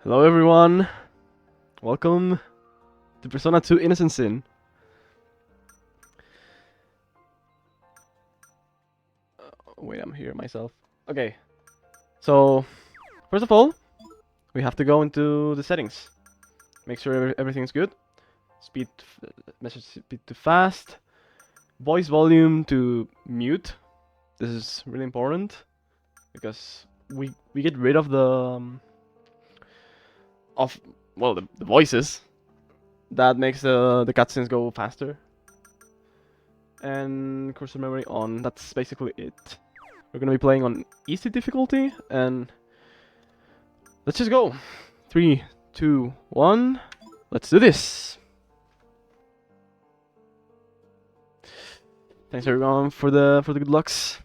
Hello everyone, welcome to Persona 2 Innocent Sin. Wait, I'm here myself. Okay, so first of all, we have to go into the settings. Make sure everything's good. Speed, message speed to fast. Voice volume to mute. This is really important because we get rid of the voices. That makes the cutscenes go faster. And cursor memory on. That's basically it. We're gonna be playing on easy difficulty, and let's just go. 3, 2, 1. Let's do this. Thanks everyone for the good lucks.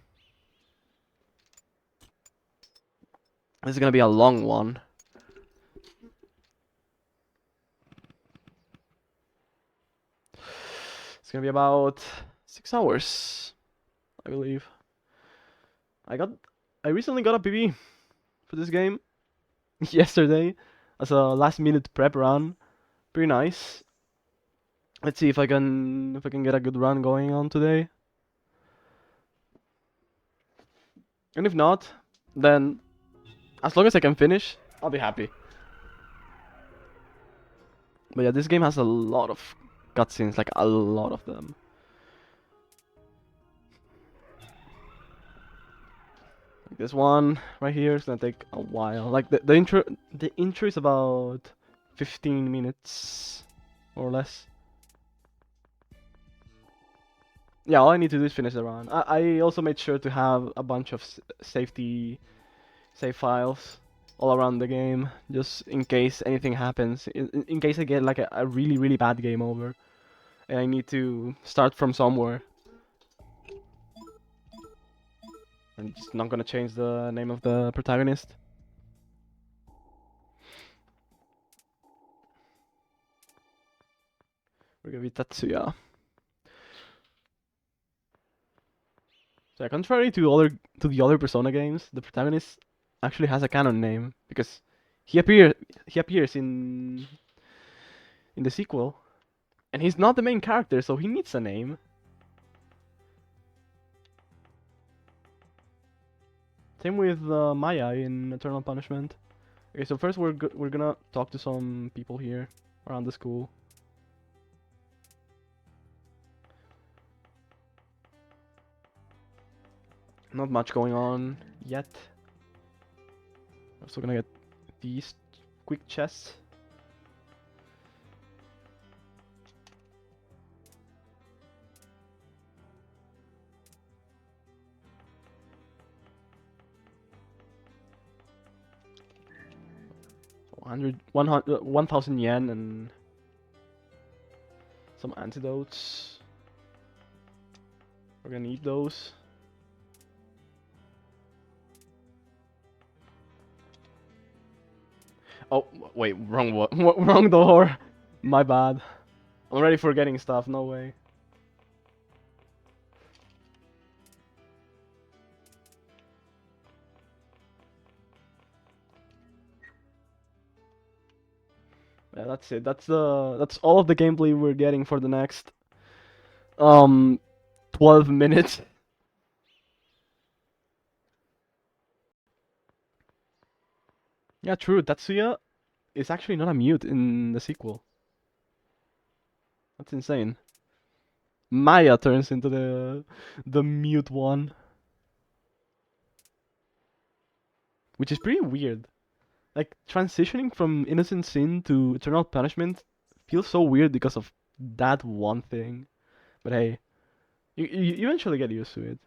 This is gonna be a long one. It's gonna be about 6 hours, I believe. I recently got a PB for this game yesterday as a last minute prep run. Pretty nice. Let's see if I can get a good run going on today. And if not, then as long as I can finish, I'll be happy. But yeah, this game has a lot of cutscenes, like a lot of them. Like this one right here is gonna take a while. Like the intro is about 15 minutes or less. Yeah, all I need to do is finish the run. I also made sure to have a bunch of save files all around the game, just in case anything happens. In case I get like a really bad game over, and I need to start from somewhere. I'm just not gonna change the name of the protagonist. We're gonna be Tatsuya. So yeah, contrary to the other Persona games, the protagonist actually has a canon name because he appears in the sequel, and he's not the main character, so he needs a name. Same with Maya in Eternal Punishment. Okay, so first we're gonna talk to some people here around the school. Not much going on yet. Also gonna get these quick chests. So 1,000 yen and some antidotes. We're gonna need those. Oh, wait, wrong wrong door. My bad. I'm already forgetting stuff, no way. Yeah, that's it. That's all of the gameplay we're getting for the next 12 minutes. Yeah, true. Tatsuya is actually not a mute in the sequel. That's insane. Maya turns into the mute one, which is pretty weird. Like transitioning from Innocent Sin to Eternal Punishment feels so weird because of that one thing. But hey, you eventually get used to it.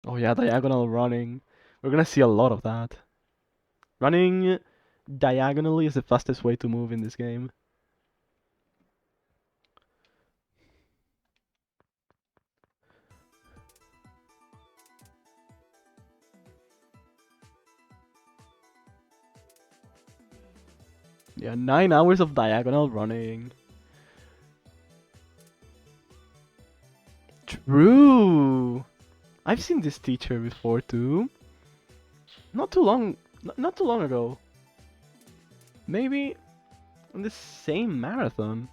Oh yeah, diagonal running. We're gonna see a lot of that. Running diagonally is the fastest way to move in this game. Yeah, 9 hours of diagonal running. True. I've seen this teacher before too. Not too long, not too long ago. Maybe on the same marathon.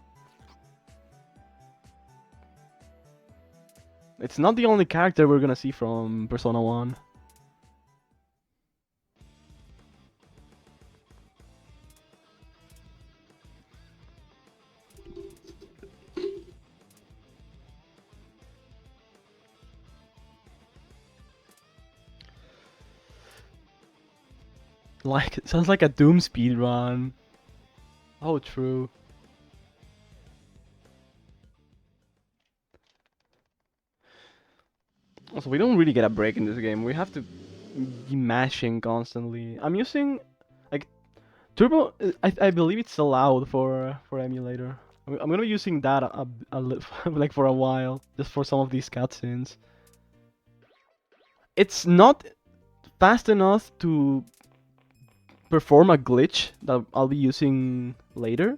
It's not the only character we're gonna see from Persona 1. Like, it sounds like a Doom speed run. Oh, true. Also, we don't really get a break in this game. We have to be mashing constantly. I'm using like Turbo. I believe it's allowed for emulator. I'm gonna be using that like for a while, just for some of these cutscenes. It's not fast enough to perform a glitch that I'll be using later,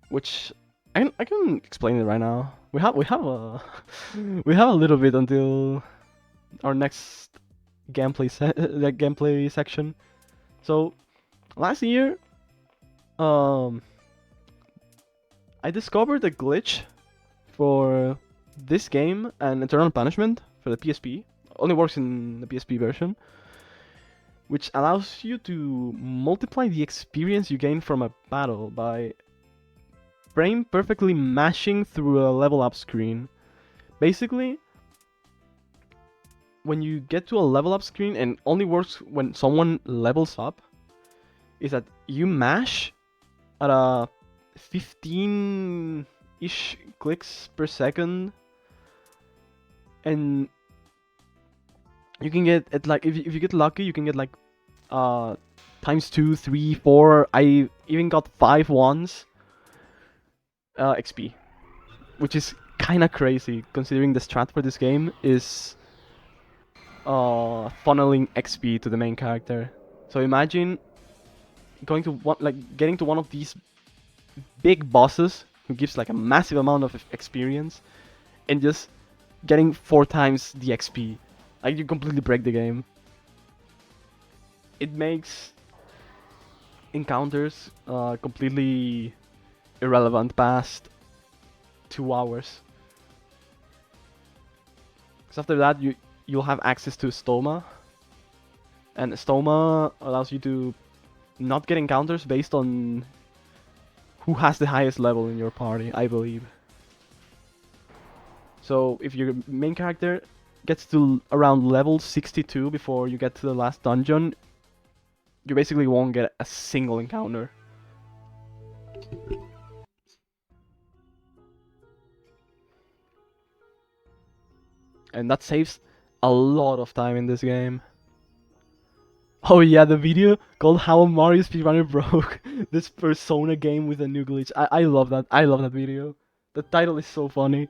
which I can explain it right now. We have a we have a little bit until our next gameplay section. So last year, um, I discovered a glitch for this game and Eternal Punishment for the PSP. Only works in the PSP version, which allows you to multiply the experience you gain from a battle by frame perfectly mashing through a level up screen. Basically, when you get to a level up screen, and only works when someone levels up, is that you mash at a 15-ish clicks per second, and you can get it like if you get lucky, you can get like times 2, 3, 4. I even got 5 once XP, which is kind of crazy considering the strat for this game is funneling XP to the main character. So imagine going to getting to one of these big bosses who gives like a massive amount of experience and just getting 4 times the XP. Like you completely break the game. It makes encounters completely irrelevant past 2 hours. Because after that you'll have access to Stoma, and Stoma allows you to not get encounters based on who has the highest level in your party, I believe. So if your main character gets to around level 62 before you get to the last dungeon, you basically won't get a single encounter. And that saves a lot of time in this game. Oh yeah, the video called How a Mario Speedrunner Broke this Persona game with a new glitch. I love that. I love that video. The title is so funny.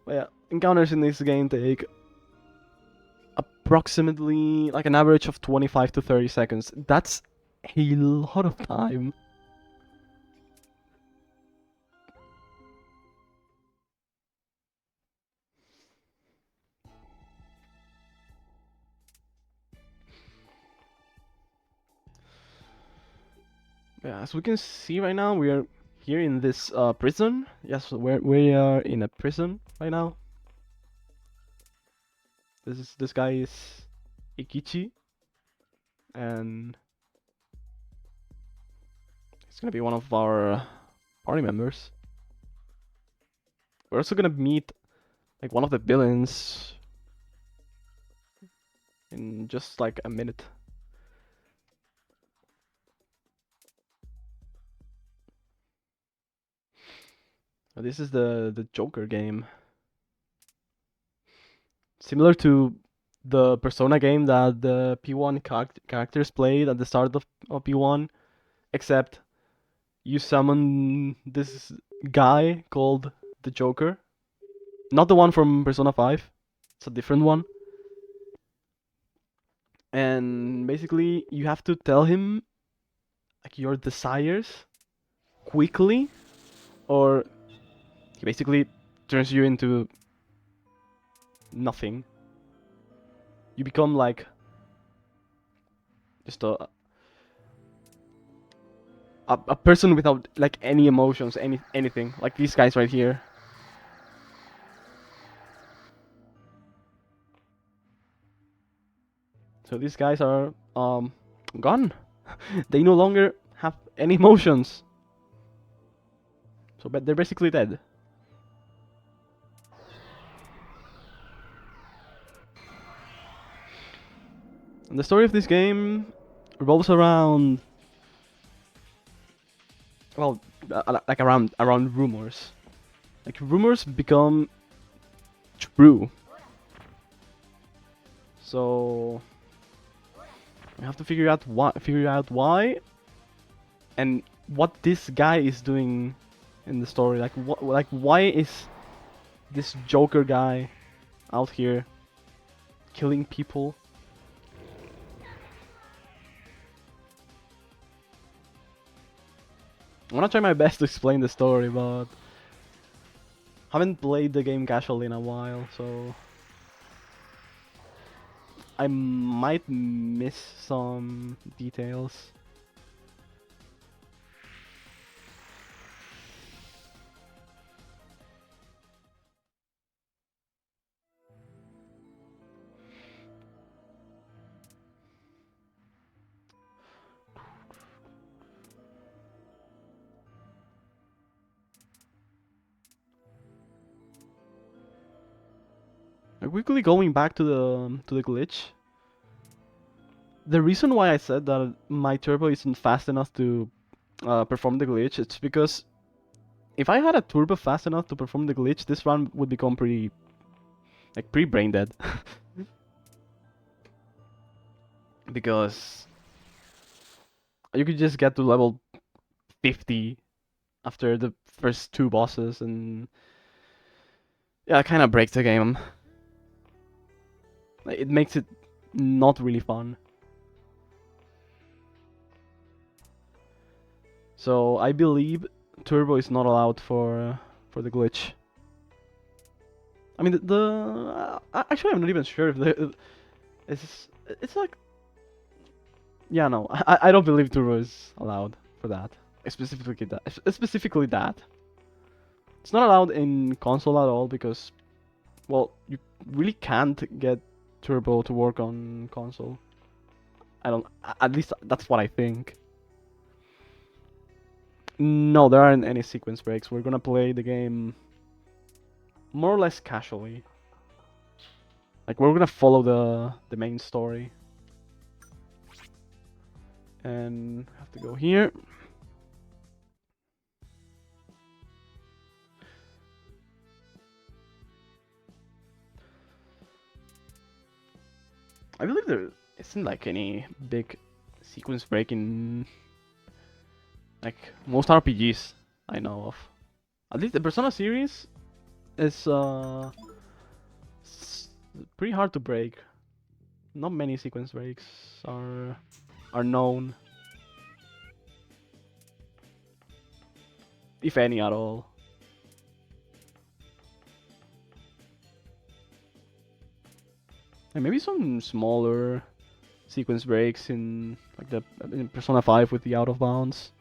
But yeah, encounters in this game take approximately like an average of 25 to 30 seconds. That's a lot of time. Yeah, as we can see right now, we are here in this prison. Yes, we are in a prison right now. This guy is Ikichi, and he's gonna be one of our party members. We're also gonna meet like one of the villains in just like a minute. This is the Joker game. Similar to the Persona game that the P1 characters played at the start of P1, except you summon this guy called the Joker. Not the one from Persona 5, it's a different one. And basically, you have to tell him like your desires quickly, or he basically turns you into nothing. You become like just a person without like any emotions, anything. Like these guys right here. So these guys are gone. They no longer have any emotions. So but they're basically dead. And the story of this game revolves around, well, like around rumors. Like rumors become true. So we have to figure out why, and what this guy is doing in the story. Like why is this Joker guy out here killing people? I'm gonna try my best to explain the story, but haven't played the game casually in a while, so I might miss some details. Quickly going back to the glitch. The reason why I said that my turbo isn't fast enough to perform the glitch, it's because if I had a turbo fast enough to perform the glitch, this run would become pretty brain dead. Because you could just get to level 50 after the first two bosses, and yeah, it kind of breaks the game. It makes it not really fun. So I believe turbo is not allowed for the glitch. I mean, actually, I'm not even sure if it's like, yeah, no, I don't believe turbo is allowed for that. Specifically that. It's not allowed in console at all because, well, you really can't get turbo to work on console. I don't. At least that's what I think. No, there aren't any sequence breaks. We're gonna play the game more or less casually. Like we're gonna follow the main story. And have to go here. I believe there isn't like any big sequence break in like most RPGs I know of. At least the Persona series is pretty hard to break. Not many sequence breaks are known, if any at all. And maybe some smaller sequence breaks in like in Persona 5 with the out of bounds.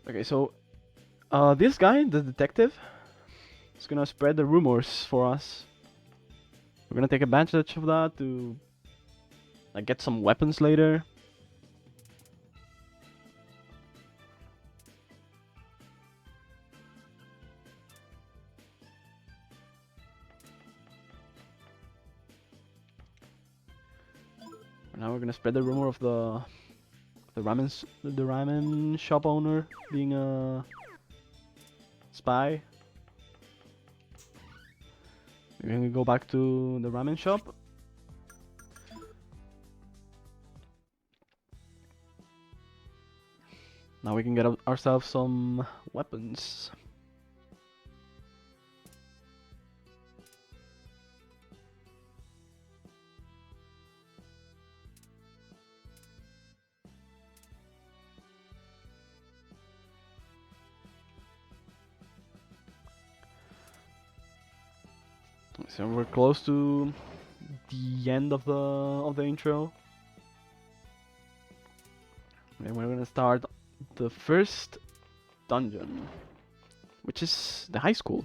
Okay, so this guy, the detective, is gonna spread the rumors for us. We're gonna take advantage of that to like get some weapons later. Now we're gonna spread the rumor of the ramen shop owner being a spy. We're gonna go back to the ramen shop. Now we can get ourselves some weapons. So we're close to the end of the intro. And we're gonna start the first dungeon, which is the high school.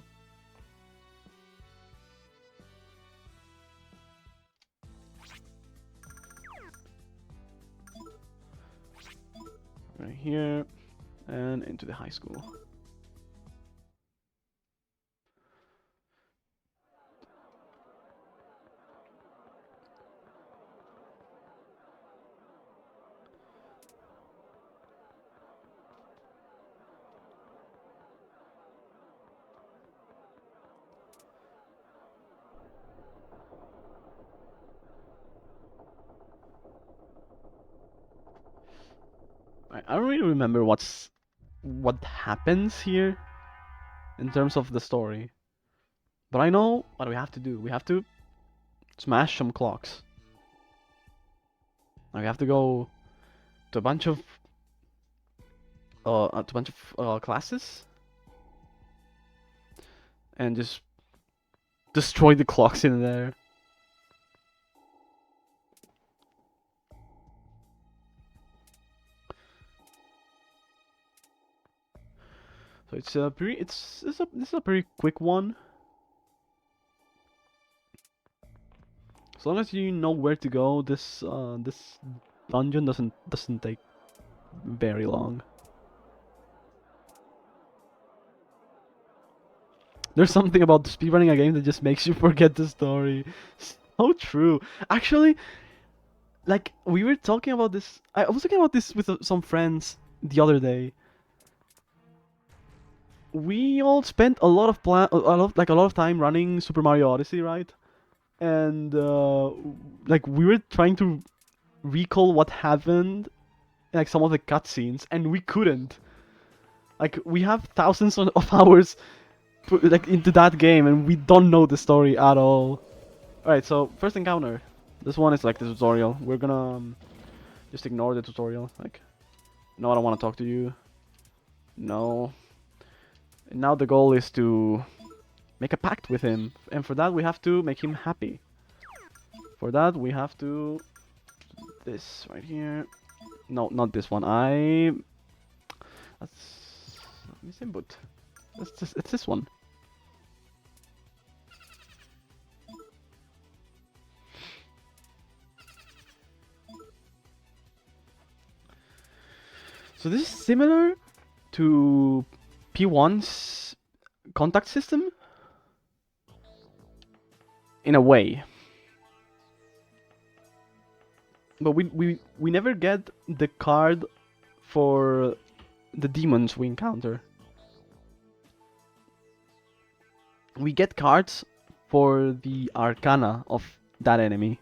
Right here, and into the high school. I don't really remember what happens here in terms of the story, but I know what we have to do. We have to smash some clocks. Now we have to go to a bunch of classes and just destroy the clocks in there. So it's a pretty this is a pretty quick one. As long as you know where to go, this dungeon doesn't take very long. There's something about speedrunning a game that just makes you forget the story. So true. Actually, like we were talking about this. I was talking about this with some friends the other day. We all spent a lot of a lot of time running Super Mario Odyssey, right? And like we were trying to recall what happened, like some of the cutscenes, and we couldn't. Like we have thousands of hours like into that game, and we don't know the story at all. All right, so first encounter. This one is like the tutorial. We're gonna just ignore the tutorial. Like, no, I don't want to talk to you. No. And now the goal is to make a pact with him, and for that we have to make him happy. For that we have to this right here. No, not this one. That's miss input. It's this one. So this is similar to P1's contact system in a way. But we never get the card for the demons we encounter. We get cards for the arcana of that enemy.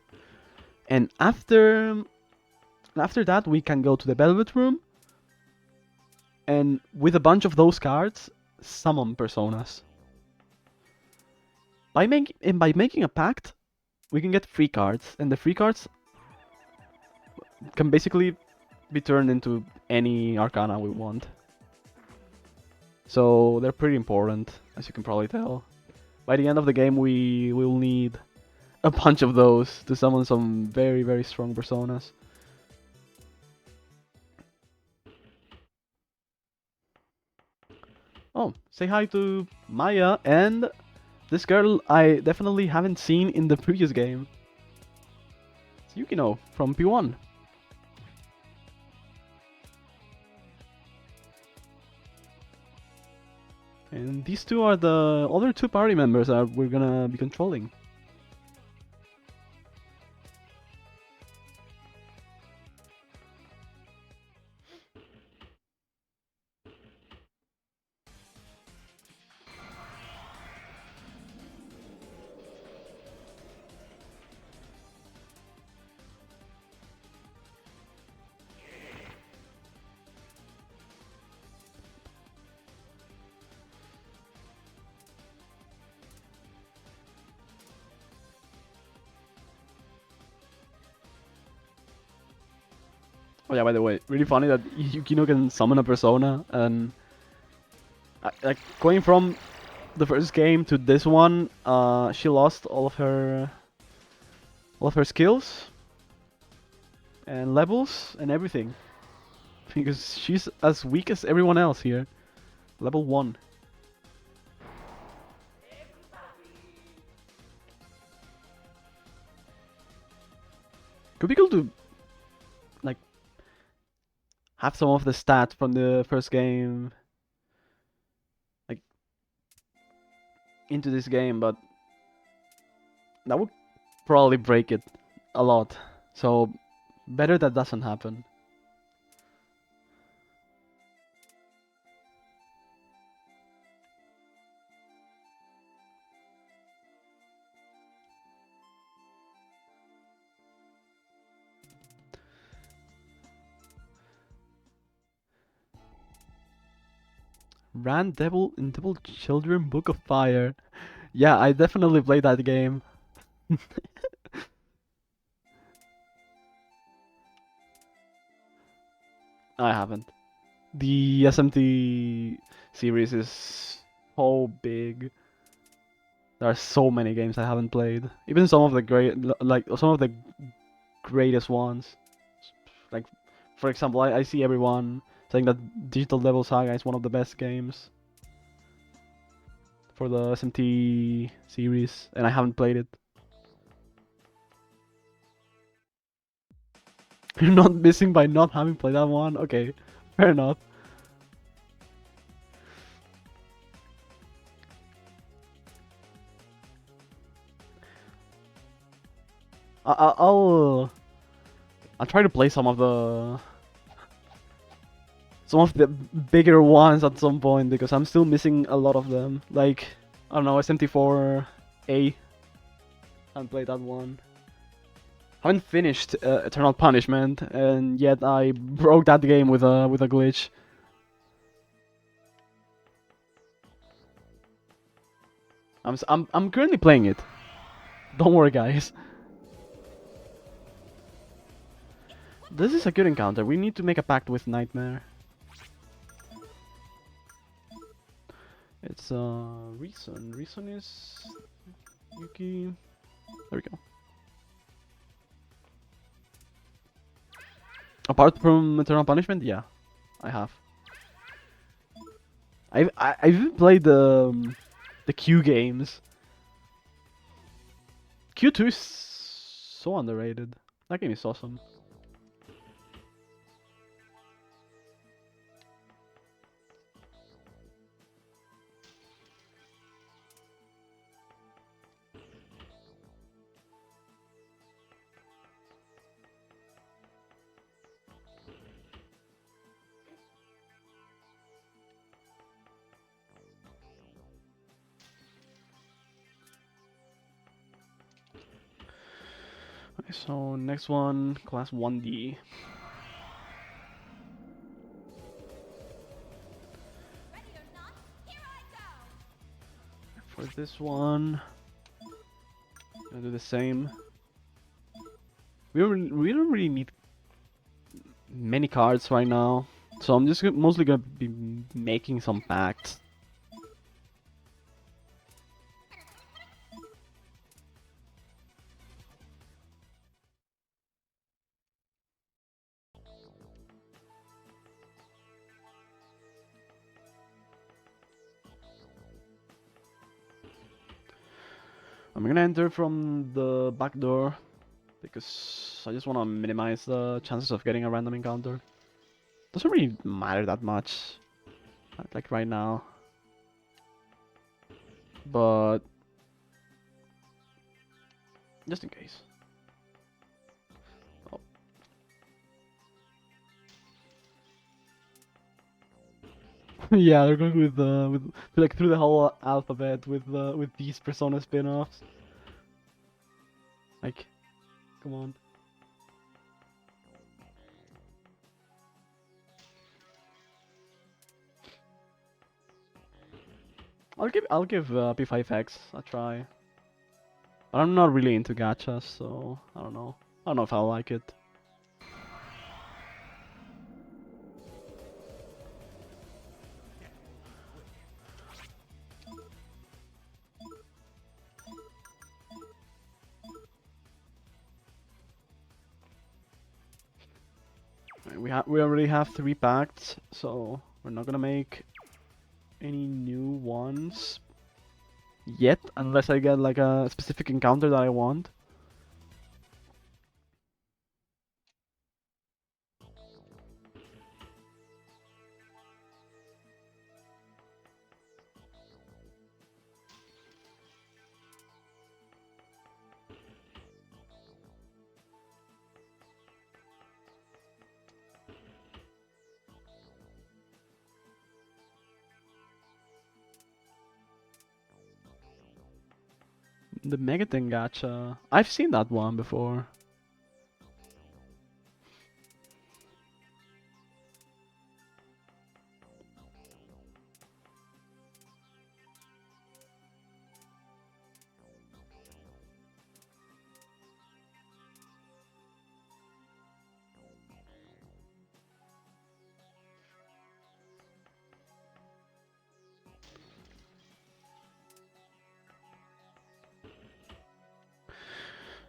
And after that we can go to the Velvet Room and with a bunch of those cards summon personas. By making a pact, we can get free cards, and the free cards can basically be turned into any arcana we want. So they're pretty important, as you can probably tell. By the end of the game, we will need a bunch of those to summon some very, very strong personas. Oh, say hi to Maya and this girl I definitely haven't seen in the previous game. It's Yukino from P1. And these two are the other two party members that we're gonna be controlling. Oh yeah, by the way, really funny that Yukino can summon a persona, and like going from the first game to this one, she lost all of her skills and levels and everything because she's as weak as everyone else here. Level 1. Could be cool to like have some of the stats from the first game like into this game, but that would probably break it a lot. So better that doesn't happen. Ran Devil in Devil Children Book of Fire. Yeah, I definitely played that game. I haven't. The SMT series is so big. There are so many games I haven't played. Even some of the some of the greatest ones. Like, for example, I see everyone saying that Digital Devil Saga is one of the best games for the SMT series, and I haven't played it. You're not missing by not having played that one? Okay, fair enough. I'll try to play some of the bigger ones at some point because I'm still missing a lot of them. Like, I don't know, SMT4A. I haven't played that one. Haven't finished Eternal Punishment, and yet I broke that game with a glitch. I'm currently playing it. Don't worry, guys. This is a good encounter. We need to make a pact with Nightmare. It's Reason. Reason is Yuki. There we go. Apart from Eternal Punishment, yeah, I have. I've even played the Q games. Q2 is so underrated. That game is awesome. Okay, so next one, class 1D. For this one, I'll do the same. We don't really need many cards right now, so I'm just mostly gonna be making some pacts. I'm gonna enter from the back door because I just want to minimize the chances of getting a random encounter. Doesn't really matter that much, like right now. But just in case. Oh. Yeah, they're going with like through the whole alphabet with these Persona spin-offs. Like, come on. I'll give P5X a try. But I'm not really into gachas, so I don't know. I don't know if I'll like it. We already have 3 packs, so we're not gonna make any new ones yet, unless I get like a specific encounter that I want. The Megaton Gacha. I've seen that one before.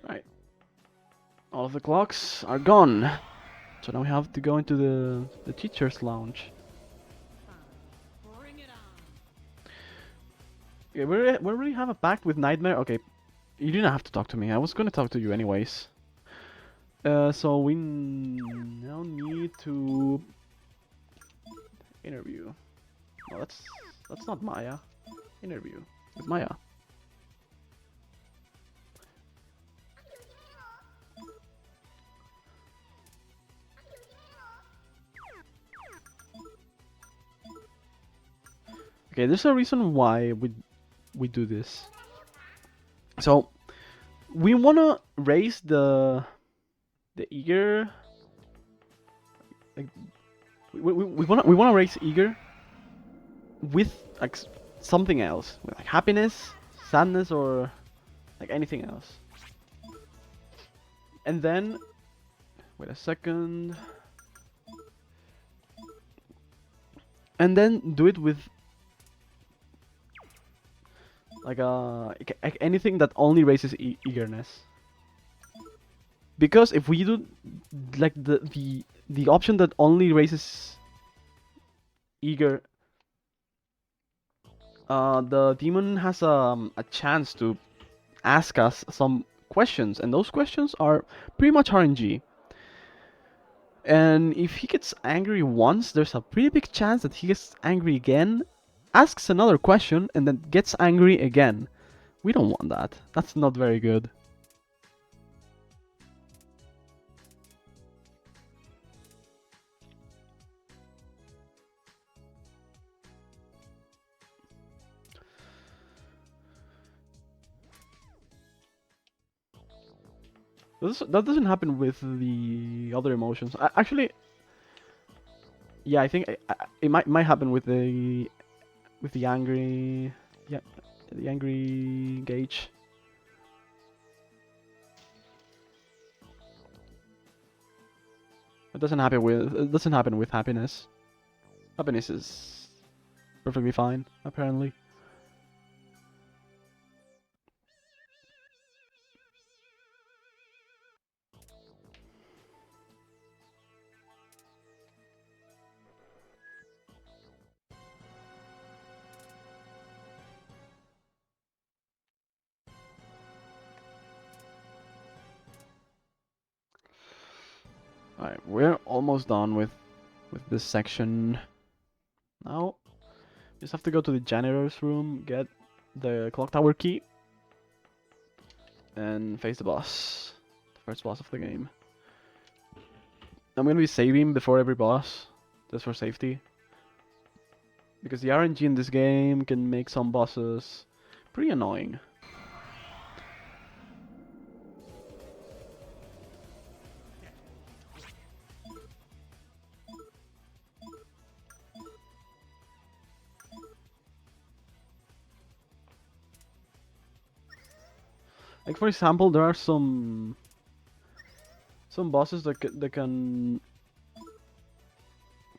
Right. All of the clocks are gone. So now we have to go into the teacher's lounge. Yeah, we already have a pact with Nightmare. Okay, you didn't have to talk to me. I was gonna talk to you anyways. So we now need to interview. No, that's not Maya. Interview with Maya. Okay, there's a reason why we do this. So we wanna raise the eager. Like, we wanna raise eager with like something else, with like happiness, sadness, or like anything else. And then, wait a second. And then do it with like anything that only raises eagerness. Because if we do like the option that only raises eager, the demon has a chance to ask us some questions, and those questions are pretty much RNG. And if he gets angry once, there's a pretty big chance that he gets angry again, asks another question, and then gets angry again. We don't want that. That's not very good. That doesn't happen with the other emotions. Actually, yeah, I think it might happen with the angry, yeah, the angry gauge. It doesn't happen with happiness. Happiness is perfectly fine, apparently. Alright, we're almost done with this section. Now, just have to go to the janitor's room, get the clock tower key, and face the boss. The first boss of the game. I'm gonna be saving before every boss, just for safety. Because the RNG in this game can make some bosses pretty annoying. Like for example, there are some bosses that can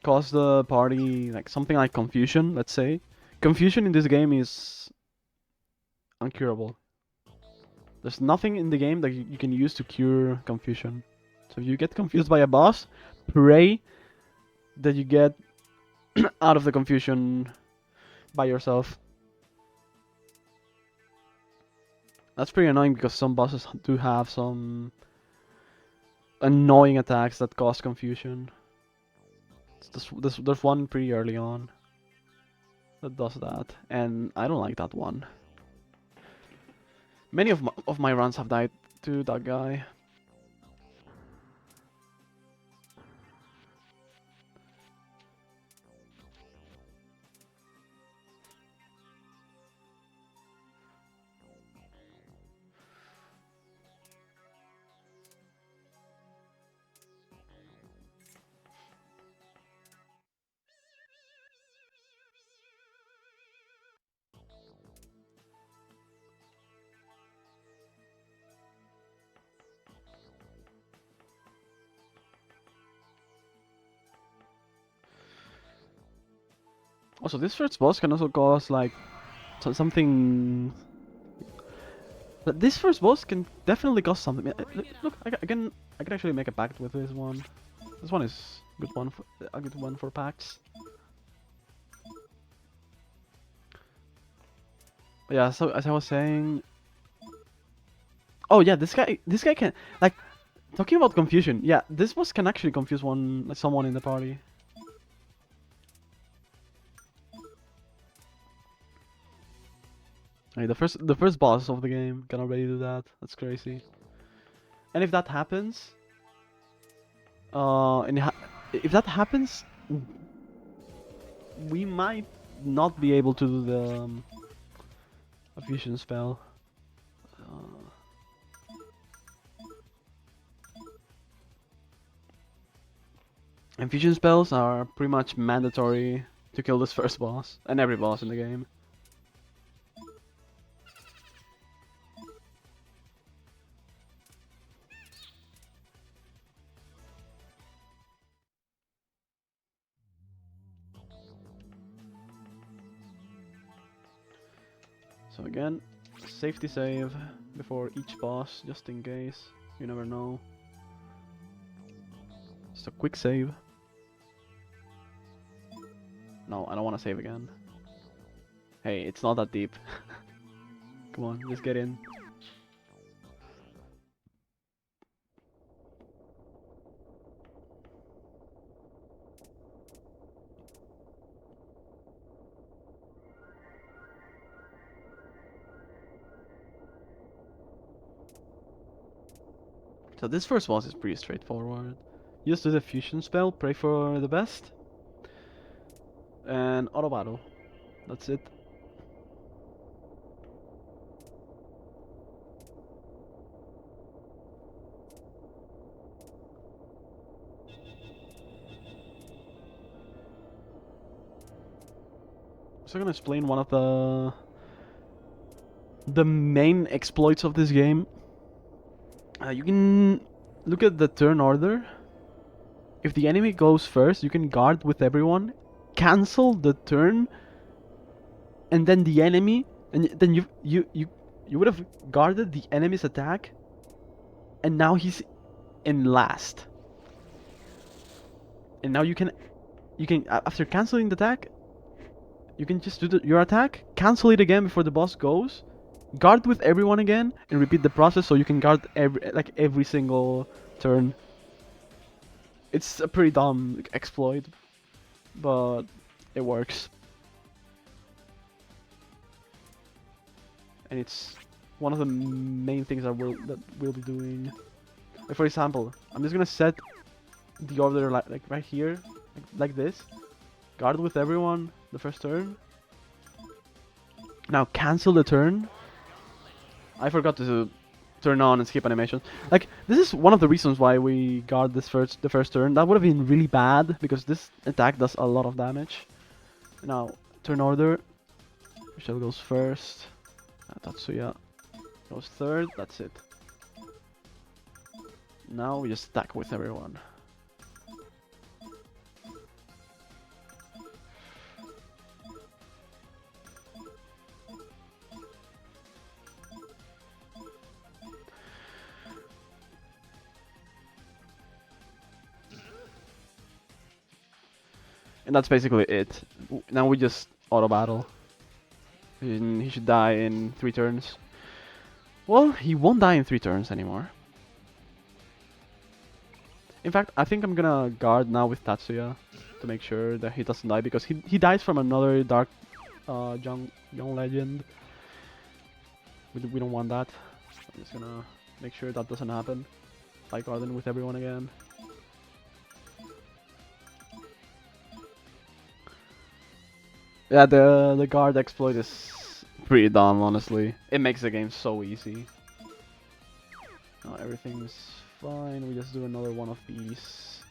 cause the party like something like confusion. Let's say confusion in this game is uncurable. There's nothing in the game that you can use to cure confusion. So if you get confused by a boss, pray that you get out of the confusion by yourself. That's pretty annoying because some bosses do have some annoying attacks that cause confusion. There's one pretty early on that does that, and I don't like that one. Many of my runs have died to that guy. Also, this first boss can also cause like something. This first boss can definitely cause something. Look, I can actually make a pact with this one. This one is a good one for pacts. But yeah, so as I was saying. Oh yeah, this guy can like talking about confusion. Yeah, this boss can actually confuse someone in the party. Like the first boss of the game can already do that. That's crazy. And if that happens, if that happens, we might not be able to do the a fusion spell. And fusion spells are pretty much mandatory to kill this first boss and every boss in the game. So again, safety save before each boss, just in case. You never know. Just a quick save. No, I don't want to save again. Hey, it's not that deep. Come on, just get in. So this first boss is pretty straightforward. Just do the fusion spell, pray for the best, and auto battle. That's it. So I'm gonna explain one of the main exploits of this game. You can look at the turn order. If the enemy goes first, you can guard with everyone, cancel the turn, and then the enemy, and then you would have guarded the enemy's attack, and now he's in last. And now you can after canceling the attack, you can just do your attack, cancel it again before the boss goes, guard with everyone again, and repeat the process so you can guard every single turn. It's a pretty dumb exploit, but it works. And it's one of the main things that we'll be doing. Like for example, I'm just gonna set the order like right here, like this. Guard with everyone the first turn. Now cancel the turn. I forgot to turn on and skip animation. Like this is one of the reasons why we guard the first turn. That would have been really bad because this attack does a lot of damage. Now turn order. Michelle goes first. Tatsuya goes third. That's it. Now we just stack with everyone. And that's basically it. Now we just auto battle. And he should die in 3 turns. Well, he won't die in 3 turns anymore. In fact, I think I'm gonna guard now with Tatsuya to make sure that he doesn't die, because he dies from another dark young legend. We don't want that. I'm just gonna make sure that doesn't happen. By guarding with everyone again. Yeah, the guard exploit is pretty dumb, honestly. It makes the game so easy. Now everything's fine. We just do another one of these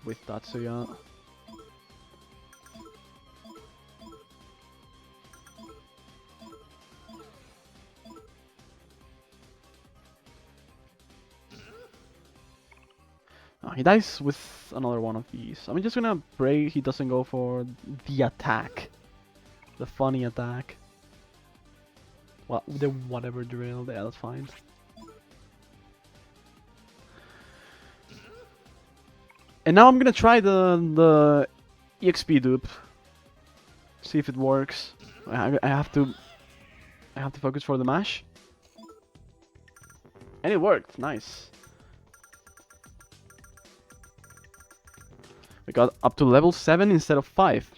with Tatsuya. He dies with another one of these. I'm just gonna pray he doesn't go for the attack. The funny attack. Well, the whatever drill, yeah, that's fine. And now I'm gonna try the EXP dupe. See if it works. I have to focus for the mash. And it worked, nice. We got up to level 7 instead of 5.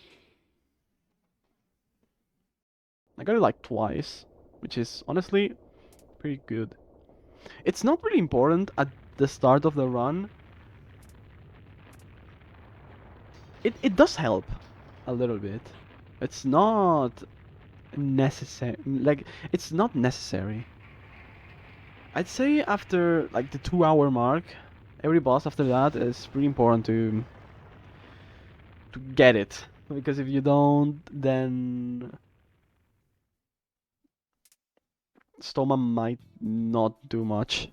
I got it like twice, which is honestly pretty good. It's not really important at the start of the run. It does help a little bit. It's not necessary. Like, it's not necessary. I'd say after like the 2-hour mark, every boss after that is pretty important to get it. Because if you don't, then Stoma might not do much.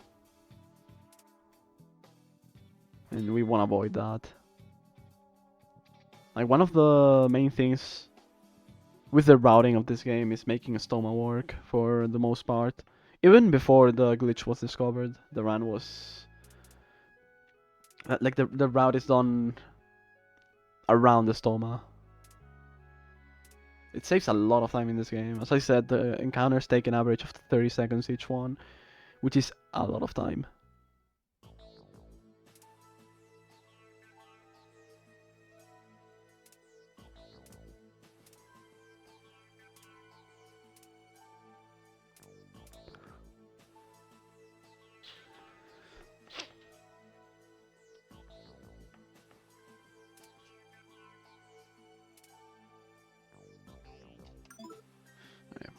And we want to avoid that. Like, one of the main things with the routing of this game is making a Stoma work for the most part. Even before the glitch was discovered, the run was... like, the route is done around the Stoma. It saves a lot of time in this game. As I said, the encounters take an average of 30 seconds each one, which is a lot of time.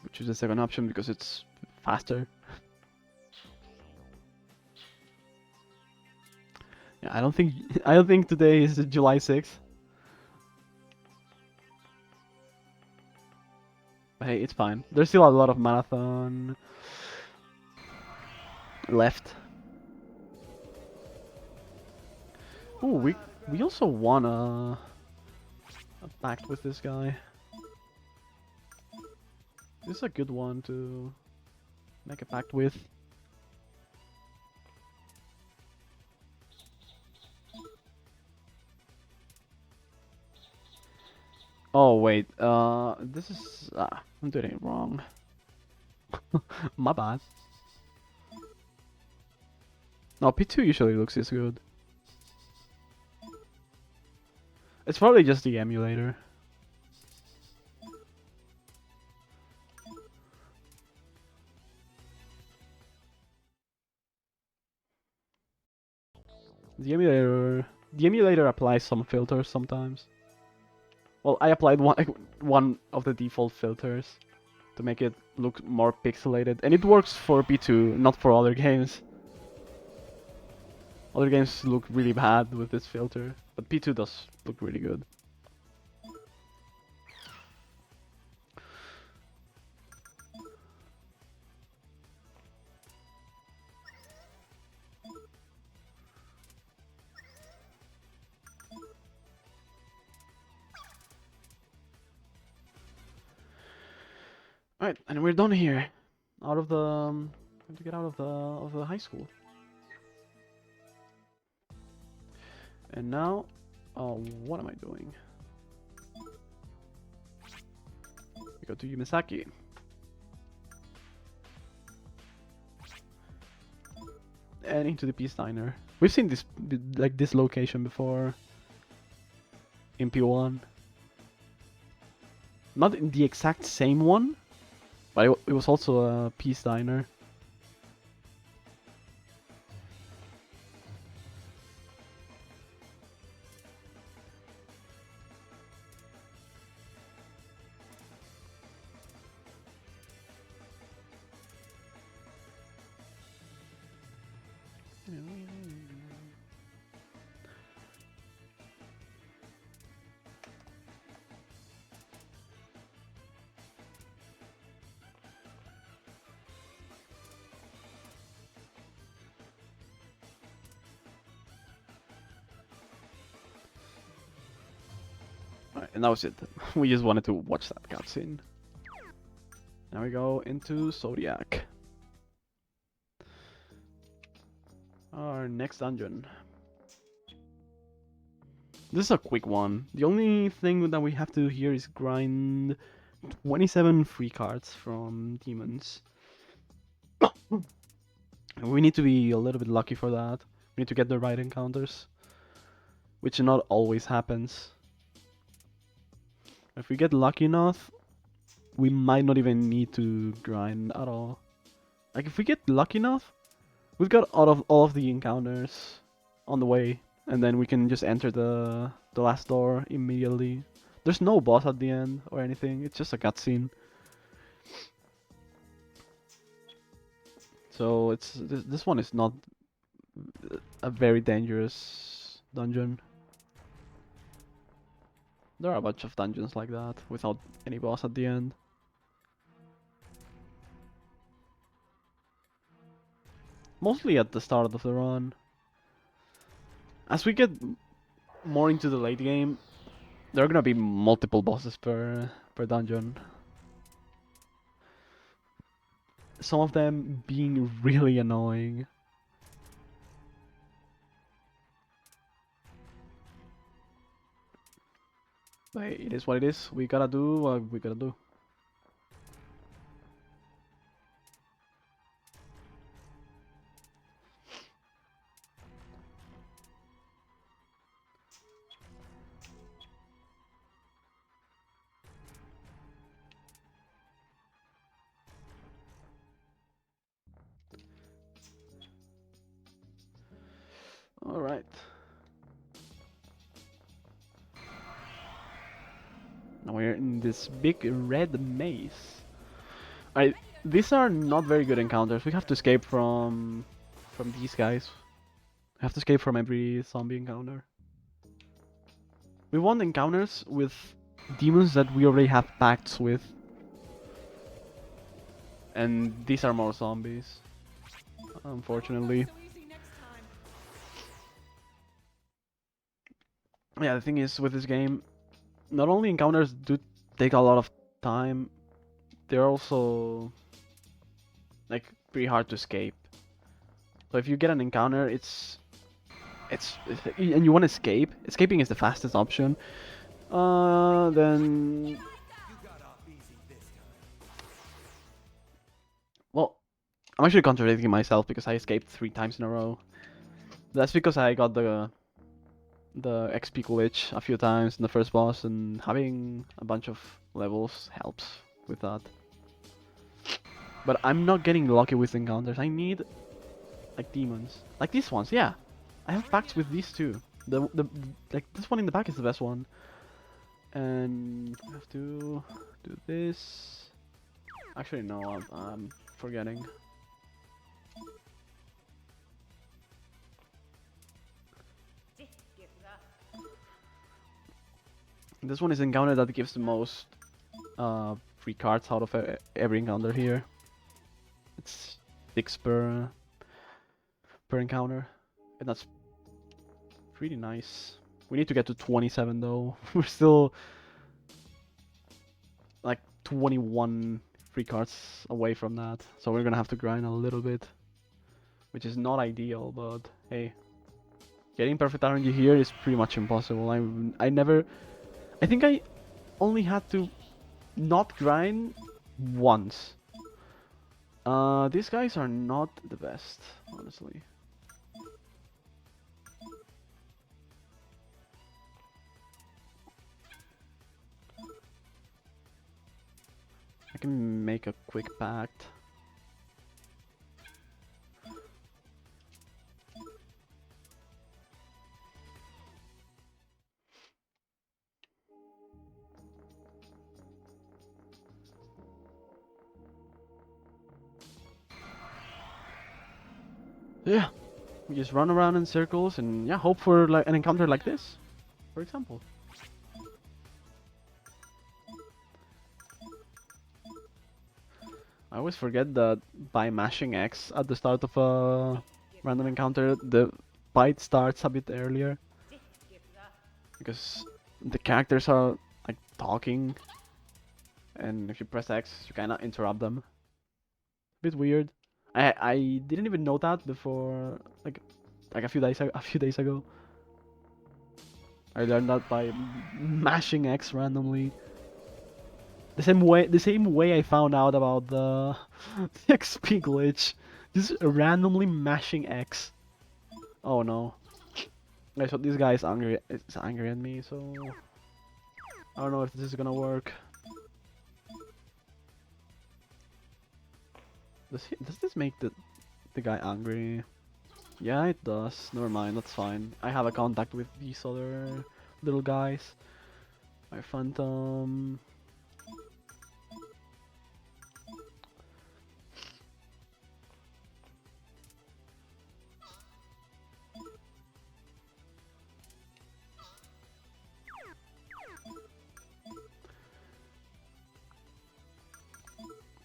We choose the second option because it's faster. Yeah, I don't think today is July 6th. But hey, it's fine. There's still a lot of marathon left. Ooh, we also won a pact with this guy. This is a good one to make a pact with. Oh wait, this is I'm doing it wrong. My bad. No, P2 usually looks this good. It's probably just the emulator. The emulator applies some filters sometimes. Well, I applied one of the default filters to make it look more pixelated, and it works for P2, not for other games. Other games look really bad with this filter, but P2 does look really good. Alright, and we're done here. Out of the time to get out of the high school. And now Oh, what am I doing? We go to Yumisaki. And into the Peace Diner. We've seen this location before in P1. Not in the exact same one, but it was also a Peace Diner. Alright, and that was it. We just wanted to watch that cutscene. Now we go into Zodiac. Our next dungeon. This is a quick one. The only thing that we have to here is grind 27 free cards from demons. We need to be a little bit lucky for that. We need to get the right encounters, which not always happens. If we get lucky enough, we might not even need to grind at all. Like if we get lucky enough, we've got all of the encounters on the way, and then we can just enter the last door immediately. There's no boss at the end or anything, it's just a cutscene. So this one is not a very dangerous dungeon. There are a bunch of dungeons like that without any boss at the end. Mostly at the start of the run. As we get more into the late game, there are gonna be multiple bosses per dungeon. Some of them being really annoying. But it is what it is. We gotta do what we gotta do. Alright. Now we're in this big red maze. Alright, these are not very good encounters. We have to escape from these guys. We have to escape from every zombie encounter. We want encounters with demons that we already have pacts with. And these are more zombies, unfortunately. Yeah, the thing is with this game, not only encounters do take a lot of time, they're also like pretty hard to escape. So if you get an encounter, it's and you want to escape. Escaping is the fastest option. Then well, I'm actually contradicting myself because I escaped 3 times in a row. That's because I got the XP glitch a few times in the first boss, and having a bunch of levels helps with that. But I'm not getting lucky with encounters. I need like demons, like these ones. Yeah, I have pacts with these two. Like this one in the back is the best one. And I have to do this. Actually, no, I'm forgetting. This one is encounter that gives the most free cards out of every encounter here. It's 6 per encounter, and that's pretty nice. We need to get to 27 though. We're still like 21 free cards away from that, so we're gonna have to grind a little bit, which is not ideal, but hey. Getting perfect RNG here is pretty much impossible. I think I only had to not grind once. These guys are not the best, honestly. I can make a quick pact. Yeah, we just run around in circles and yeah, hope for like an encounter like this, for example. I always forget that by mashing X at the start of a random encounter, the fight starts a bit earlier. Because the characters are like talking, and if you press X, you kinda interrupt them. Bit weird. I didn't even know that before, like a few days ago. I learned that by mashing X randomly. The same way I found out about the, the XP glitch. Just randomly mashing X. Oh no. Okay, so this guy is angry at me, so I don't know if this is gonna work. Does this make the guy angry? Yeah, it does. Never mind, that's fine. I have a contact with these other little guys. My phantom.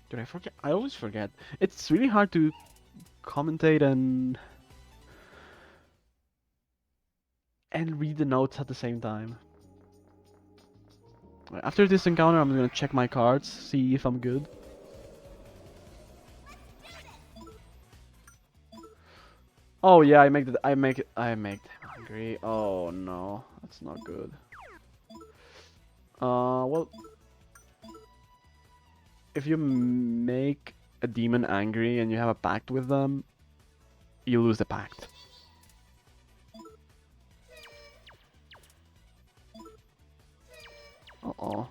Did I forget? I always forget. It's really hard to commentate and read the notes at the same time. After this encounter, I'm gonna check my cards, see if I'm good. Oh yeah, I make them angry. Oh no, that's not good. Well, if you make a demon angry and you have a pact with them, you lose the pact. Uh-oh.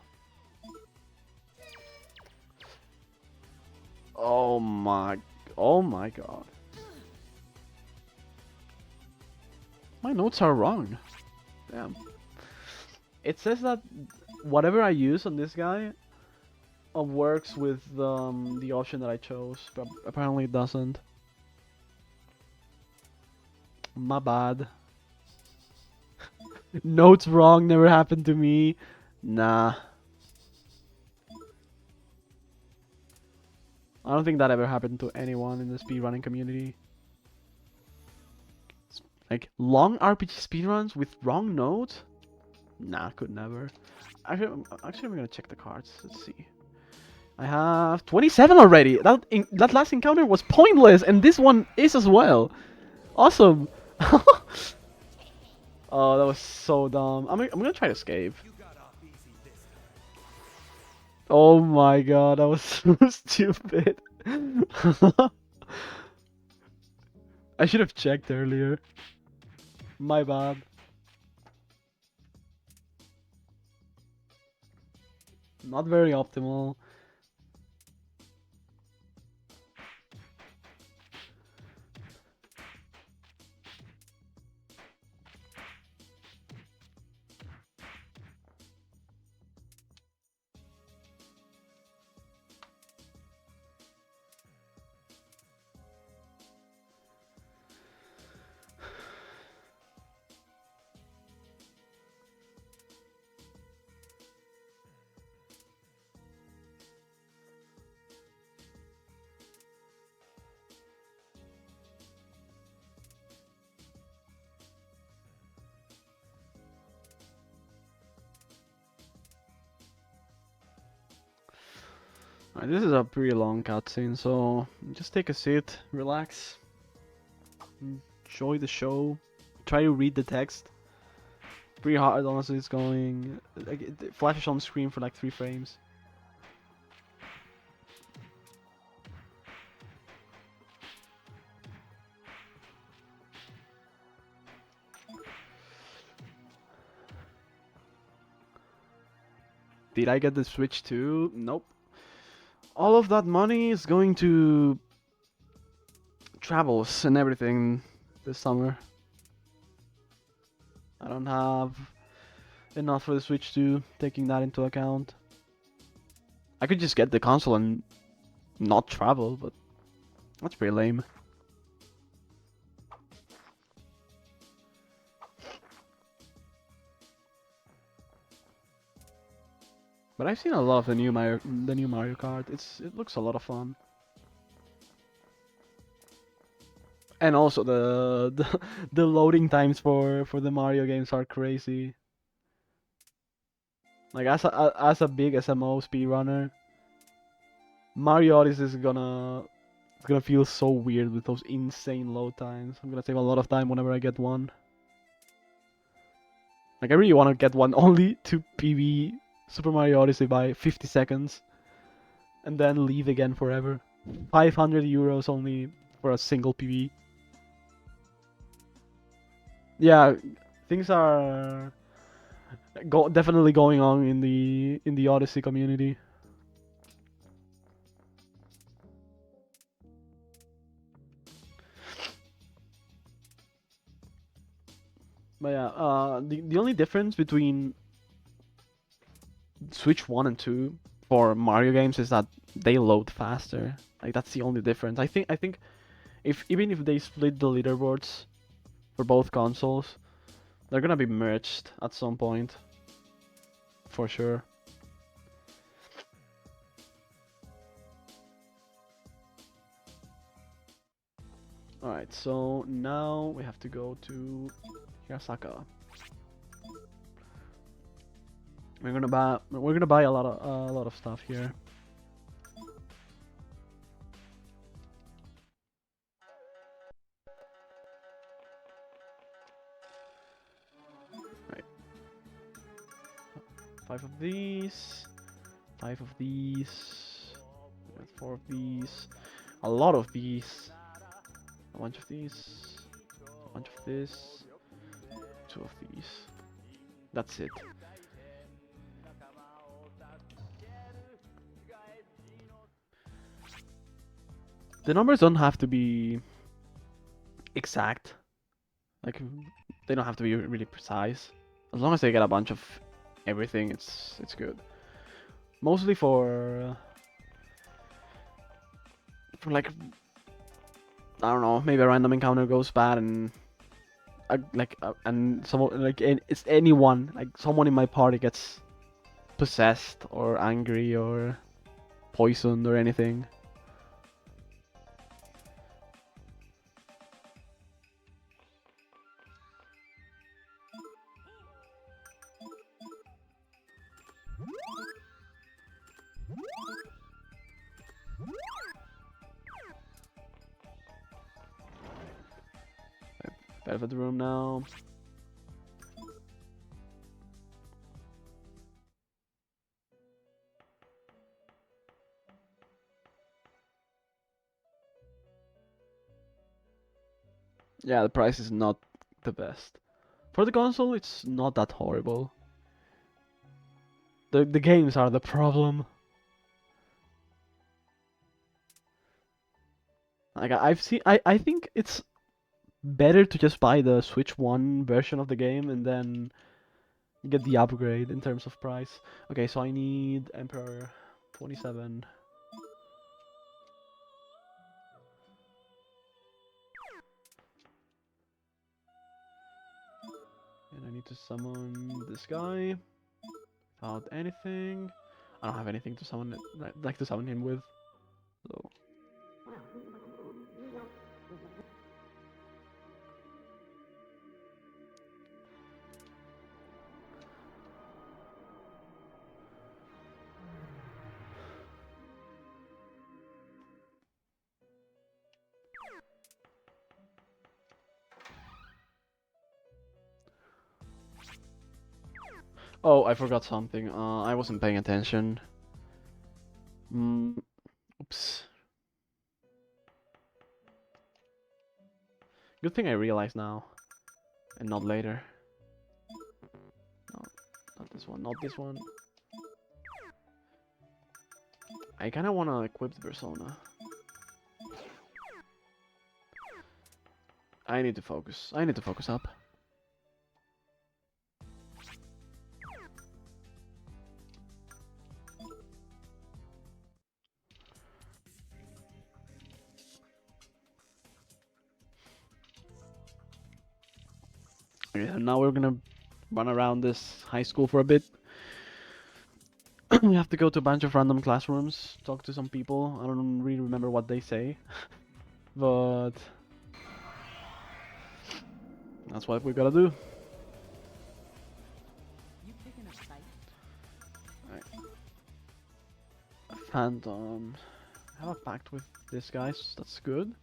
Oh my... Oh my god. My notes are wrong. Damn. It says that whatever I use on this guy works with the option that I chose, but apparently it doesn't. My bad. Notes wrong never happened to me. Nah. I don't think that ever happened to anyone in the speedrunning community. Like, long RPG speedruns with wrong notes? Nah, could never. Actually, I'm gonna check the cards. Let's see. I have 27 already. That last encounter was pointless, and this one is as well. Awesome. Oh, that was so dumb. I'm gonna try to escape. Oh my god, that was so stupid. I should have checked earlier. My bad. Not very optimal. Alright, this is a pretty long cutscene, so just take a seat, relax, enjoy the show. try to read the text. Pretty hard, honestly. It's going like it flashes on screen for like 3 frames. Did I get the Switch too? Nope. All of that money is going to travels and everything this summer. I don't have enough for the Switch 2, taking that into account. I could just get the console and not travel, but that's pretty lame. But I've seen a lot of the new Mario Kart. It looks a lot of fun. And also the loading times for the Mario games are crazy. Like as a big SMO speedrunner, Mario Odyssey is gonna it's gonna feel so weird with those insane load times. I'm gonna save a lot of time whenever I get one. Like I really want to get one only to PB Super Mario Odyssey by 50 seconds, and then leave again forever. 500 euros only for a single PB. Yeah, things are definitely going on in the Odyssey community. But yeah, the only difference between Switch 1 and 2 for Mario games is that they load faster. Like that's the only difference. I think if even if they split the leaderboards for both consoles, they're gonna be merged at some point. For sure. Alright, so now we have to go to Hirasaka. We're gonna buy a lot of stuff here. Right. 5 of these. 5 of these. 4 of these. A lot of these. A bunch of these. A bunch of this. 2 of these. That's it. The numbers don't have to be exact. Like they don't have to be really precise. As long as they get a bunch of everything, it's good. Mostly for like I don't know, maybe a random encounter goes bad and and someone like it's anyone like someone in my party gets possessed or angry or poisoned or anything. Better for the room now. Yeah, the price is not the best. For the console, it's not that horrible. The games are the problem. Like I've seen, I think it's better to just buy the Switch 1 version of the game and then get the upgrade in terms of price. Okay, so I need Emperor 27. And I need to summon this guy without anything. I don't have anything to summon it, like to summon him with. So Oh, I forgot something. I wasn't paying attention. Oops. Good thing I realized now, and not later. No, not this one, not this one. I kinda wanna equip the persona. I need to focus. I need to focus up. Okay, so now we're gonna run around this high school for a bit. We have to go to a bunch of random classrooms, talk to some people. I don't really remember what they say, but that's what we gotta do. Alright. Phantom. I have a pact with this guy, so that's good.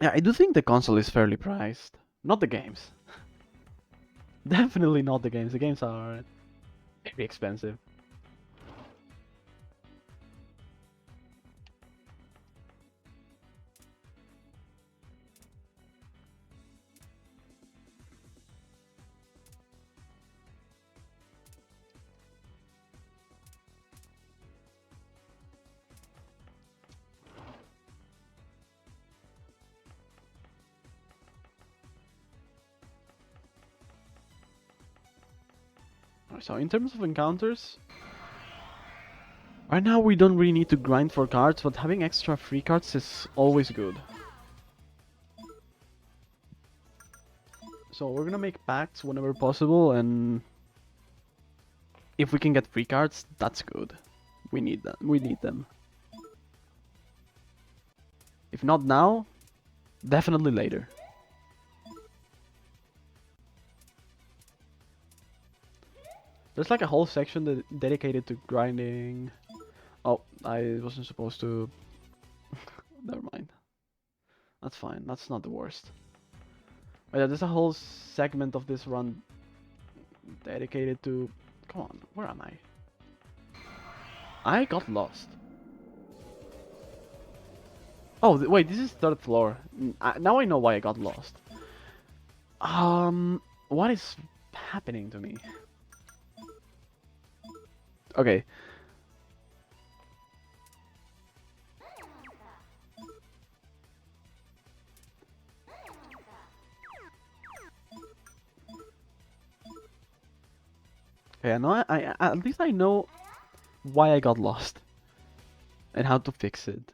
Yeah, I do think the console is fairly priced. Not the games. Definitely not the games. The games are very expensive. So in terms of encounters, right now we don't really need to grind for cards, but having extra free cards is always good. So we're gonna make pacts whenever possible, and if we can get free cards, that's good. We need them. We need them. If not now, definitely later. There's like a whole section dedicated to grinding. Oh, I wasn't supposed to. Never mind. That's fine. That's not the worst. But yeah, there's a whole segment of this run dedicated to. Come on, where am I? I got lost. Oh, wait, this is third floor. Now I know why I got lost. What is happening to me? Okay. Okay, I know. At least I know why I got lost and how to fix it.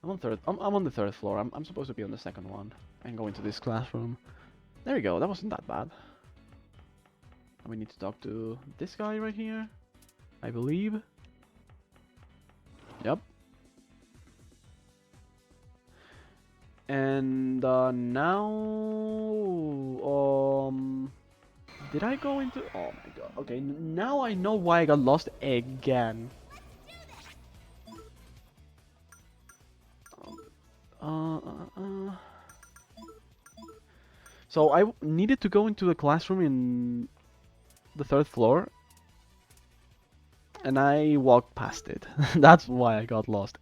I'm on third. I'm on the third floor. I'm supposed to be on the second one and go into this classroom. There we go. That wasn't that bad. And we need to talk to this guy right here, I believe. Yep. And now, did I go into? Oh my god. Okay, now I know why I got lost again. So I needed to go into the classroom in the third floor, and I walked past it. That's why I got lost.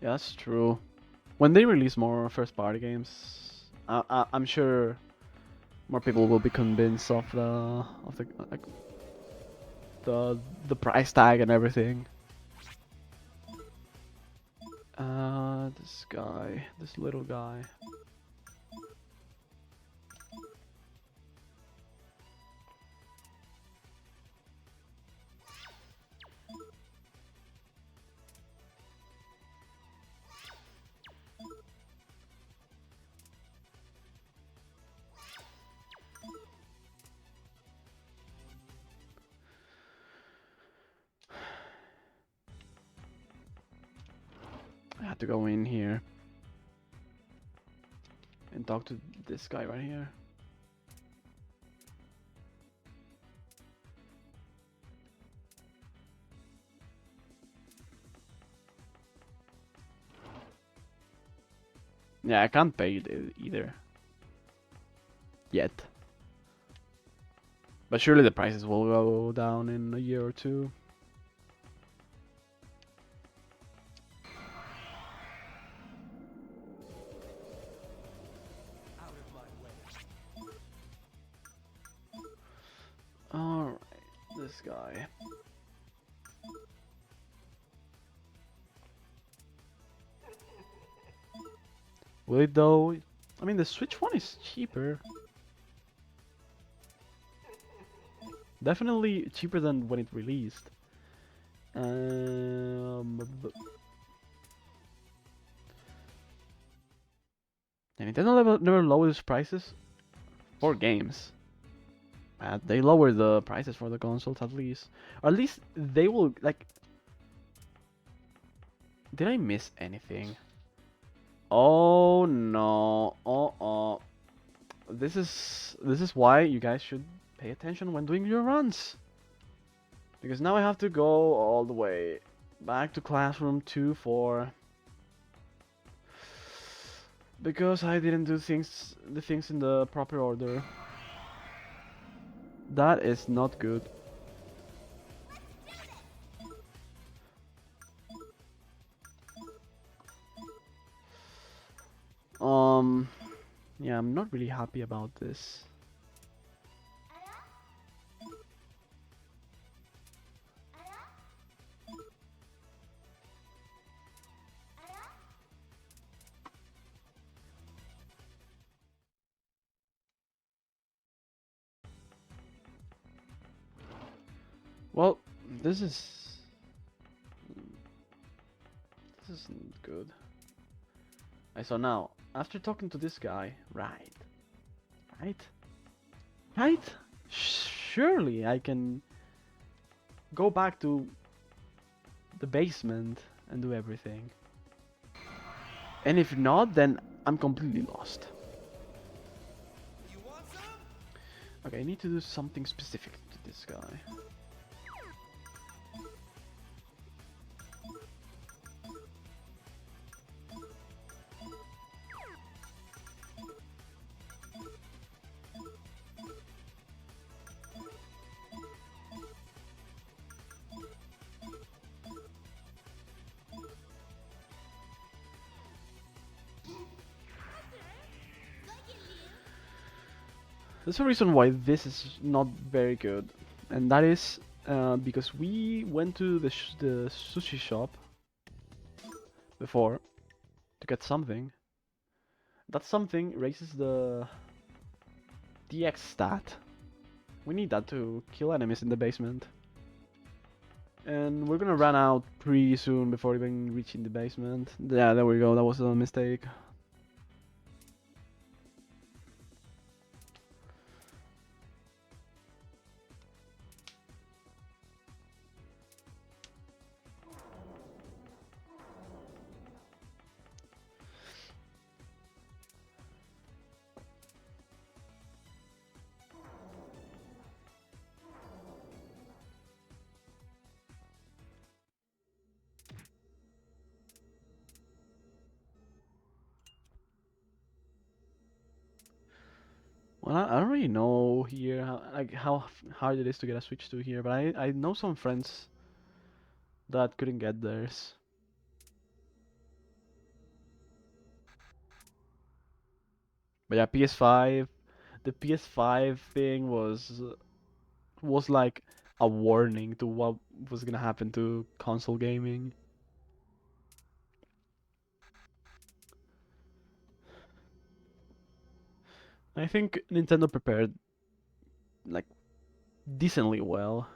Yeah, that's true. When they release more first-party games, I'm sure more people will be convinced of the like the price tag and everything. This guy, this little guy. had to go in here and talk to this guy right here. Yeah, I can't pay it either. Yet. But surely the prices will go down in a year or two. Alright, this guy. Will it though? I mean, the Switch one is cheaper. Definitely cheaper than when it released. And Nintendo never lowers prices for games. They lower the prices for the consoles at least. Or at least they will, like... Did I miss anything? Oh no. This is why you guys should pay attention when doing your runs. Because now I have to go all the way back to classroom 2-4. Because I didn't do the things in the proper order. That is not good. Yeah, I'm not really happy about this. Well, this isn't good. So now, after talking to this guy, right, surely I can go back to the basement and do everything. And if not, then I'm completely lost. Okay, I need to do something specific to this guy. There's a reason why this is not very good, and that is because we went to the sushi shop before to get something. That something raises the DX stat. We need that to kill enemies in the basement. And we're gonna run out pretty soon before even reaching the basement. Yeah, there we go, that was a mistake. Well, I don't really know here how hard it is to get a Switch 2 here, but I know some friends that couldn't get theirs. But yeah, PS5, the PS5 thing was like a warning to what was gonna happen to console gaming. I think Nintendo prepared like decently well.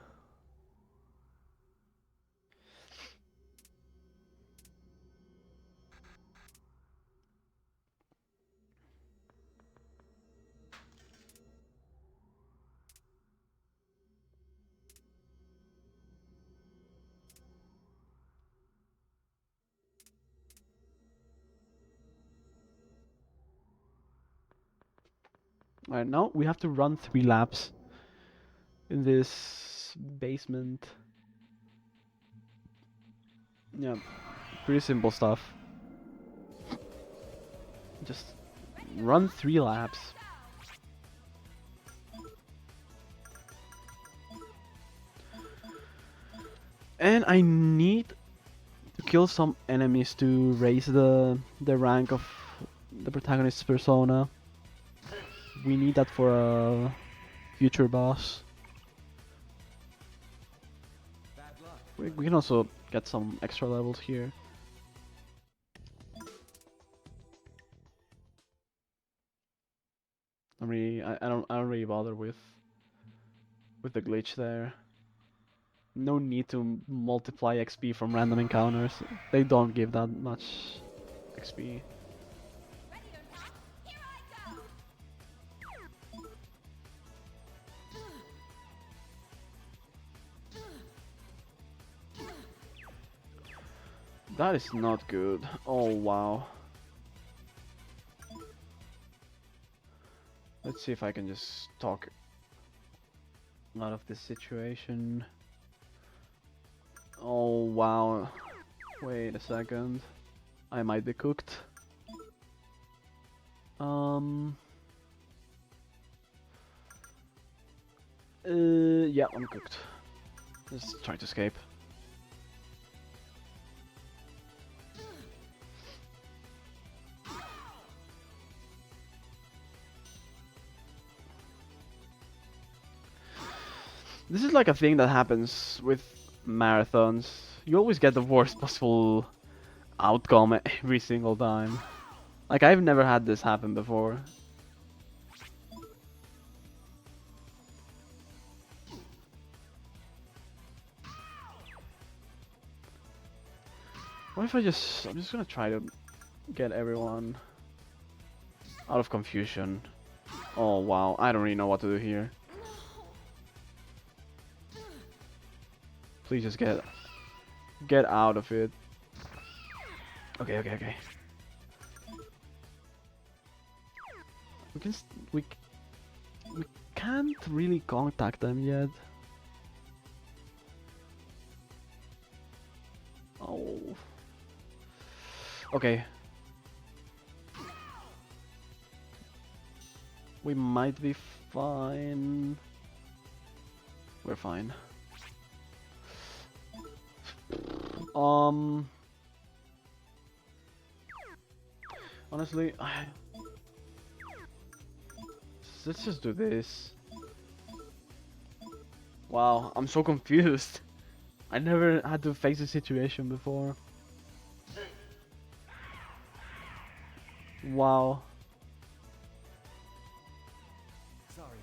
Alright, now we have to run 3 laps in this basement. Yeah, pretty simple stuff. Just run 3 laps. And I need to kill some enemies to raise the rank of the protagonist's persona. We need that for a future boss. We can also get some extra levels here. I don't really bother with the glitch there. No need to multiply XP from random encounters. They don't give that much XP. That is not good. Oh wow. Let's see if I can just talk out of this situation. Oh wow. Wait a second. I might be cooked. Yeah, I'm cooked. Just try to escape. This is like a thing that happens with marathons. You always get the worst possible outcome every single time. Like, I've never had this happen before. What if I'm just gonna try to get everyone out of confusion. Oh wow, I don't really know what to do here. Please just get out of it. Okay. We can we can't really contact them yet. Oh. Okay. We might be fine. We're fine. Honestly, let's just do this. Wow, I'm so confused. I never had to face a situation before. Wow. Sorry about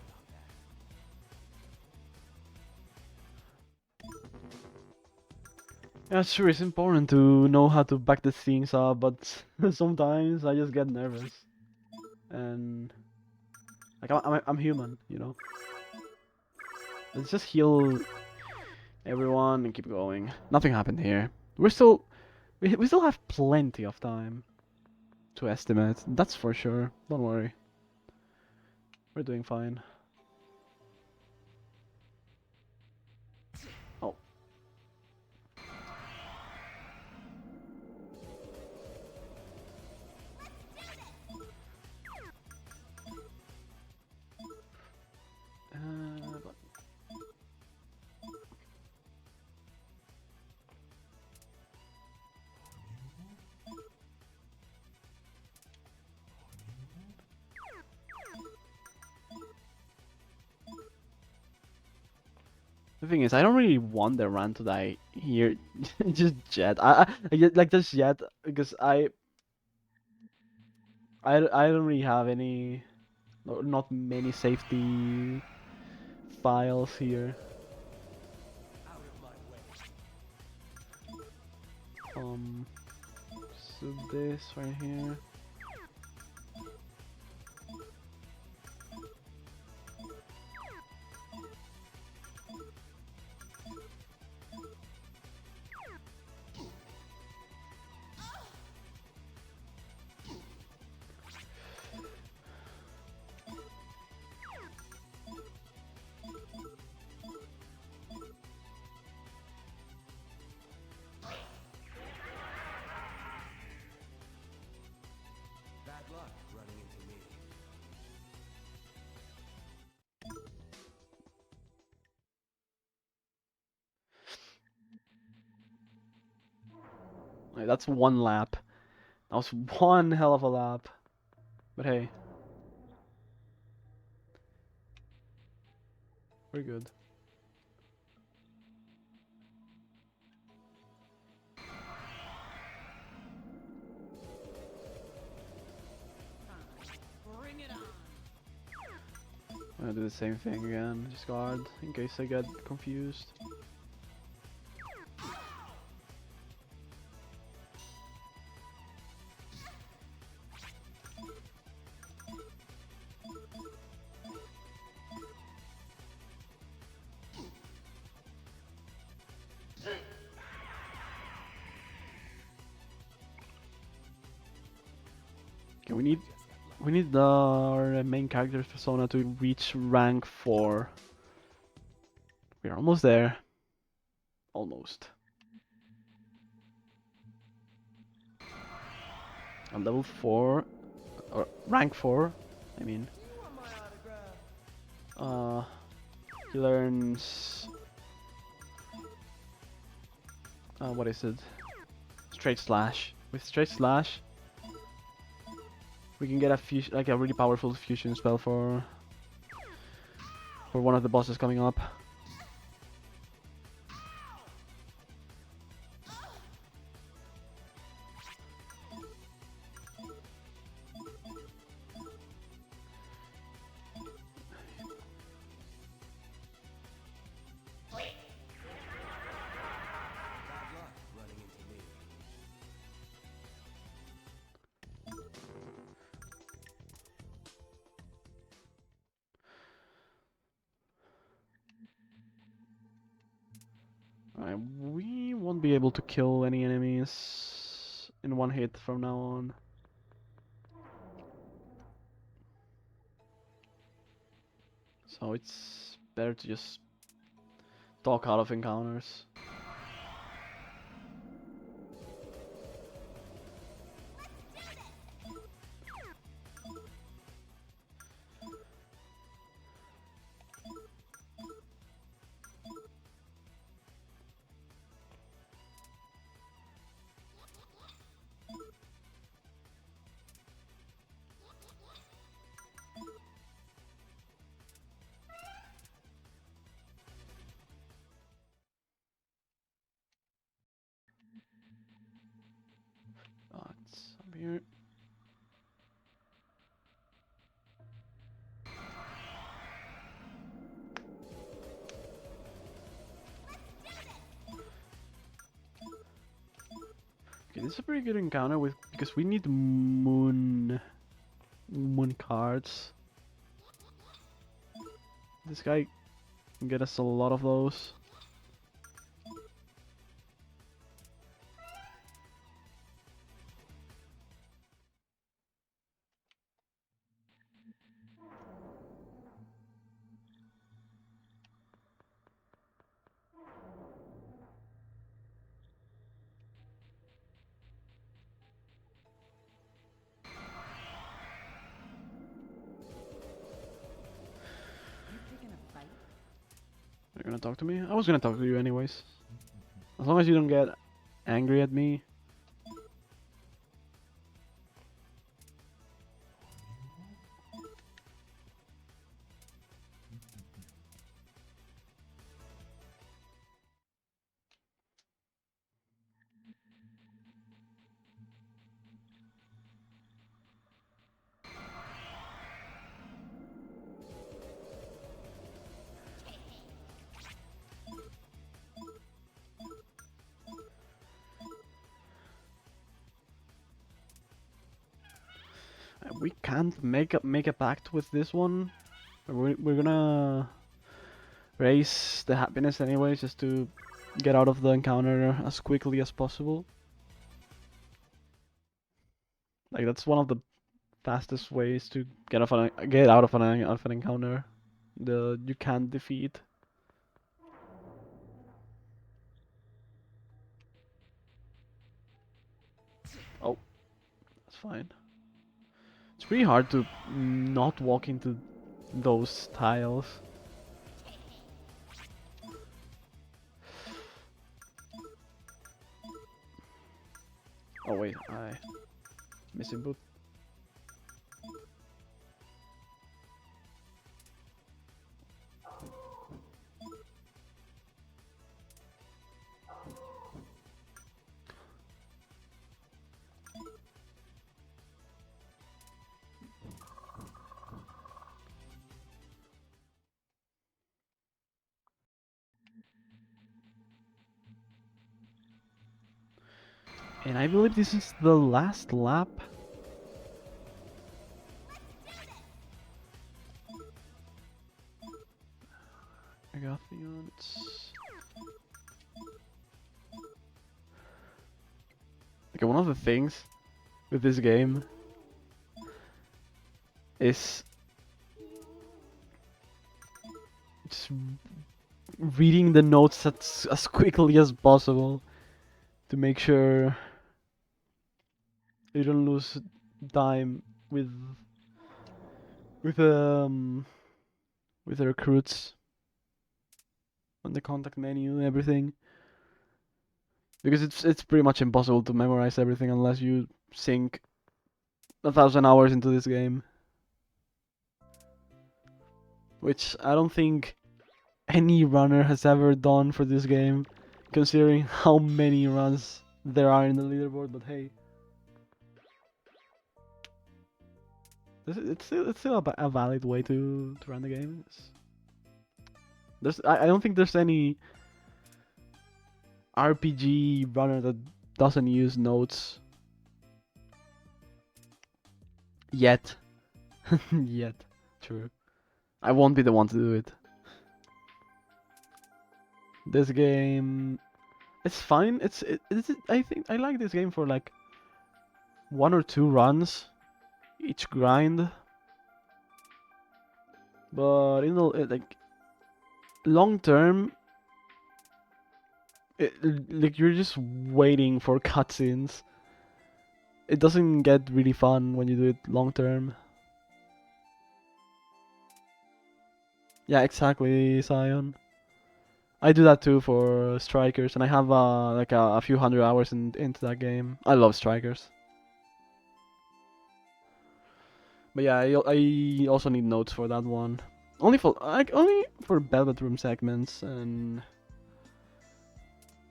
that. Yeah, sure, it's important to know how to back the things up, but sometimes I just get nervous. And like I'm human, you know. Let's just heal everyone and keep going. Nothing happened here. We still have plenty of time to estimate. That's for sure. Don't worry. We're doing fine. Oh. But the thing is, I don't really want the run to die here, just yet. Like just yet because I don't really have any, not many safety files here. Out of my way. So this right here. Like, that's one lap. That was one hell of a lap. But hey, we're good. Bring it on. I'm gonna do the same thing again. Just guard in case I get confused. Okay, we need our main character's persona to reach rank 4. We're almost there. Almost. On level 4, or rank 4, I mean. You want my autograph? Uh, he learns. What is it? Straight slash. With straight slash, we can get a like a really powerful fusion spell for one of the bosses coming up. Bad luck running into me. Alright, we won't be able to kill any enemies in one hit from now on. So it's better to just talk out of encounters. It's up here. Okay, this is a pretty good encounter with because we need moon cards. This guy can get us a lot of those. You picking a fight? You're gonna talk to me? I was gonna talk to you anyways. As long as you don't get angry at me. We can't make a pact with this one. We're gonna raise the happiness anyways, just to get out of the encounter as quickly as possible. Like that's one of the fastest ways to get out of an encounter. The you can't defeat. Oh, that's fine. It's pretty hard to not walk into those tiles. Oh wait, I misinput. And I believe this is the last lap. Agathion's. Okay, one of the things with this game is just reading the notes as quickly as possible to make sure you don't lose time with with um with the recruits on the contact menu and everything. Because it's pretty much impossible to memorize everything unless you sink 1,000 hours into this game. Which I don't think any runner has ever done for this game, considering how many runs there are in the leaderboard, but hey. It's still a valid way to run the game. I don't think there's any RPG runner that doesn't use notes. Yet. Yet. True. I won't be the one to do it. This game, it's fine. I think I like this game for like 1 or 2 runs each grind. But in the like long term, like you're just waiting for cutscenes. It doesn't get really fun when you do it long term. Yeah, exactly, Zion. I do that too for Strikers, and I have like a few hundred hours into that game. I love Strikers. But yeah, I also need notes for that one. Only for bedroom segments and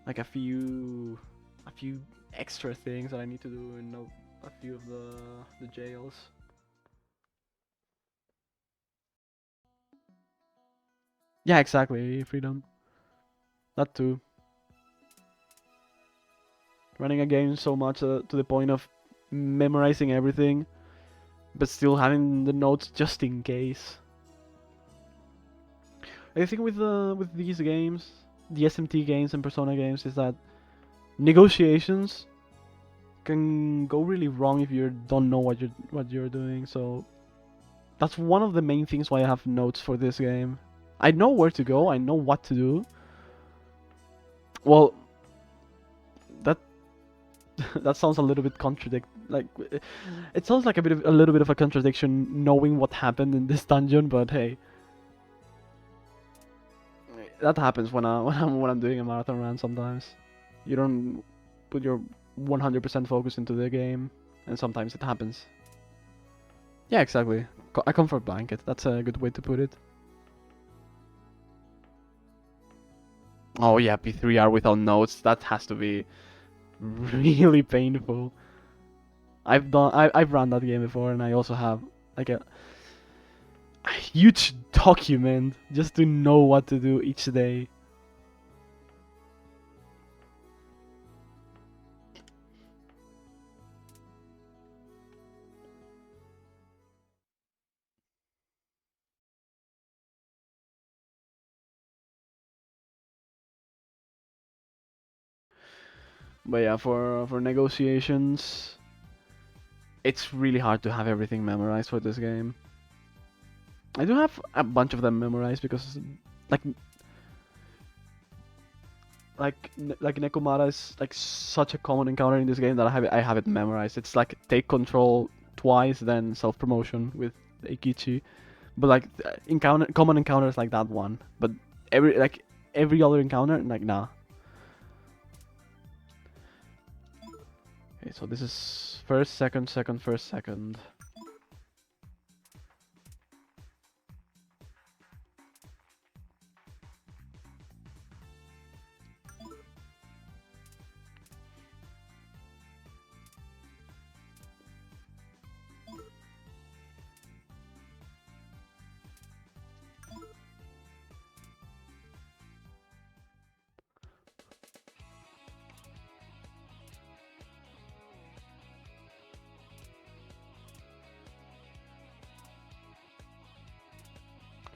like a few extra things that I need to do in a few of the jails. Yeah, exactly, Freedom. That too. Running a game so much to the point of memorizing everything, but still having the notes just in case. I think with these games, the SMT games and Persona games, is that negotiations can go really wrong if you don't know what you're doing. So that's one of the main things why I have notes for this game. I know where to go. I know what to do. Well, that that sounds a little bit it sounds like a little bit of a contradiction knowing what happened in this dungeon, but hey, that happens when I'm doing a marathon run sometimes. You don't put your 100% focus into the game, and sometimes it happens. Yeah, exactly. A comfort blanket. That's a good way to put it. Oh yeah, P3R without notes. That has to be really painful. I've run that game before, and I also have like a huge document just to know what to do each day. But yeah, for negotiations, it's really hard to have everything memorized for this game. I do have a bunch of them memorized because like like Nekomata is like such a common encounter in this game that I have it memorized. It's like take control twice, then self promotion with Eikichi, but like common encounters like that one. But every other encounter, like nah. Okay, so this is first, second, second, first, second.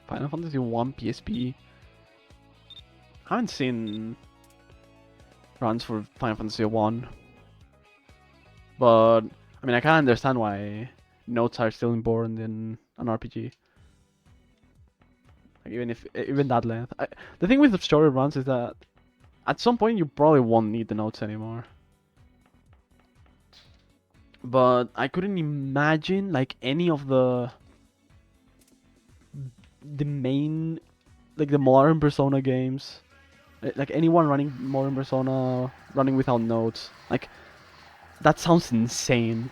Final Fantasy 1 PSP. I haven't seen runs for Final Fantasy 1, but I mean I can understand why notes are still important in an RPG. Like even that length. The thing with the story runs is that at some point you probably won't need the notes anymore. But I couldn't imagine like any of the main, like the modern Persona games, like anyone running modern Persona running without notes. Like that sounds insane.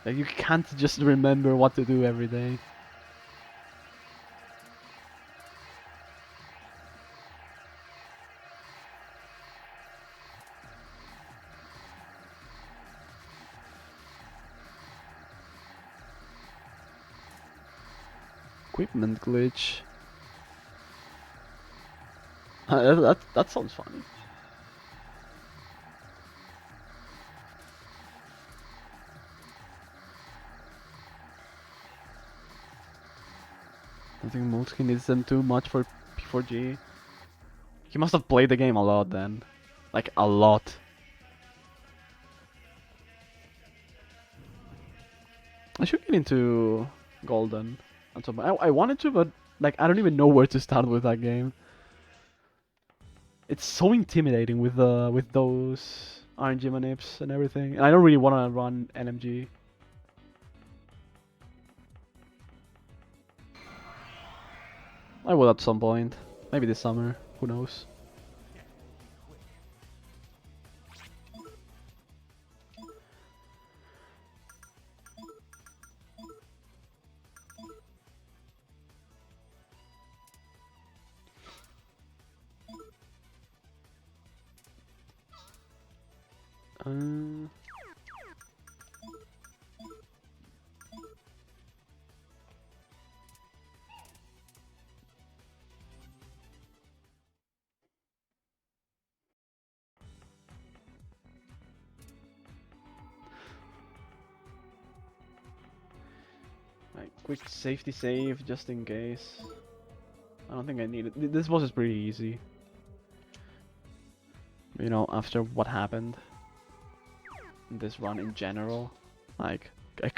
Like you can't just remember what to do every day. Equipment glitch. That sounds funny. I think Moleskin needs them too much for P4G. He must have played the game a lot then. Like a lot. I should get into Golden. At some point. I wanted to, but like I don't even know where to start with that game. It's so intimidating with those RNG manips and everything. And I don't really want to run NMG. I will at some point. Maybe this summer. Who knows? Uh, like quick safety save just in case. I don't think I need it. This boss is pretty easy. You know, after what happened in this run in general, like I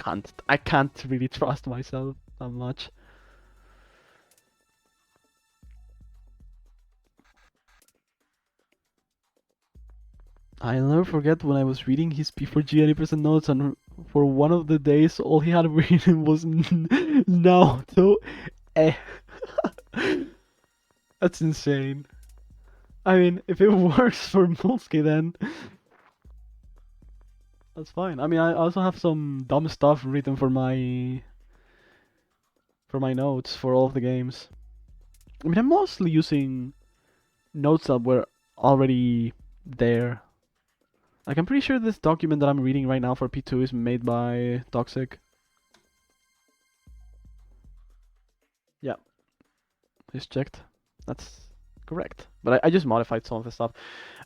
can't really trust myself that much. I'll never forget when I was reading his P4G 80% notes, and for one of the days, all he had written was Naoto. Eh. That's insane. I mean, if it works for Molsky, then that's fine. I mean, I also have some dumb stuff written for my notes for all of the games. I mean, I'm mostly using notes that were already there. Like, I'm pretty sure this document that I'm reading right now for P2 is made by Toxic. Yeah, just checked. That's correct. But I just modified some of the stuff.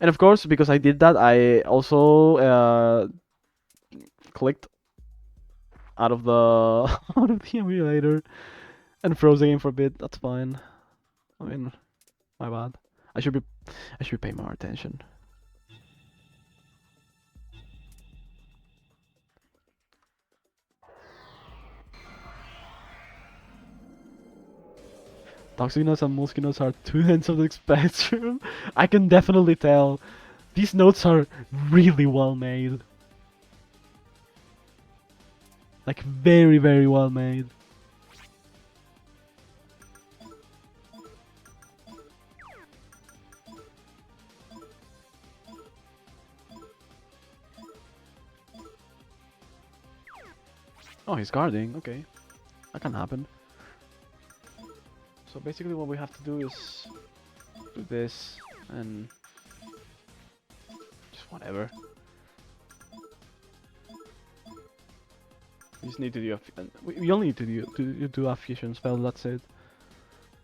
And of course, because I did that, I also clicked out of the out of the emulator and froze the game for a bit. That's fine. I mean, my bad. I should be paying more attention. Toxic and Molesky notes are two ends of the spectrum. I can definitely tell. These notes are really well made. Like very, very well made. Oh, he's guarding. Okay, that can happen. So basically, what we have to do is do this and just whatever. We just need to do we only need to do a fusion spell. That's it.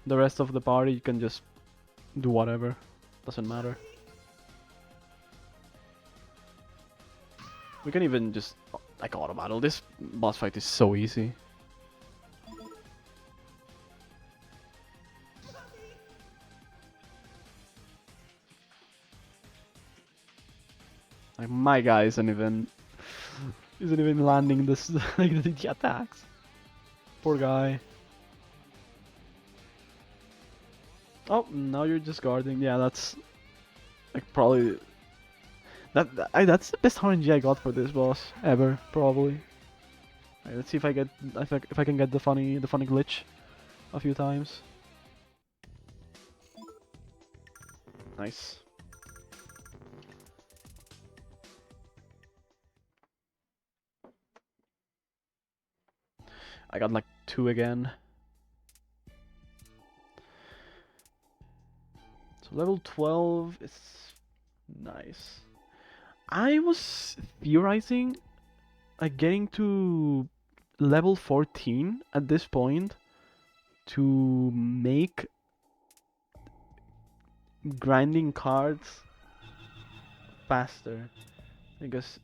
The rest of the party you can just do whatever. Doesn't matter. We can even just like auto battle. This boss fight is so easy. Like my guy isn't even landing this like the attacks. Poor guy. Oh, now you're just guarding. Yeah, that's like probably that's the best RNG I got for this boss ever, probably. Alright, let's see if I get if I can get the funny glitch a few times. Nice. I got like 2 again. So level 12 is nice. I was theorizing like getting to level 14 at this point to make grinding cards faster, because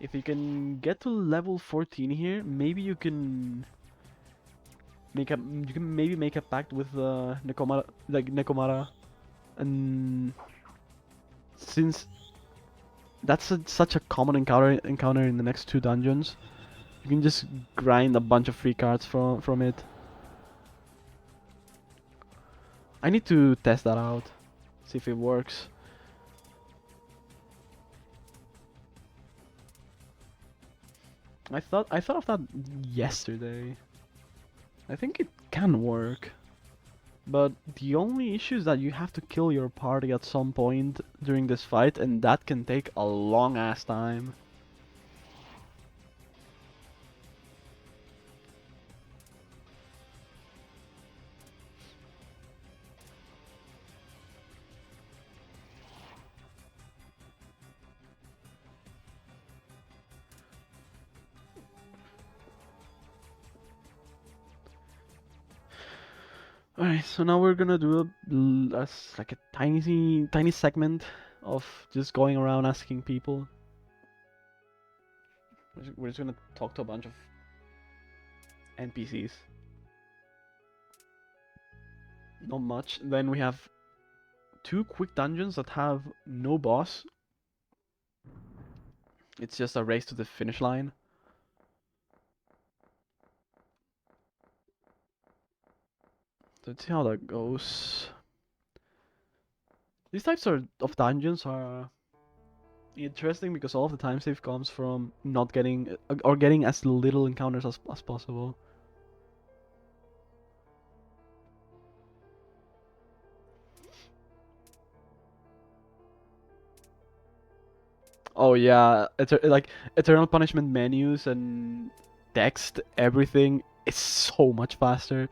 if you can get to level 14 here, maybe you can maybe make a pact with Nekomara, and since that's such a common encounter in the next 2 dungeons, you can just grind a bunch of free cards from it. I need to test that out, see if it works. I thought of that yesterday. I think it can work. But the only issue is that you have to kill your party at some point during this fight, and that can take a long ass time. Alright, so now we're gonna do like a tiny segment of just going around asking people. We're just gonna talk to a bunch of NPCs. Not much. Then we have 2 quick dungeons that have no boss. It's just a race to the finish line. Let's see how that goes. These types of dungeons are interesting because all of the time save comes from not getting or getting as little encounters as possible. Oh yeah, like eternal punishment menus and text, everything is so much faster.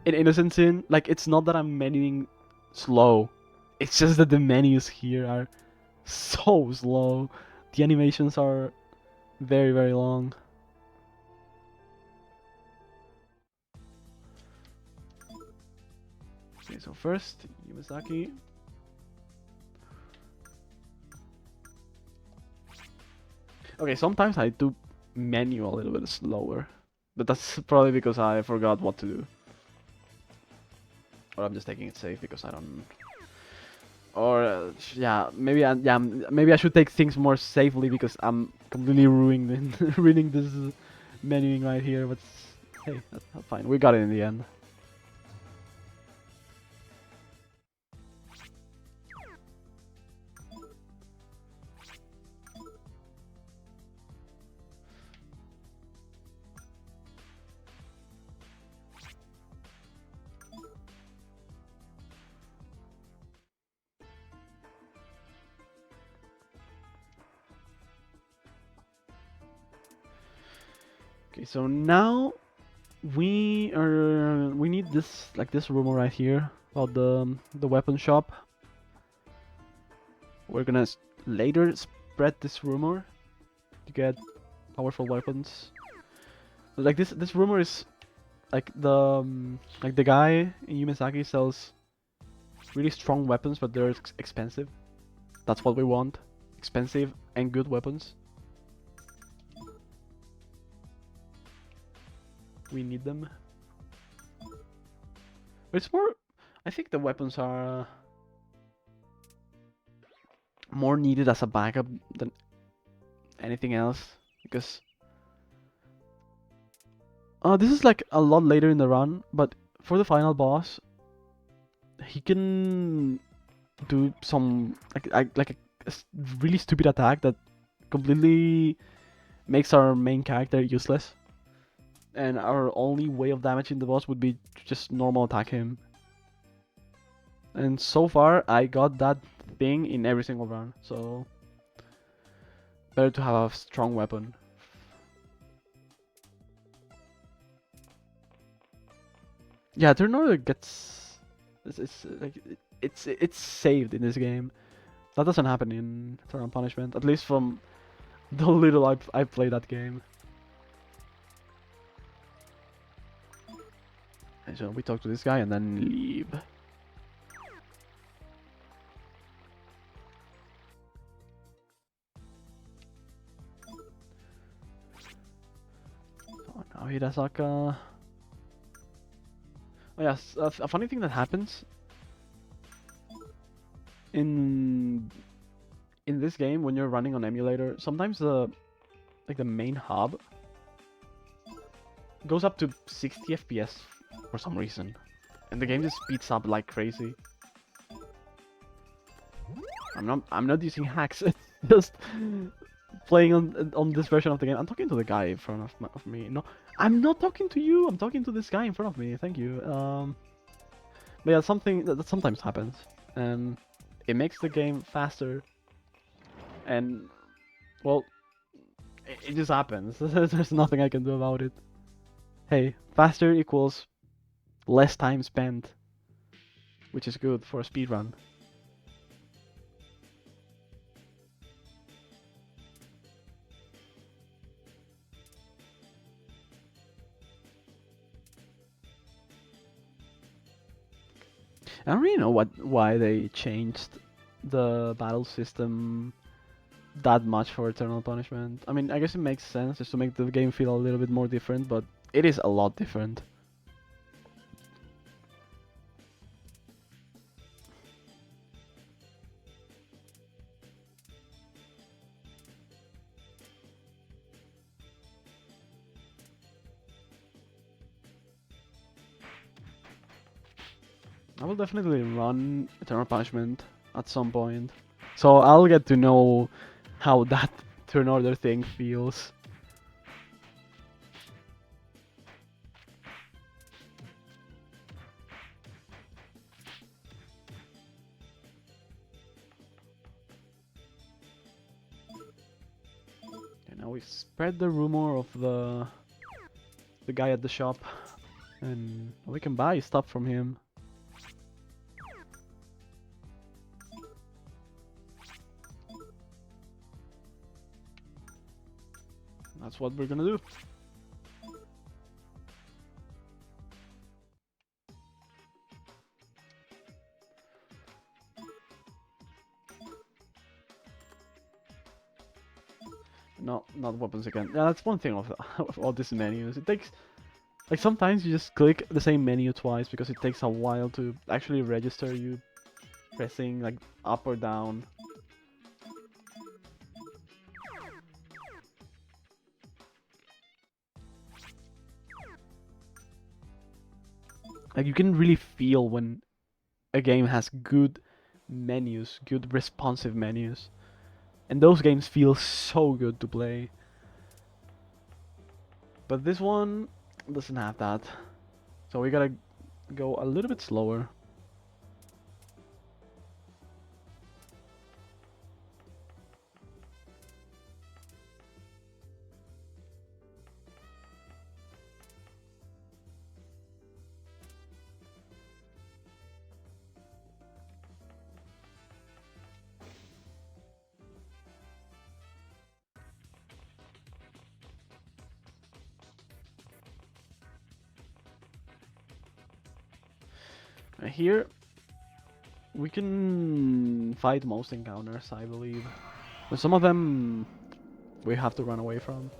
In Innocent Sin, like it's not that I'm menuing slow, it's just that the menus here are so slow. The animations are very long. Okay, so first Yamazaki. Okay, sometimes I do menu a little bit slower, but that's probably because I forgot what to do. Or I'm just taking it safe because I don't. Or yeah, maybe I should take things more safely because I'm completely ruining this menuing right here. But hey, that's fine. We got it in the end. Okay, so now we need this rumor right here about the weapon shop. We're gonna later spread this rumor to get powerful weapons. Like this rumor is like the guy in Yumisaki sells really strong weapons, but they're expensive. That's what we want. Expensive and good weapons. We need them. But it's more... I think the weapons are more needed as a backup than anything else. Because... this is like a lot later in the run, but for the final boss, he can do some like a really stupid attack that completely makes our main character useless. And our only way of damaging the boss would be to just normal attack him. And so far, I got that thing in every single run, so better to have a strong weapon. Yeah, turn order gets... it's saved in this game. That doesn't happen in Turn on Punishment, at least from the little I've played that game. And so we talk to this guy and then leave. So now Hirasaka... Oh yes, a funny thing that happens in this game when you're running on emulator, sometimes the main hub goes up to 60 FPS for some reason, and the game just speeds up like crazy. I'm not using hacks, it's just playing on this version of the game. I'm talking to the guy in front of me. No, I'm not talking to you. I'm talking to this guy in front of me. Thank you. But yeah, something that sometimes happens, and it makes the game faster. And well, it just happens. There's nothing I can do about it. Hey, faster equals less time spent, which is good for a speedrun. I don't really know why they changed the battle system that much for Eternal Punishment. I mean, I guess it makes sense just to make the game feel a little bit more different, but it is a lot different. I will definitely run Eternal Punishment at some point, so I'll get to know how that turn order thing feels. And now we spread the rumor of the guy at the shop, and we can buy stuff from him. That's what we're gonna do. No, not weapons again. Yeah, that's one thing of all these menus. It takes, like, sometimes you just click the same menu twice because it takes a while to actually register you pressing like up or down. Like, you can really feel when a game has good menus, good responsive menus. And those games feel so good to play. But this one doesn't have that. So we gotta go a little bit slower. Here, we can fight most encounters, I believe. But some of them we have to run away from.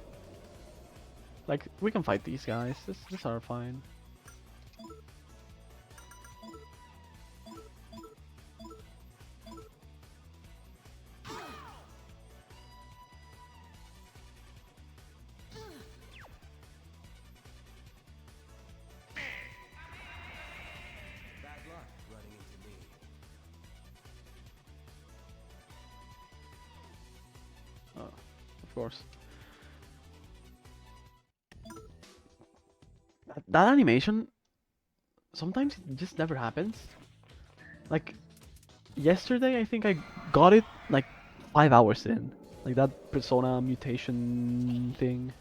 Like, we can fight these guys. These are fine. Bad luck running into me. Of course. That animation, sometimes it just never happens. Like, yesterday I think I got it like 5 hours in. Like that persona mutation thing.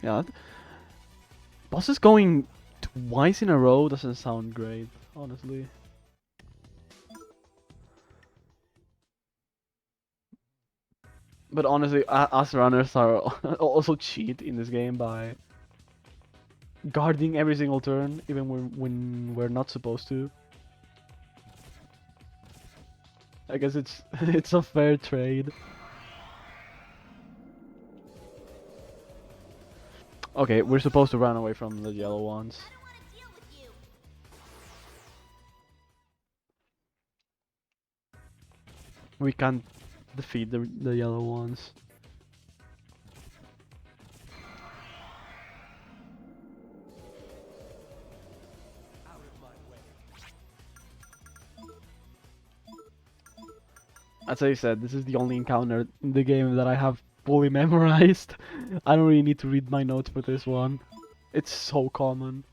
Yeah. Bosses going twice in a row doesn't sound great, honestly. But honestly, us runners are also cheat in this game by guarding every single turn, even when we're not supposed to. I guess it's it's a fair trade. Okay, we're supposed to run away from the yellow ones. We can't defeat the yellow ones. Out of my way. As I said, this is the only encounter in the game that I have fully memorized. I don't really need to read my notes for this one. It's so common.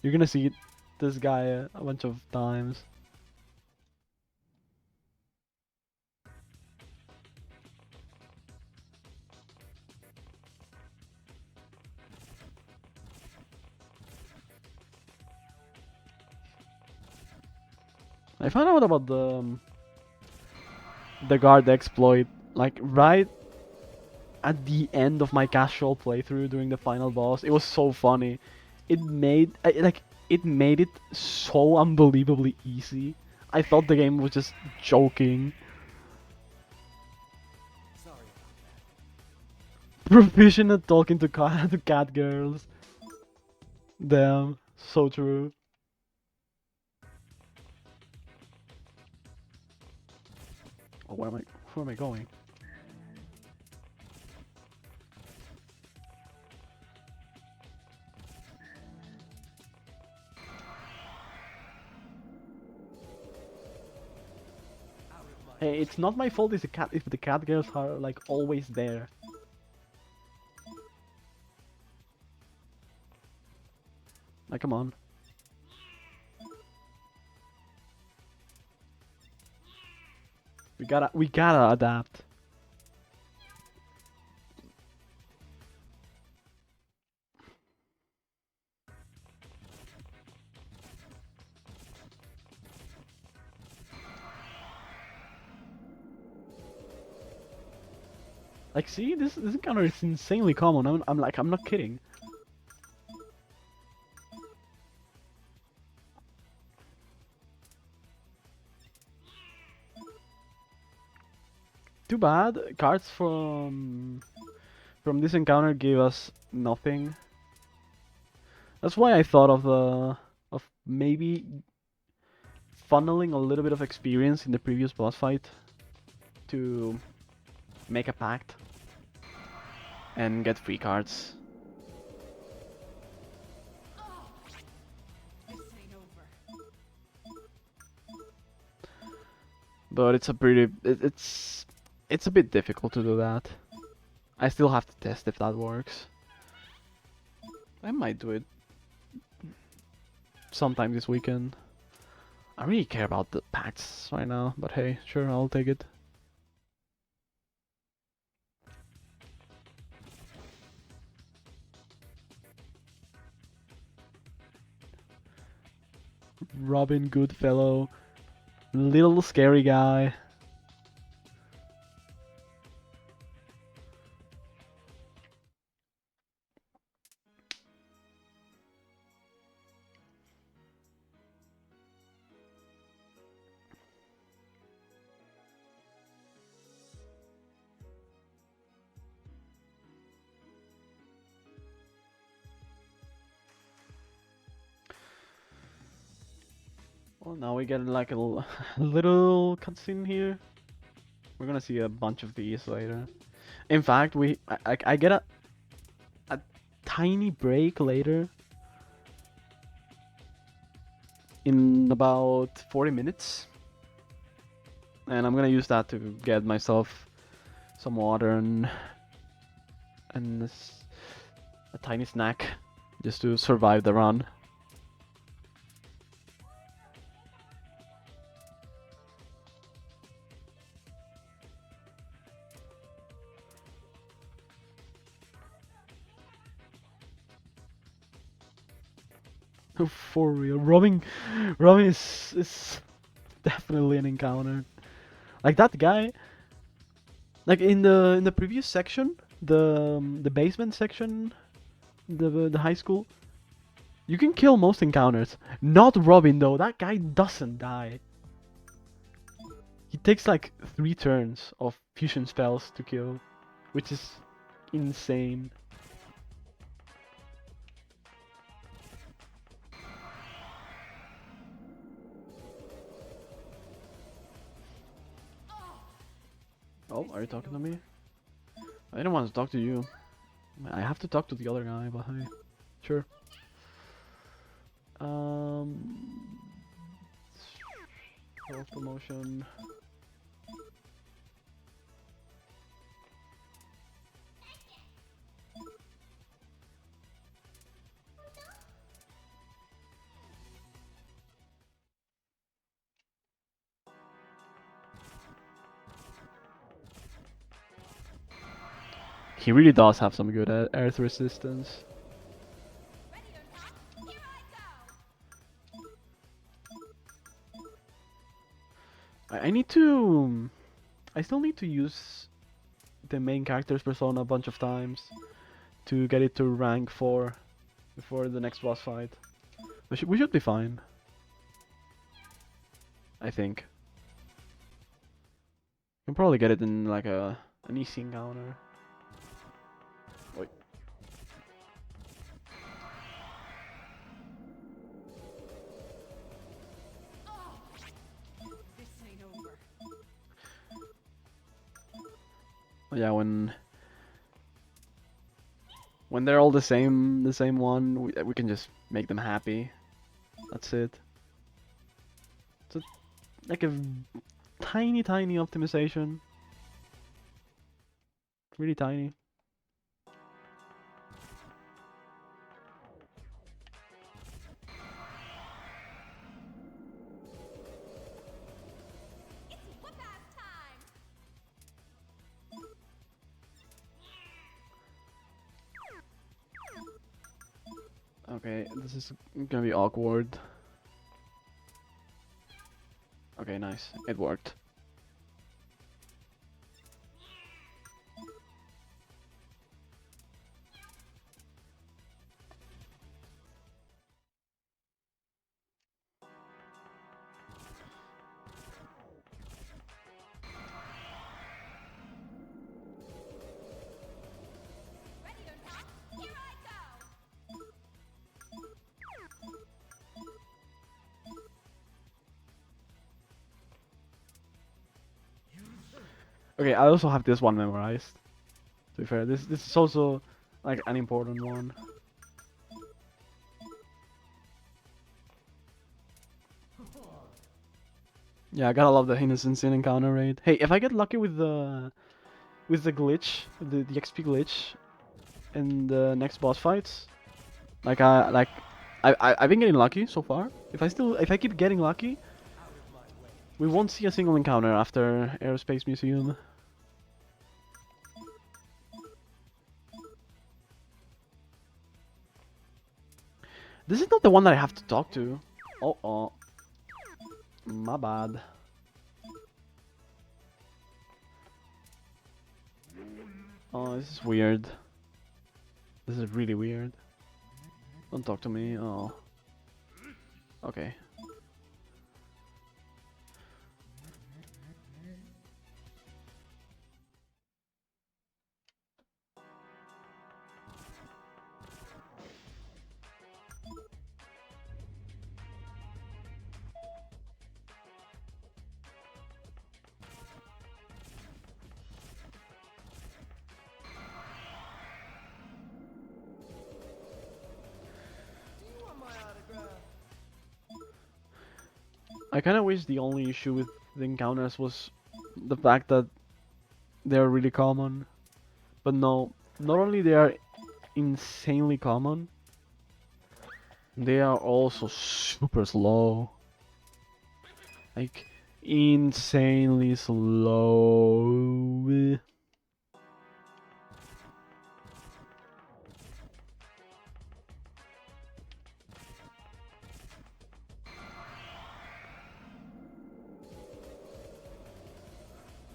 You're gonna see this guy a bunch of times. I found out about the guard exploit like right at the end of my casual playthrough during the final boss. It was so funny. It made it made it so unbelievably easy. I thought the game was just joking. Sorry about that. Proficient at talking to cat girls. Damn, so true. Oh, where am I? Where am I going? Out of my Hey, it's not my fault if the cat girls are like always there. Like, come on. We gotta adapt. Like, see, this encounter is insanely common. I'm like, I'm not kidding. Too bad. Cards from this encounter gave us nothing. That's why I thought of maybe funneling a little bit of experience in the previous boss fight to make a pact and get free cards. This ain't over. But it's a pretty it's a bit difficult to do that. I still have to test if that works. I might do it sometime this weekend. I really care about the packs right now, but hey, sure, I'll take it. Robin Goodfellow, little scary guy. Well, now we get like a little cutscene here. We're gonna see a bunch of these later. In fact, I get a tiny break later in about 40 minutes, and I'm gonna use that to get myself some water and a tiny snack just to survive the run. For real, Robin is definitely an encounter. Like that guy, like in the previous section, the basement section, the high school, you can kill most encounters. Not Robin though. That guy doesn't die. He takes like 3 turns of fusion spells to kill, which is insane. Oh, are you talking to me? I didn't want to talk to you. I have to talk to the other guy, but hey, sure. Health promotion. He really does have some good earth resistance. I need to... I still need to use the main character's persona a bunch of times to get it to rank 4 before the next boss fight. We should be fine. I think. Can probably get it in like an easy encounter. Wait. This ain't over. Yeah, when they're all the same one, we can just make them happy. That's it. It's like a tiny optimization. Really tiny. Okay, this is gonna be awkward. Okay, nice. It worked. Okay, I also have this one memorized. To be fair, this is also like an important one. Yeah, I gotta love the innocence in encounter rate. Hey, if I get lucky with the glitch, the XP glitch, in the next boss fights, I've been getting lucky so far. If I keep getting lucky, we won't see a single encounter after Aerospace Museum. This is not the one that I have to talk to. Oh. My bad. Oh, this is weird. This is really weird. Don't talk to me. Oh. Okay. Do you want my autograph? I kind of wish the only issue with the encounters was the fact that they're really common. But no, not only they are insanely common, they are also super slow. Like, insanely slow.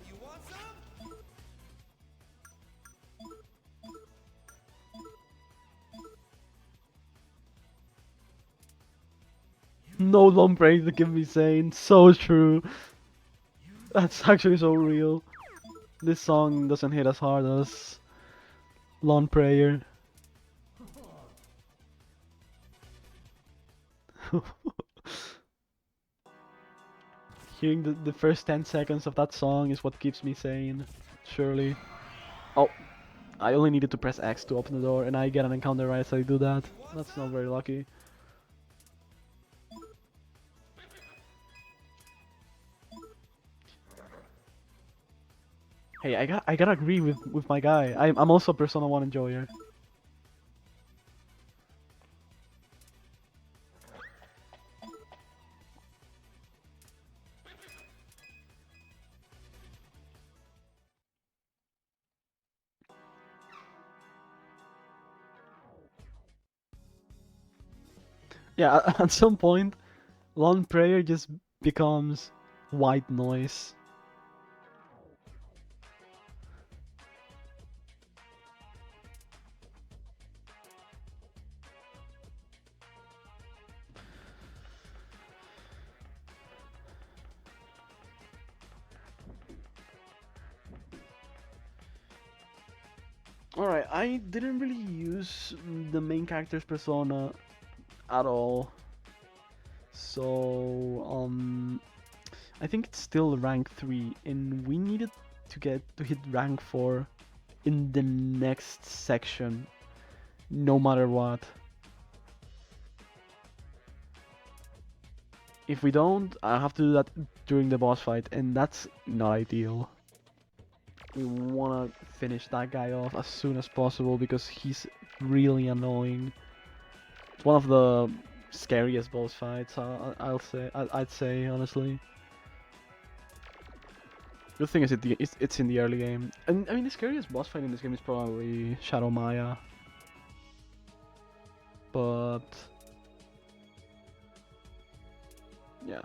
You want some? No long break to give me sane. So true. That's actually so real. This song doesn't hit as hard as Lawn Prayer. Hearing the first 10 seconds of that song is what keeps me sane. Surely. Oh, I only needed to press X to open the door and I get an encounter right as I do that. That's not very lucky. Hey, I gotta agree with my guy. I'm also a Persona 1 enjoyer. Yeah, at some point, Lawn Prayer just becomes white noise. Alright, I didn't really use the main character's persona at all. So, I think it's still rank 3, and we needed to get to hit rank 4 in the next section, no matter what. If we don't, I have to do that during the boss fight, and that's not ideal. We wanna finish that guy off as soon as possible because he's really annoying. It's one of the scariest boss fights. I'd say honestly. Good thing is it's in the early game, and I mean the scariest boss fight in this game is probably Shadow Maya, but yeah.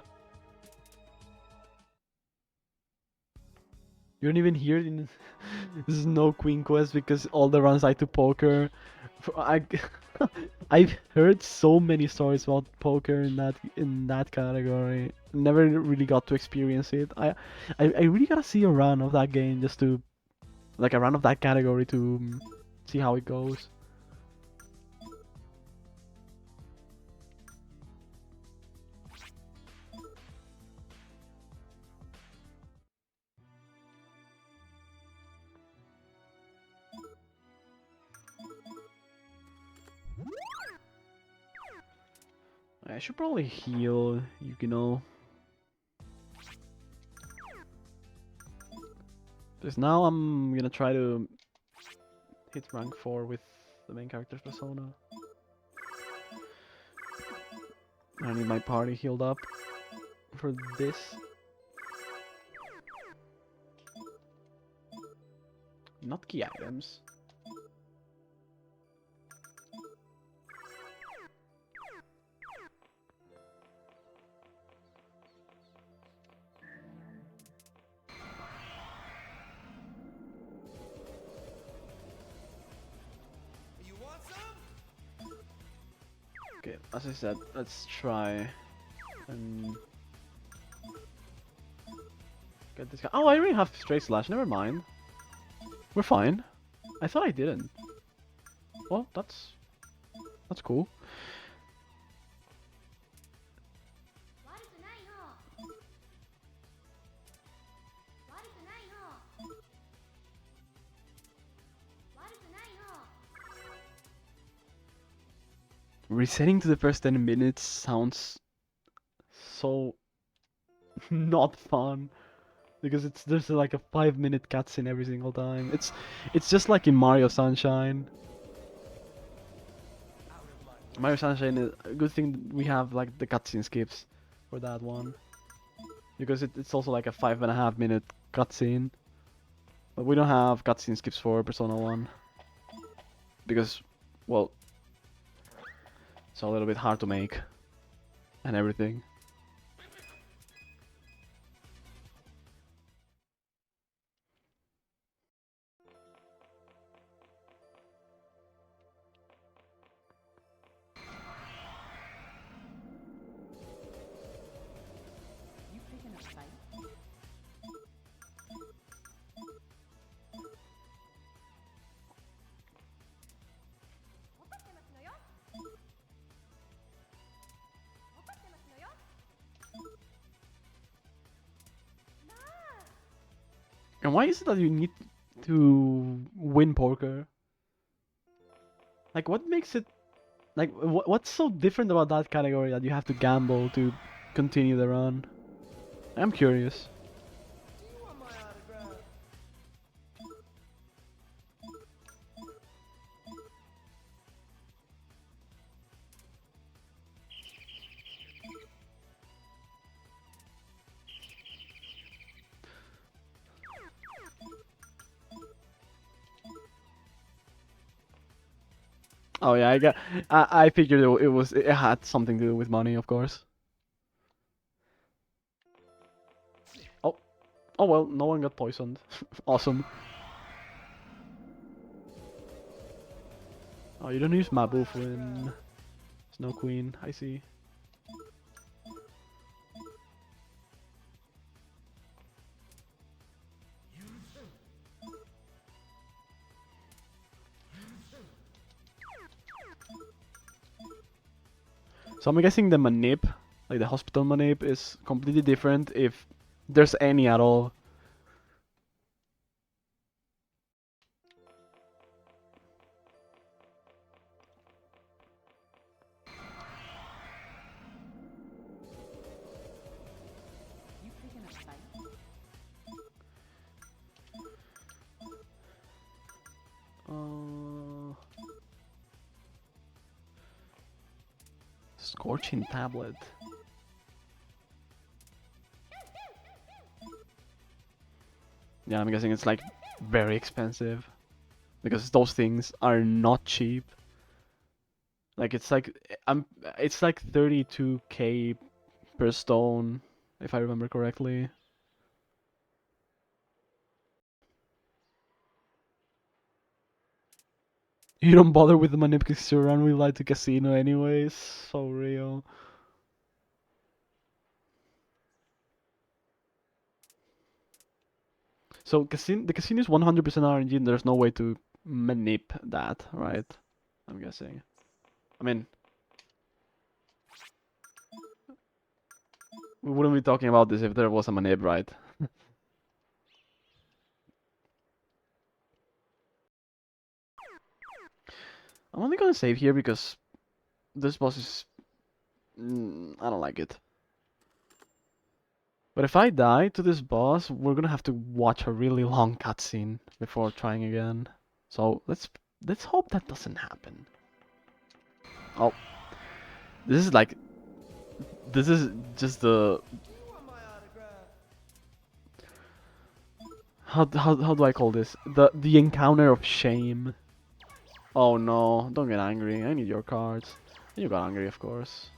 You don't even hear it in this is no Queen Quest because all the runs I to poker. I I've heard so many stories about poker in that category. Never really got to experience it. I really gotta see a run of that game just to like a run of that category to see how it goes. I should probably heal, you know. Because now I'm gonna try to hit rank 4 with the main character's persona. I need my party healed up for this. Not key items. Okay, as I said, let's try and get this guy. Oh, I already have straight slash. Never mind. We're fine. I thought I didn't. Well, that's cool. Resetting to the first 10 minutes sounds so not fun because there's like a 5-minute cutscene every single time. It's just like in Mario Sunshine. Mario Sunshine is a good thing we have like the cutscene skips for that one because it's also like a 5.5 minute cutscene. But we don't have cutscene skips for Persona 1 because, well, it's a little bit hard to make and everything. You picking a fight? And why is it that you need to win poker? Like, what makes it... Like, what's so different about that category that you have to gamble to continue the run? I'm curious. Do you want my autograph? Oh yeah, I figured it had something to do with money, of course. Oh, oh well, no one got poisoned. Awesome. Oh, you don't use Mabu when Snow Queen. I see. So I'm guessing the manip, like the hospital manip, is completely different if there's any at all. You picking a fight? Scorching tablet. Yeah, I'm guessing it's like very expensive because those things are not cheap. Like it's like 32k per stone, if I remember correctly. You don't bother with the manip because you run with light to casino anyways. So real. So the casino is 100% RNG and there's no way to manip that, right? I'm guessing. I mean, we wouldn't be talking about this if there was a manip, right? I'm only gonna save here because this boss is... I don't like it. But if I die to this boss, we're gonna have to watch a really long cutscene before trying again. So let's hope that doesn't happen. Oh, this is like... This is just the... Do you want my autograph? How do I call this? The encounter of shame. Oh no, don't get angry. I need your cards. And you got angry, of course.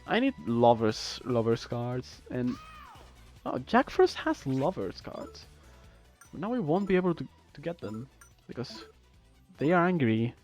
I need lovers cards, and oh, Jack Frost has lovers cards. Now we won't be able to get them. because they are angry.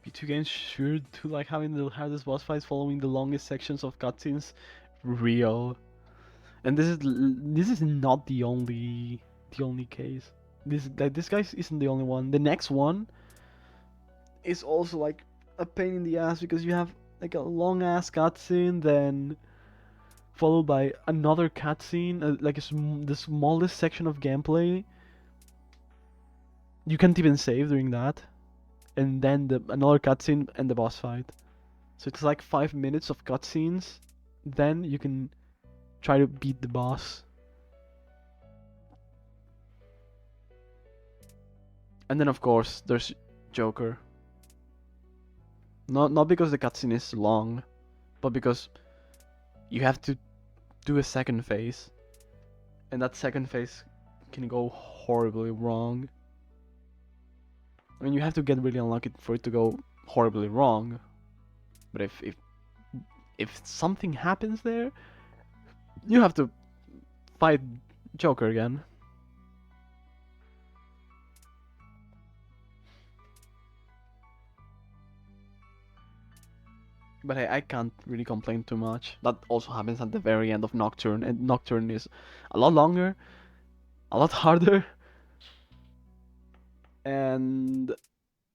P2 games sure do like having the hardest boss fights following the longest sections of cutscenes. Real. And this is not the only case. This guy isn't the only one. The next one is also like a pain in the ass because you have like a long ass cutscene, then followed by another cutscene, like the smallest section of gameplay. You can't even save during that, and then another cutscene and the boss fight. So it's like 5 minutes of cutscenes. Then you can try to beat the boss. And then of course there's Joker. Not because the cutscene is long, but because you have to do a second phase, and that second phase can go horribly wrong. I mean, you have to get really unlucky for it to go horribly wrong. But if something happens there, you have to fight Joker again. But hey, I can't really complain too much. That also happens at the very end of Nocturne, and Nocturne is a lot longer, a lot harder, and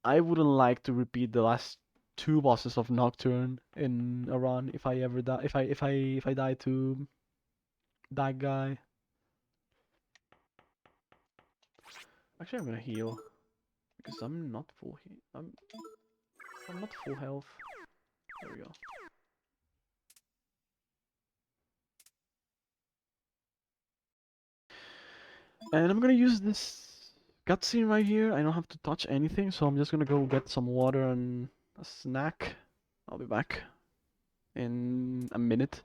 I wouldn't like to repeat the last two bosses of Nocturne in a run if I ever die. If I die to that guy. Actually, I'm gonna heal because I'm not full. I'm not full health. There we go. And I'm gonna use this cutscene right here. I don't have to touch anything, so I'm just gonna go get some water and a snack. I'll be back in a minute.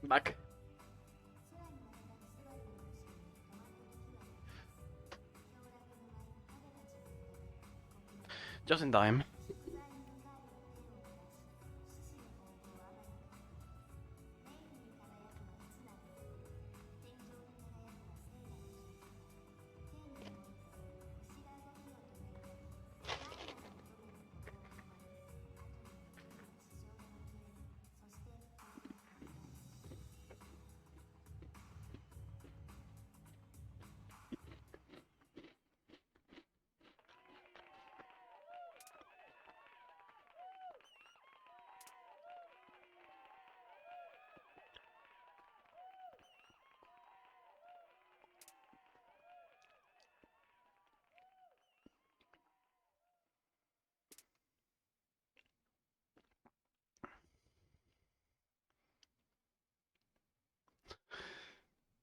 Back. Just in time.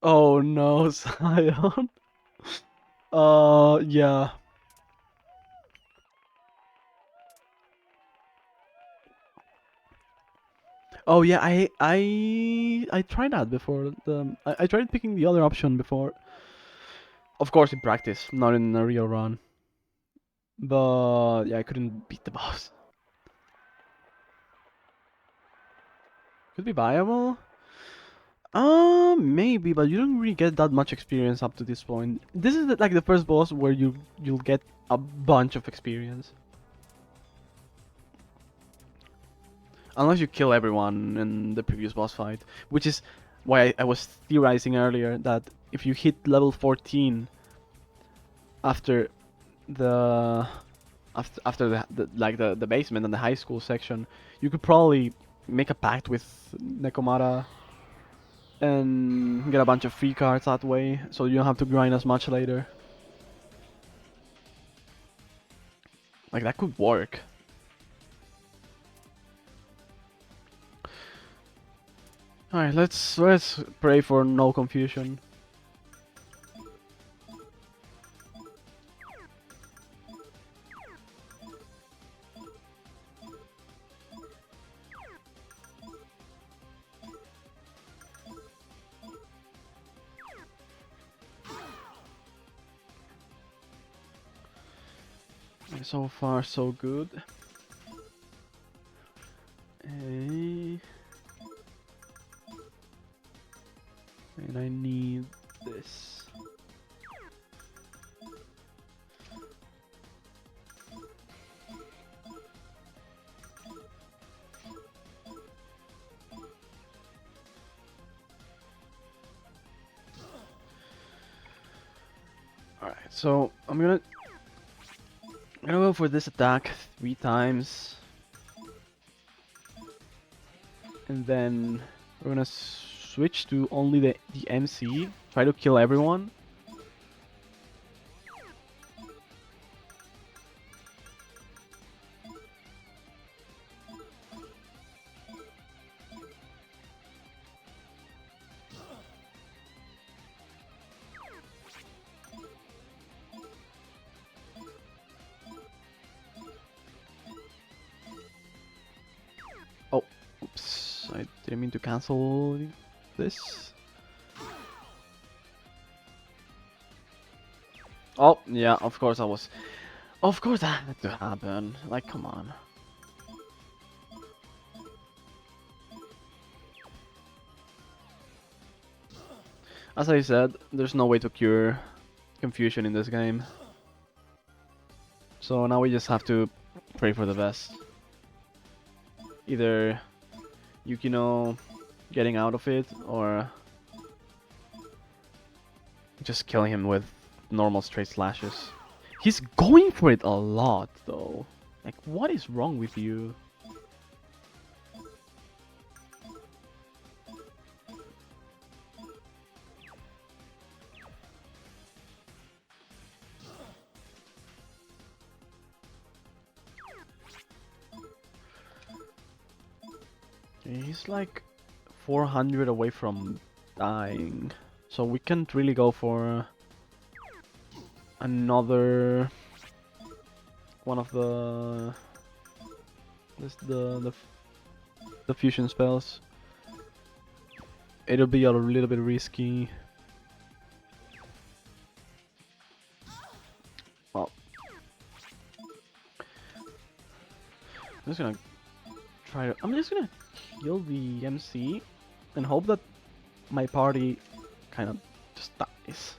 Oh no, Zion. Yeah. Oh yeah, I tried that before. I tried picking the other option before. Of course, in practice, not in a real run. But yeah, I couldn't beat the boss. Could be viable. Maybe, but you don't really get that much experience up to this point. This is like the first boss where you'll get a bunch of experience. Unless you kill everyone in the previous boss fight, which is why I was theorizing earlier that if you hit level 14 after the after the basement and the high school section, you could probably make a pact with Nekomata and get a bunch of free cards that way, so you don't have to grind as much later. Like that could work. Alright, let's pray for no confusion. So far, so good. And I need this. Alright, so I'm gonna go for this attack 3 times. And then we're gonna switch to only the MC. Try to kill everyone. Oh, oops. I didn't mean to cancel this. Oh, yeah, of course I was. Of course that had to happen. Like, come on. As I said, there's no way to cure confusion in this game. So now we just have to pray for the best. Either Yukino getting out of it, or just killing him with normal straight slashes. He's going for it a lot, though. Like, what is wrong with you? He's like 400 away from dying. So we can't really go for another one of the fusion spells. It'll be a little bit risky. Well, I'm just gonna kill the MC and hope that my party kind of just dies.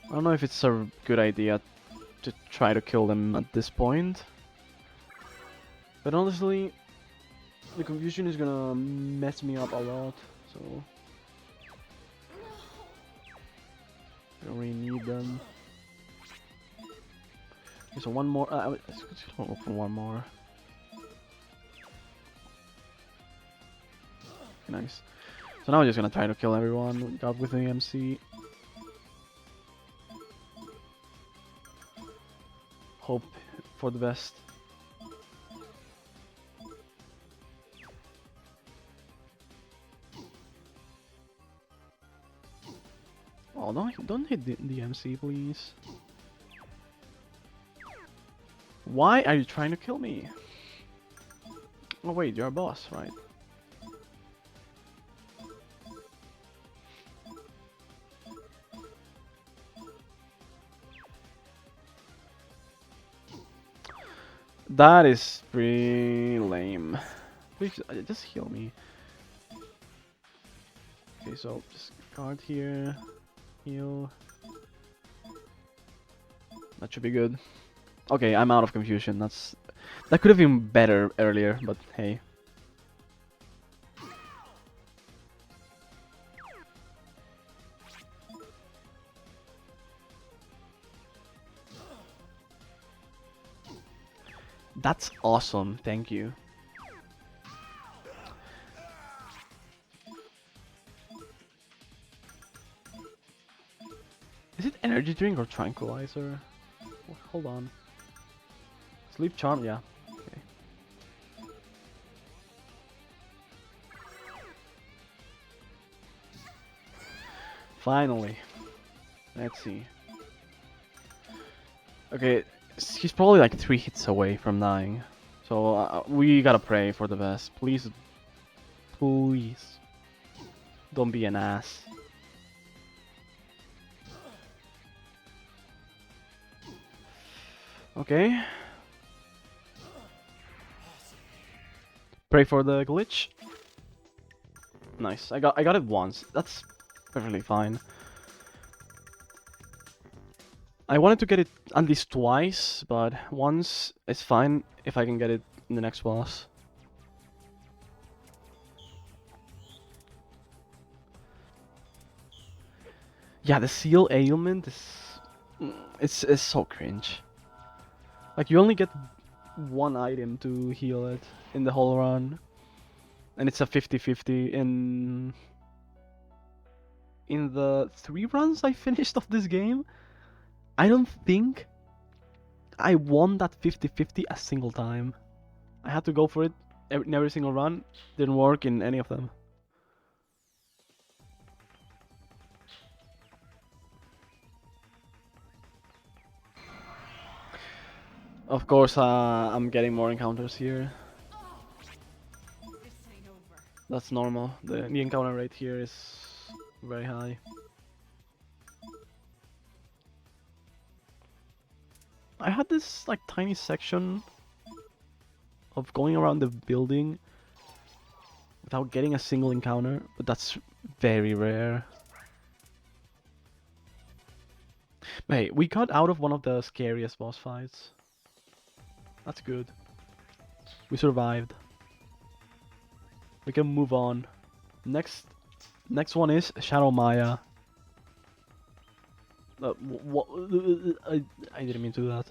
I don't know if it's a good idea to try to kill them at this point. But honestly, the confusion is gonna mess me up a lot, so I don't really need them. Okay, so one more. Let's just open one more. Nice. So now we're just gonna try to kill everyone we got with the MC. Hope for the best. Oh, don't hit the MC, please. Why are you trying to kill me? Oh wait, you're a boss, right? That is pretty lame. Please, just heal me. Okay, so just guard here, heal. That should be good. Okay, I'm out of confusion. That could have been better earlier, but hey. That's awesome. Thank you. Is it energy drink or tranquilizer? Hold on. Sleep charm, yeah. Okay. Finally. Let's see. Okay, he's probably like 3 hits away from dying. So we gotta pray for the best. Please, please. Don't be an ass. Okay. Pray for the glitch. Nice. I got it once. That's perfectly fine. I wanted to get it at least twice, but once is fine if I can get it in the next boss. Yeah, the seal ailment is it's so cringe. Like you only get one item to heal it in the whole run, and it's a 50-50 in the 3 runs I finished of this game. I don't think I won that 50-50 a single time. I had to go for it in every single run. Didn't work in any of them. Of course, I'm getting more encounters here. This ain't over. That's normal. The encounter rate here is very high. I had this like tiny section of going around the building without getting a single encounter, but that's very rare. Hey, we got out of one of the scariest boss fights. That's good. We survived. We can move on. Next one is Shadow Maya. What? I didn't mean to do that.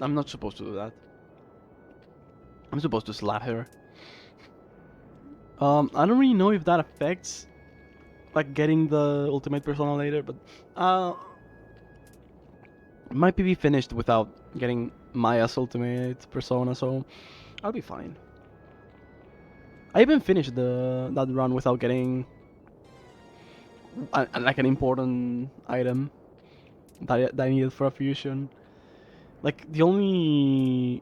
I'm not supposed to do that. I'm supposed to slap her. I don't really know if that affects like getting the ultimate persona later, but might be finished without getting Maya's ultimate persona, so I'll be fine. I even finished that run without getting like an important item that I needed for a fusion. Like the only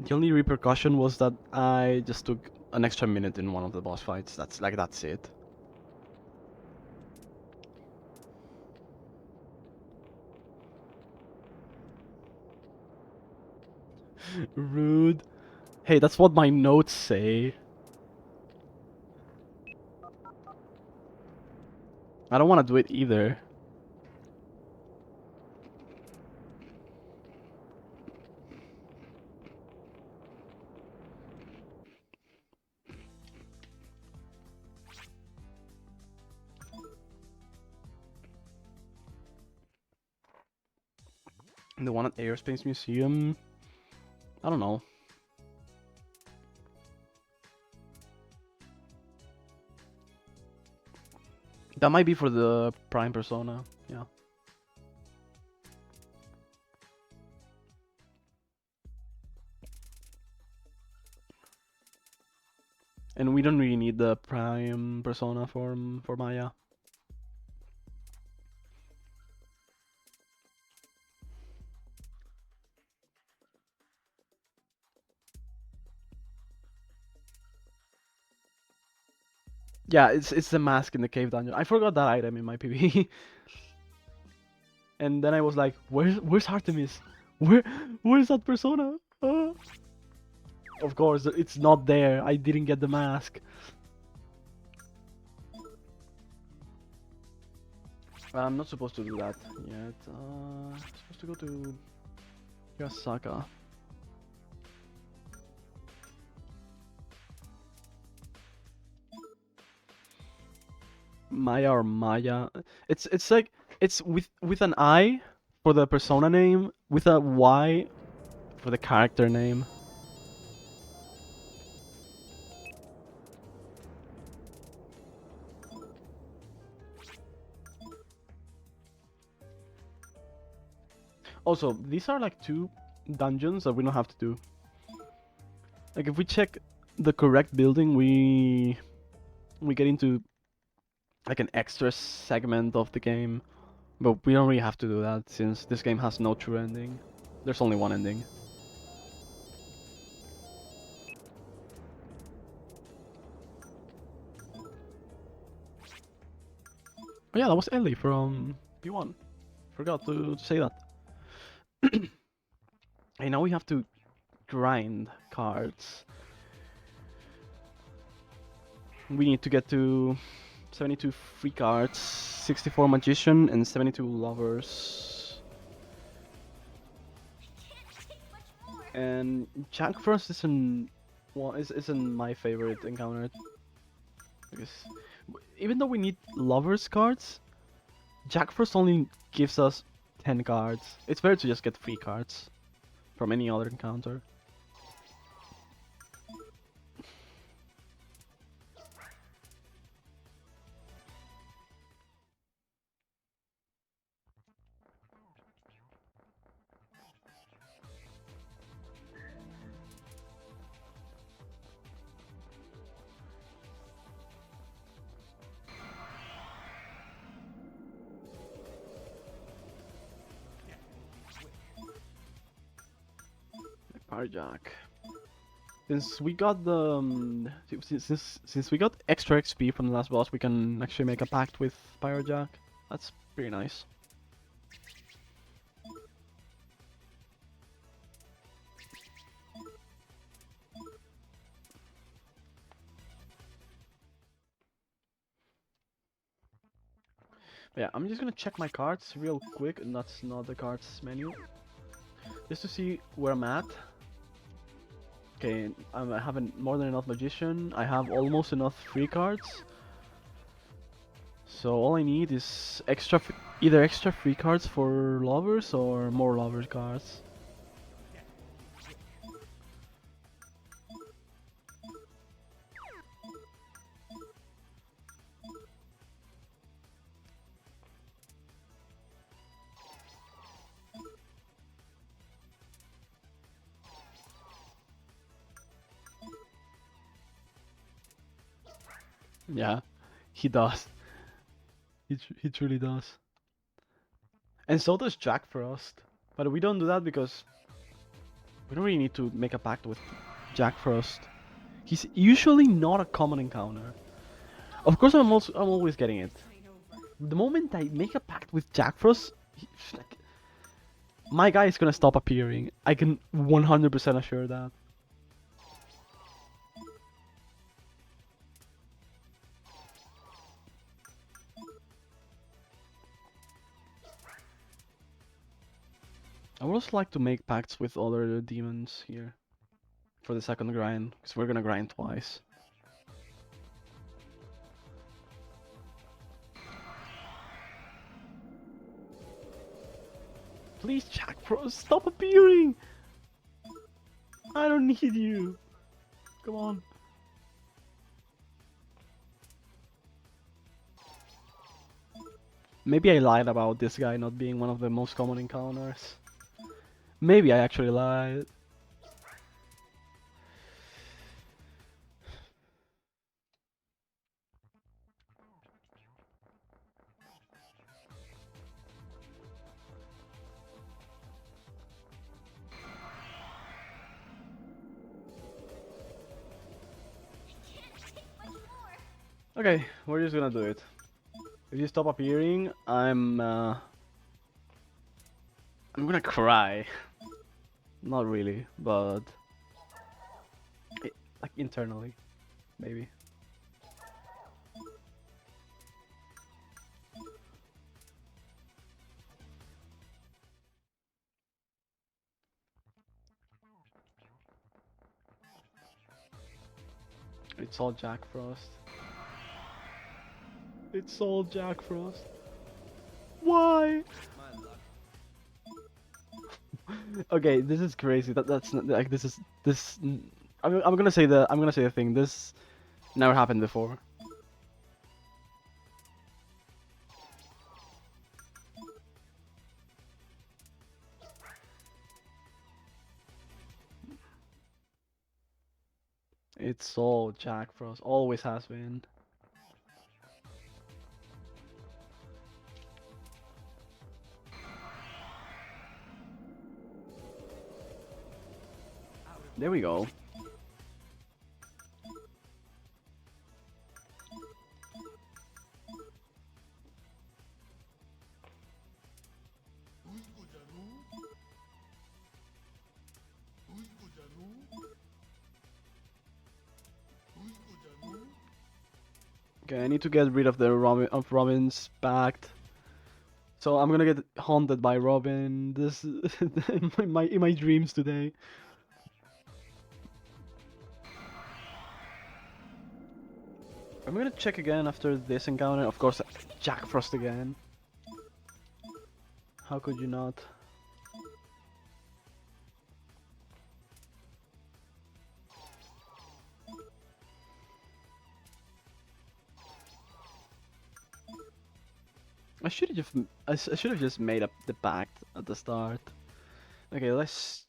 repercussion was that I just took an extra minute in one of the boss fights. That's it. Rude. Hey, that's what my notes say. I don't want to do it either. The one at Aerospace Museum. I don't know. That might be for the Prime Persona. Yeah. And we don't really need the Prime Persona for Maya. Yeah, it's the mask in the cave dungeon. I forgot that item in my PB. And then I was like, where's Artemis? Where's that persona? Of course, it's not there. I didn't get the mask. I'm not supposed to do that yet. I'm supposed to go to Yasaka. Maya or Maya. It's like it's with an I for the persona name, with a Y for the character name. Also, these are like two dungeons that we don't have to do. Like if we check the correct building, we get into like an extra segment of the game, but we don't really have to do that since this game has no true ending. There's only one ending. Oh yeah, that was Ellie from P1. Forgot to say that. And now we have to grind cards. We need to get to 72 free cards, 64 magician, and 72 lovers. And Jack Frost isn't my favorite encounter because even though we need lovers cards, Jack Frost only gives us 10 cards. It's better to just get free cards from any other encounter. Fire Jack. Since we got the since we got extra XP from the last boss, we can actually make a pact with Pyrojack. That's pretty nice. Yeah, I'm just gonna check my cards real quick, and that's not the cards menu, just to see where I'm at. Okay, I have more than enough magician. I have almost enough free cards. So all I need is either extra free cards for lovers or more lovers cards. Yeah, he does. He truly does. And so does Jack Frost. But we don't do that because we don't really need to make a pact with Jack Frost. He's usually not a common encounter. Of course, I'm always getting it. The moment I make a pact with Jack Frost, like, my guy is gonna stop appearing. I can 100% assure that. I would also like to make pacts with other demons here for the second grind, because we're gonna grind twice. Please, Jack Frost, stop appearing! I don't need you. Come on. Maybe I lied about this guy not being one of the most common encounters. Maybe I actually lied. Okay, we're just gonna do it. If you stop appearing, I'm gonna cry. Not really, but like internally, maybe. It's all Jack Frost. It's all Jack Frost. Why? My luck. Okay, this is crazy. That's not, like this. I'm gonna say the thing. This never happened before. It's all Jack Frost. Always has been. There we go. Okay, I need to get rid of the Robin's pact. So I'm gonna get haunted by Robin. This in my dreams today. I'm gonna check again after this encounter. Of course, Jack Frost again. How could you not? I should have just made up the pact at the start. Okay, let's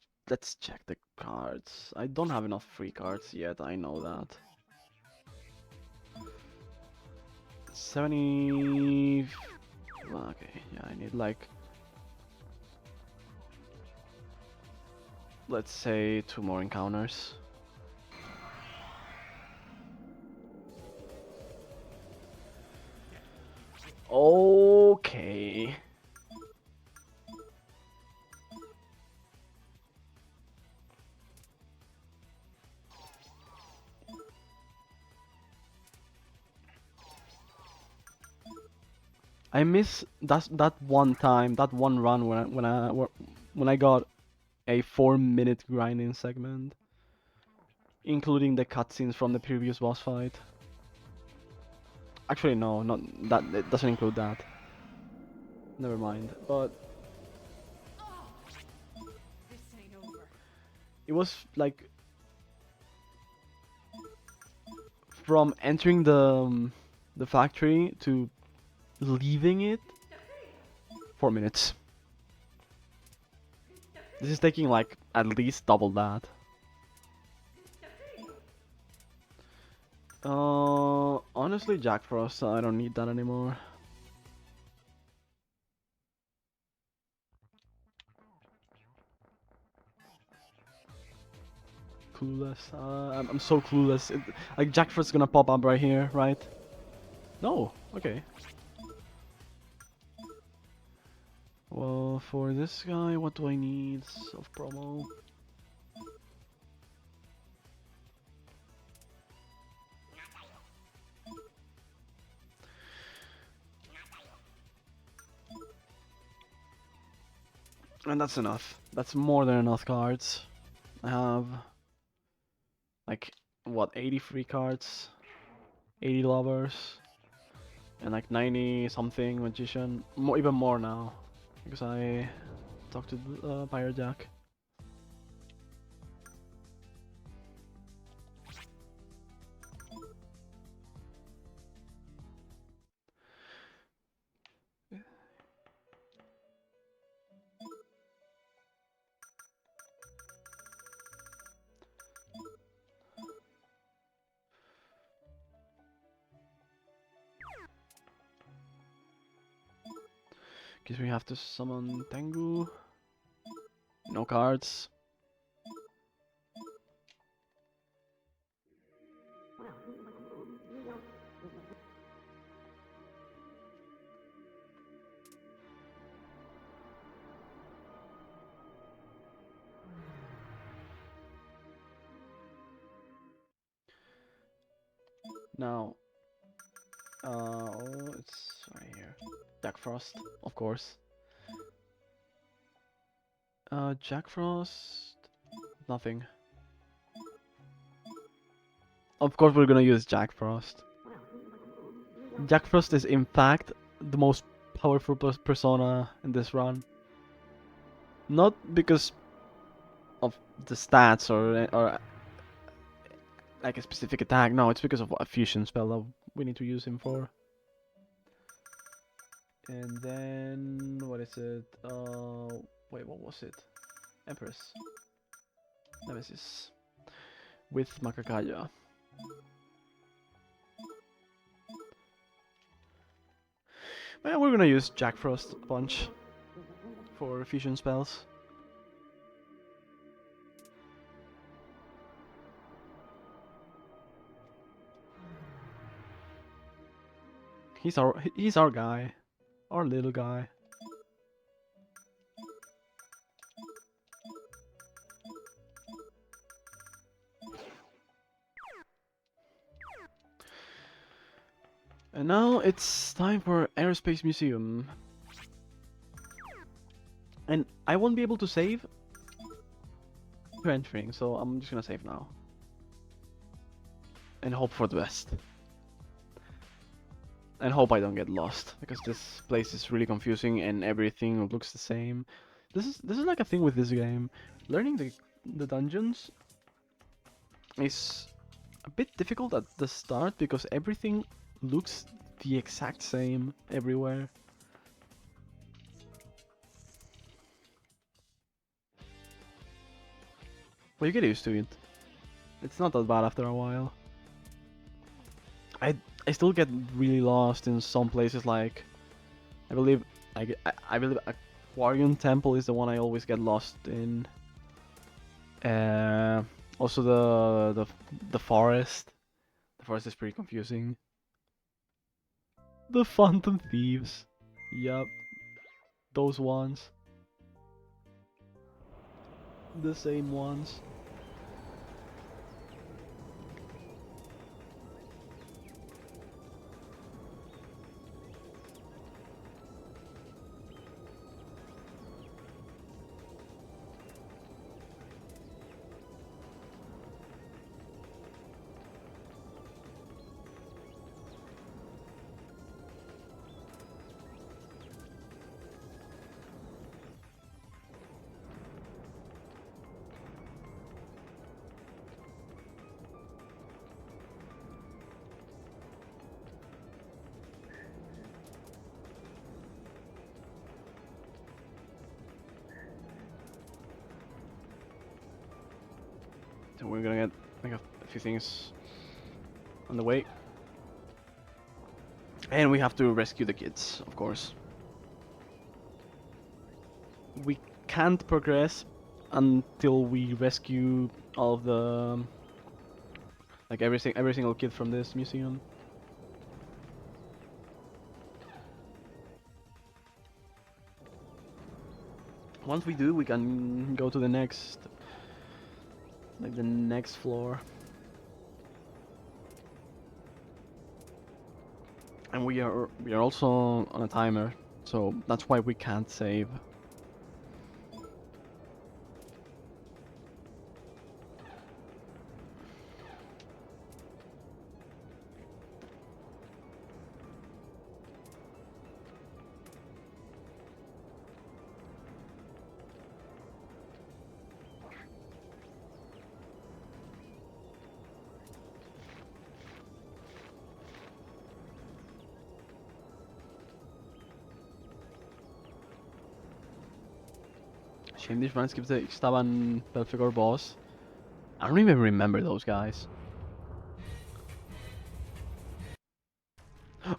check the cards. I don't have enough free cards yet. I know that. 70. Well, okay, yeah, I need like, let's say 2 more encounters. Okay. I miss that one time, that one run when I got a 4-minute grinding segment, including the cutscenes from the previous boss fight. Actually, no, not that. It doesn't include that. Never mind. But This ain't over. it was like from entering the factory to leaving it, 4 minutes. This is taking like at least double that. Honestly, Jack Frost, I don't need that anymore. Clueless. I'm so clueless. Like Jack Frost's gonna pop up right here, right? No. Okay. Well, for this guy, what do I need of promo? And that's enough. That's more than enough cards. I have like what, 80 free cards, 80 lovers, and like 90 something magician. More, even more now, because I talk to Pirate Jack. Guess we have to summon Tengu. No cards. Now, oh, it's right here. Jack Frost, of course. Jack Frost, nothing. Of course, we're gonna use Jack Frost. Jack Frost is, in fact, the most powerful persona in this run. Not because of the stats or like a specific attack. No, it's because of a fusion spell that we need to use him for. And then what is it? Wait, what was it? Empress. Nemesis. With Makakaya. Well, we're gonna use Jack Frost a bunch for fusion spells. He's our guy, our little guy. And now it's time for Aerospace Museum. And I won't be able to save to entering, so I'm just gonna save now. And hope for the best. And hope I don't get lost, because this place is really confusing and everything looks the same. This is like a thing with this game. Learning the dungeons is a bit difficult at the start because everything looks the exact same everywhere. But you get used to it. It's not that bad after a while. I still get really lost in some places, like I believe Aquarium Temple is the one I always get lost in. Also the forest. The forest is pretty confusing. The Phantom Thieves. Yup. Those ones. The same ones. So we're gonna get like a few things on the way. And we have to rescue the kids, of course. We can't progress until we rescue all of the like every single kid from this museum. Once we do, we can go to the next the next floor. And we are also on a timer, so that's why we can't save. Shame these runs give the Ixtaban Belfegor boss. I don't even remember those guys.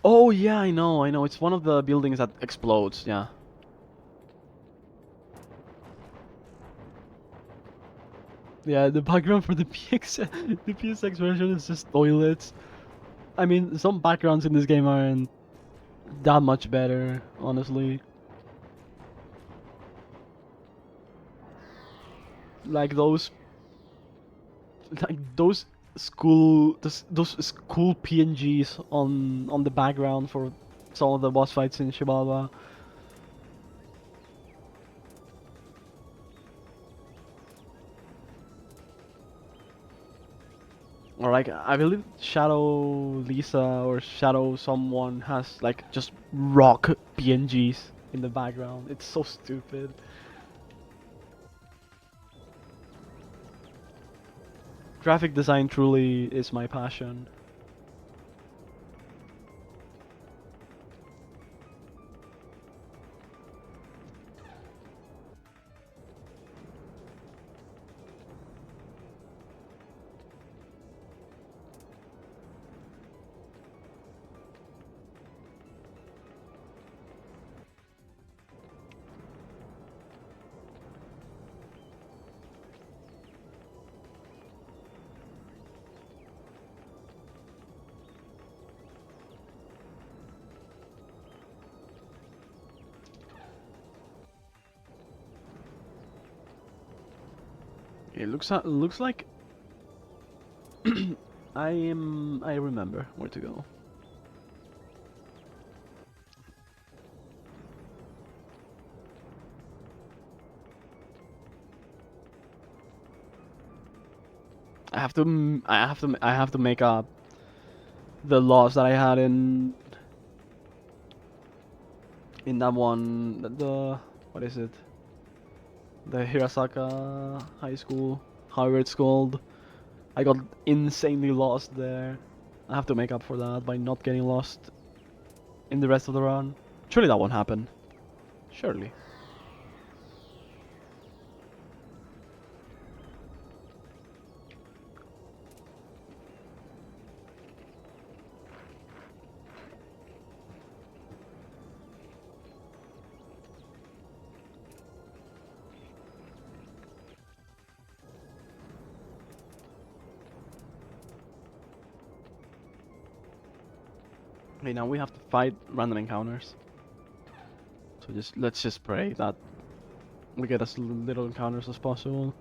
Oh yeah, I know. It's one of the buildings that explodes. Yeah. Yeah, the background for the the PSX version is just toilets. I mean, some backgrounds in this game aren't that much better, honestly. Like those those school PNGs on the background for some of the boss fights in Shibaba. Or like I believe Shadow Lisa or Shadow someone has like just rock PNGs in the background. It's so stupid. Graphic design truly is my passion. It looks like I remember where to go. I have to make up the loss that I had in that one the what is it? The Hirasaka High School, however it's called. I got insanely lost there. I have to make up for that by not getting lost in the rest of the run. Surely that won't happen. Surely. Okay, now we have to fight random encounters. So let's just pray that we get as little encounters as possible.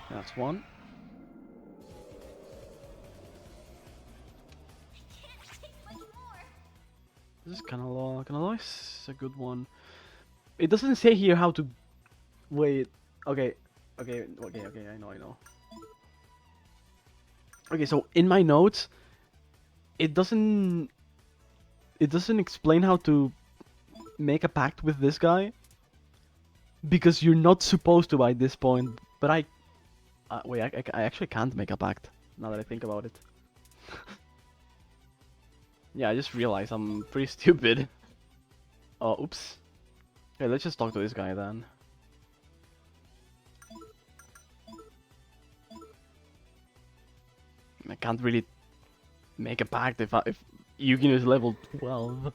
That's one. This is Canalois is a good one. It doesn't say here how to wait. Okay, okay. I know. Okay, so in my notes, it doesn't it doesn't explain how to make a pact with this guy because you're not supposed to by this point. But wait, I actually can't make a pact now that I think about it. Yeah, I just realized I'm pretty stupid. Oh, oops. Okay, let's just talk to this guy then. I can't really make a pact if Yugino is level 12.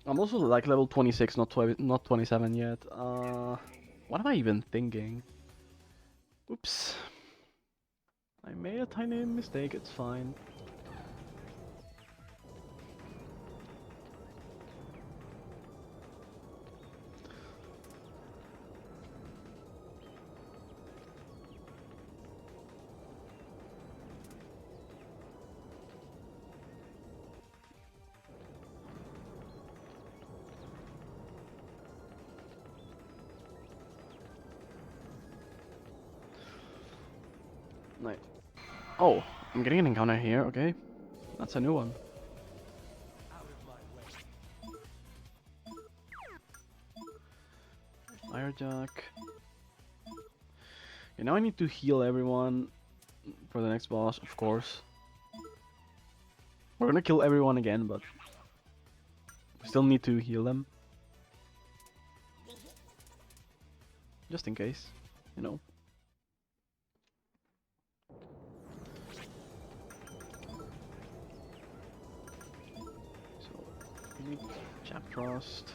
I'm also like level 26, not 27 yet. What am I even thinking? Oops. I made a tiny mistake, it's fine. Oh, I'm getting an encounter here. Okay, that's a new one. Out of my way. Firejack. Okay, now I need to heal everyone for the next boss, of course. We're gonna kill everyone again, but we still need to heal them. Just in case, you know. So, we need Jack Frost.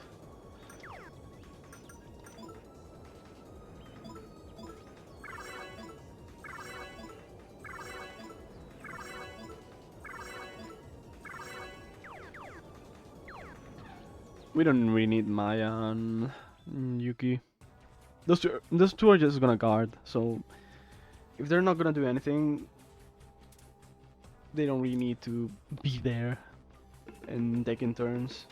We don't really need Maya and Yuki. Those two are just gonna guard, so if they're not gonna do anything, they don't really need to be there and taking turns.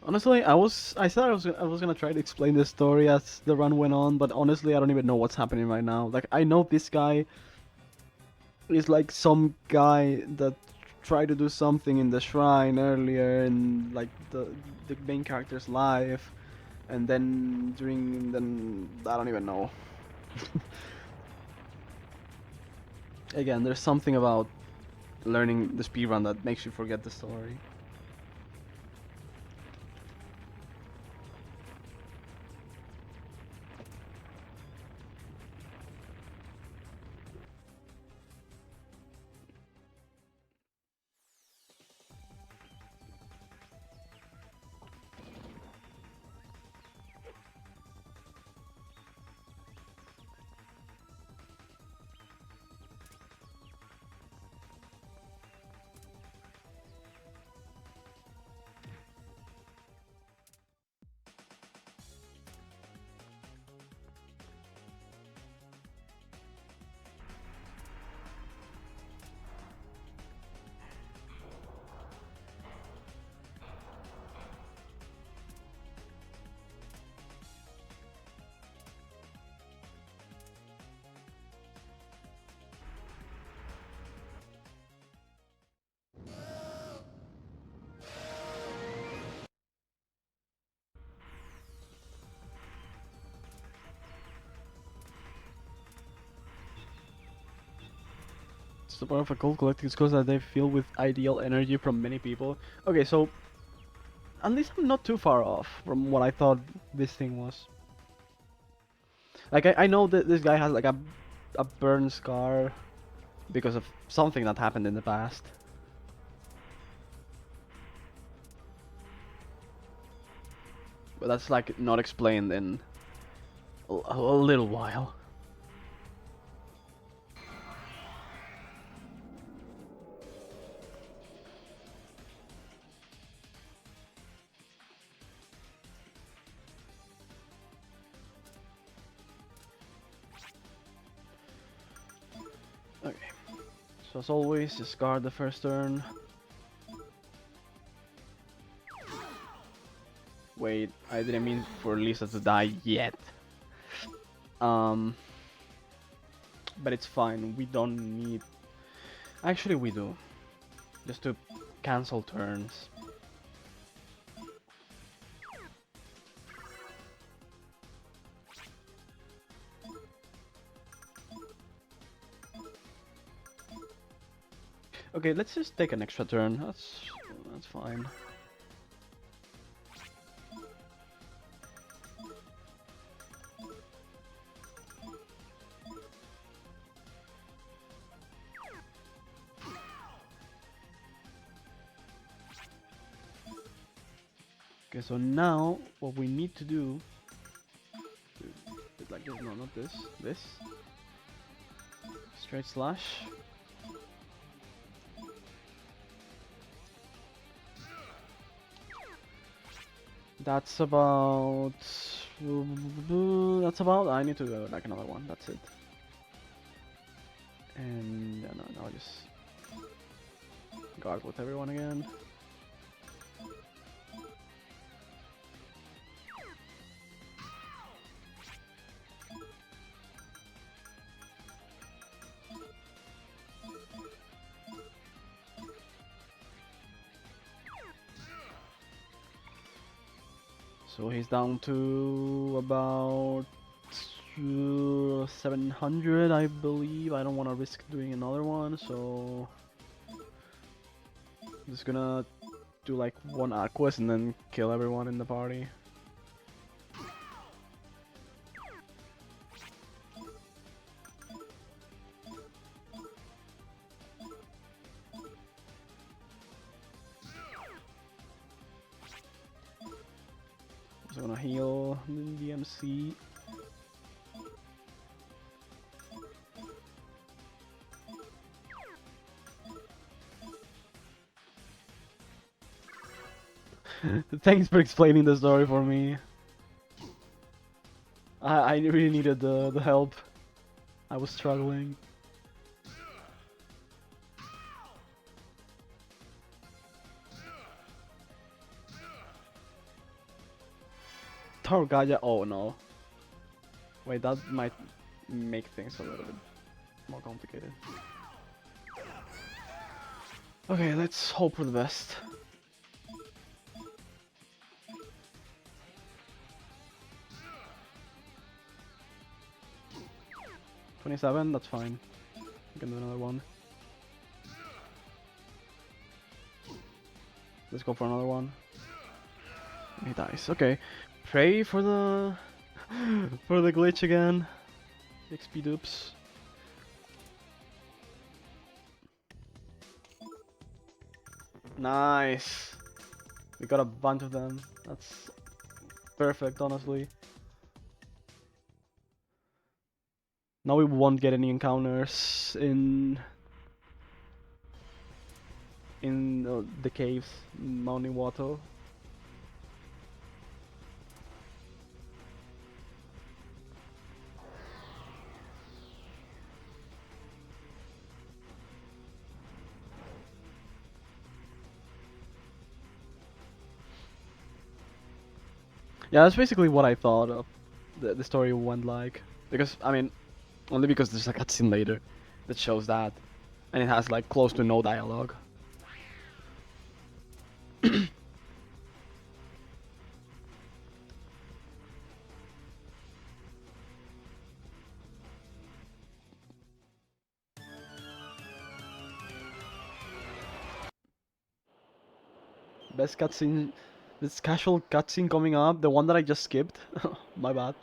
Honestly, I thought I was gonna try to explain this story as the run went on, but honestly, I don't even know what's happening right now. Like, I know this guy is like some guy that tried to do something in the shrine earlier in like the main character's life, and then I don't even know. Again, there's something about learning the speedrun that makes you forget the story. It's the part of a cult collecting scrolls that they fill with ideal energy from many people. Okay, so at least I'm not too far off from what I thought this thing was. Like I know that this guy has like a burn scar because of something that happened in the past. But that's like not explained in a little while. Okay. So as always, discard the first turn. Wait, I didn't mean for Lisa to die yet. Um, but it's fine. We don't need. Actually, we do. Just to cancel turns. Okay, let's just take an extra turn. That's fine. Okay, so now what we need to do is like this. No, not this. This. Straight slash. That's about. That's about. I need to go like another one. That's it. And no, I'll just guard with everyone again. So he's down to about 700, I believe. I don't want to risk doing another one, so I'm just gonna do like one Aquas and then kill everyone in the party. So I'm gonna heal the MC. Thanks for explaining the story for me. I really needed the help. I was struggling. Targaja. Oh no. Wait, that might make things a little bit more complicated. Okay, let's hope for the best. $27, that's fine. We can do another one. Let's go for another one. He dies. Okay. Pray for the for the glitch again. XP dupes. Nice. We got a bunch of them. That's perfect, honestly. Now we won't get any encounters in the caves, in Mount Iwato. Yeah, that's basically what I thought of the story went like. Because, I mean, only because there's a cutscene later that shows that. And it has like close to no dialogue. Best cutscene, this casual cutscene coming up, the one that I just skipped. My bad.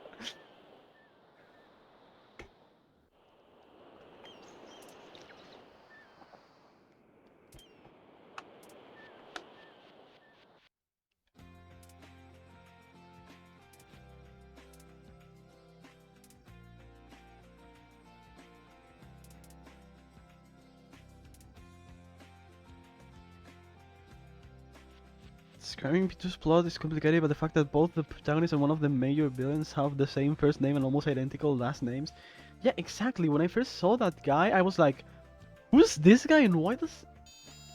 Describing P2's plot is complicated by the fact that both the protagonist and one of the major villains have the same first name and almost identical last names. Yeah, exactly. When I first saw that guy, I was like, who's this guy and why does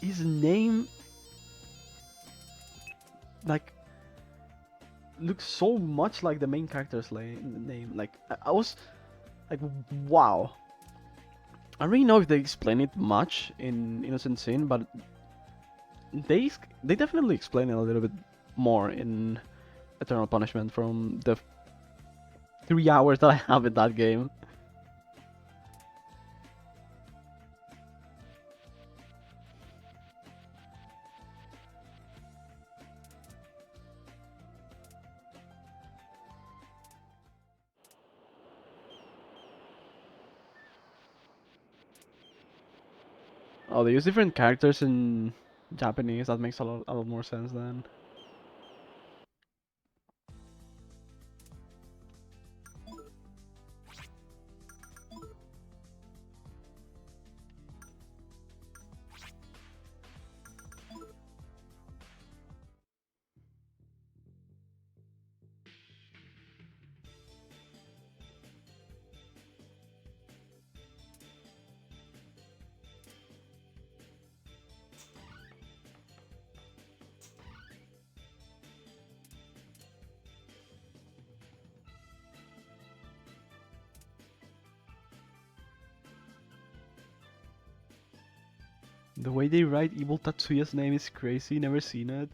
his name like look so much like the main character's name? Like, I was like, wow. I don't really know if they explain it much in Innocent Sin, but they definitely explain it a little bit more in Eternal Punishment from the 3 hours that I have in that game. Oh, they use different characters in Japanese. That makes a lot more sense then. The way they write Evil Tatsuya's name is crazy, never seen it.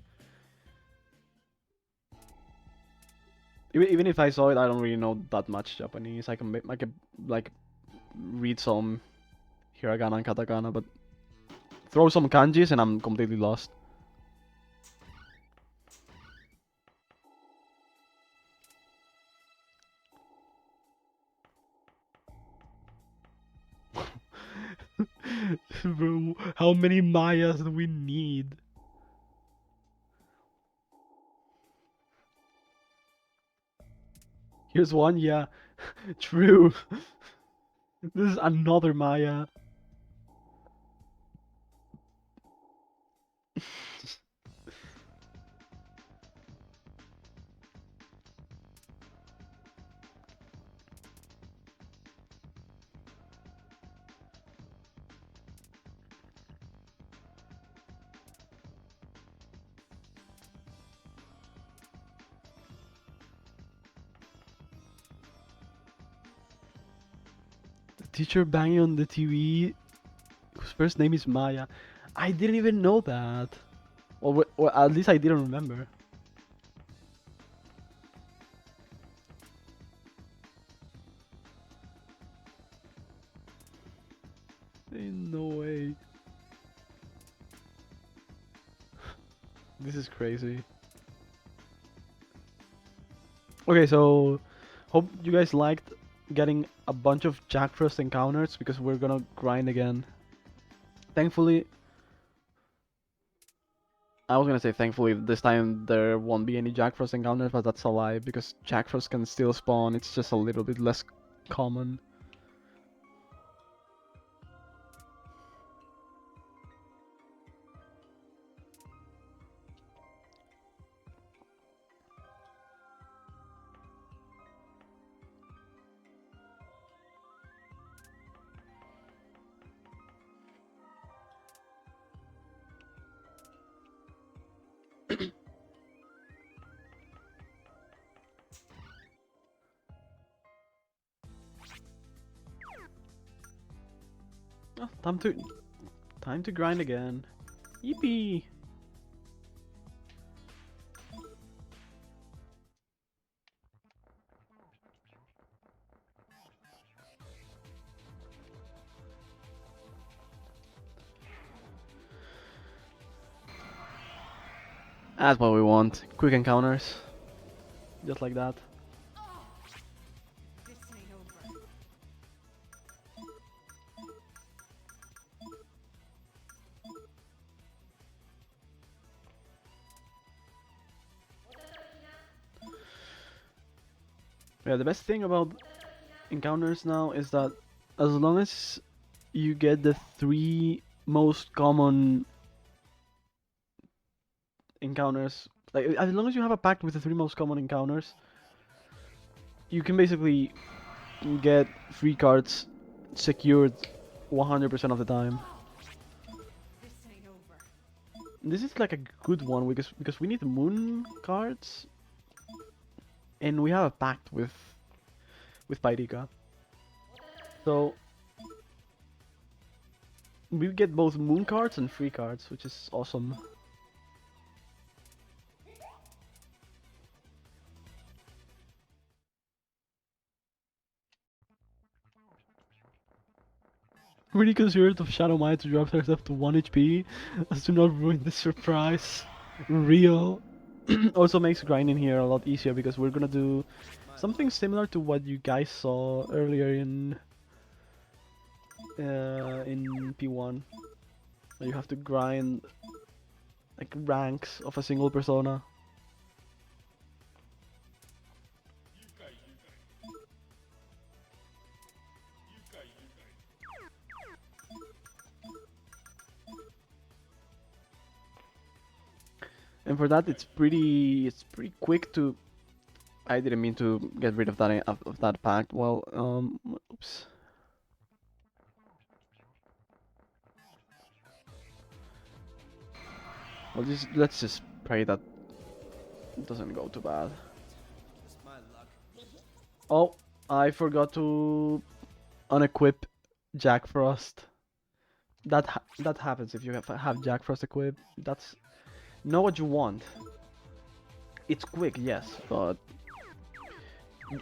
Even if I saw it, I don't really know that much Japanese. I can like read some hiragana and katakana, but throw some kanjis and I'm completely lost. Bro, how many Mayas do we need? Here's one, yeah. True. This is another Maya. The teacher banging on the TV, whose first name is Maya. I didn't even know that. Well, at least I didn't remember. Ain't no way. This is crazy. Okay, so hope you guys liked getting a bunch of Jack Frost encounters because we're gonna grind again. Thankfully, I was gonna say thankfully this time there won't be any Jack Frost encounters, but that's a lie because Jack Frost can still spawn. It's just a little bit less common. Oh, time to grind again. Yippee! That's what we want. Quick encounters. Just like that. This ain't over. Yeah, the best thing about encounters now is that as long as you get the 3 most common encounters, like as long as you have a pact with the 3 most common encounters, you can basically get free cards secured 100% of the time. This ain't over. This is like a good one because we need moon cards and we have a pact with Pairika. So we get both moon cards and free cards, which is awesome. Really considerate of Shadow Maya to drop herself to 1 HP as to not ruin the surprise. Real. Also makes grinding here a lot easier because we're gonna do something similar to what you guys saw earlier in P1. You have to grind like ranks of a single persona. And for that, it's pretty quick to. I didn't mean to get rid of that pact. Well, oops. Well, let's just pray that it doesn't go too bad. Just my luck. Oh, I forgot to unequip Jack Frost. that happens if you have Jack Frost equipped. That's not what you want. It's quick, yes, but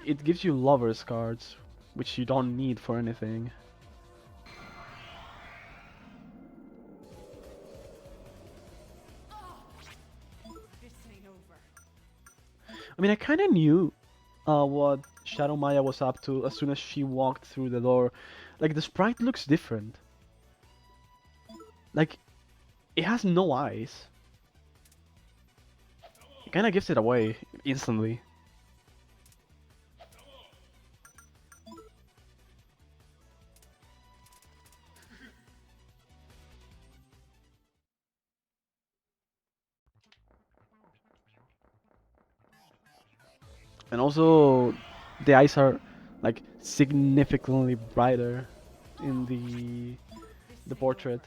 it gives you lovers cards, which you don't need for anything. This ain't over. I mean, I kind of knew what Shadow Maya was up to as soon as she walked through the door. Like, the sprite looks different. Like, it has no eyes. It kind of gives it away instantly. And also, the eyes are like significantly brighter in the portrait.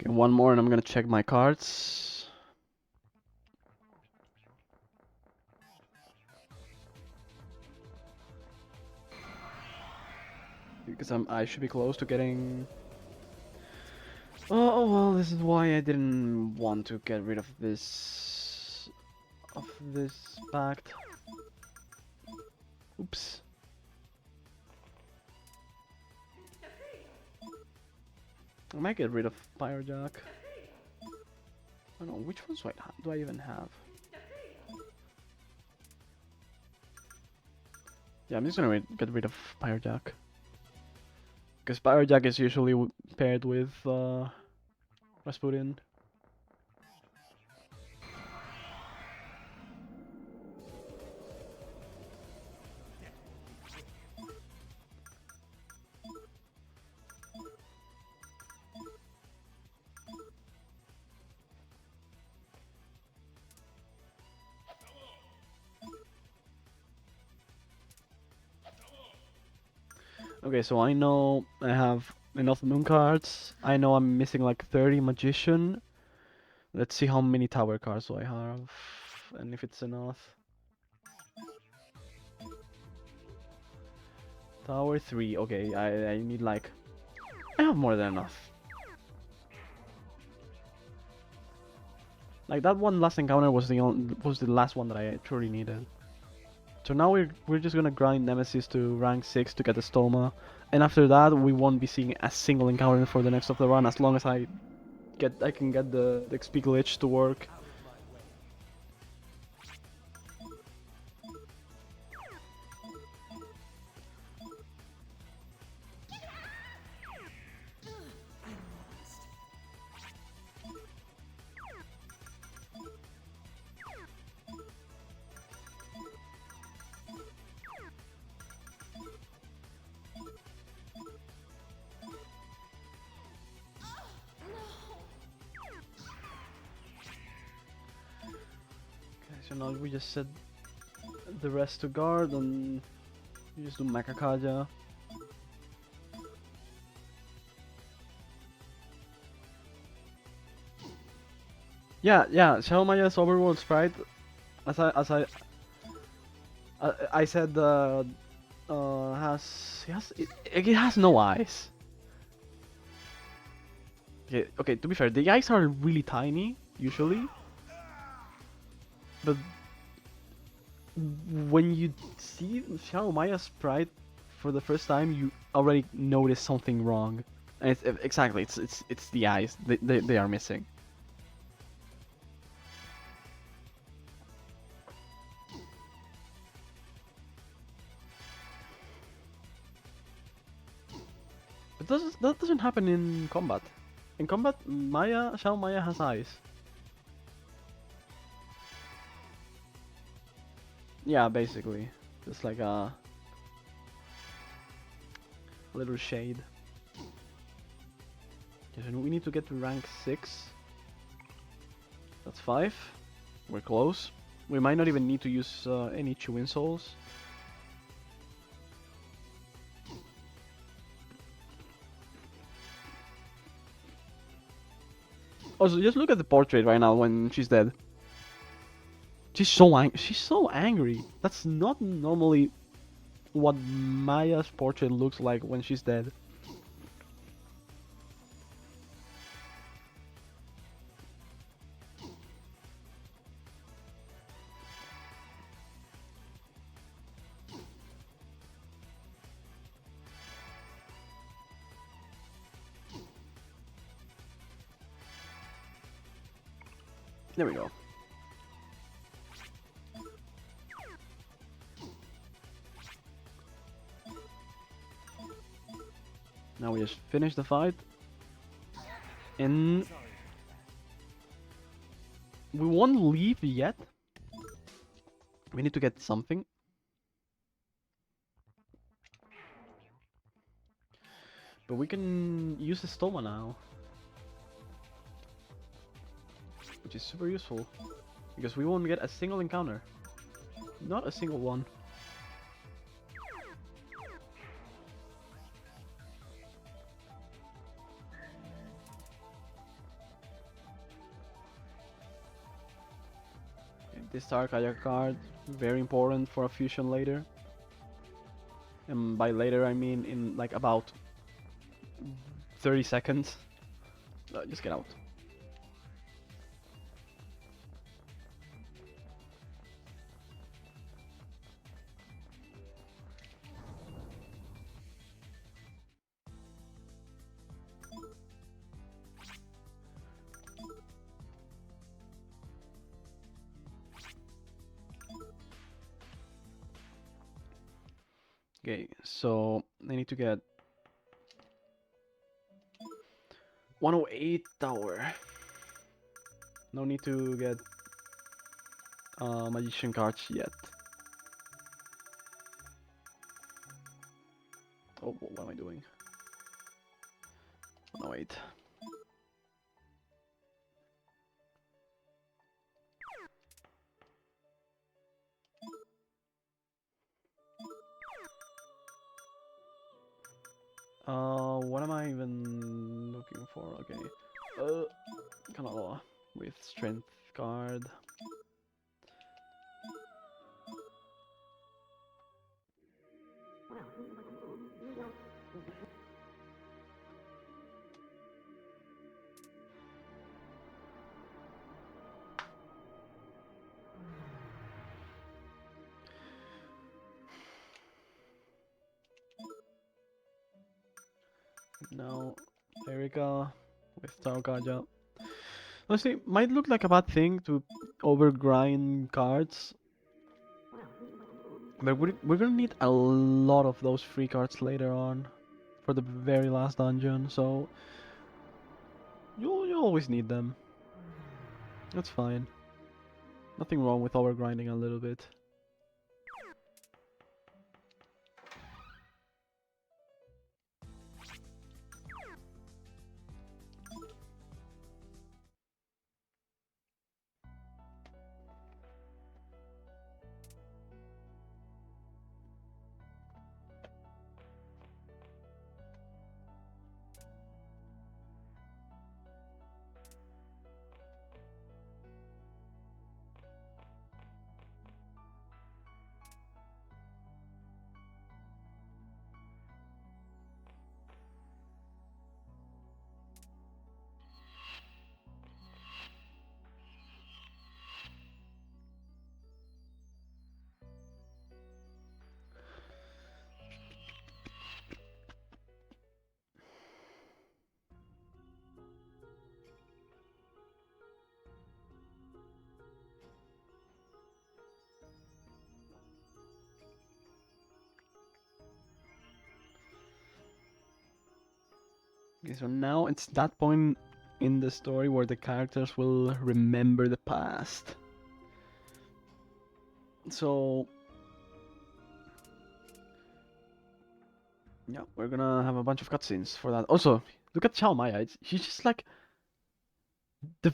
Okay, one more, and I'm gonna check my cards. Because I should be close to getting. Oh well, this is why I didn't want to get rid of this pact. Oops. I might get rid of Pyrojack. I don't know which ones do I even have. Yeah, I'm just gonna get rid of Pyrojack. Because Pyrojack is usually paired with Rasputin. Okay, so I know I have enough moon cards. I know I'm missing like 30 magician. Let's see how many tower cards do I have, and if it's enough. Tower 3, okay, I need like... I have more than enough. Like that one last encounter was the last one that I truly needed. So now we're just gonna grind Nemesis to rank 6 to get the Stoma. And after that we won't be seeing a single encounter for the next of the run as long as I can get the XP glitch to work. So now we just set the rest to guard and we just do Makakaja. Yeah, Shadow Maya's overworld sprite, I said, it has no eyes. Okay, to be fair, the eyes are really tiny usually, but when you see Shadow Maya's sprite for the first time, you already notice something wrong. And exactly, it's the eyes. They are missing. But that doesn't happen in combat. In combat, Shadow Maya has eyes. Yeah, basically, just like a little shade. Okay, so we need to get to rank 6. That's 5. We're close. We might not even need to use any Chewin Souls. Also, just look at the portrait right now when she's dead. She's so angry. That's not normally what Maya's portrait looks like when she's dead. There we go. Now we just finish the fight. And we won't leave yet. We need to get something. But we can use the stoma now. Which is super useful. Because we won't get a single encounter. Not a single one. This Tarkaya card, very important for a fusion later. And by later I mean in like about 30 seconds. Just get out. Okay, so I need to get 108 tower. No need to get magician cards yet. Oh, what am I doing? 108. What am I even looking for? Okay. Kind of with strength card. Now, Erika with Tarkaja. Honestly, might look like a bad thing to overgrind cards, but we're gonna need a lot of those free cards later on for the very last dungeon, so you'll always need them. That's fine. Nothing wrong with overgrinding a little bit. Okay, so now it's that point in the story where the characters will remember the past. So yeah, we're gonna have a bunch of cutscenes for that. Also, look at Chao Maya. She's just like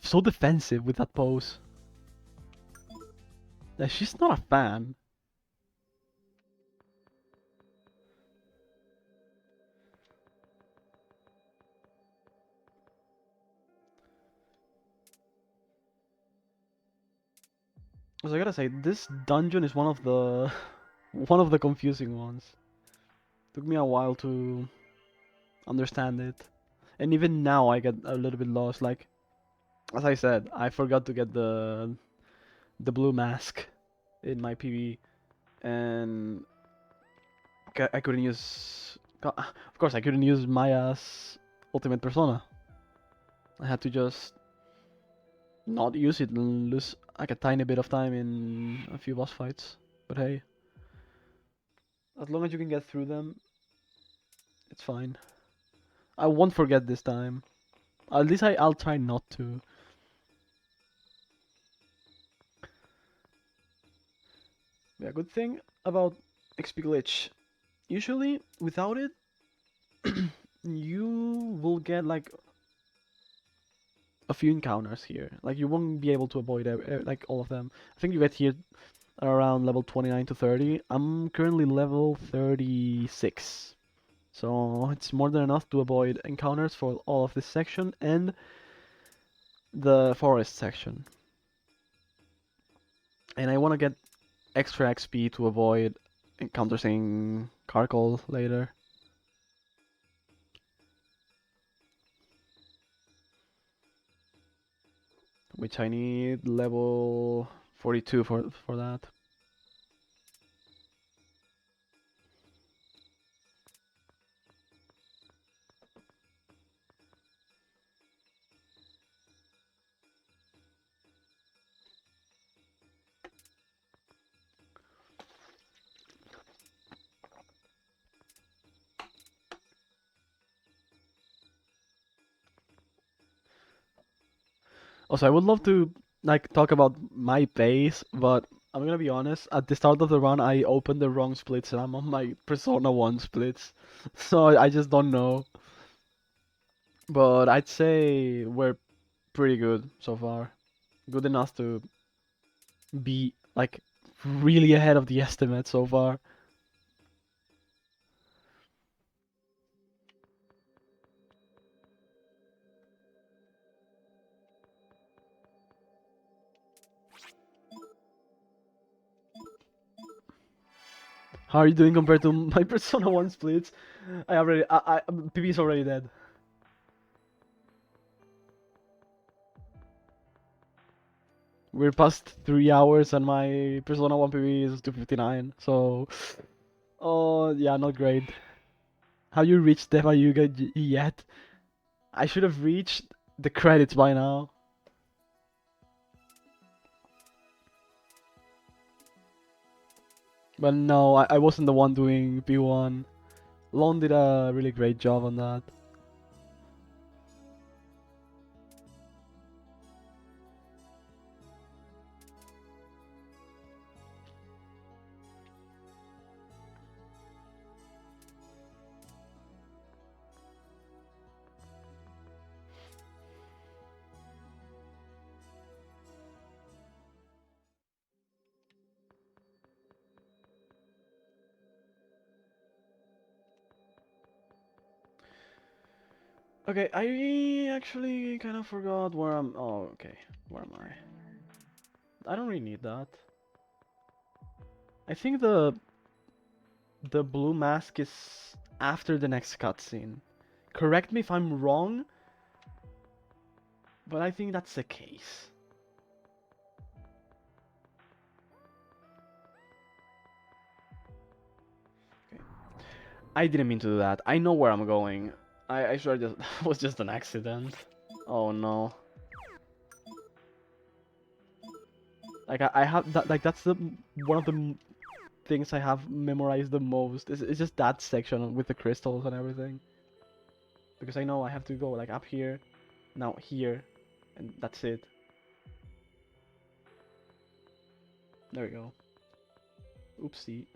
so defensive with that pose. Like, she's not a fan. As I gotta say, this dungeon is one of the one of the confusing ones. Took me a while to understand it, and even now I get a little bit lost. Like as I said, I forgot to get the blue mask in my PV, and I couldn't use. Of course, I couldn't use Maya's ultimate persona. I had to just not use it and lose like a tiny bit of time in a few boss fights. But hey, as long as you can get through them, it's fine. I won't forget this time. At least I'll try not to. Yeah, good thing about XP glitch. Usually, without it, you will get like a few encounters here. Like you won't be able to avoid like all of them. I think you get here around level 29 to 30. I'm currently level 36. So it's more than enough to avoid encounters for all of this section and the forest section. And I want to get extra XP to avoid encountering Carkol later. Which I need level 42 for that. Also, I would love to like talk about my base, but I'm gonna be honest. At the start of the run, I opened the wrong splits, and I'm on my Persona 1 splits, so I just don't know. But I'd say we're pretty good so far. Good enough to be like really ahead of the estimate so far. How are you doing compared to my Persona 1 splits? PB is already dead. We're past 3 hours and my Persona 1 PB is 259, so... Oh, yeah, not great. Have you reached Deva Yuga yet? I should have reached the credits by now. But no, I wasn't the one doing P1. Lon did a really great job on that. Okay, I actually kind of forgot where I'm... Oh, okay. Where am I don't really need that. I think the blue mask is after the next cutscene. Correct me if I'm wrong, but I think that's the case. Okay. I didn't mean to do that. I know where I'm going. I swear just was just an accident. Oh no. Like I have that like that's the one of the things I have memorized the most. It's just that section with the crystals and everything. Because I know I have to go like up here, now here, and that's it. There we go. Oopsie.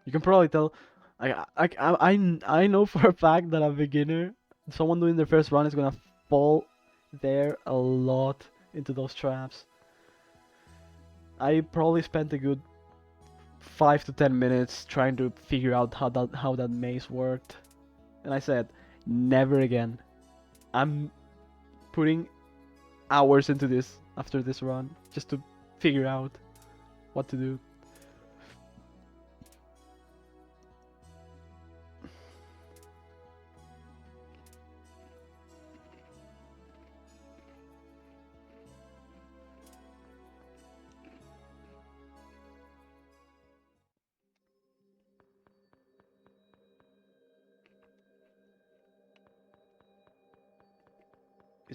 You can probably tell. I know for a fact that a beginner, someone doing their first run, is gonna fall there a lot into those traps. I probably spent a good 5 to 10 minutes trying to figure out how that maze worked, and I said, never again. I'm putting hours into this after this run just to figure out what to do.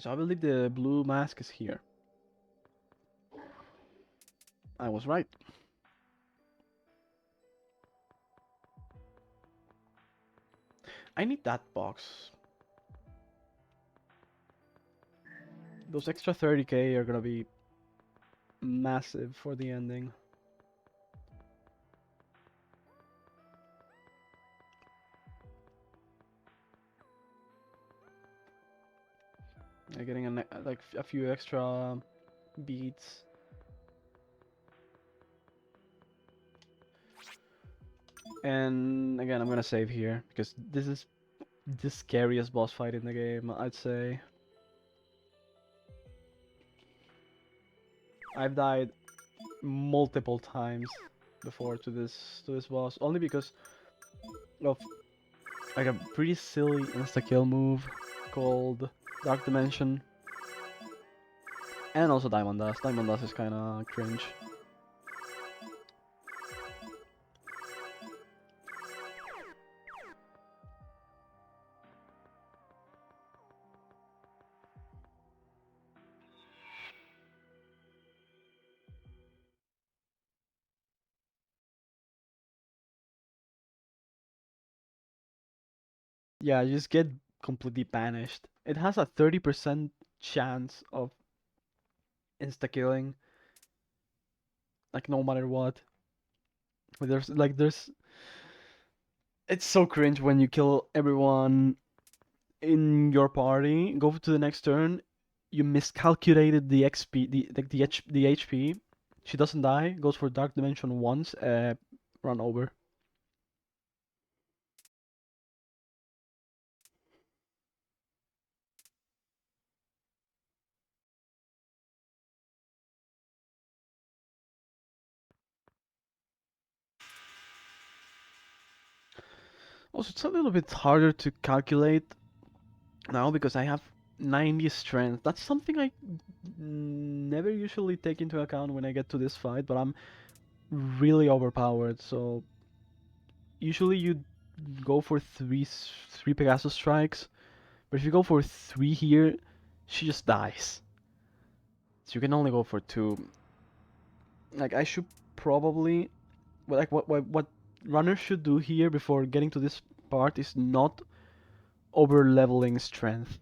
So I believe the blue mask is here. I was right. I need that box. Those extra 30k are gonna be massive for the ending. Getting like a few extra beats. And again, I'm gonna save here because this is the scariest boss fight in the game, I'd say. I've died multiple times before to this boss, only because of like a pretty silly insta-kill move called Dark Dimension. And also Diamond Dust. Diamond Dust is kinda cringe. Yeah, you just get completely banished. It has a 30% chance of insta-killing, like no matter what. But there's it's so cringe when you kill everyone in your party, go to the next turn, you miscalculated the XP, the HP. She doesn't die, goes for Dark Dimension once, run over. Also, it's a little bit harder to calculate now because I have 90 strength. That's something I never usually take into account when I get to this fight, but I'm really overpowered, so usually you go for three Pegasus strikes, but if you go for 3 here, she just dies. So you can only go for 2. Like I should probably what runners should do here before getting to this part is not over leveling strength.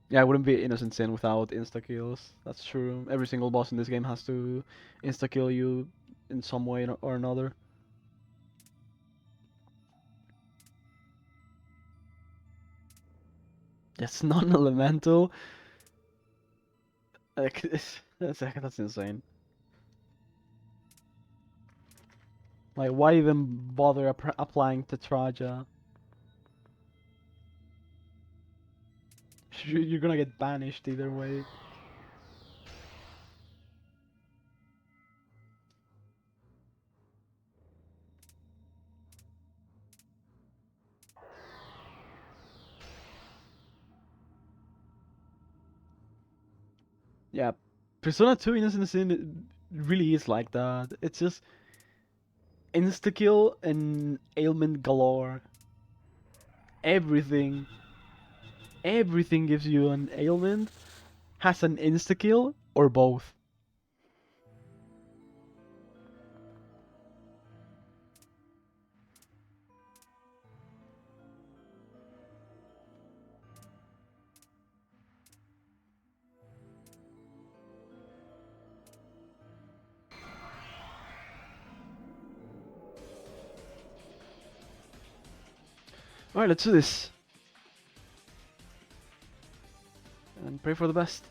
Yeah, I wouldn't be Innocent Sin without insta kills. That's true. Every single boss in this game has to insta kill you in some way or another. That's non-elemental. Like that's insane. Like why even bother applying Tetraja? You're gonna get banished either way. Yeah, Persona 2 Innocent Sin really is like that. It's just insta-kill and ailment galore. Everything, everything gives you an ailment, has an insta-kill, or both. Alright, let's do this. And pray for the best.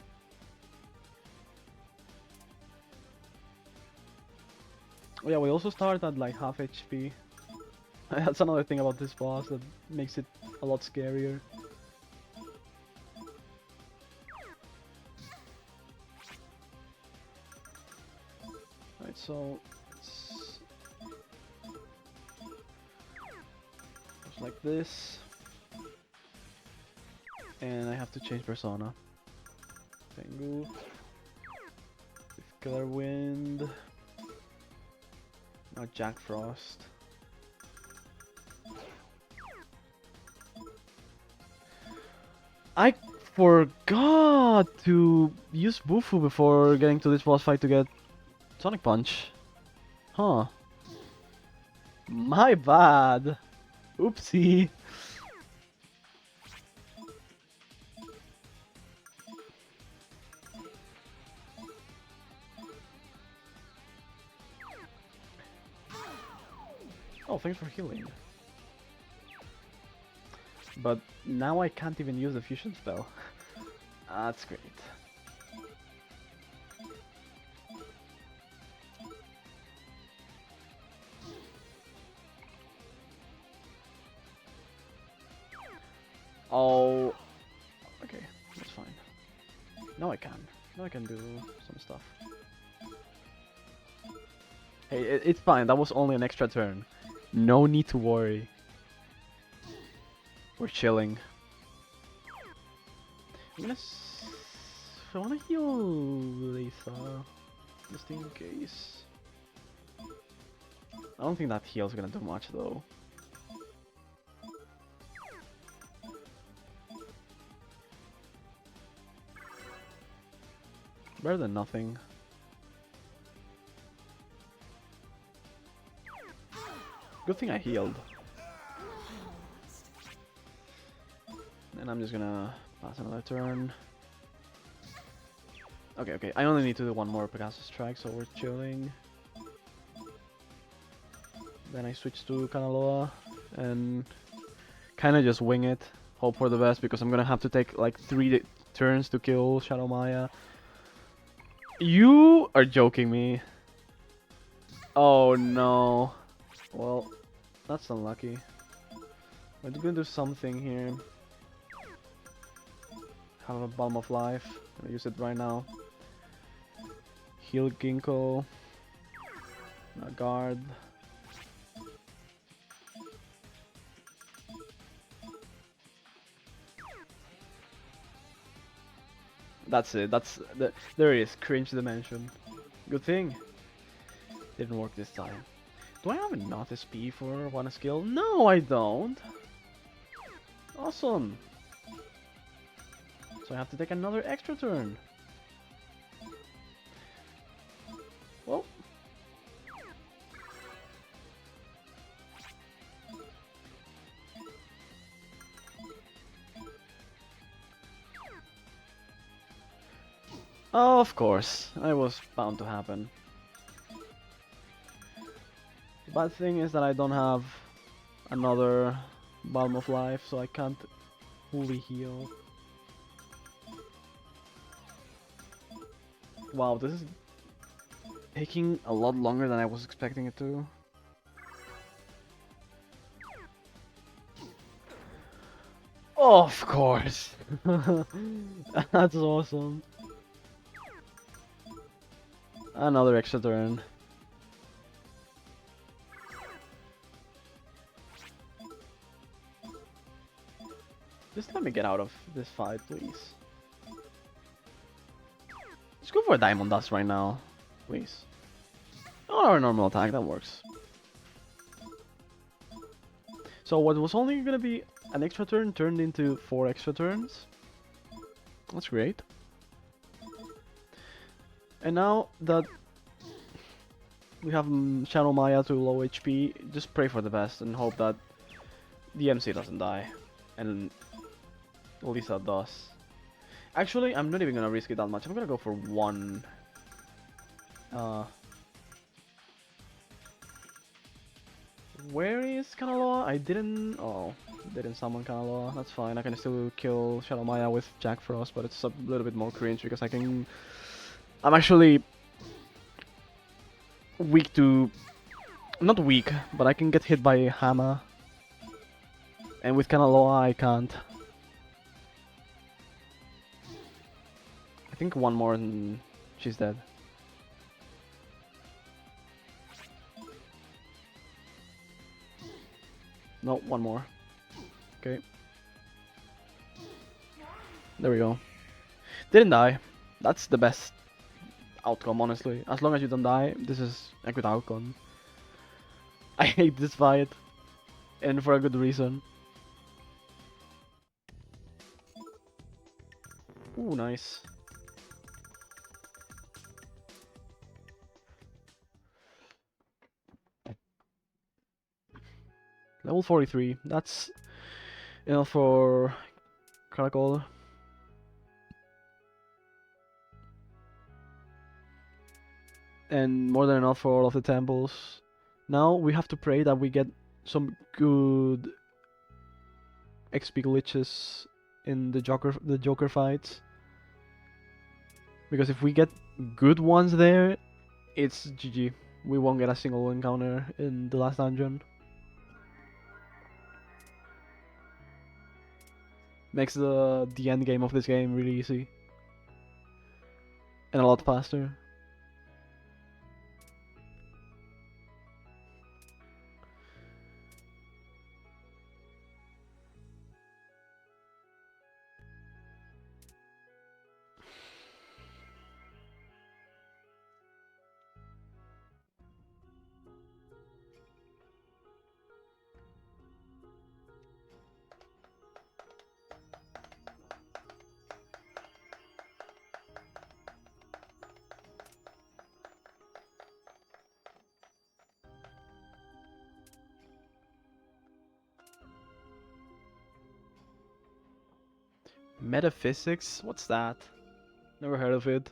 Oh yeah, we also start at like half HP. That's another thing about this boss that makes it a lot scarier. Alright, so it's just like this. And I have to change persona. Tengu. With Killer Wind. Not Jack Frost. I forgot to use Bufu before getting to this boss fight to get Sonic Punch. Huh. My bad. Oopsie. Oh, thanks for healing. But now I can't even use the fusion spell. That's great. Oh, okay, that's fine. Now I can. Now I can do some stuff. Hey, it's fine. That was only an extra turn. No need to worry. We're chilling. I wanna heal Lisa, just in case. I don't think that heal's gonna do much though. Better than nothing. Good thing I healed. And I'm just gonna pass another turn. Okay, I only need to do one more Pegasus strike, so we're chilling. Then I switch to Kanaloa and kind of just wing it. Hope for the best because I'm gonna have to take like 3 turns to kill Shadow Maya. You are joking me. Oh no. Well, that's unlucky. We're gonna do something here. Have a Balm of Life. I'm gonna use it right now. Heal Ginkgo. A guard. That's it. There it is. Cringe dimension. Good thing. Didn't work this time. Do I have enough SP for one skill? No, I don't. Awesome. So I have to take another extra turn. Well. Of course, it was bound to happen. The bad thing is that I don't have another Balm of Life, so I can't fully heal. Wow, this is taking a lot longer than I was expecting it to. Of course! That's awesome. Another extra turn. Just let me get out of this fight, please. Let's go for a Diamond Dust right now, please. Or a normal attack, that works. So what was only gonna be an extra turn turned into 4 extra turns. That's great. And now that we have Shadow Maya to low HP, just pray for the best and hope that the MC doesn't die. And Lisa does. Actually, I'm not even gonna risk it that much. I'm gonna go for one. Where is Kanaloa? I didn't. Oh, didn't summon Kanaloa. That's fine. I can still kill Shadow Maya with Jack Frost, but it's a little bit more cringe because I can. I'm actually weak to. Not weak, but I can get hit by Hammer. And with Kanaloa, I can't. I think one more and she's dead. No, one more. Okay. There we go. Didn't die. That's the best outcome, honestly. As long as you don't die, this is a good outcome. I hate this fight, and for a good reason. Ooh, nice. Level 43. That's enough for Caracol. And more than enough for all of the temples. Now we have to pray that we get some good XP glitches in the Joker fights. Because if we get good ones there, it's GG. We won't get a single encounter in the last dungeon. Makes the end game of this game really easy. And a lot faster. Metaphysics? What's that? Never heard of it.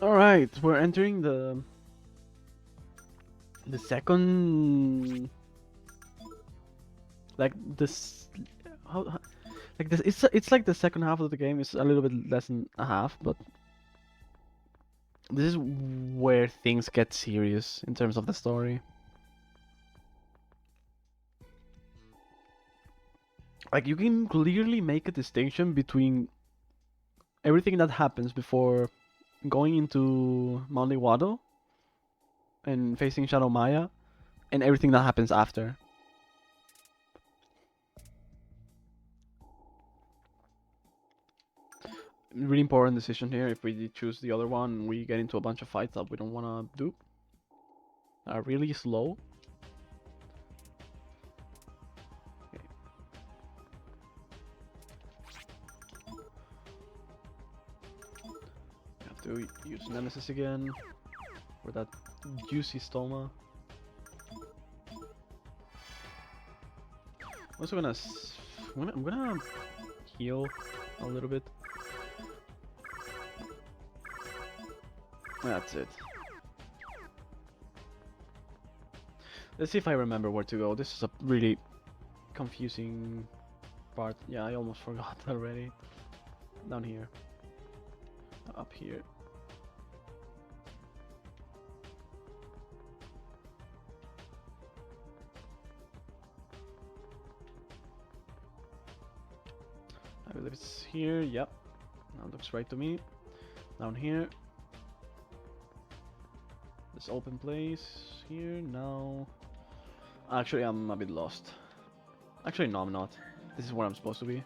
Alright, we're entering the second, like this, like this, it's like the second half of the game is a little bit less than a half, but this is where things get serious in terms of the story. Like you can clearly make a distinction between everything that happens before going into Mount Iwado and facing Shadow Maya and everything that happens after. Really important decision here. If we choose the other one, we get into a bunch of fights that we don't want to do. Are really slow. Okay. Have to use Nemesis again for that juicy stoma. I'm also I'm gonna heal a little bit. That's it. Let's see if I remember where to go. This is a really confusing part. Yeah, I almost forgot already. Down here. Up here. I believe it's here. Yep. Now it looks right to me. Down here. This open place here. Now. Actually, I'm a bit lost. Actually, no, I'm not. This is where I'm supposed to be.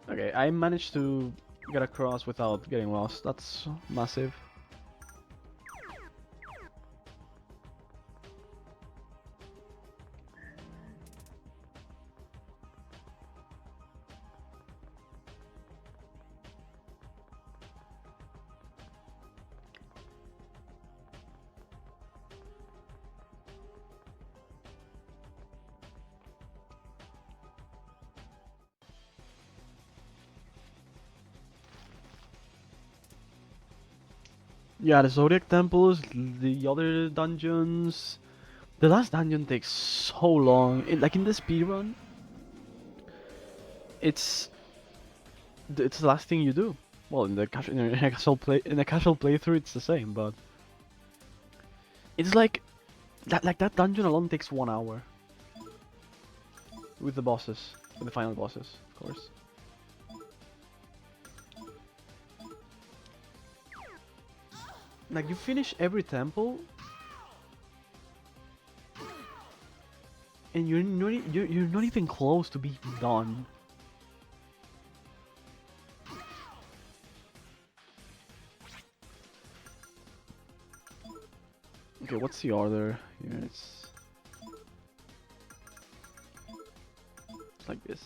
Okay, I managed to get across without getting lost. That's massive. Yeah, the Zodiac Temples, the other dungeons. The last dungeon takes so long. Like in the speedrun, it's it's the last thing you do. Well, in the in a casual playthrough, it's the same, but it's like that dungeon alone takes 1 hour with the bosses, with the final bosses, of course. Like you finish every temple, and you're not even close to being done. Okay, what's the order here? It's like this.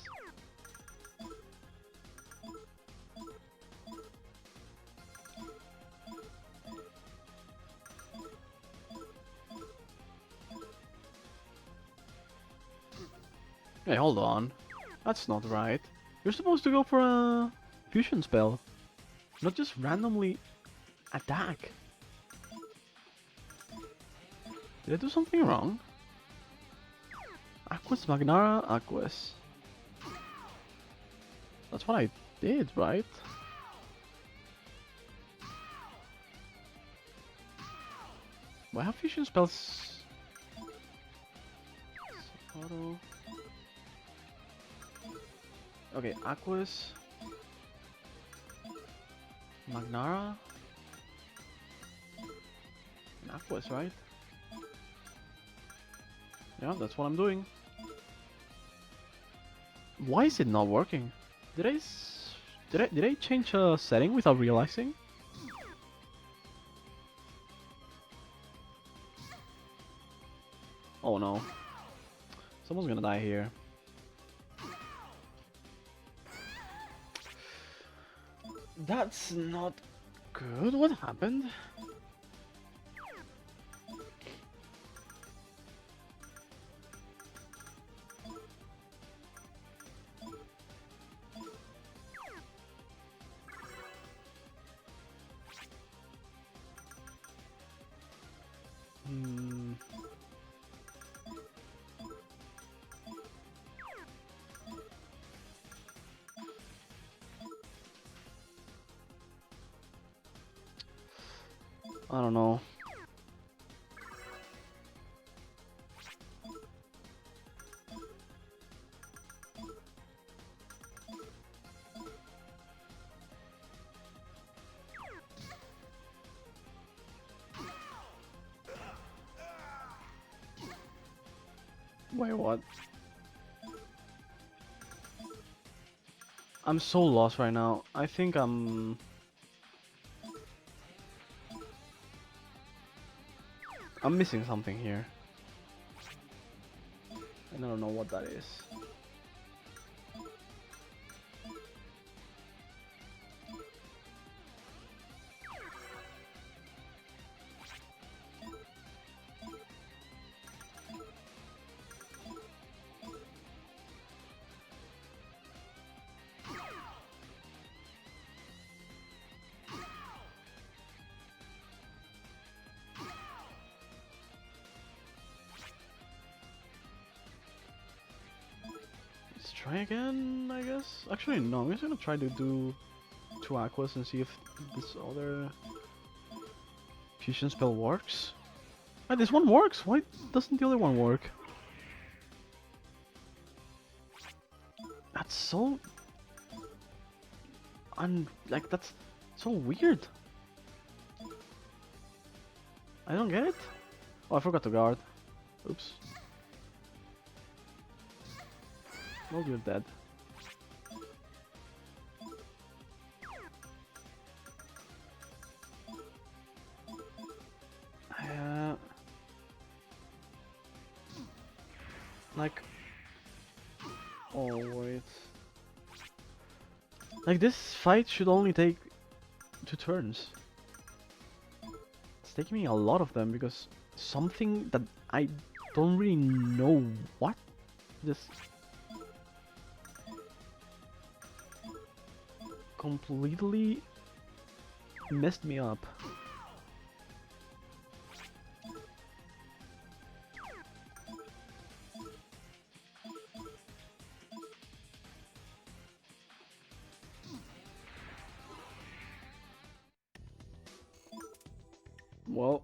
Hey, hold on. That's not right. You're supposed to go for a fusion spell, not just randomly attack. Did I do something wrong? Aquas Magnara Aquas. That's what I did, right? Why have fusion spells? Auto. Okay, Aquas. Magnara. And Aquas, right? Yeah, that's what I'm doing. Why is it not working? Did I change a setting without realizing? Oh no. Someone's gonna die here. That's not good. What happened? Hmm. I don't know. Wait, what? I'm so lost right now. I think I'm missing something here. And I don't know what that is. Let's try again, I guess. Actually, no. I'm just gonna try to do to Aquas and see if this other fusion spell works. Ah, this one works. Why doesn't the other one work? That's so... like, that's so weird. I don't get it. Oh, I forgot to guard. Oops. Well, you're dead. Like... Oh, wait. Like, this fight should only take 2 turns. It's taking me a lot of them because something that I don't really know what just completely messed me up. Well,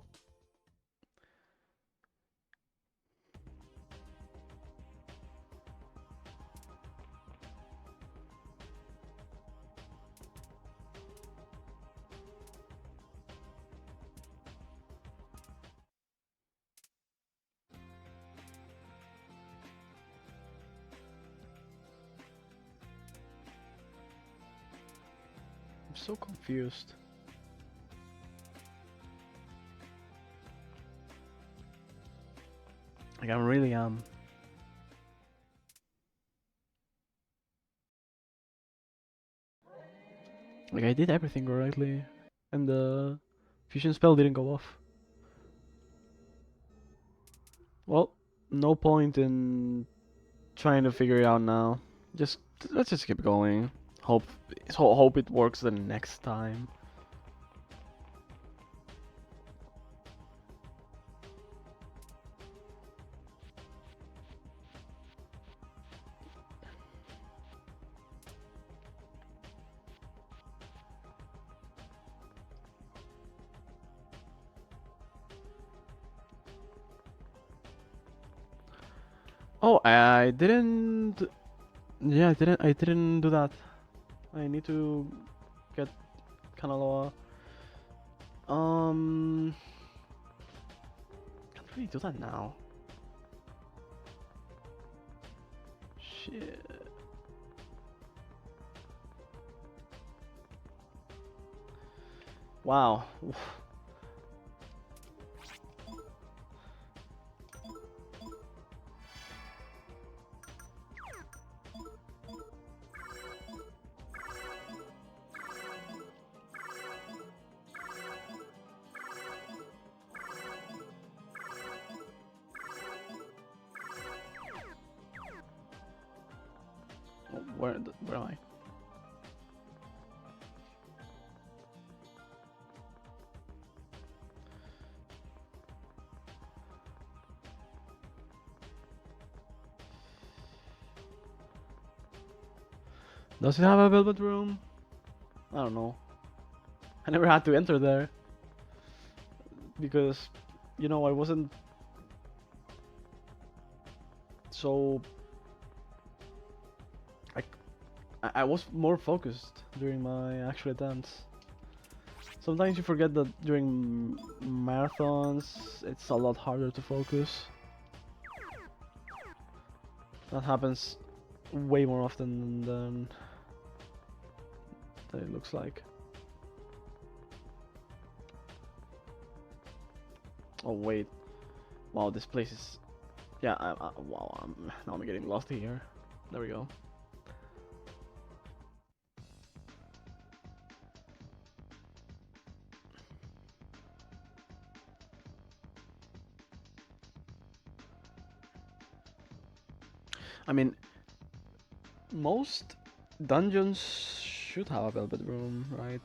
I'm so confused. Like, I really am. Like, I did everything correctly, and the fusion spell didn't go off. Well, no point in trying to figure it out now. Just let's just keep going. Hope it works the next time. Oh, I didn't. Yeah, I didn't do that. I need to get Kanaloa. Can't really do that now. Shit. Wow. Where am I? Does it have a velvet room? I don't know. I never had to enter there because, you know, I wasn't so like I was more focused during my actual attempts. Sometimes you forget that during marathons it's a lot harder to focus. That happens way more often than it looks like. Oh wait, wow, this place is, yeah. Wow, now I'm getting lost here. There we go. I mean, most dungeons should have a velvet room, right?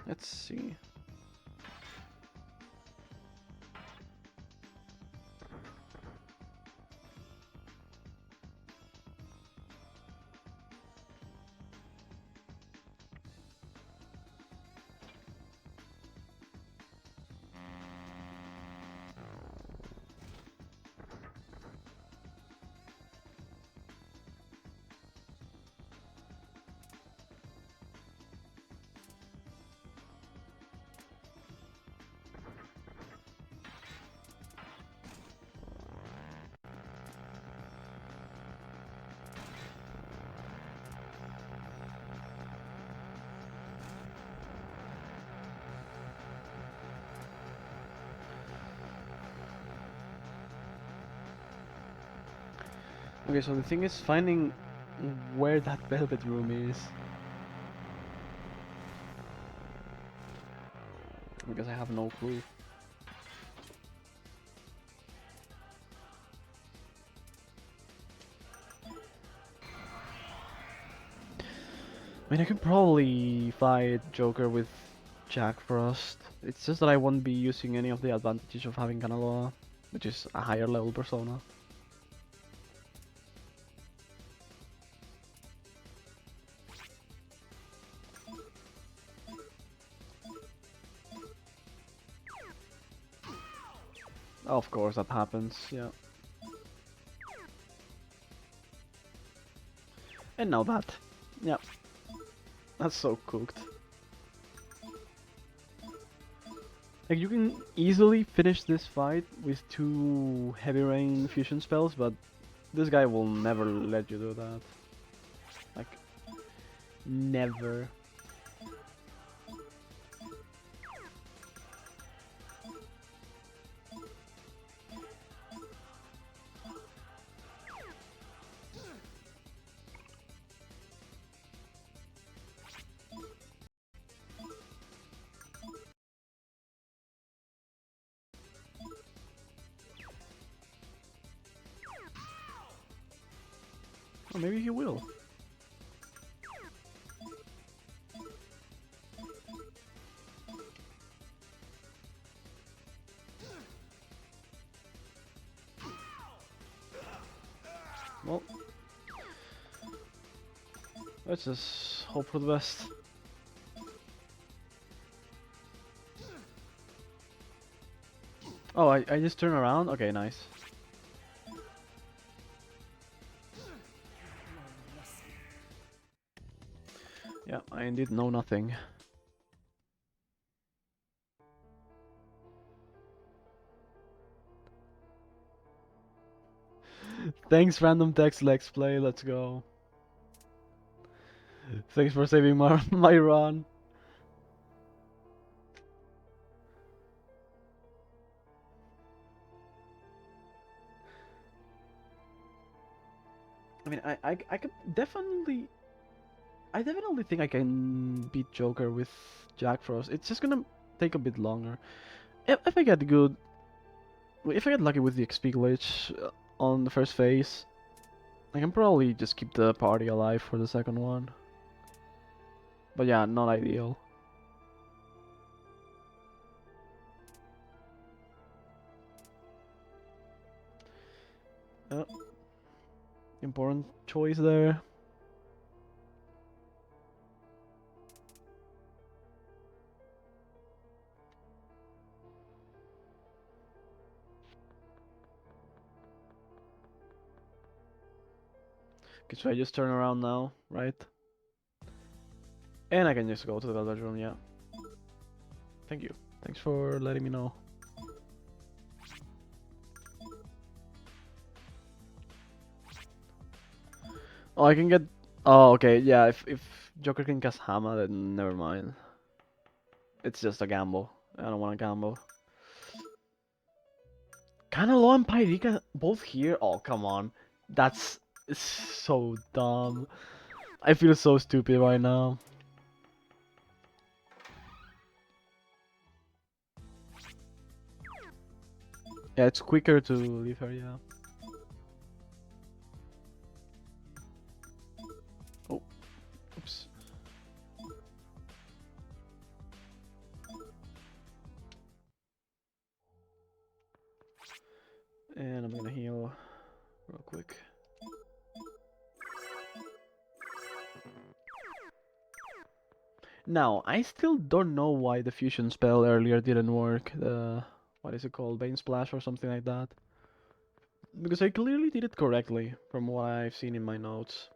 Let's see. Okay, so the thing is finding where that velvet room is. Because I have no clue. I mean, I could probably fight Joker with Jack Frost. It's just that I won't be using any of the advantages of having Kanaloa, which is a higher level persona. Of course, that happens, yeah. And now that. Yeah. That's so cooked. Like, you can easily finish this fight with 2 Heavy Rain fusion spells, but this guy will never let you do that. Like, never. Or maybe he will. Well, let's just hope for the best. Oh, I just turn around? Okay, nice. Yeah, I indeed know nothing. Thanks, random text, let's play, let's go. Thanks for saving my, my run. I mean, I could definitely... I definitely think I can beat Joker with Jack Frost. It's just gonna take a bit longer. If I get good... If I get lucky with the XP glitch on the first phase, I can probably just keep the party alive for the second one. But yeah, not ideal. Uh, Important choice there. Okay, so I just turn around now, right? And I can just go to the velvet room, yeah. Thank you. Thanks for letting me know. Oh, I can get... Oh, okay, yeah, if Joker can cast Hama, then never mind. It's just a gamble. I don't want to gamble. Kanalo and Pyrika both here? Oh, come on. That's so dumb. I feel so stupid right now. Yeah, it's quicker to leave her, yeah. Oh, oops. And I'm gonna heal real quick. Now, I still don't know why the fusion spell earlier didn't work. The... what is it called? Bane Splash or something like that. Because I clearly did it correctly from what I've seen in my notes.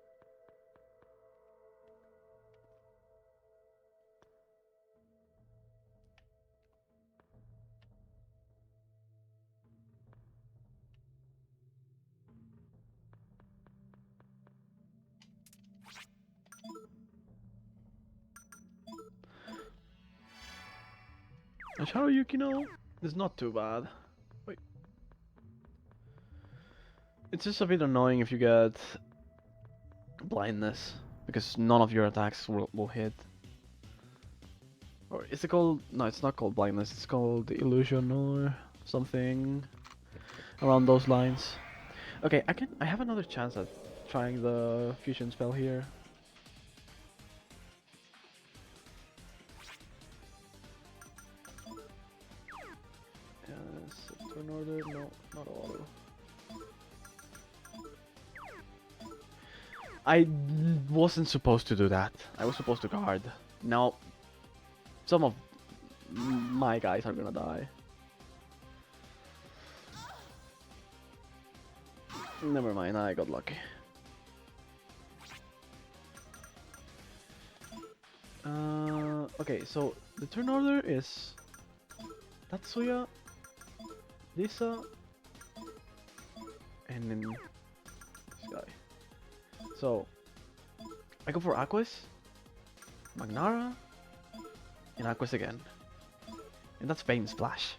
And Haruyuki, no, it's not too bad. Wait. It's just a bit annoying if you get blindness, because none of your attacks will hit. Or is it called? No, it's not called blindness. It's called illusion or something around those lines. Okay, I have another chance at trying the fusion spell here. Yes, turn order. No, not auto. Wasn't supposed to do that. I was supposed to guard. Now, some of my guys are gonna die. Never mind, I got lucky. Okay, so the turn order is Tatsuya, Lisa, and then this guy. So, I go for Aquas, Magnara, and Aquas again. And that's Bane Splash.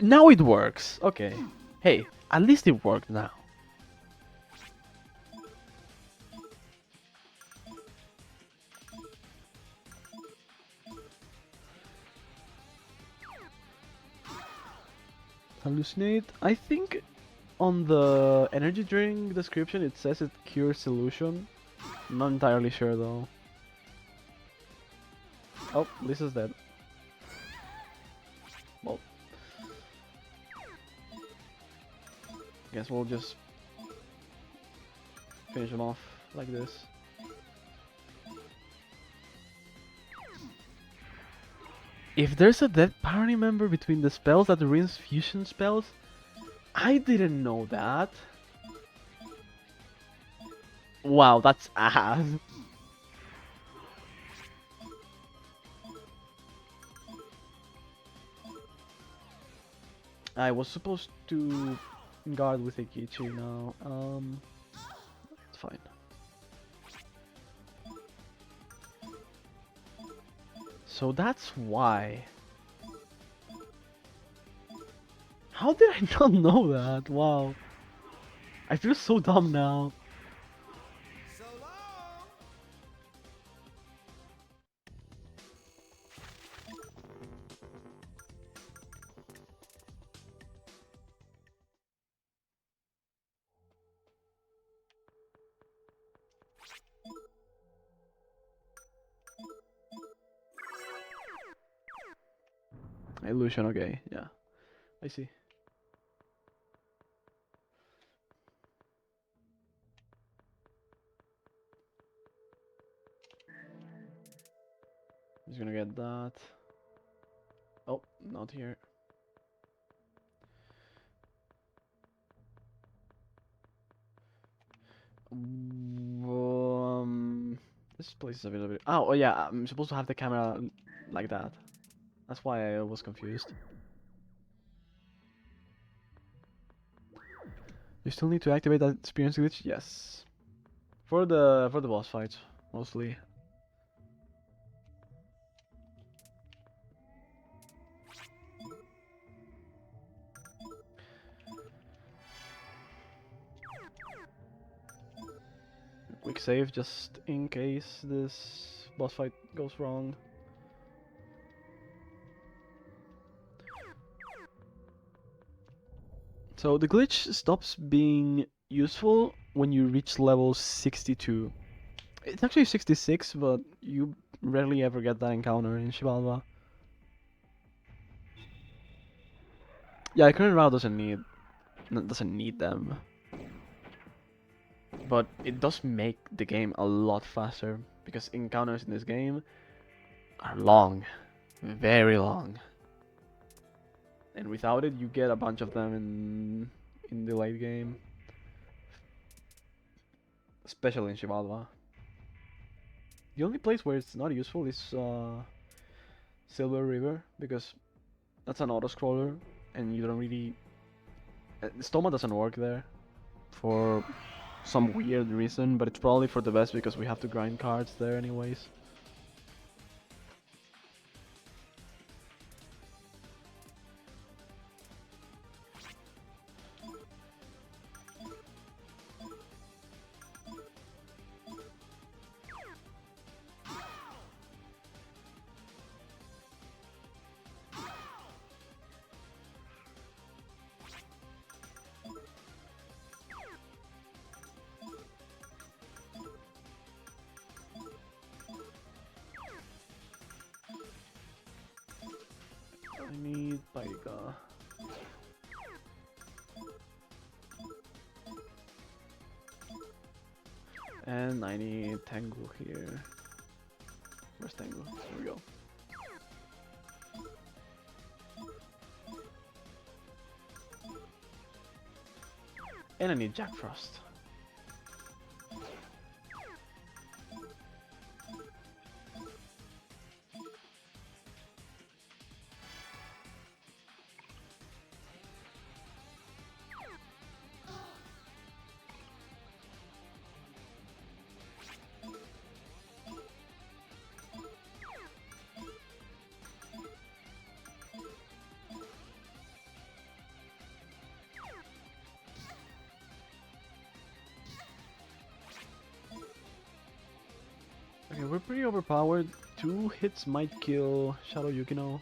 Now it works! Okay. Hey, at least it worked now. Hallucinate. I think on the energy drink description it says it cures illusion. Not entirely sure though. Oh, Lisa's dead. Well, guess we'll just finish him off like this. If there's a dead party member between the spells that ruins fusion spells, I didn't know that. Wow, that's ass. I was supposed to guard with Ikichi now. It's fine. So that's why. How did I not know that? Wow. I feel so dumb now. So long. Illusion, okay, yeah. I see. Just gonna get that. Oh, not here. This place is a little bit. Oh, yeah, I'm supposed to have the camera like that. That's why I was confused. You still need to activate that experience glitch? Yes. For the boss fights, mostly. Quick save just in case this boss fight goes wrong. So the glitch stops being useful when you reach level 62. It's actually 66, but you rarely ever get that encounter in Shivalva. Yeah, current route doesn't need them, but it does make the game a lot faster because encounters in this game are long, very long, and without it, you get a bunch of them in the late game, especially in Shivalva. The only place where it's not useful is Silver River because that's an auto scroller, and you don't really. Stoma doesn't work there for some weird reason, but it's probably for the best because we have to grind cards there anyways. I need Paiga. And I need Tengu here. Where's Tengu? There we go. And I need Jack Frost. Okay, we're pretty overpowered. 2 hits might kill Shadow Yukino.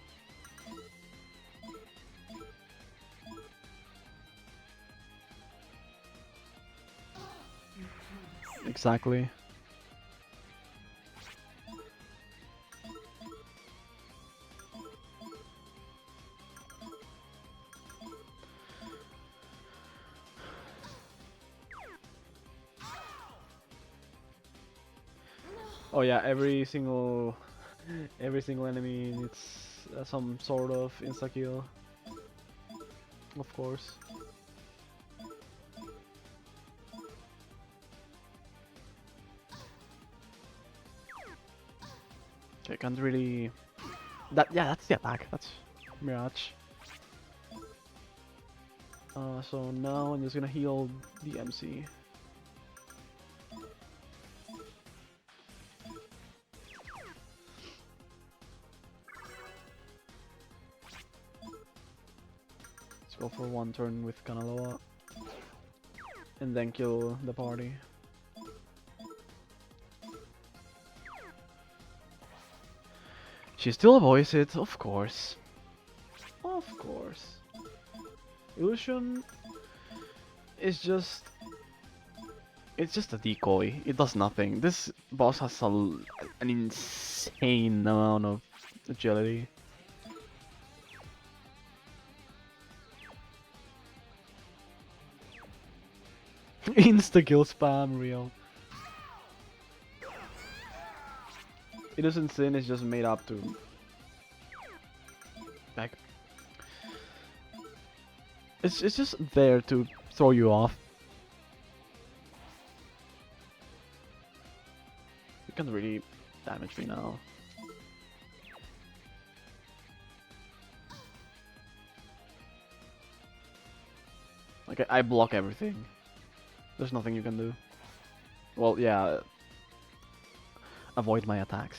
Exactly. Oh yeah, every single enemy needs some sort of insta kill, of course. Okay, can't really. That's the attack. That's Mirage. So now I'm just gonna heal the MC. Let's go for 1 turn with Kanaloa. And then kill the party. She still avoids it, of course. Of course. Illusion is just... It's just a decoy. It does nothing. This boss has an insane amount of agility. Insta-kill spam, real. Innocent Sin is just made up to... Back. It's just there to throw you off. You can't really damage me now. Like, I block everything. There's nothing you can do. Well, yeah. Avoid my attacks.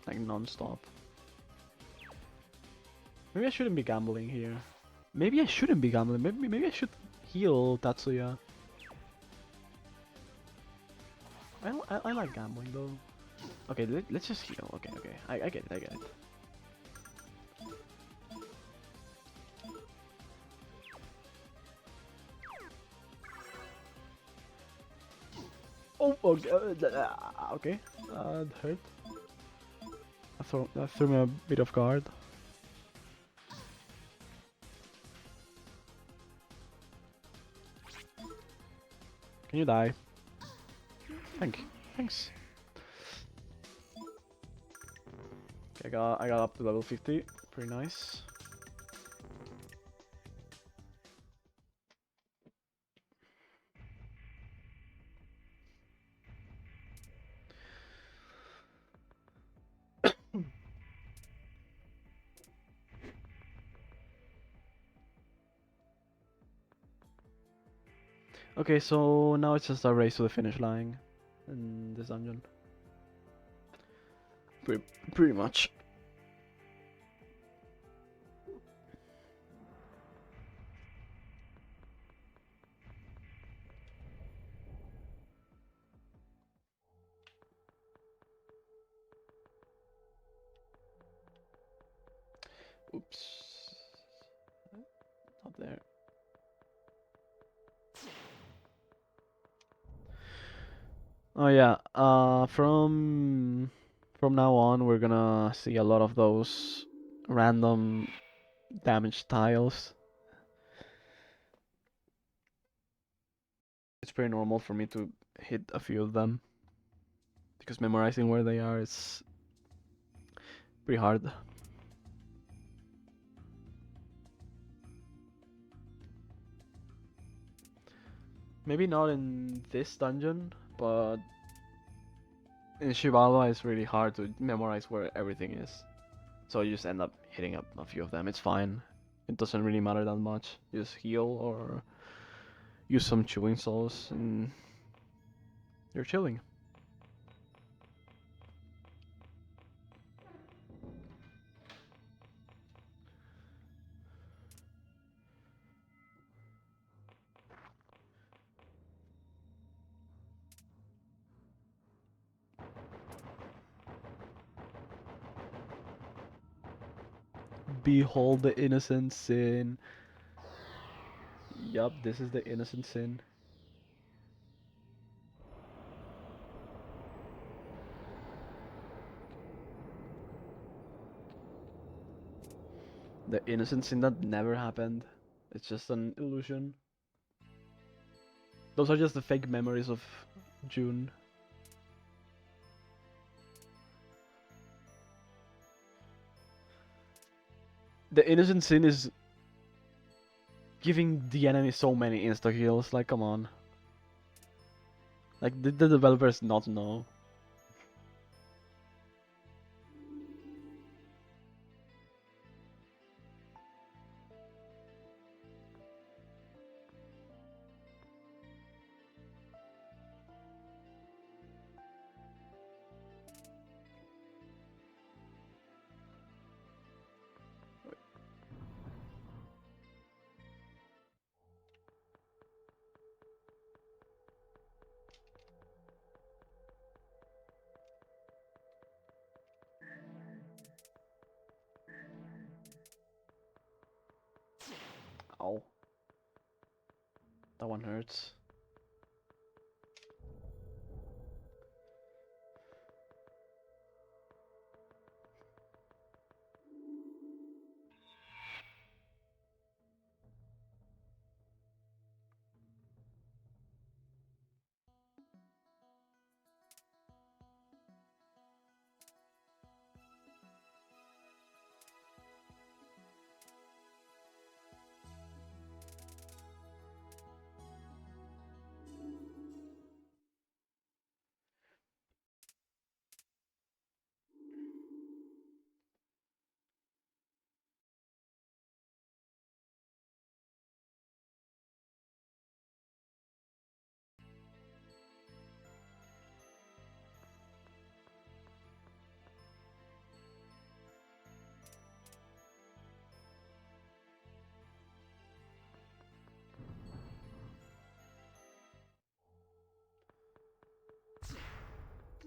Like, non-stop. Maybe I shouldn't be gambling here. Maybe I shouldn't be gambling. Maybe I should heal Tatsuya. I like gambling though. Okay, let's just heal. Okay, I get it, I get it. Oh, okay, okay. That hurt. That threw me a bit off guard. Can you die? Thanks. Okay, I got up to level 50. Pretty nice. Okay, so now it's just a race to the finish line in this dungeon. Pretty much. Oops. Not there. Oh yeah. From now on, we're gonna see a lot of those random damage tiles. It's pretty normal for me to hit a few of them because memorizing where they are is pretty hard. Maybe not in this dungeon, but in Shibaba it's really hard to memorize where everything is. So you just end up hitting up a few of them. It's fine. It doesn't really matter that much. You just heal or use some chewing sauce and you're chilling. Behold the innocent sin. Yup, this is the innocent sin. The innocent sin that never happened. It's just an illusion. Those are just the fake memories of June. The innocent sin is giving the enemy so many insta kills. Like, come on. Like, did the developers not know? Ow. That one hurts.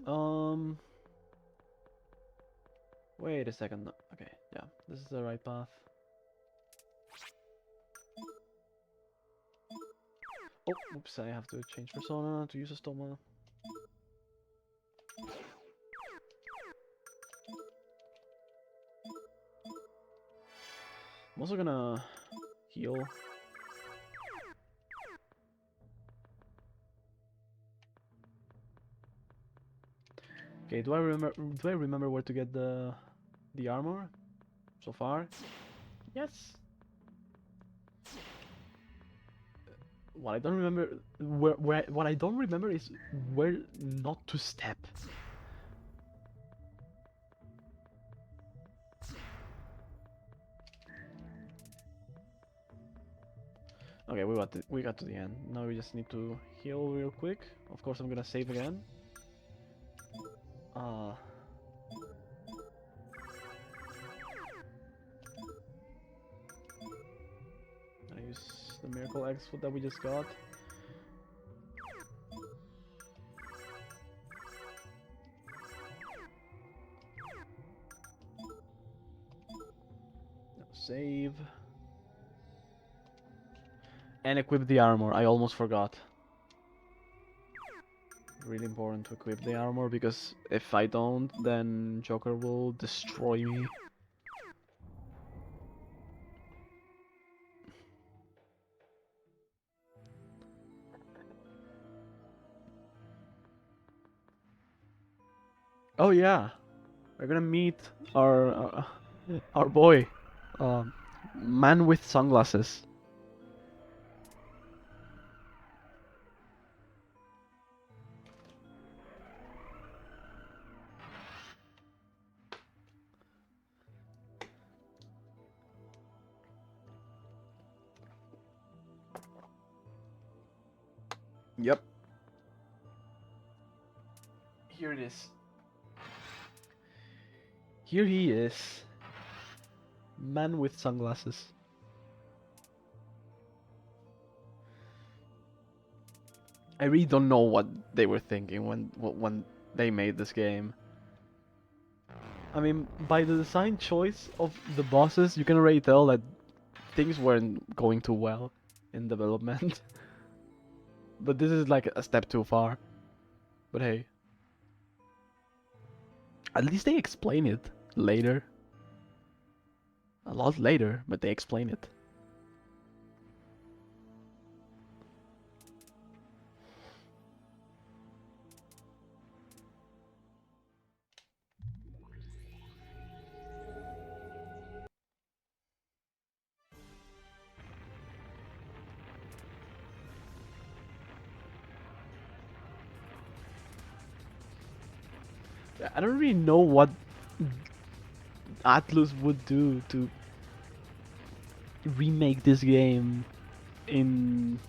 Um. Wait a second. Okay, yeah, this is the right path. Oh, oops, I have to change persona to use a stoma. I'm also gonna heal. Okay, do I remember where to get the armor so far? Yes. What I don't remember where what I don't remember is where not to step. Okay, we got to the end. Now we just need to heal real quick. Of course, I'm gonna save again. Uh I use the miracle eggs that we just got. Now save and equip the armor. I almost forgot. really important to equip the armor because if I don't, then Joker will destroy me. Oh yeah, we're gonna meet our boy, um, man with sunglasses. Yep. Here it is. Here he is. Man with sunglasses. I really don't know what they were thinking when they made this game. I mean, by the design choice of the bosses, you can already tell that things weren't going too well in development. But this is like a step too far. But hey, at least they explain it later. A lot later, but they explain it. I don't really know what Atlus would do to remake this game in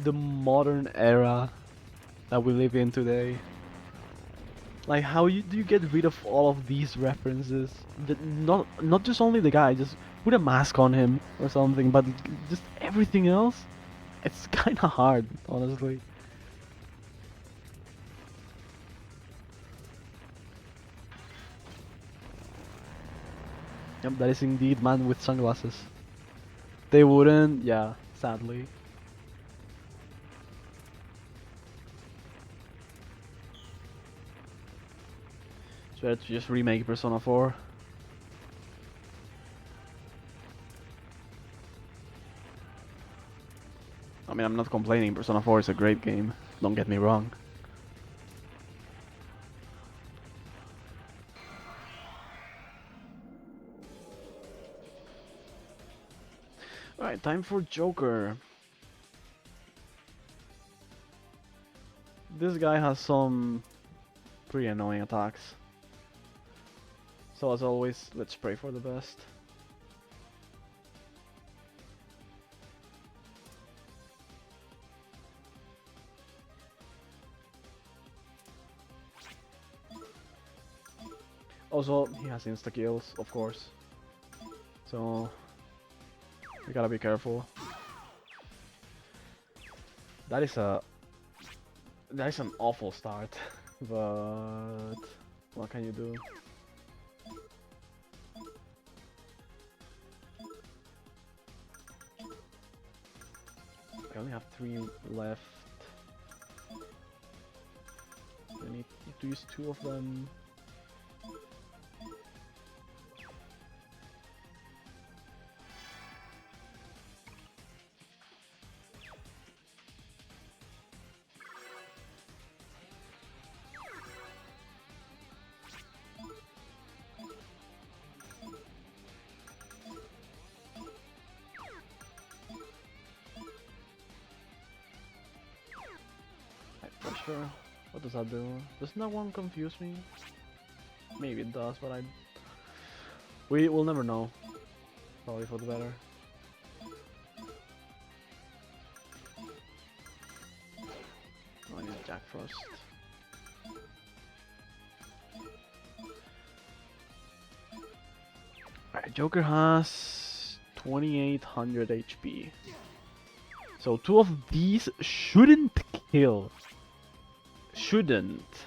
the modern era that we live in today. Like, how do you get rid of all of these references? Not just only the guy, just put a mask on him or something, but just everything else. It's kind of hard, honestly. Yep, that is indeed man with sunglasses. They wouldn't, yeah, sadly. So let's just remake Persona 4. I mean, I'm not complaining, Persona 4 is a great game, don't get me wrong. Alright, time for Joker. This guy has some pretty annoying attacks. So as always, let's pray for the best. Also, he has insta-kills, of course. So, we gotta be careful. That is an awful start, but what can you do? I only have 3 left. I need to use 2 of them. Pressure. What does that do? Doesn't that one confuse me? Maybe it does, but we will never know. Probably for the better. Oh, I need Jack Frost. Alright, Joker has 2800 HP. So 2 of these shouldn't kill. Shouldn't.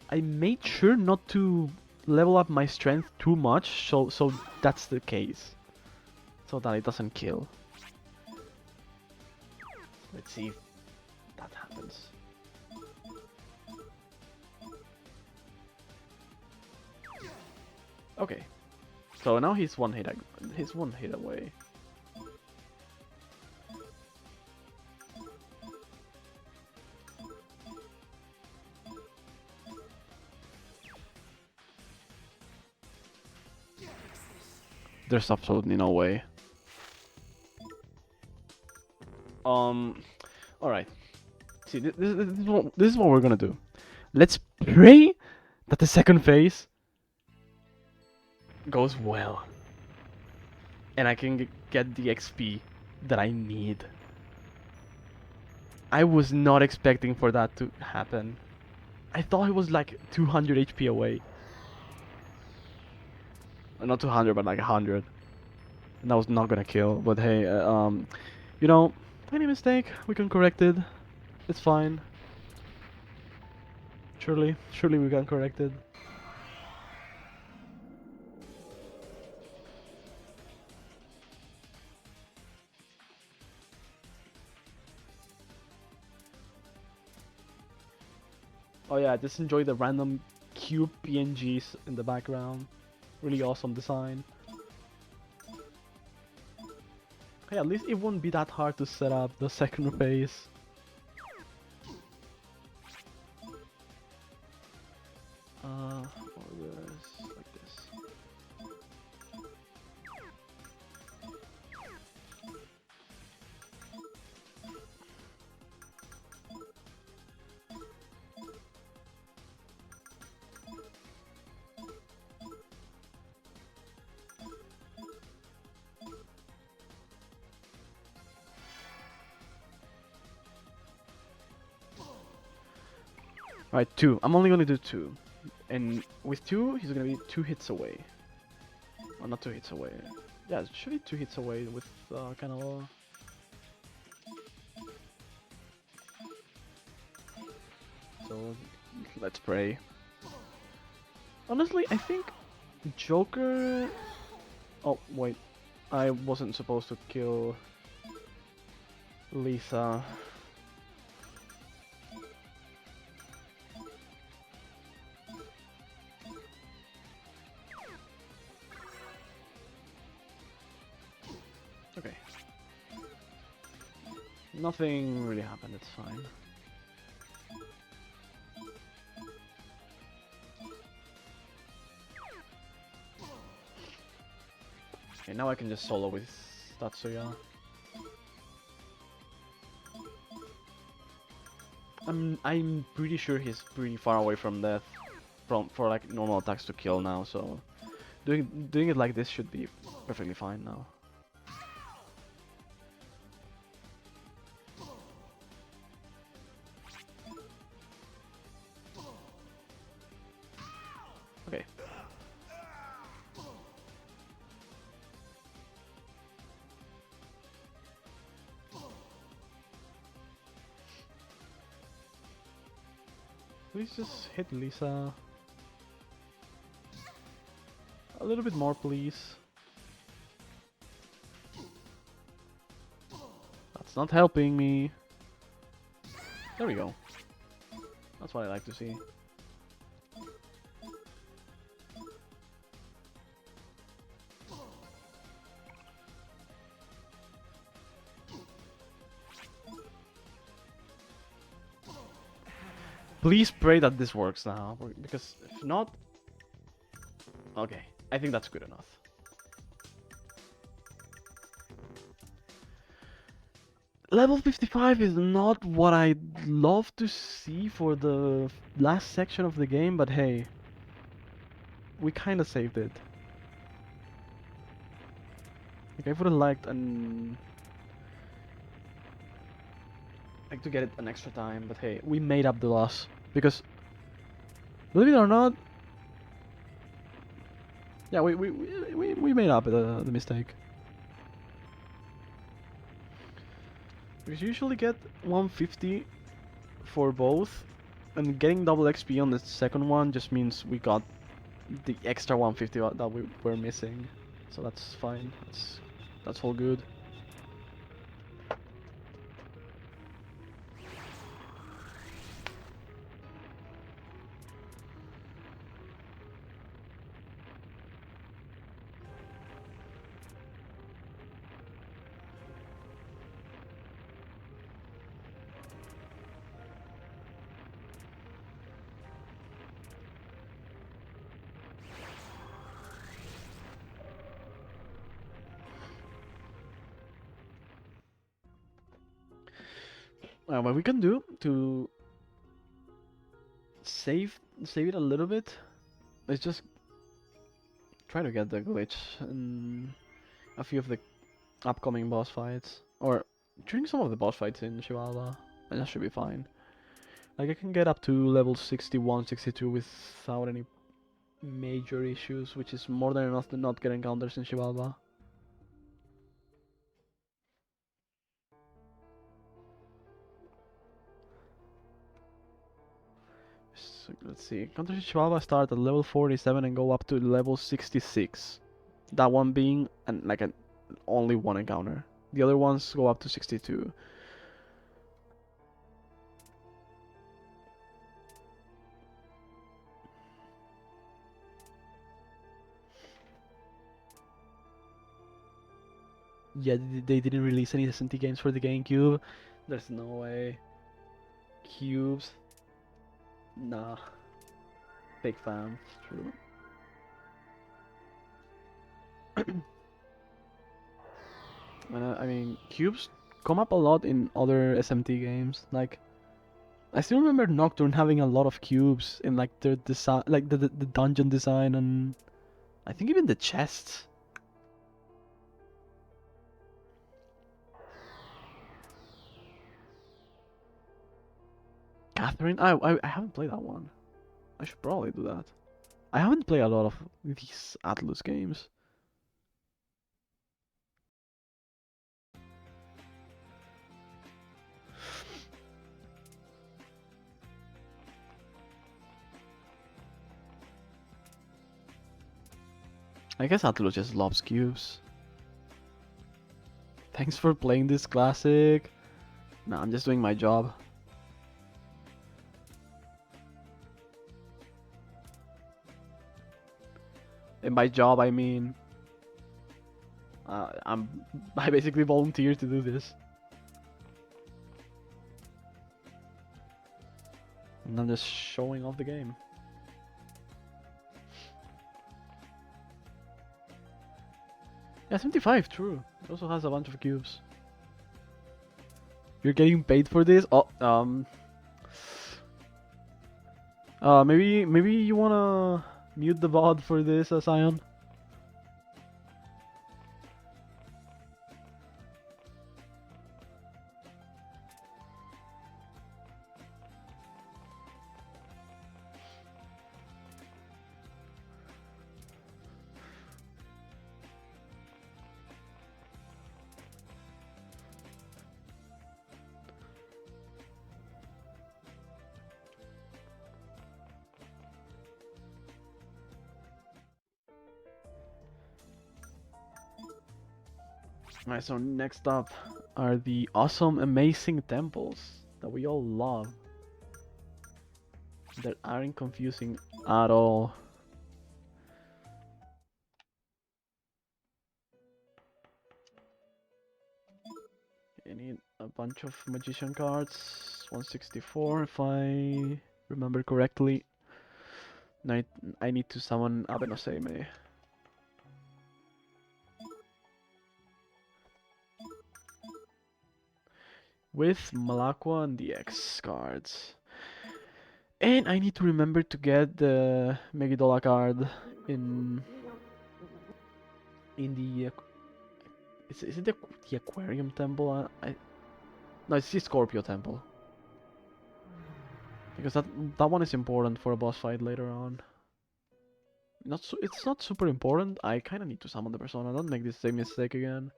I made sure not to level up my strength too much, so that's the case. So that it doesn't kill. Let's see if that happens. Okay. So now he's one hit. He's one hit away. There's absolutely no way. Alright. See, this is what we're gonna do. Let's pray that the second phase goes well. And I can get the XP that I need. I was not expecting for that to happen. I thought it was like 200 HP away. Not 200, but like 100. And that was not gonna kill. But hey, you know, tiny mistake. We can correct it. It's fine. Surely we can correct it. Oh yeah, just enjoy the random cube PNGs in the background. Really awesome design. Hey, at least it won't be that hard to set up the second phase. Or this, like this. Alright, 2. I'm only gonna do 2. And with 2, he's gonna be 2 hits away. Well, not 2 hits away. Yeah, it should be 2 hits away with kind of. So let's pray. Honestly, I think Joker. Oh wait, I wasn't supposed to kill Lisa. Okay. Nothing really happened, it's fine. Okay, now I can just solo with Tatsuya. I'm pretty sure he's pretty far away from death for like normal attacks to kill now, so doing it like this should be perfectly fine now. Okay. Please just hit Lisa. A little bit more, please. That's not helping me. There we go. That's what I like to see. Please pray that this works now, because if not... Okay, I think that's good enough. Level 55 is not what I'd love to see for the last section of the game, but hey, we kinda saved it. Like, I would've liked like to get it an extra time, but hey, we made up the loss. Because, believe it or not, yeah, we made up the mistake. Because you usually get 150 for both, and getting double XP on the second one just means we got the extra 150 that we were missing. So that's fine. That's all good. What we can do to save it a little bit is just try to get the glitch in a few of the upcoming boss fights, or during some of the boss fights in Chivalva, and that should be fine. Like I can get up to level 61, 62 without any major issues, which is more than enough to not get encounters in Chivalva. So, let's see, encounters in Chivalva start at level 47 and go up to level 66. That one being only one encounter. The other ones go up to 62. Yeah, they didn't release any SMT games for the GameCube. There's no way. Cubes. Nah. Big fan. True. I mean, cubes come up a lot in other SMT games. Like, I still remember Nocturne having a lot of cubes in like their design, like the dungeon design, and I think even the chests. Catherine, I haven't played that one. I should probably do that. I haven't played a lot of these Atlus games. I guess Atlus just loves cubes. Thanks for playing this classic. Nah, I'm just doing my job. And by job, I mean I basically volunteered to do this. And I'm just showing off the game. Yeah, 75, true. It also has a bunch of cubes. You're getting paid for this? Oh, maybe you wanna mute the VOD for this, Sion? Alright, so next up are the awesome, amazing temples that we all love. That aren't confusing at all. I need a bunch of magician cards. 164 if I remember correctly. I need to summon Abenoseme. With Malakwa and the X cards. And I need to remember to get the Megidola card in the is it the Aquarium Temple? No, it's the Scorpio Temple. Because that one is important for a boss fight later on. It's not super important. I kind of need to summon the persona. Don't make this same mistake again.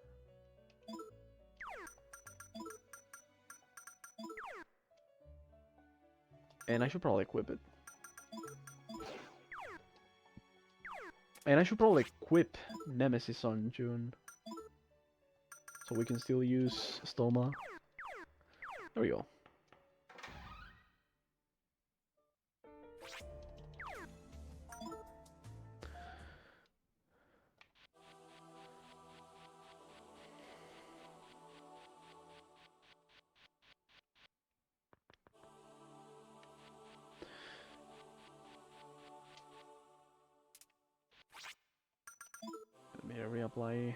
And I should probably equip it. And I should probably equip Nemesis on June. So we can still use Stoma. There we go. Let me reapply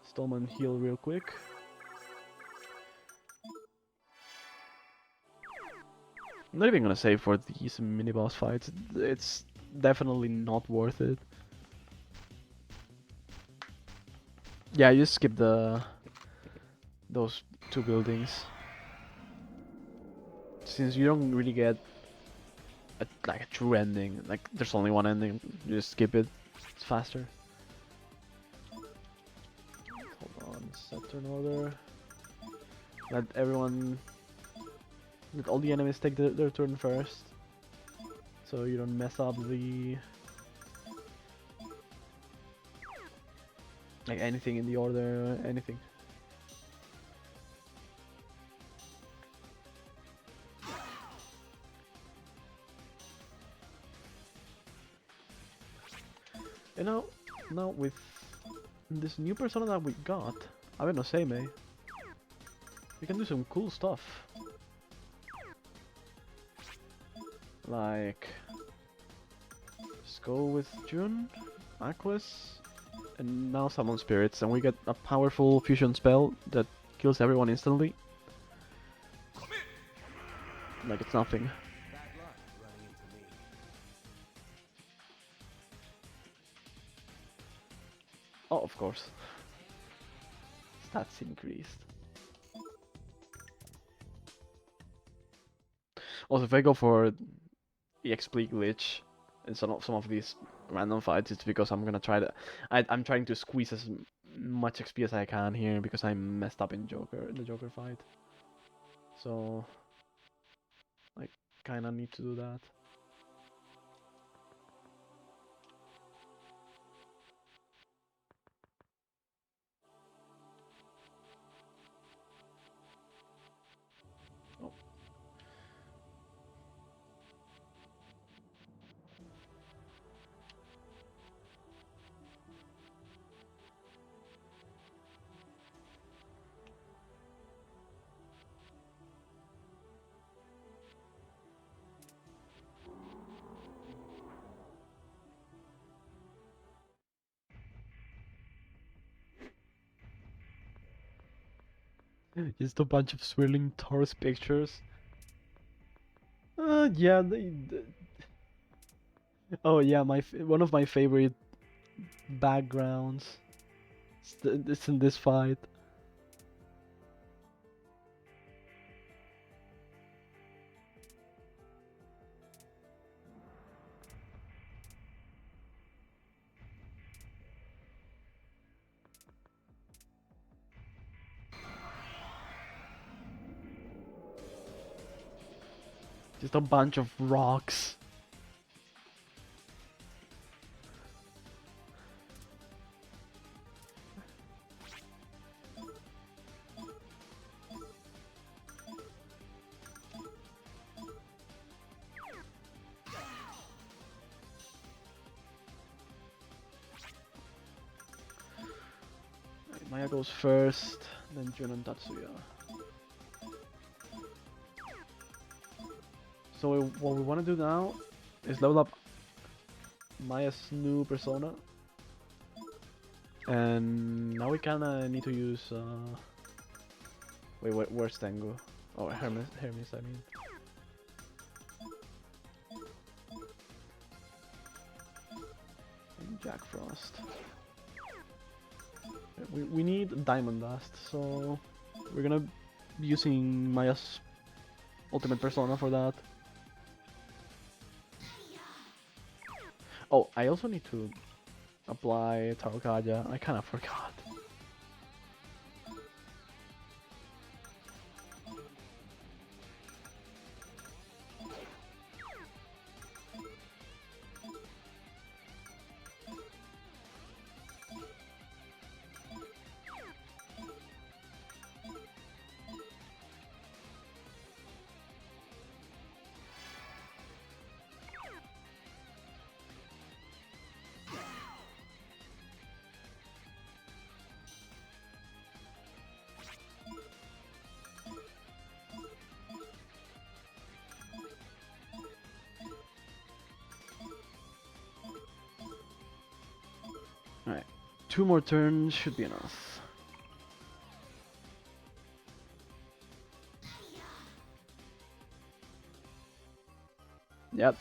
Stoma and heal real quick. I'm not even gonna save for these mini boss fights. It's definitely not worth it. Yeah, you just skip those two buildings. Since you don't really get like a true ending, like there's only one ending, you just skip it. It's faster. Hold on, set turn order. Let everyone, let all the enemies take their turn first, so you don't mess up the like anything in the order, anything. You know, now with this new persona that we got, I don't know, Seimei, we can do some cool stuff. Like, just go with June, Aquas, and now Summon Spirits, and we get a powerful fusion spell that kills everyone instantly. Like it's nothing. Bad luck running into me. Oh, of course. Stats increased. Also, if I go for the XP glitch in some of these random fights, it's because I'm gonna try to. I'm trying to squeeze as much XP as I can here because I messed up in the Joker fight. So I kinda need to do that. Oh. Just a bunch of swirling Taurus pictures. Yeah, oh yeah, one of my favorite backgrounds. It's in this fight. Just a bunch of rocks. Right, Maya goes first, then Jun and Tatsuya. So what we want to do now is level up Maya's new persona. And now we kinda need to use wait, where's Tengu? Oh, Hermes, I mean. And Jack Frost. We need Diamond Dust, so we're gonna be using Maya's ultimate persona for that. Oh, I also need to apply Tarokaya. I kinda forgot. Alright, 2 more turns should be enough. Yep,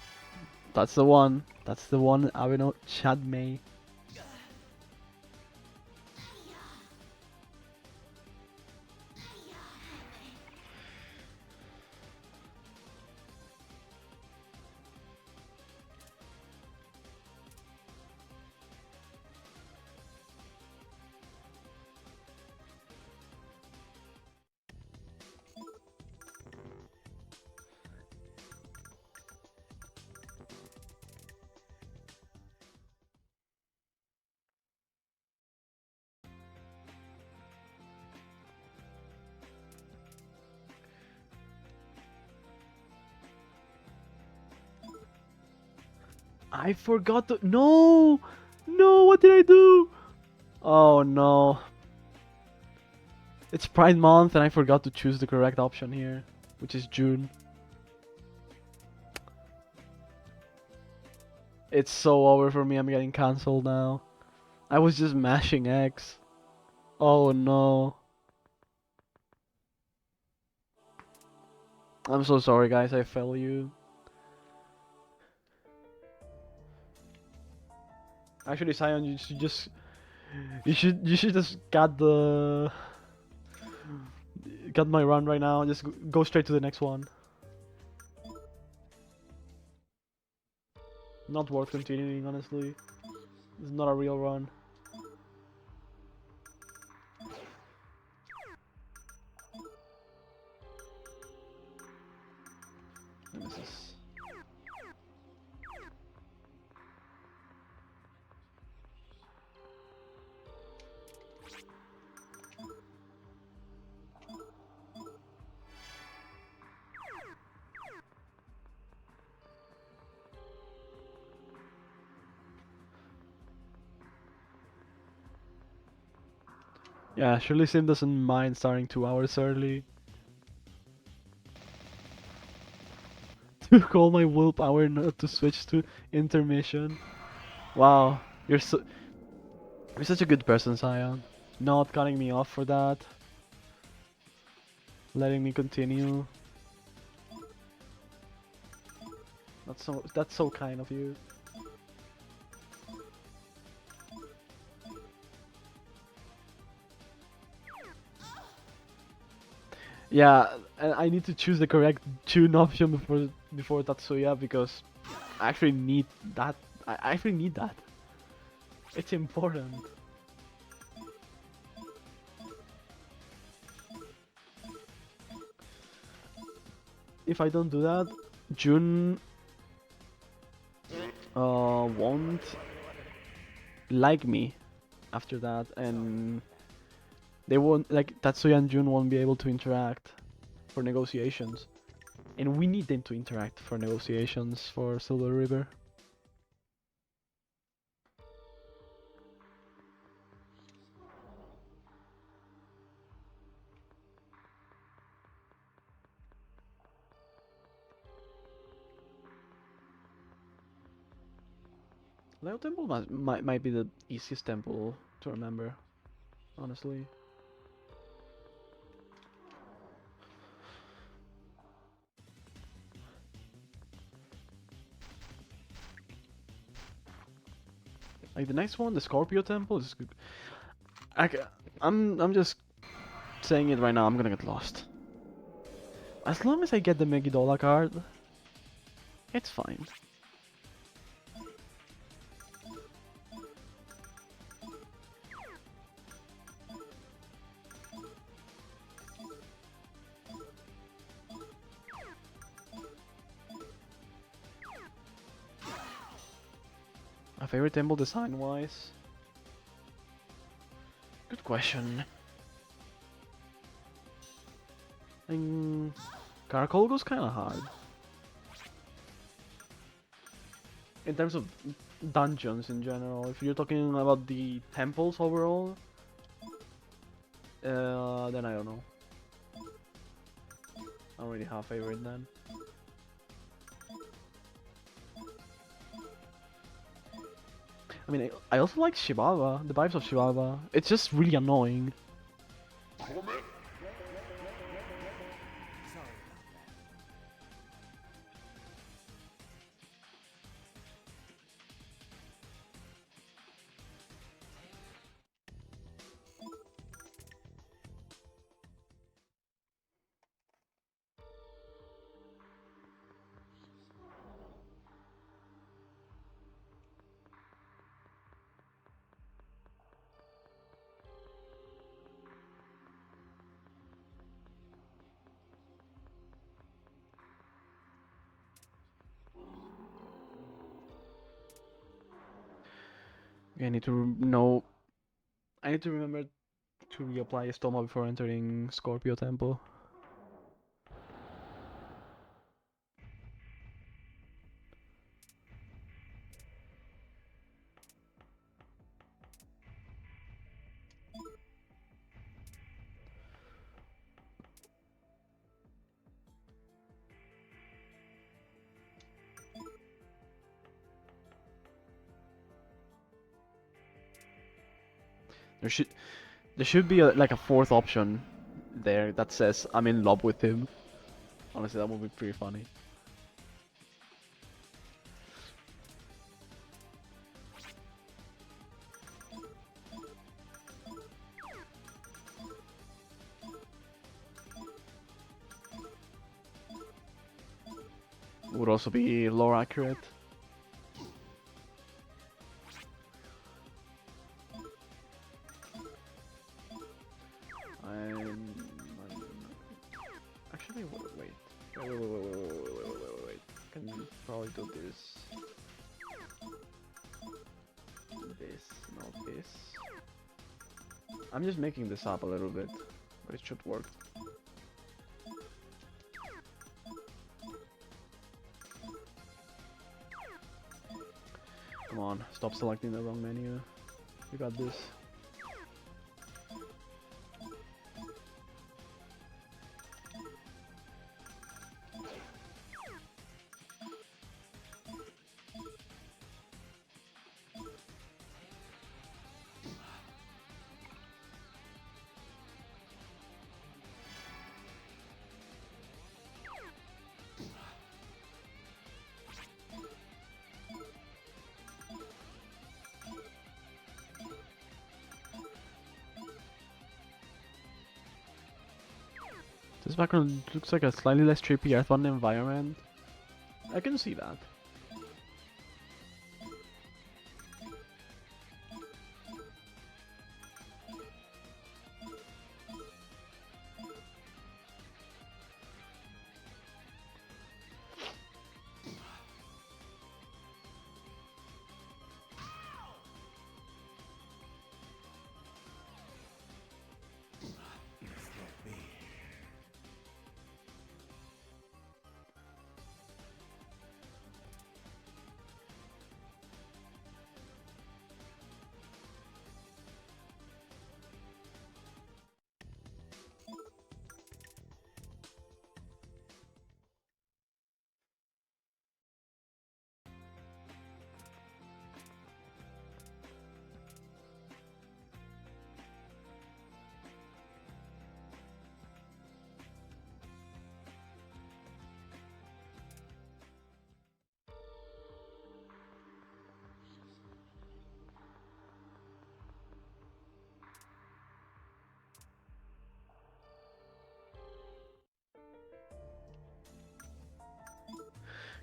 that's the one. That's the one. Abeno Chadmei. I forgot to. No! No, what did I do? Oh no. It's Pride Month and I forgot to choose the correct option here, which is June. It's so over for me, I'm getting cancelled now. I was just mashing X. Oh no. I'm so sorry guys, I failed you. Actually, Sion, you should just got my run right now. Just go straight to the next one. Not worth continuing, honestly. It's not a real run. Nemesis. Yeah, surely Sim doesn't mind starting 2 hours early. To call my willpower not to switch to intermission. Wow, you're such a good person, Sion. Not cutting me off for that. Letting me continue. That's so kind of you. Yeah, and I need to choose the correct tune option before Tatsuya because I actually need that. I actually need that. It's important. If I don't do that, Jun won't like me after that, and they won't like Tatsuya and Jun won't be able to interact for negotiations, and we need them to interact for negotiations for Silver River. Leo Temple might be the easiest temple to remember, honestly. Like the next one, the Scorpio Temple is. I, ca- I'm just saying it right now. I'm gonna get lost. As long as I get the Megidola card, it's fine. My favorite temple design-wise? Good question. And Caracol goes kind of hard. In terms of dungeons in general, if you're talking about the temples overall, then I don't know. I don't really have a favorite then. I mean, I also like Shibaba, the vibes of Shibaba. It's just really annoying. Sorry about that. Okay, I need to know. I need to remember to reapply Stoma before entering Scorpio Temple. There should be like a fourth option there that says I'm in love with him. Honestly, that would be pretty funny. Would also be lore accurate. Actually, wait. Wait. Can probably do this. This, not this. I'm just making this up a little bit, but it should work. Come on, stop selecting the wrong menu. You got this. This background looks like a slightly less trippy Earth 1 environment. I can see that.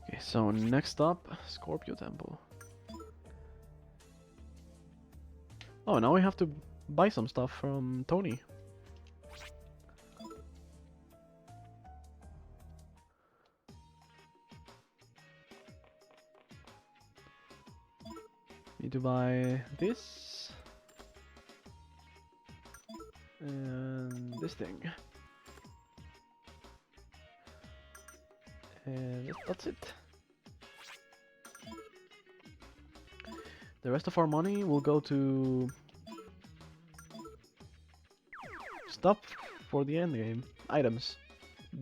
Okay, so next up, Scorpio Temple. Oh, now we have to buy some stuff from Tony. Need to buy this and this thing. And that's it. The rest of our money will go to stuff for the end game. Items,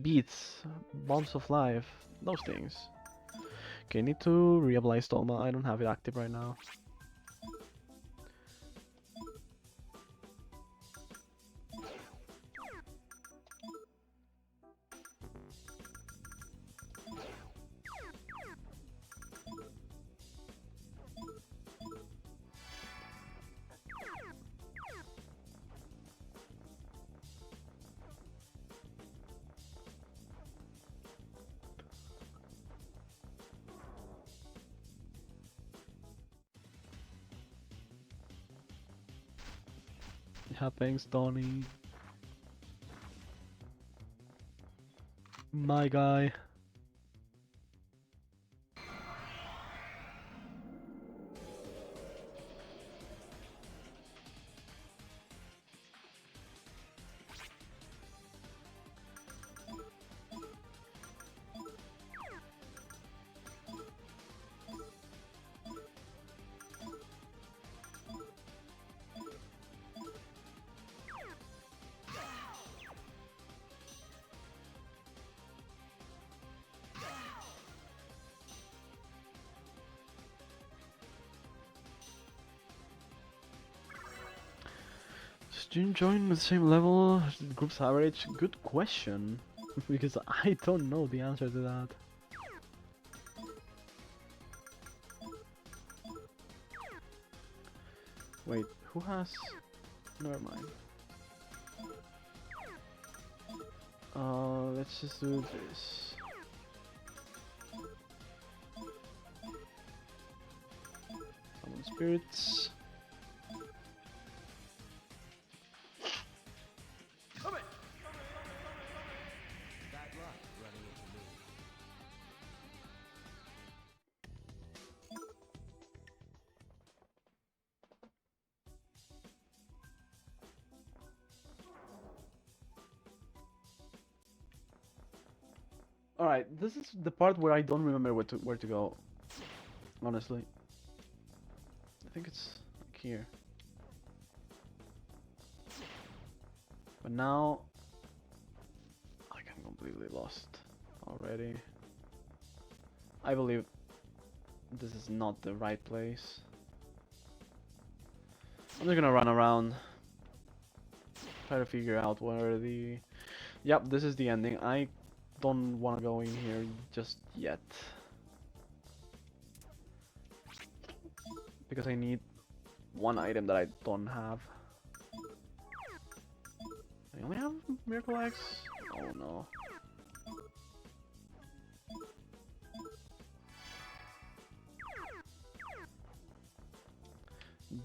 beats, bombs of life, those things. Okay, need to reapply Stoma. I don't have it active right now. Yeah, thanks, Tony. My guy. Should you join the same level as the group's average? Good question. Because I don't know the answer to that. Wait, who has... Never mind. Let's just do this. Summon spirits. Alright, this is the part where I don't remember where to go. Honestly. I think it's like here. But now I'm completely lost already. I believe this is not the right place. I'm just gonna run around, try to figure out where the... Yep, this is the ending. I don't want to go in here just yet. Because I need one item that I don't have. I only have Miracle Eggs? Oh no.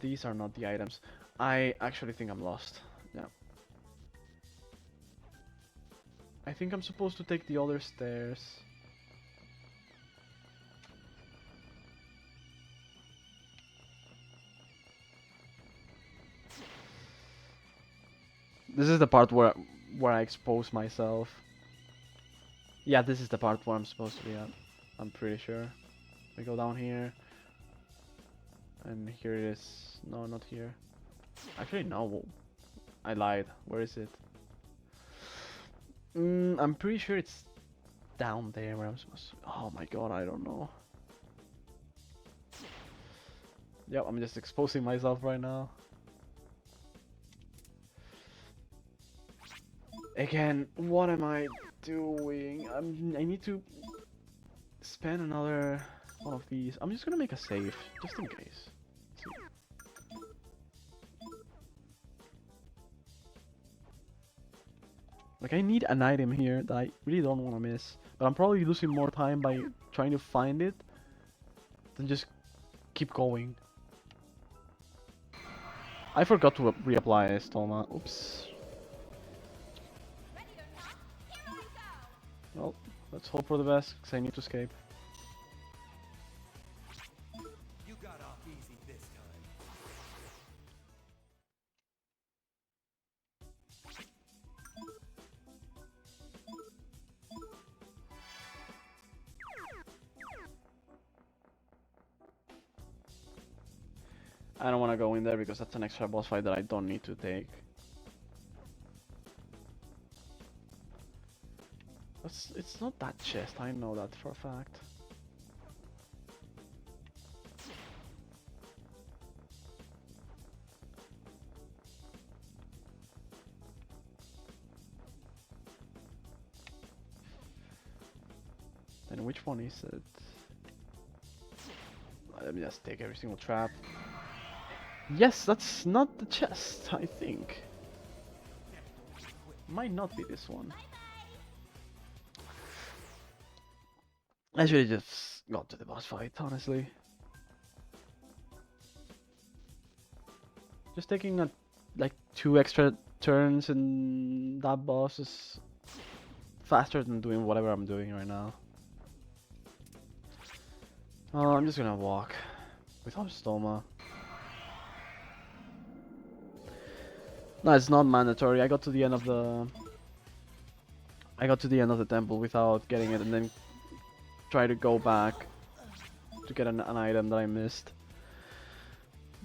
These are not the items. I actually think I'm lost. Yeah. I think I'm supposed to take the other stairs. This is the part where I expose myself. Yeah, this is the part where I'm supposed to be at. I'm pretty sure. We go down here. And here it is. No, not here. Actually, no. I lied. Where is it? I'm pretty sure it's down there where I'm supposed to... Oh my god, I don't know. Yep, I'm just exposing myself right now. Again, what am I doing? I need to spend another one of these. I'm just gonna make a save, just in case. See. Like, I need an item here that I really don't want to miss. But I'm probably losing more time by trying to find it than just keep going. I forgot to reapply Stoma. Oops. Well, let's hope for the best, because I need to escape. You got off easy this time. I don't want to go in there because that's an extra boss fight that I don't need to take. It's not that chest, I know that for a fact. Then which one is it? Let me just take every single trap. Yes, that's not the chest, I think. Might not be this one. I should have just got to the boss fight, honestly. Just taking like 2 extra turns in that boss is faster than doing whatever I'm doing right now. I'm just gonna walk without Stoma. No, it's not mandatory. I got to the end of the temple without getting it, and then try to go back to get an item that I missed.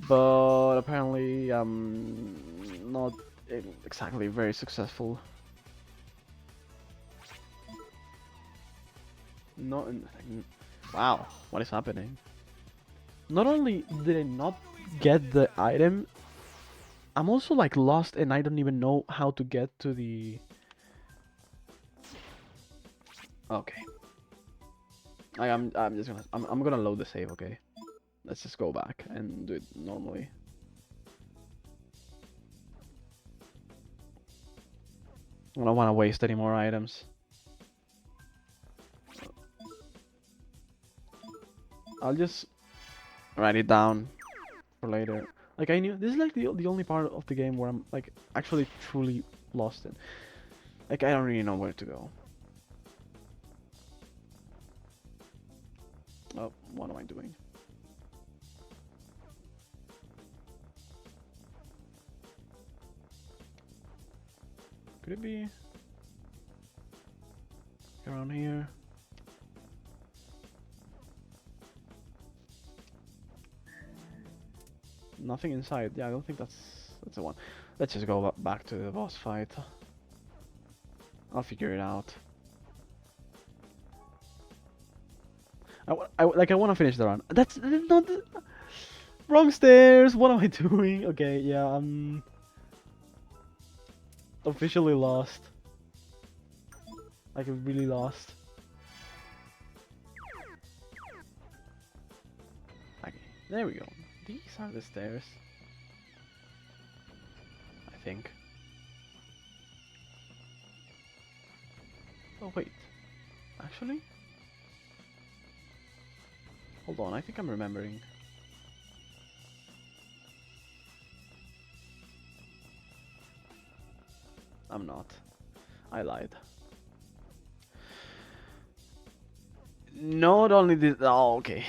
But apparently I'm not exactly very successful. No, wow, what is happening? Not only did I not get the item I'm also like lost and I don't even know how to get to the... Okay. I'm just gonna I'm gonna load the save, okay? Let's just go back and do it normally. I don't want to waste any more items. I'll just write it down for later. Like I knew this is like the only part of the game where I'm like actually truly lost in. Like I don't really know where to go. Oh, what am I doing? Could it be around here? Nothing inside. Yeah, I don't think that's the one. Let's just go back to the boss fight. I'll figure it out. I want to finish the run. That's not the wrong stairs. What am I doing? Okay, yeah, I'm officially lost. Like I'm really lost. Okay, there we go. These are the stairs. I think. Oh wait, actually, hold on. I think I'm remembering. I'm not. I lied. Not only this. Oh, okay.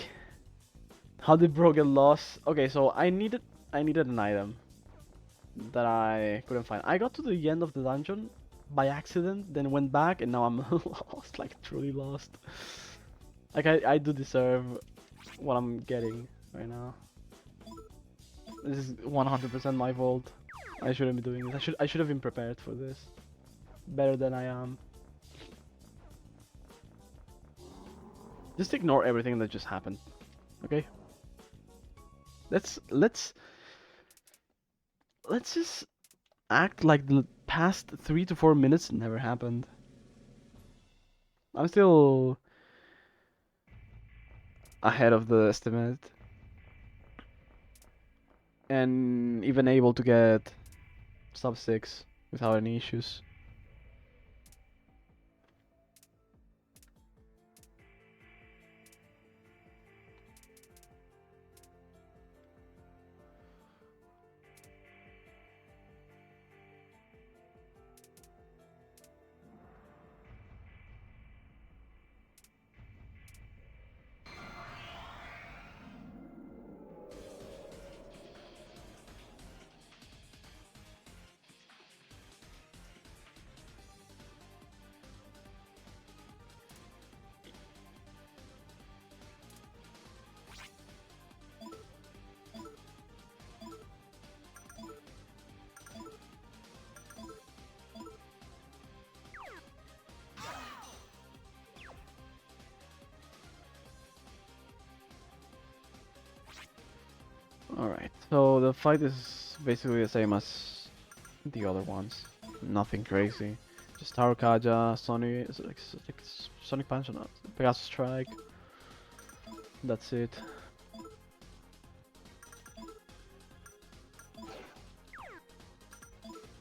How did bro get lost? Okay, so I needed an item that I couldn't find. I got to the end of the dungeon by accident, then went back, and now I'm lost, like truly lost. Like I do deserve what I'm getting right now. This is 100% my fault. I shouldn't be doing this. I should have been prepared for this better than I am. Just ignore everything that just happened, okay? Let's just act like the past 3 to 4 minutes never happened. I'm still ahead of the estimate and even able to get sub 6 without any issues. Alright, so the fight is basically the same as the other ones. Nothing crazy. Just Tower Kaja, Sonic, like Sonic Punch, or not, Pegasus Strike. That's it.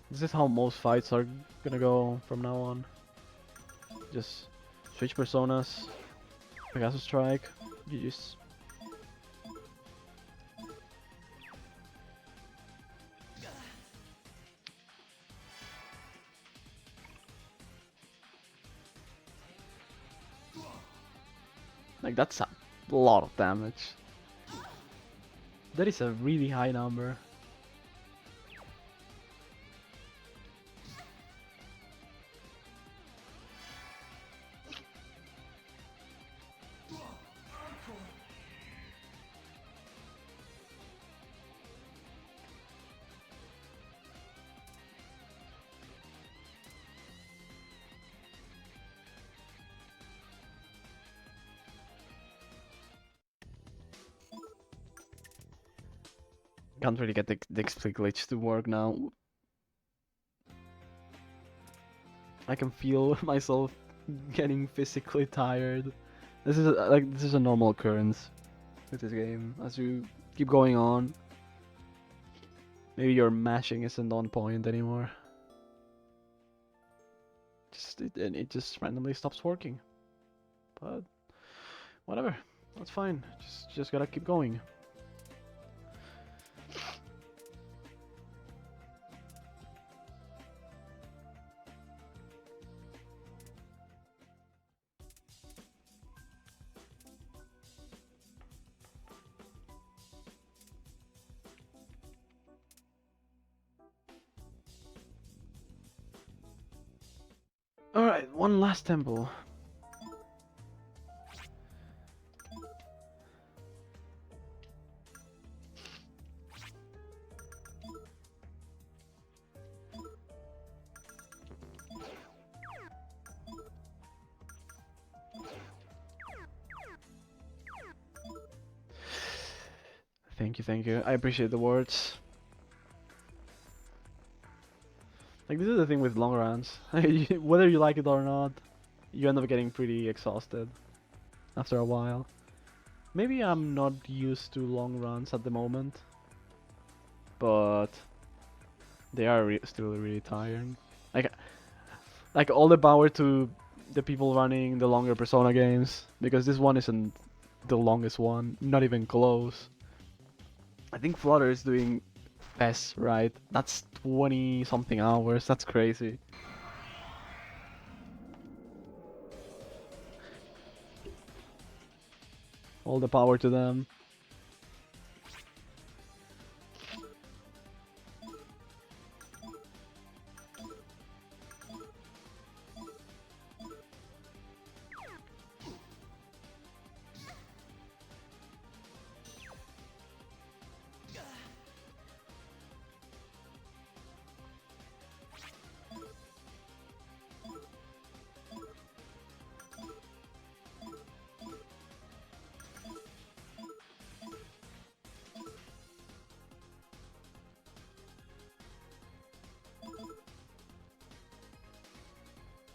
This is how most fights are gonna go from now on. Just switch personas, Pegasus Strike, GG's. Like that's a lot of damage. That is a really high number. Can't really get the XP glitch to work now. I can feel myself getting physically tired. This is this is a normal occurrence with this game. As you keep going on, maybe your mashing isn't on point anymore. It just randomly stops working. But whatever, that's fine. Just gotta keep going. Alright, one last temple. Thank you. I appreciate the words. Like, this is the thing with long runs. Whether you like it or not, you end up getting pretty exhausted after a while. Maybe I'm not used to long runs at the moment, but they are still really tiring. Like, like all the power to the people running the longer Persona games, because this one isn't the longest one, not even close. I think Flutter is doing best, right? That's 20 something hours. That's crazy. All the power to them.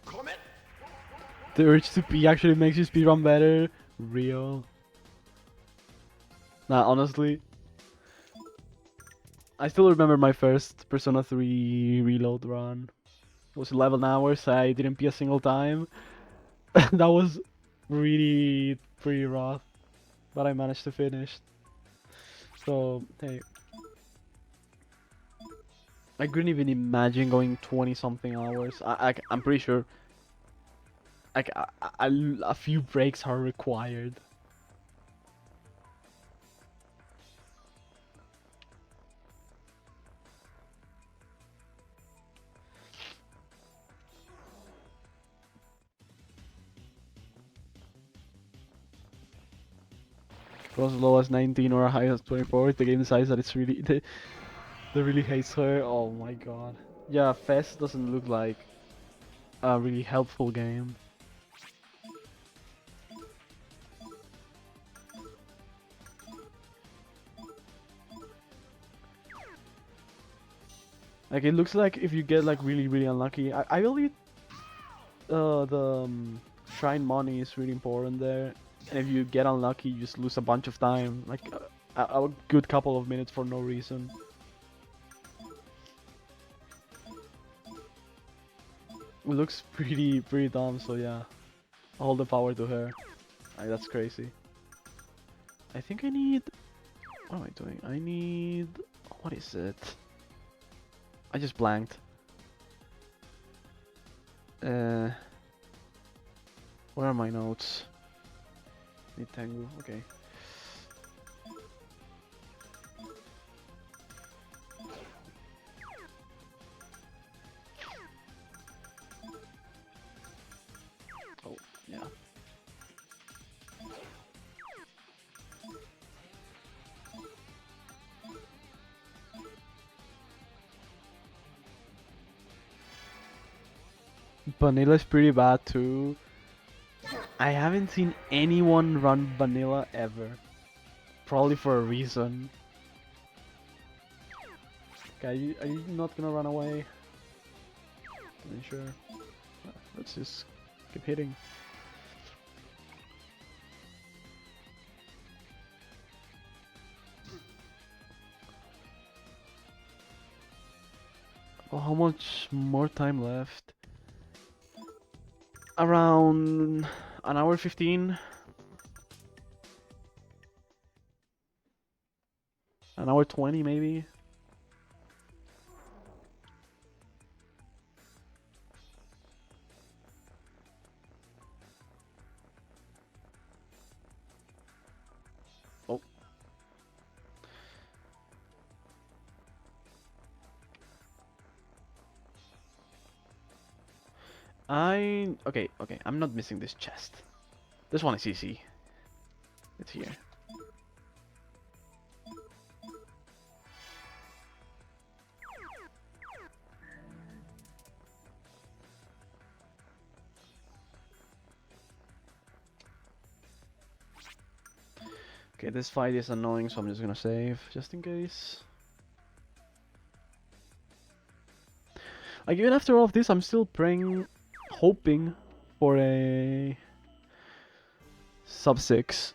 Comment? The urge to pee actually makes you speedrun better. Real. Nah, honestly, I still remember my first Persona 3 reload run. It was 11 hours, I didn't pee a single time. That was really pretty rough, but I managed to finish. So, hey. I couldn't even imagine going 20 something hours. I'm pretty sure like a few breaks are required. Go as low as 19 or as high as 24. The game decides that it's really they really hates her. Oh my god. Yeah, Fest doesn't look like a really helpful game. Like, it looks like if you get like really unlucky. I believe the shrine money is really important there, and if you get unlucky, you just lose a bunch of time, like a good couple of minutes for no reason. It looks pretty dumb, so yeah, all the power to her. Like, that's crazy. I think I need. What am I doing? I need. What is it? I just blanked. Where are my notes? Need Tengu. Okay. Oh, yeah. Vanilla's pretty bad too. I haven't seen anyone run vanilla ever. Probably for a reason. Okay, are you not gonna run away? Sure. Let's just keep hitting. Oh, how much more time left? Around an hour 15. An hour 20 maybe. Oh. Okay, I'm not missing this chest. This one is easy. It's here. Okay, this fight is annoying, so I'm just gonna save, just in case. Like, even after all of this, I'm still praying, hoping for a sub 6.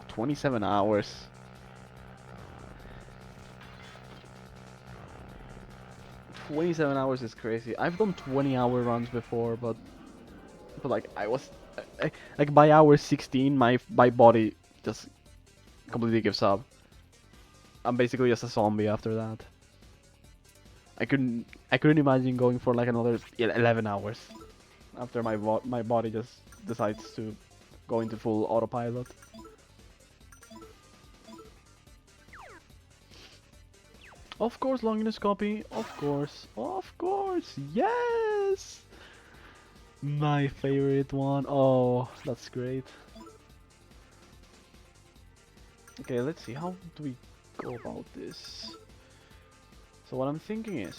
27 hours. "27 hours is crazy. I've done 20-hour runs before, but like I was like by hour 16, my body just completely gives up. I'm basically just a zombie after that. I couldn't imagine going for like another 11 hours after my body just decides to go into full autopilot. Of course, Longinus copy. Of course, yes. My favorite one. Oh, that's great. Okay, let's see. How do we go about this? So what I'm thinking is,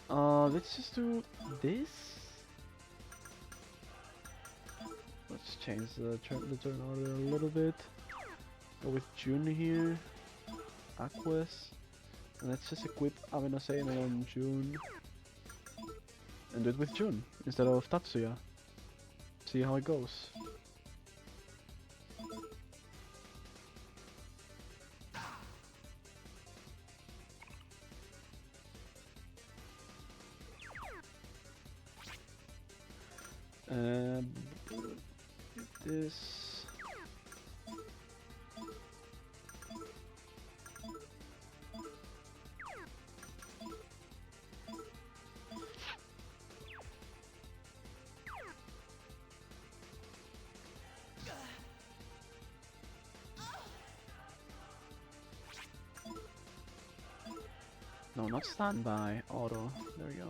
let's just do this. Let's change the turn order a little bit. Go with June here. Aquas. And let's just equip Avenosame on June. And do it with June instead of Tatsuya. See how it goes. This. No, not standby. Auto. There we go.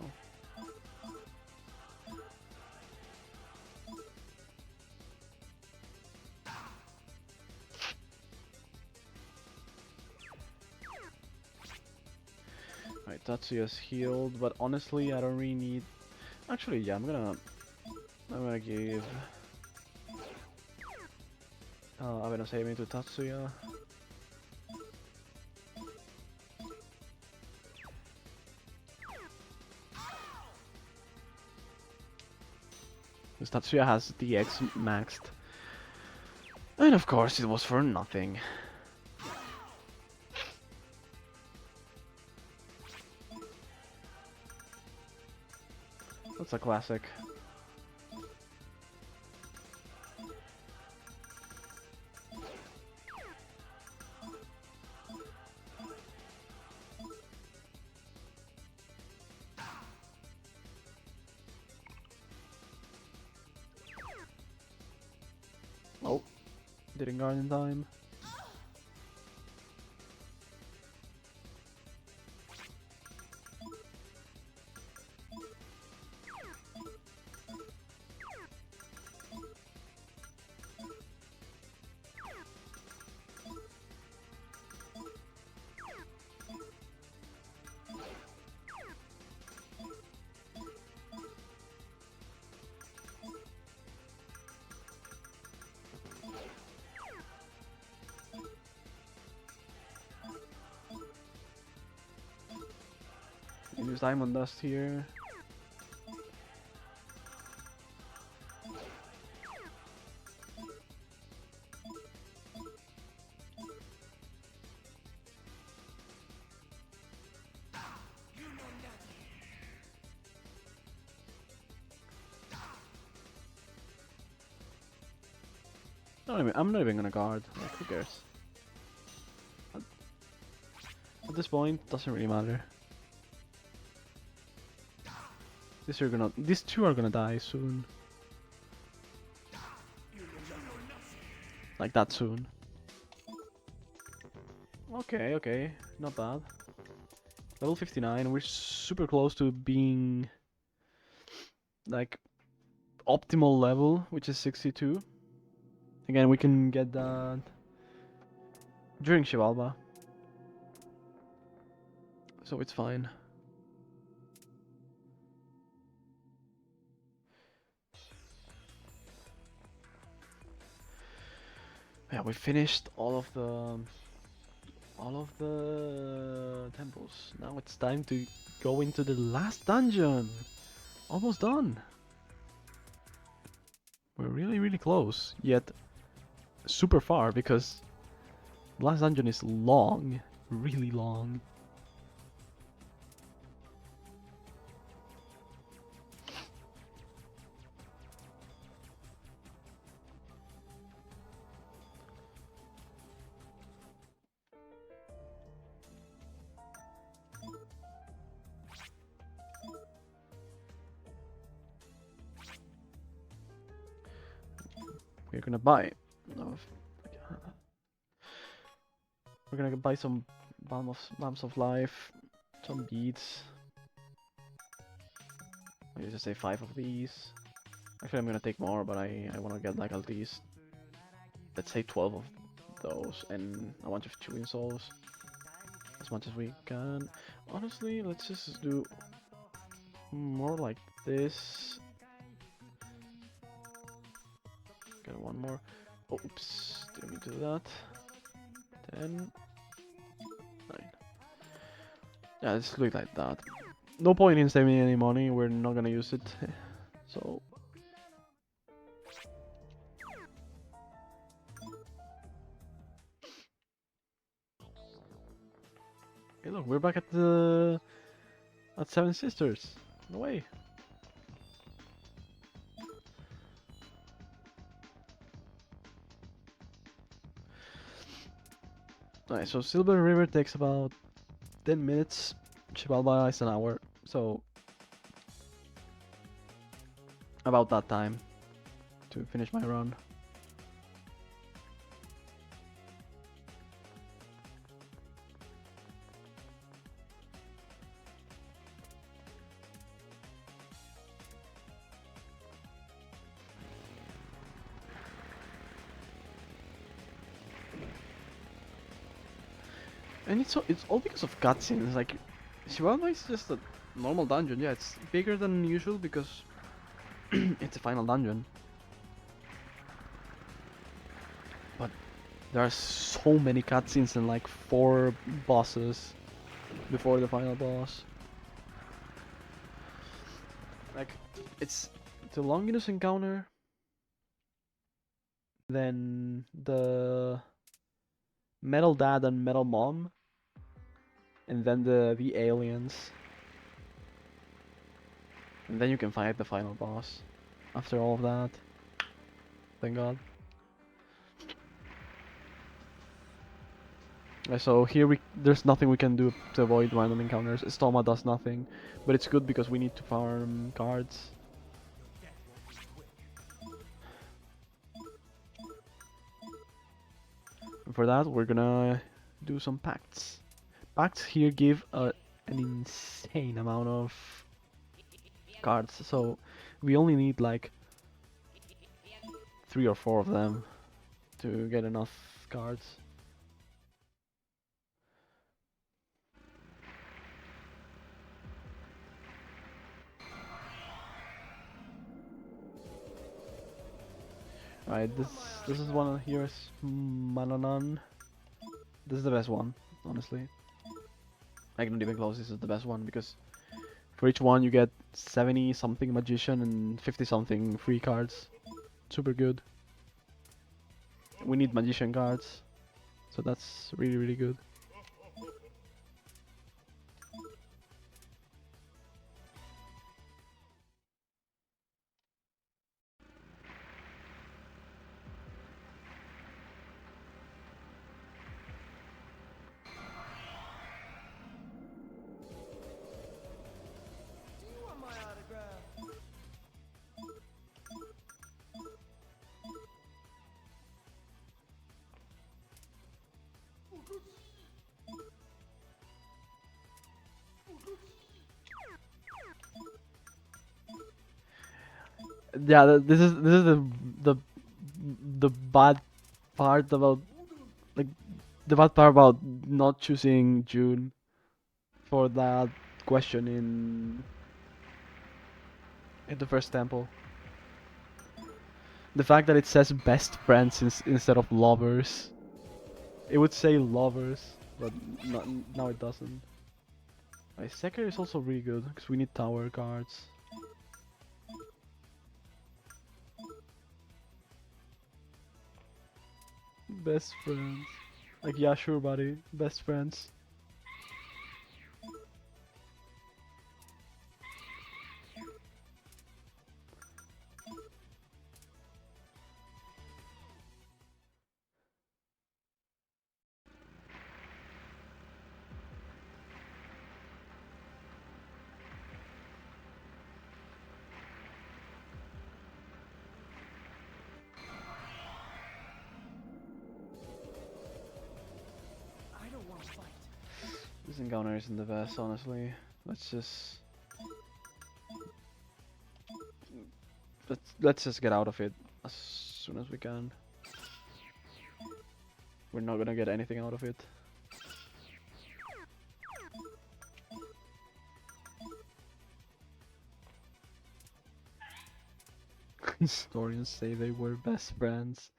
Alright, Tatsuya's healed, but honestly, I don't really need. Actually, yeah, I'm gonna give Avenosame to Tatsuya. Because Tatsuya has DX maxed. And of course, it was for nothing. That's a classic. Oh, didn't guard in time. Use diamond dust here. I'm not even gonna guard. Like, who cares? At this point, doesn't really matter. These two are gonna die soon. Like that soon. Okay, okay, not bad. Level 59, we're super close to being like optimal level, which is 62. Again, we can get that during Shivalba. So it's fine. Yeah, we finished all of the temples. Now it's time to go into the last dungeon. Almost done. We're really close, yet super far because the last dungeon is long, really long. We're gonna buy. No, we're gonna buy some bombs of life, some beads. Maybe just say 5 of these. Actually, I'm gonna take more, but I wanna get like at least, let's say 12 of those and a bunch of chewing souls, as much as we can. Honestly, let's just do more like this. Get one more. Oops, didn't mean to do that. 10, 9. Yeah, let's look like that. No point in saving any money, we're not gonna use it. So hey look, we're back at Seven Sisters. No way. Alright, so Silver River takes about 10 minutes. Chivalba is an hour, so about that time to finish my run. And it's all because of cutscenes. Like, Chivalba is just a normal dungeon. Yeah, it's bigger than usual because it's a final dungeon. But there are so many cutscenes and like 4 bosses before the final boss. Like, it's the Longinus encounter, then the Metal Dad and Metal Mom, and then the aliens. And then you can fight the final boss after all of that. Thank God. So here there's nothing we can do to avoid random encounters. Stoma does nothing, but it's good because we need to farm cards. And for that, we're gonna do some pacts. Pacts here give an insane amount of cards, so we only need like 3 or 4 of them to get enough cards. Alright, this is one here is Mananan. This is the best one, honestly. Like, not even close, this is the best one because For each one, you get 70 something magician and 50 something free cards. Super good. We need magician cards, so that's really, really good. Do you want my autograph? Yeah, this is the the bad part about like the bad part about not choosing June for that question in the first temple. The fact that it says best friends instead of lovers. It would say lovers, but not, now it doesn't. Seeker is also really good because we need tower cards. Best friends. Like, yeah, sure, buddy. Best friends. I don't want to fight. This encounter isn't the best, honestly. Let's just let's just get out of it as soon as we can. We're not gonna get anything out of it. Historians say they were best friends.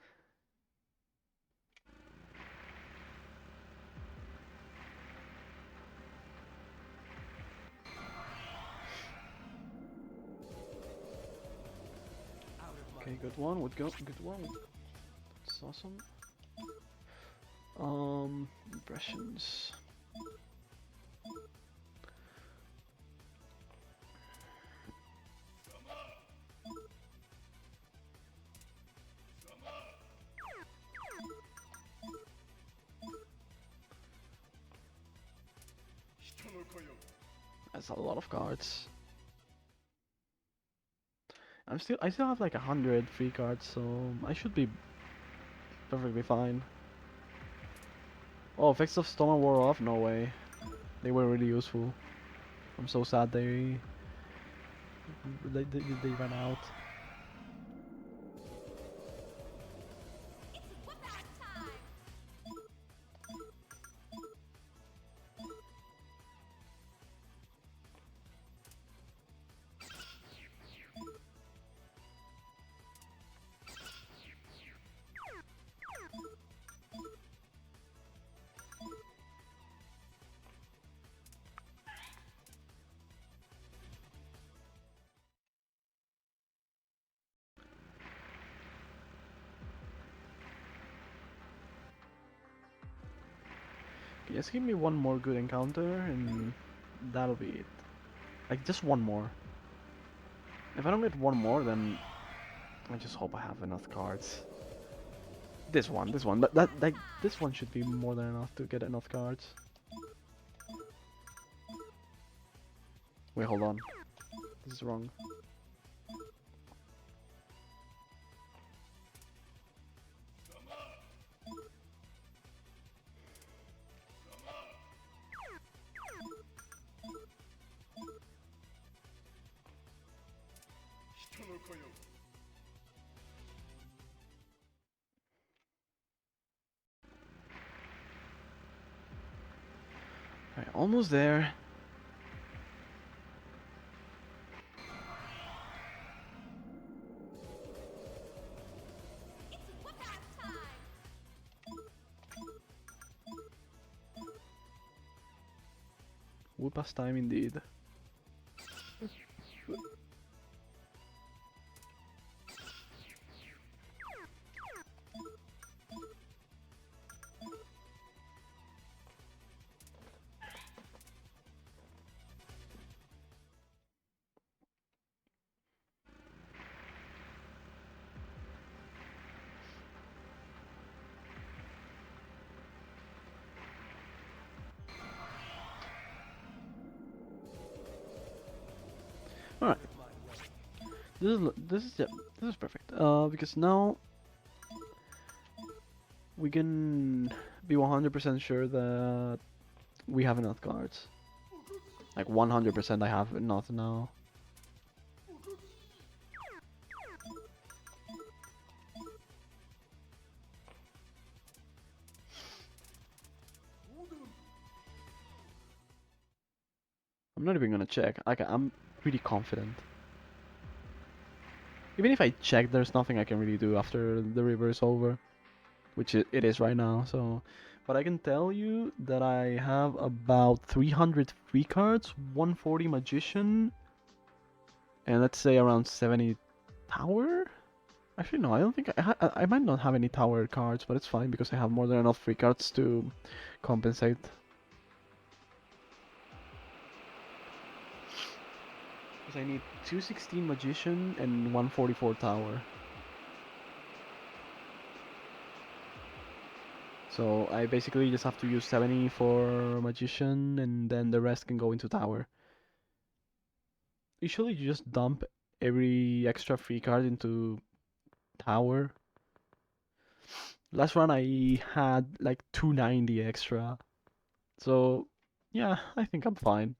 Out of my Okay, good one. Would go. Good one. That's awesome. Impressions. That's a lot of cards. I still have like 100 free cards, so I should be perfectly fine. Oh, effects of Storm wore off? No way. They were really useful. I'm so sad they ran out. Just give me one more good encounter and that'll be it. Like just one more. If I don't get one more, then I just hope I have enough cards. This one, this one should be more than enough to get enough cards. Wait, hold on. This is wrong. Alright, almost there. Whoop-ass time indeed. All right. Out of my way. This is perfect. Because now we can be 100% sure that we have enough cards. Like 100% I have enough now. I'm not even gonna check. Like I'm pretty confident. Even if I check, there's nothing I can really do after the river is over, which it is right now. So, but I can tell you that I have about 300 free cards, 140 magician, and let's say around 70 tower. Actually, no, I don't think I might not have any tower cards, but it's fine because I have more than enough free cards to compensate. Because I need 216 magician and 144 tower. So I basically just have to use 70 for magician and then the rest can go into tower. Usually you just dump every extra free card into tower. Last run I had like 290 extra. So yeah, I think I'm fine.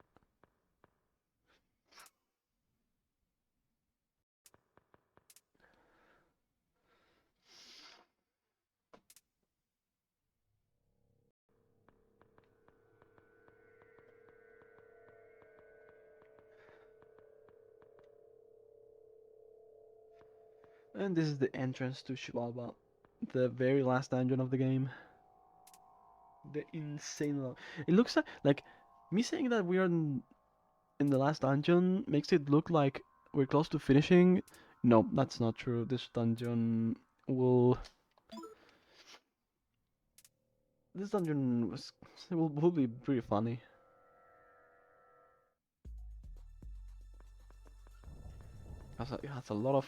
And this is the entrance to Chivalba, the very last dungeon of the game. The insane long. It looks like me saying that we are in the last dungeon makes it look like we're close to finishing. No, that's not true. This dungeon will. This dungeon will be pretty funny. It has a lot of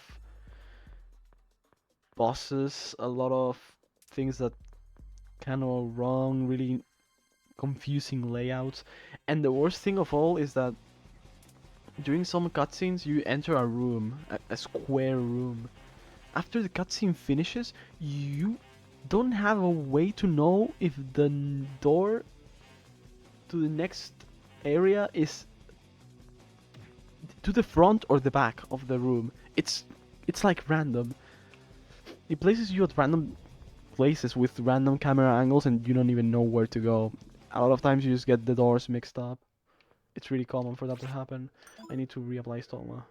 bosses, a lot of things that can go wrong, really confusing layouts, and the worst thing of all is that during some cutscenes you enter a room, a square room. After the cutscene finishes, you don't have a way to know if the door to the next area is to the front or the back of the room. It's like random. It places you at random places with random camera angles and you don't even know where to go. A lot of times you just get the doors mixed up. It's really common for that to happen. I need to reapply Stoma.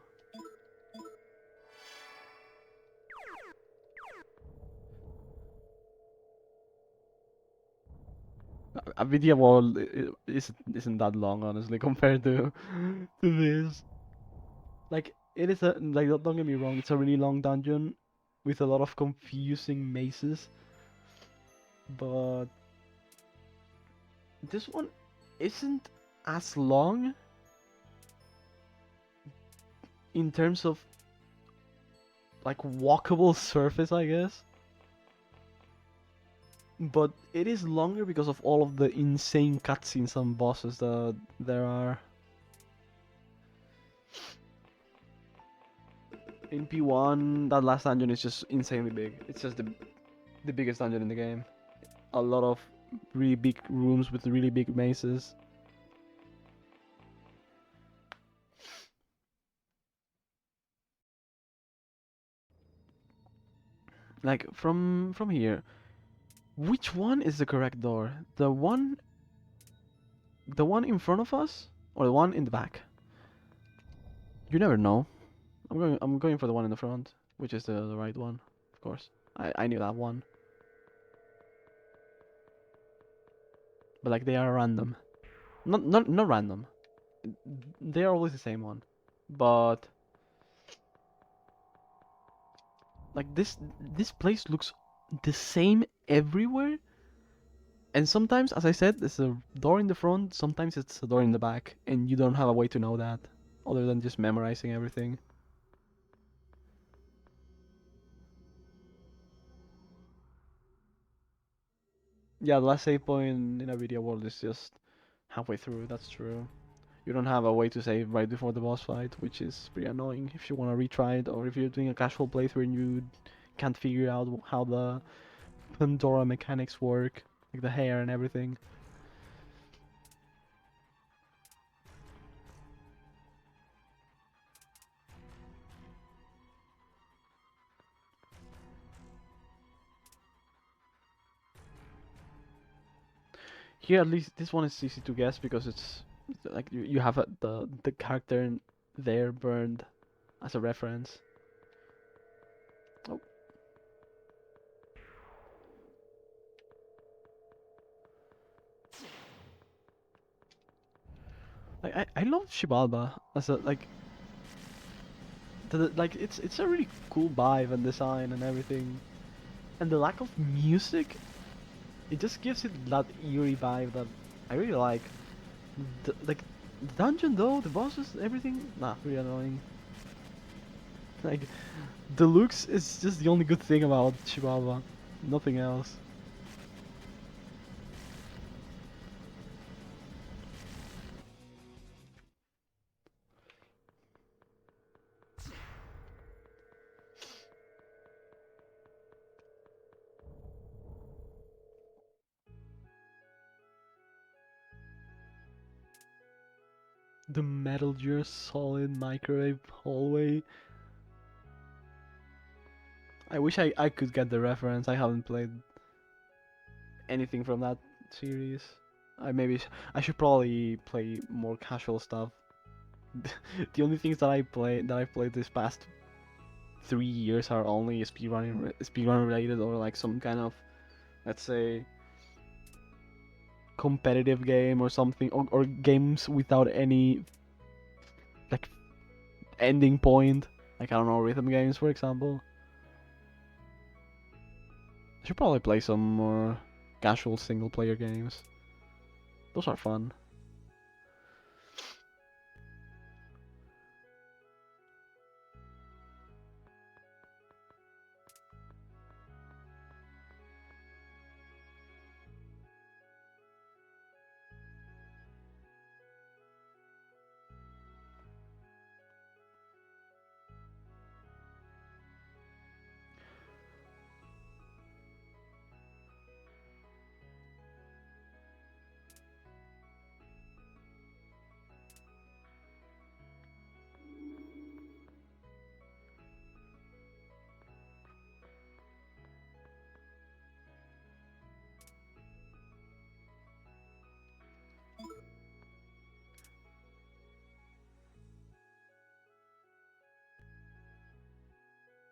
A video wall isn't that long, honestly, compared to this. Like it is a like don't get me wrong, it's a really long dungeon with a lot of confusing mazes, but this one isn't as long in terms of like walkable surface, I guess. But it is longer because of all of the insane cutscenes and bosses that there are. In P1, that last dungeon is just insanely big. It's just the biggest dungeon in the game. A lot of really big rooms with really big mazes. Like from here, which one is the correct door? The one in front of us or the one in the back? You never know. I'm going for the one in the front, which is the right one, of course. I knew that one. But like they are random. Not random. They are always the same one. But like this place looks the same everywhere. And sometimes, as I said, there's a door in the front, sometimes it's a door in the back, and you don't have a way to know that, other than just memorizing everything. Yeah, the last save point in a video world is just halfway through, that's true. you don't have a way to save right before the boss fight, which is pretty annoying if you want to retry it, or if you're doing a casual playthrough and you can't figure out how the Pandora mechanics work, like the hair and everything. Here, at least this one is easy to guess because it's like you have the character there burned as a reference. Oh, I love Shibalba as a like it's a really cool vibe and design and everything, and the lack of music, it just gives it that eerie vibe that I really like. Like the dungeon though, the bosses, everything, nah, really annoying. Like the looks is just the only good thing about Chihuahua, nothing else. The Metal Gear Solid microwave hallway. I wish I could get the reference. I haven't played anything from that series. I should probably play more casual stuff. The only things that I've played this past 3 years are only speedrun related, or like some kind of, let's say, competitive game or something, or games without any like ending point. Like, I don't know, rhythm games for example. I should probably play some more casual single player games. Those are fun.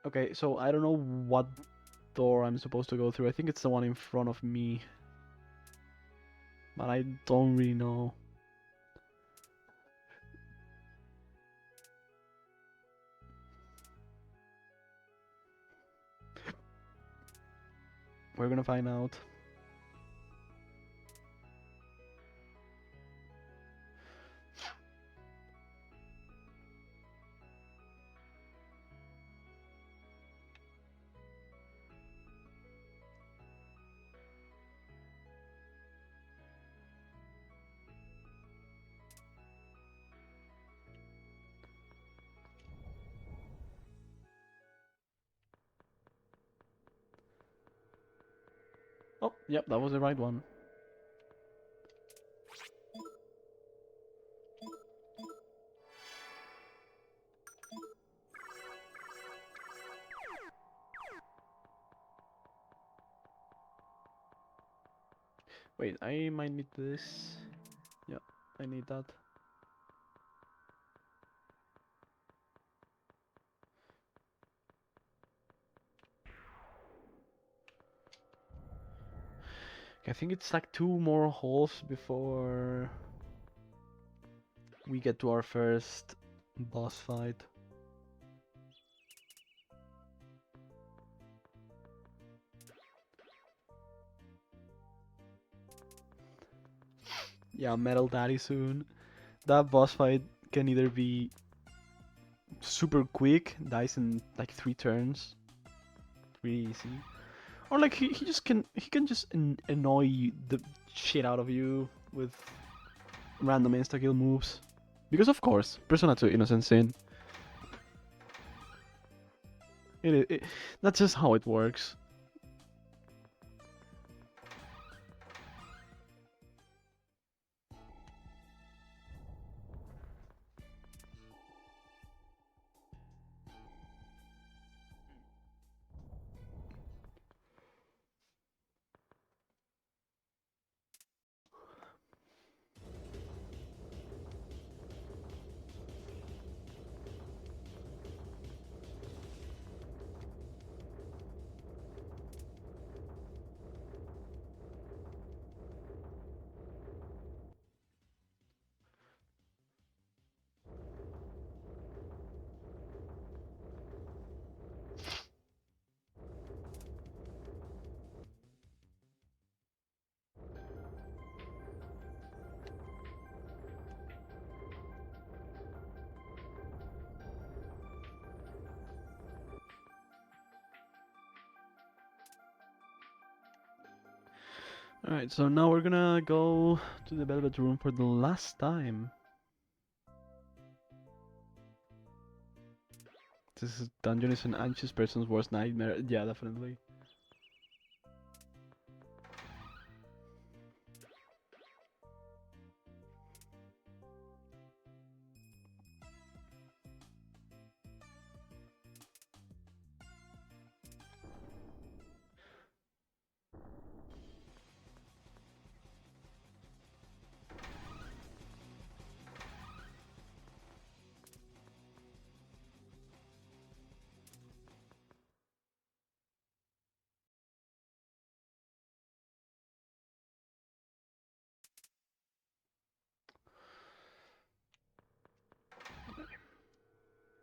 Okay, so I don't know what door I'm supposed to go through. I think it's the one in front of me. But I don't really know. We're gonna find out. Oh, yep, that was the right one. Wait, I might need this. Yeah, I need that. Okay, I think it's like 2 more holes before we get to our first boss fight. Yeah, Metal Daddy soon. That boss fight can either be super quick, dies in like 3 turns, really easy, or like he can just annoy the shit out of you with random insta kill moves. Because of course, Persona 2 Innocent Sin. That's just how it works. Alright, so now we're gonna go to the Velvet Room for the last time. This dungeon is an anxious person's worst nightmare. Yeah, definitely.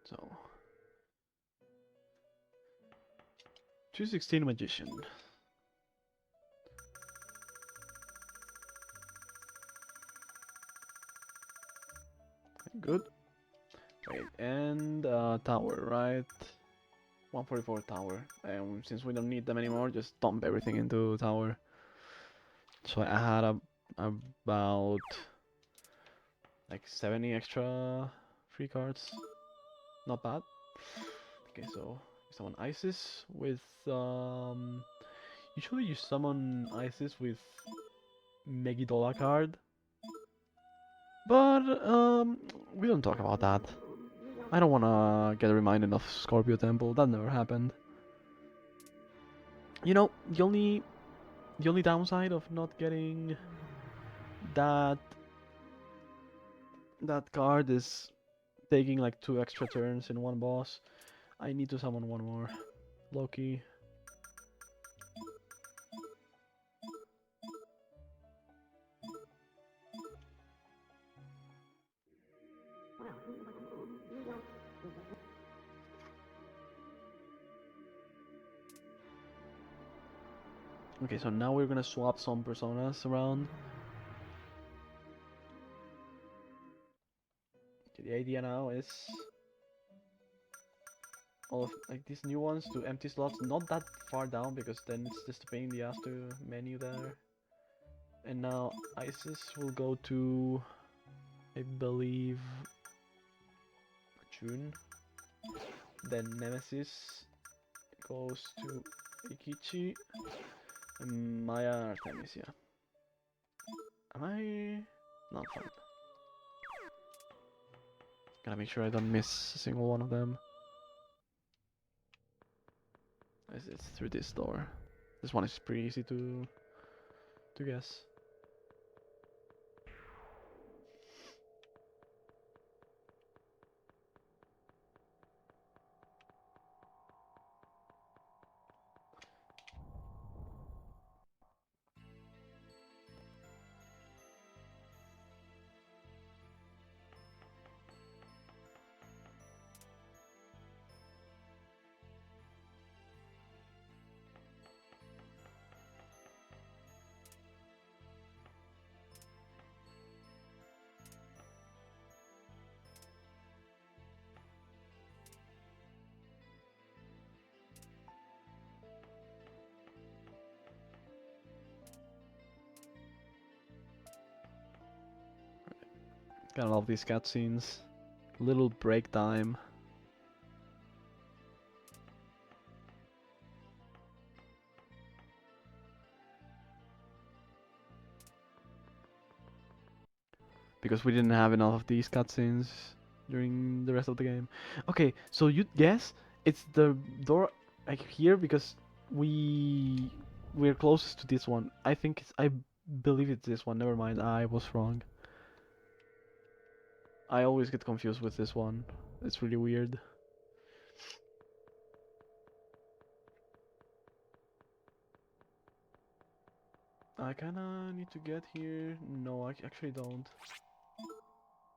So 216 Magician. Good. Wait, and tower, right? 144 tower. And since we don't need them anymore, just dump everything into tower. So I had about like 70 extra free cards. Not bad. Okay, so summon Isis with usually you summon Isis with Megidola card. But we don't talk about that. I don't wanna get reminded of Scorpio Temple, that never happened. You know, the only downside of not getting that card is taking like 2 extra turns in one boss. I need to summon one more. Loki. Okay, so now we're gonna swap some personas around. Okay, the idea now is all of like these new ones to empty slots, not that far down because then it's just a pain in the ass to menu there. And now Isis will go to, I believe, June. Then Nemesis goes to Ikichi. And Maya Artemisia. Am I? Not fun. Gotta make sure I don't miss a single one of them. It's through this door. This one is pretty easy to guess. Gotta love these cutscenes. Little break time. Because we didn't have enough of these cutscenes during the rest of the game. Okay, so you'd guess it's the door like here because we're closest to this one. I believe it's this one. Never mind, I was wrong. I always get confused with this one. It's really weird. I kinda need to get here. No, I actually don't.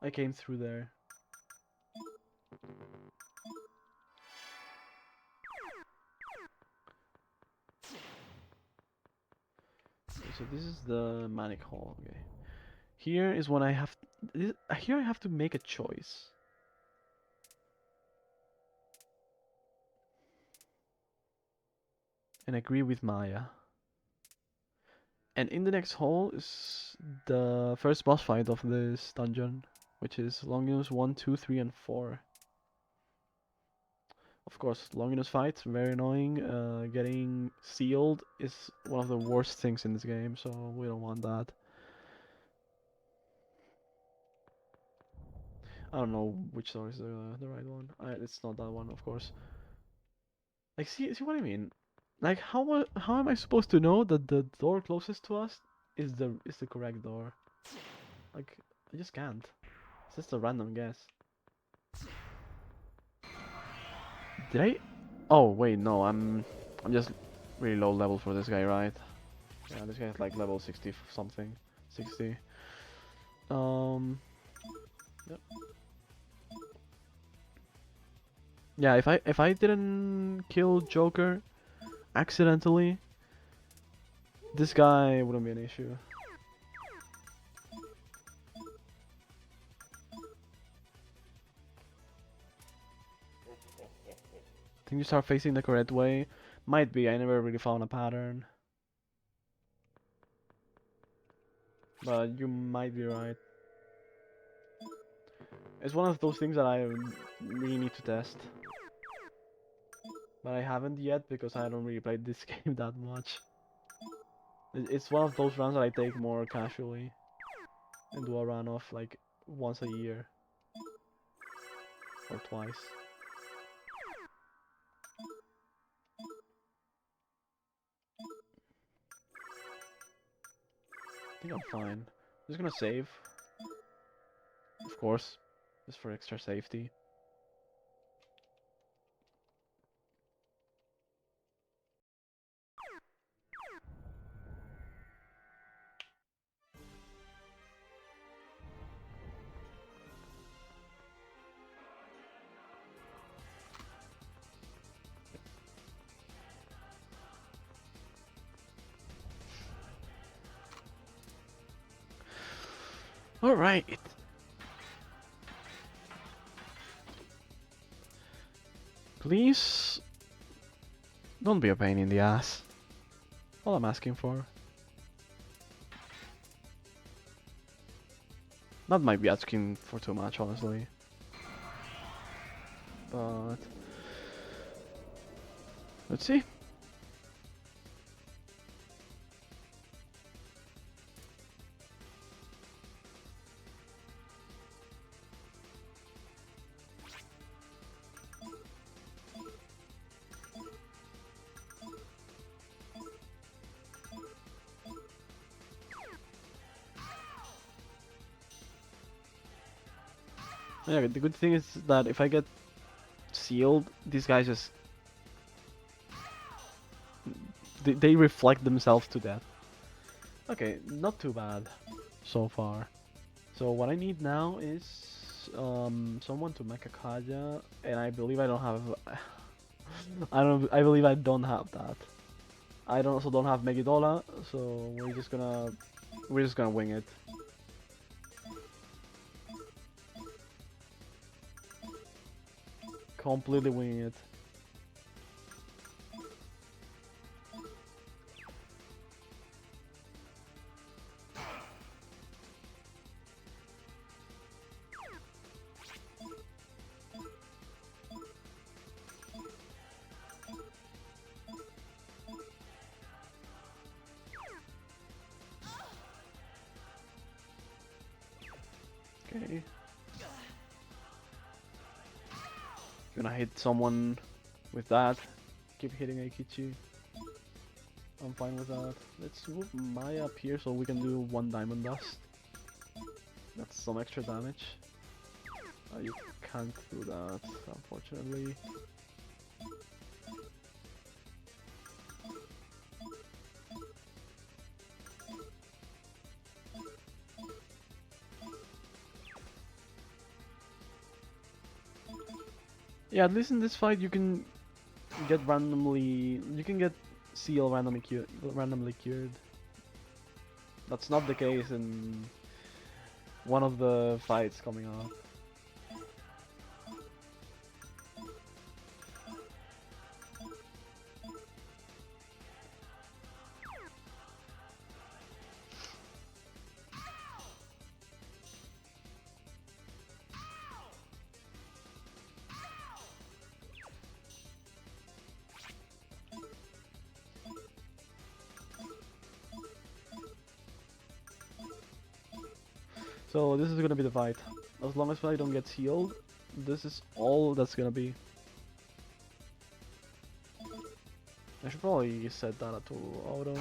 I came through there. Okay, so this is the Manic Hall. Okay. Here is when I have here I have to make a choice. And agree with Maya. And in the next hall is the first boss fight of this dungeon, which is Longinus 1, 2, 3, and 4. Of course, Longinus fight, very annoying. Getting sealed is one of the worst things in this game, so we don't want that. I don't know which door is the right one. It's not that one, of course. Like, see what I mean? Like, how am I supposed to know that the door closest to us is the correct door? Like, I just can't. It's just a random guess. Did I? Oh wait, no. I'm just really low level for this guy, right? Yeah, this guy's like level 60 something, 60. Yep. Yeah, if I didn't kill Joker accidentally, this guy wouldn't be an issue. I think you start facing the correct way. Might be, I never really found a pattern. But you might be right. It's one of those things that I really need to test. But I haven't yet because I don't really play this game that much. It's one of those runs that I take more casually. And do a run of like once a year. Or twice. I think I'm fine. Just gonna save. Of course. Just for extra safety. Alright. Please don't be a pain in the ass. All I'm asking for. That might be asking for too much, honestly. But let's see. Yeah, the good thing is that if I get sealed, these guys just they reflect themselves to death. Okay, not too bad so far. So what I need now is someone to make a Kaja, and I believe I don't have. I believe I don't have that. I also don't have Megidola, so we're just gonna wing it. Completely winging it. Okay. Gonna hit someone with that. Keep hitting Eikichi. I'm fine with that. Let's move Maya up here so we can do 1 Diamond Dust. That's some extra damage. You can't do that, unfortunately. Yeah, at least in this fight you can get CL randomly cured. That's not the case in one of the fights coming up. So this is gonna be the fight. As long as I don't get healed, this is all that's gonna be. I should probably set that to auto.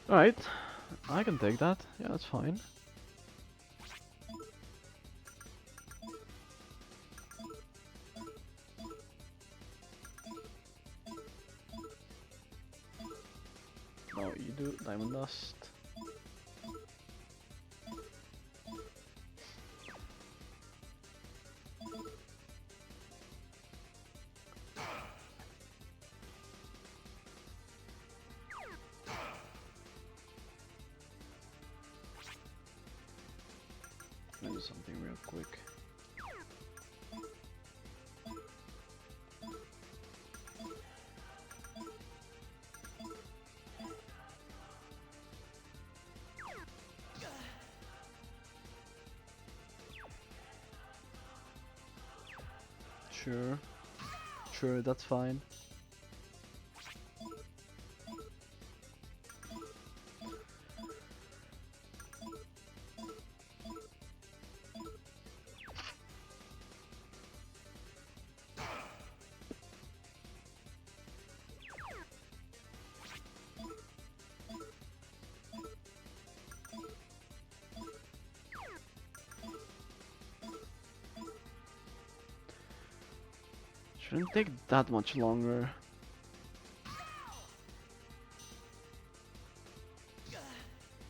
Alright, I can take that. Yeah, that's fine. No, you do Diamond Dust. Let me do something real quick. Sure. Sure, that's fine. Shouldn't take that much longer.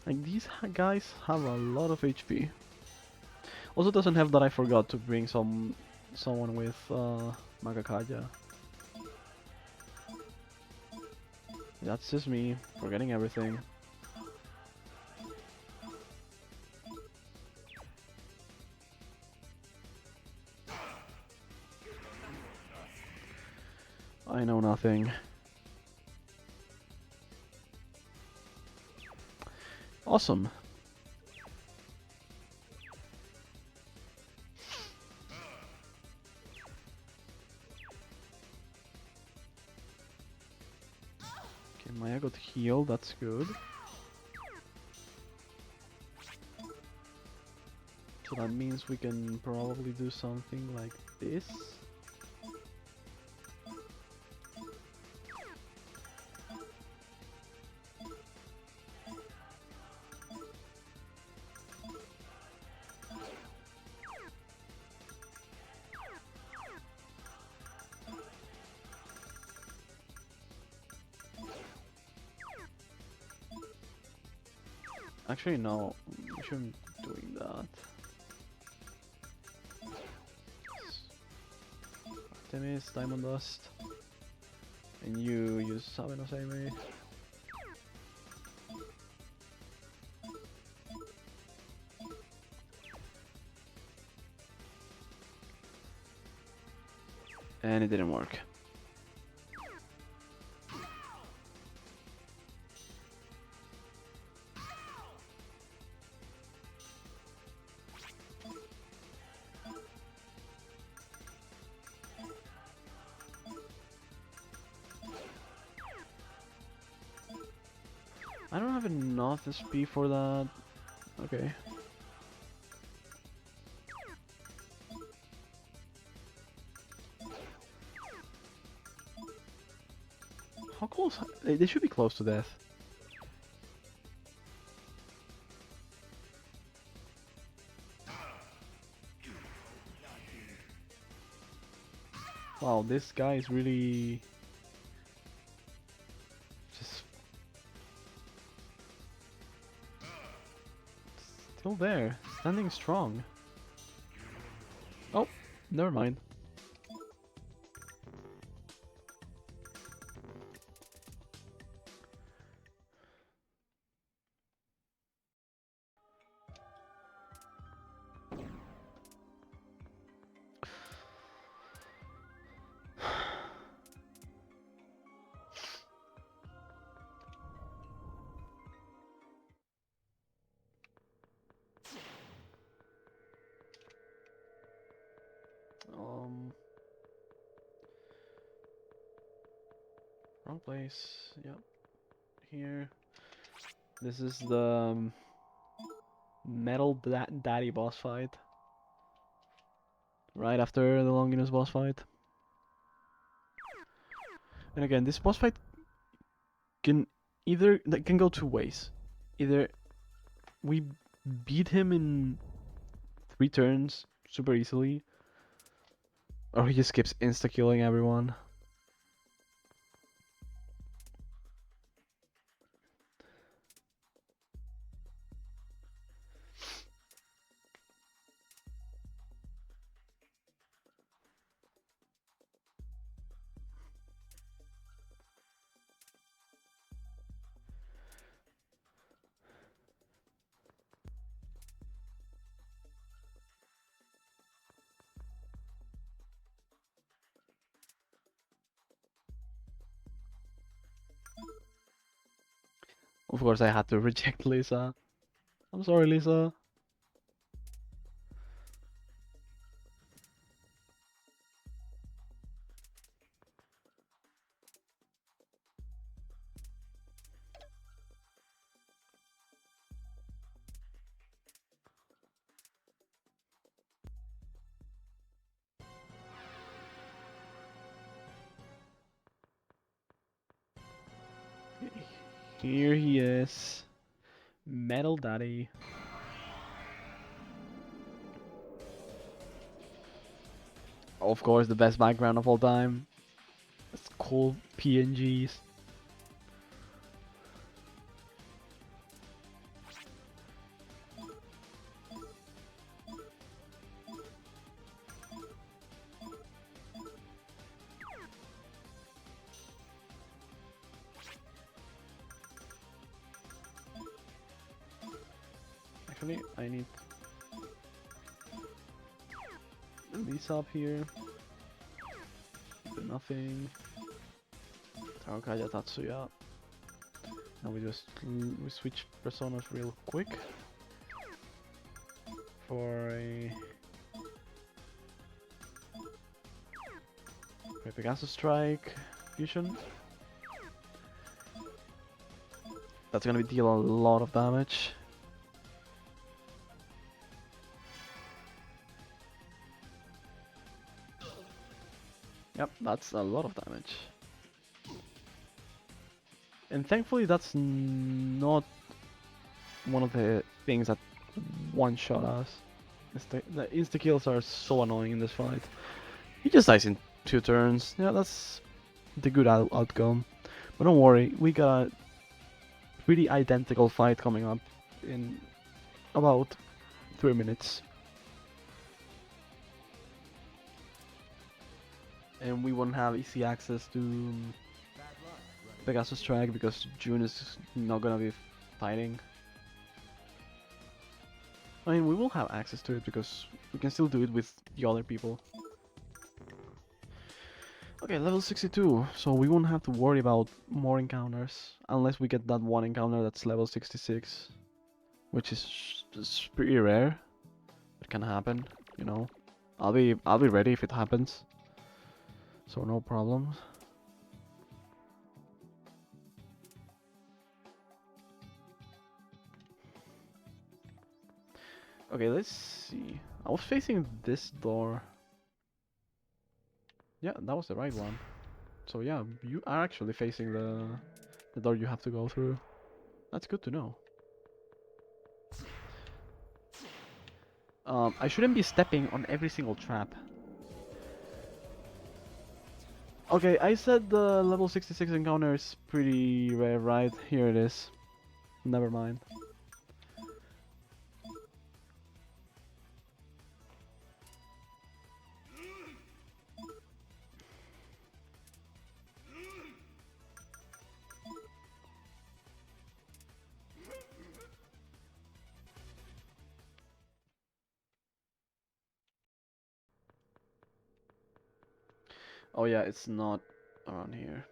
Like, these guys have a lot of HP. Also doesn't help that I forgot to bring someone with Magakaja. That's just me forgetting everything. I know nothing. Awesome. Okay, Maya got healed, that's good. So that means we can probably do something like this. Actually, no, we shouldn't be doing that. Artemis, Diamond Dust. And you use Sabenosame. And it didn't work. I don't have enough SP for that. Okay. How close? They should be close to death. Wow, this guy is really just still there, standing strong. Oh, never mind. Wrong place. Yep. Here. This is the Daddy boss fight. Right after the Longinus boss fight. And again, this boss fight can can go two ways. Either we beat him in 3 turns super easily, or he just keeps insta-killing everyone. Of course, I had to reject Lisa. I'm sorry, Lisa. Here he is. Metal Daddy. Of course, the best background of all time. It's cool PNGs. Actually, I need these up here. Do nothing. Taokaya Tatsuya. Now we switch personas real quick for a Pegasus Strike fusion. That's gonna deal a lot of damage. Yep, that's a lot of damage. And thankfully that's not one of the things that one-shot us. The insta-kills are so annoying in this fight. He just dies in 2 turns. Yeah, that's the good outcome. But don't worry, we got a pretty identical fight coming up in about 3 minutes. And we won't have easy access to Pegasus Strike because June is not gonna be fighting. I mean, we will have access to it because we can still do it with the other people. Okay, level 62, so we won't have to worry about more encounters unless we get that one encounter that's level 66, which is pretty rare. It can happen, you know. I'll be ready if it happens. So no problems. Okay, let's see. I was facing this door. Yeah, that was the right one. So yeah, you are actually facing the door you have to go through. That's good to know. I shouldn't be stepping on every single trap. Okay, I said the level 66 encounter is pretty rare, right? Here it is. Never mind. Oh yeah, it's not around here.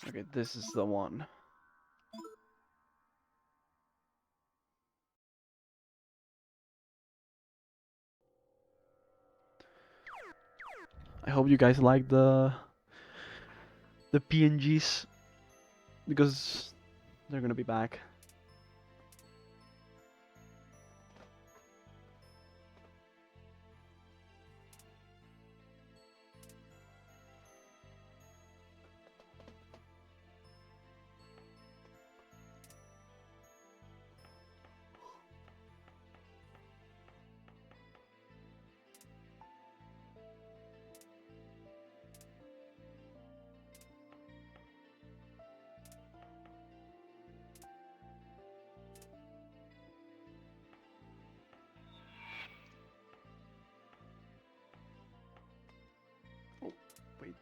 Okay, this is the one. I hope you guys like the PNGs because they're gonna be back. Oh, wait.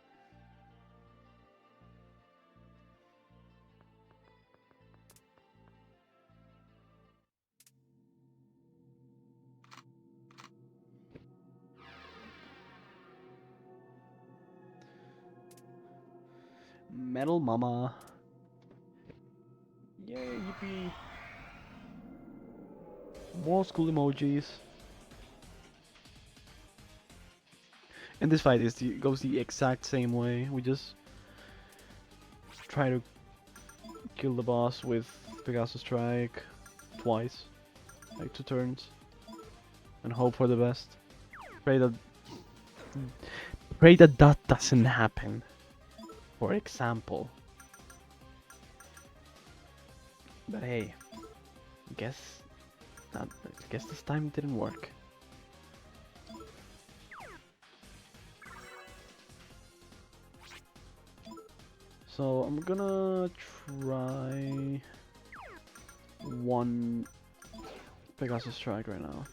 Metal Mama. Yay, yippee. More school emojis. And this fight goes the exact same way. We just try to kill the boss with Pegasus Strike twice, like 2 turns, and hope for the best. Pray that that doesn't happen. For example. But hey, guess I guess this time it didn't work. So I'm gonna try one Pegasus Strike right now.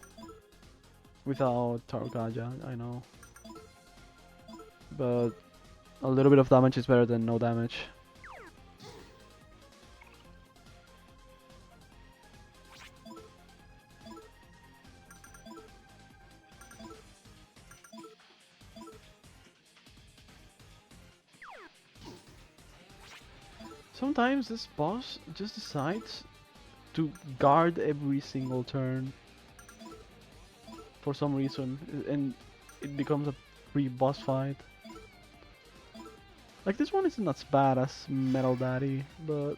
Without Targaja, I know. But a little bit of damage is better than no damage. Sometimes this boss just decides to guard every single turn for some reason, and it becomes a pre-boss fight. Like this one isn't as bad as Metal Daddy, but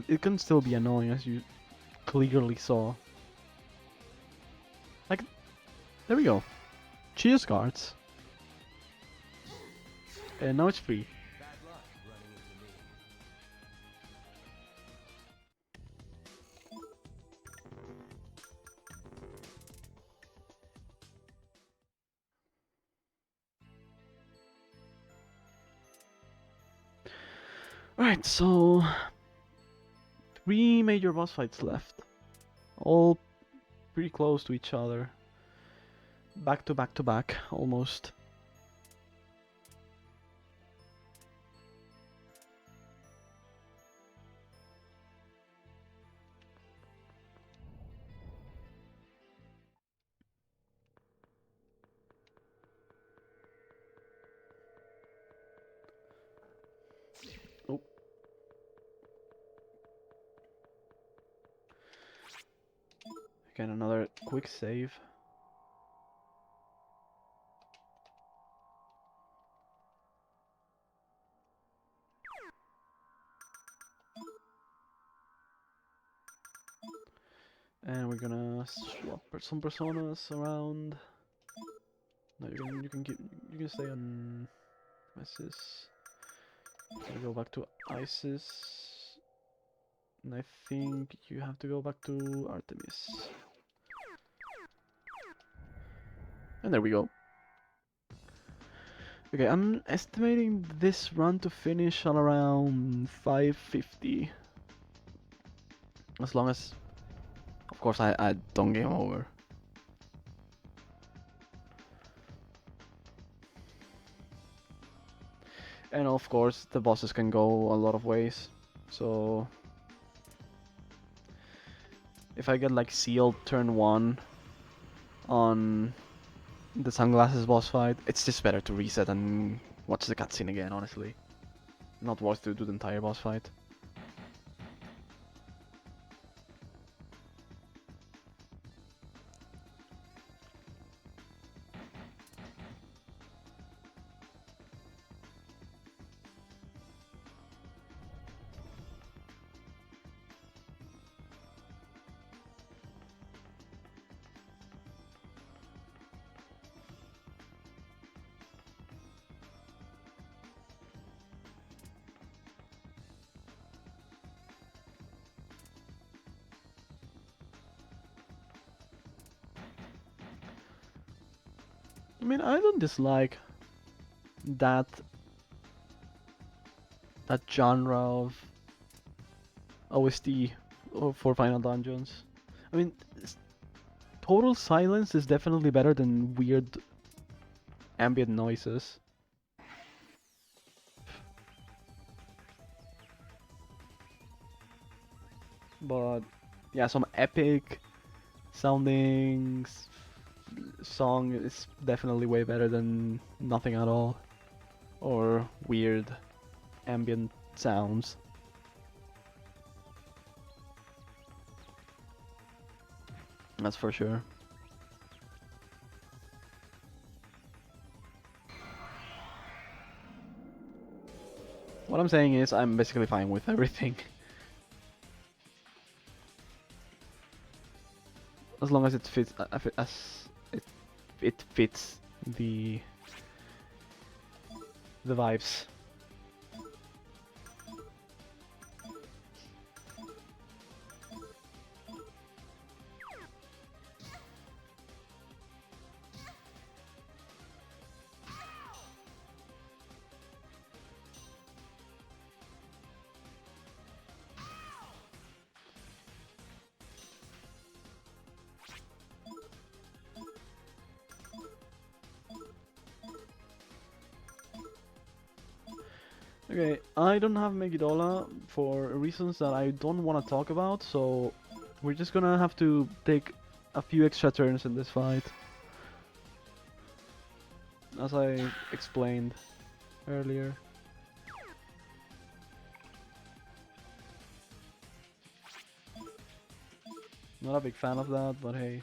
it can still be annoying as you clearly saw. Like, there we go. Cheers guards. And now it's free. Bad luck running into me. Right, so 3 major boss fights left. All pretty close to each other. Back to back to back, almost. Oh. Again, another quick save. And we're gonna swap some personas around. No, you can stay on Nemesis. Gonna go back to Isis. And I think you have to go back to Artemis. And there we go. Okay, I'm estimating this run to finish on around 550. As long as, of course, I don't game over. And of course, the bosses can go a lot of ways. So, if I get like sealed turn 1 on the sunglasses boss fight, it's just better to reset and watch the cutscene again, honestly. Not worth to do the entire boss fight. I mean, I don't dislike that genre of OST for Final Dungeons. I mean, total silence is definitely better than weird ambient noises. But yeah, some epic sounding song is definitely way better than nothing at all. Or weird ambient sounds. That's for sure. What I'm saying is I'm basically fine with everything. As long as it fits it fits the vibes. Okay, I don't have Megidola for reasons that I don't want to talk about, so we're just gonna have to take a few extra turns in this fight. As I explained earlier. Not a big fan of that, but hey,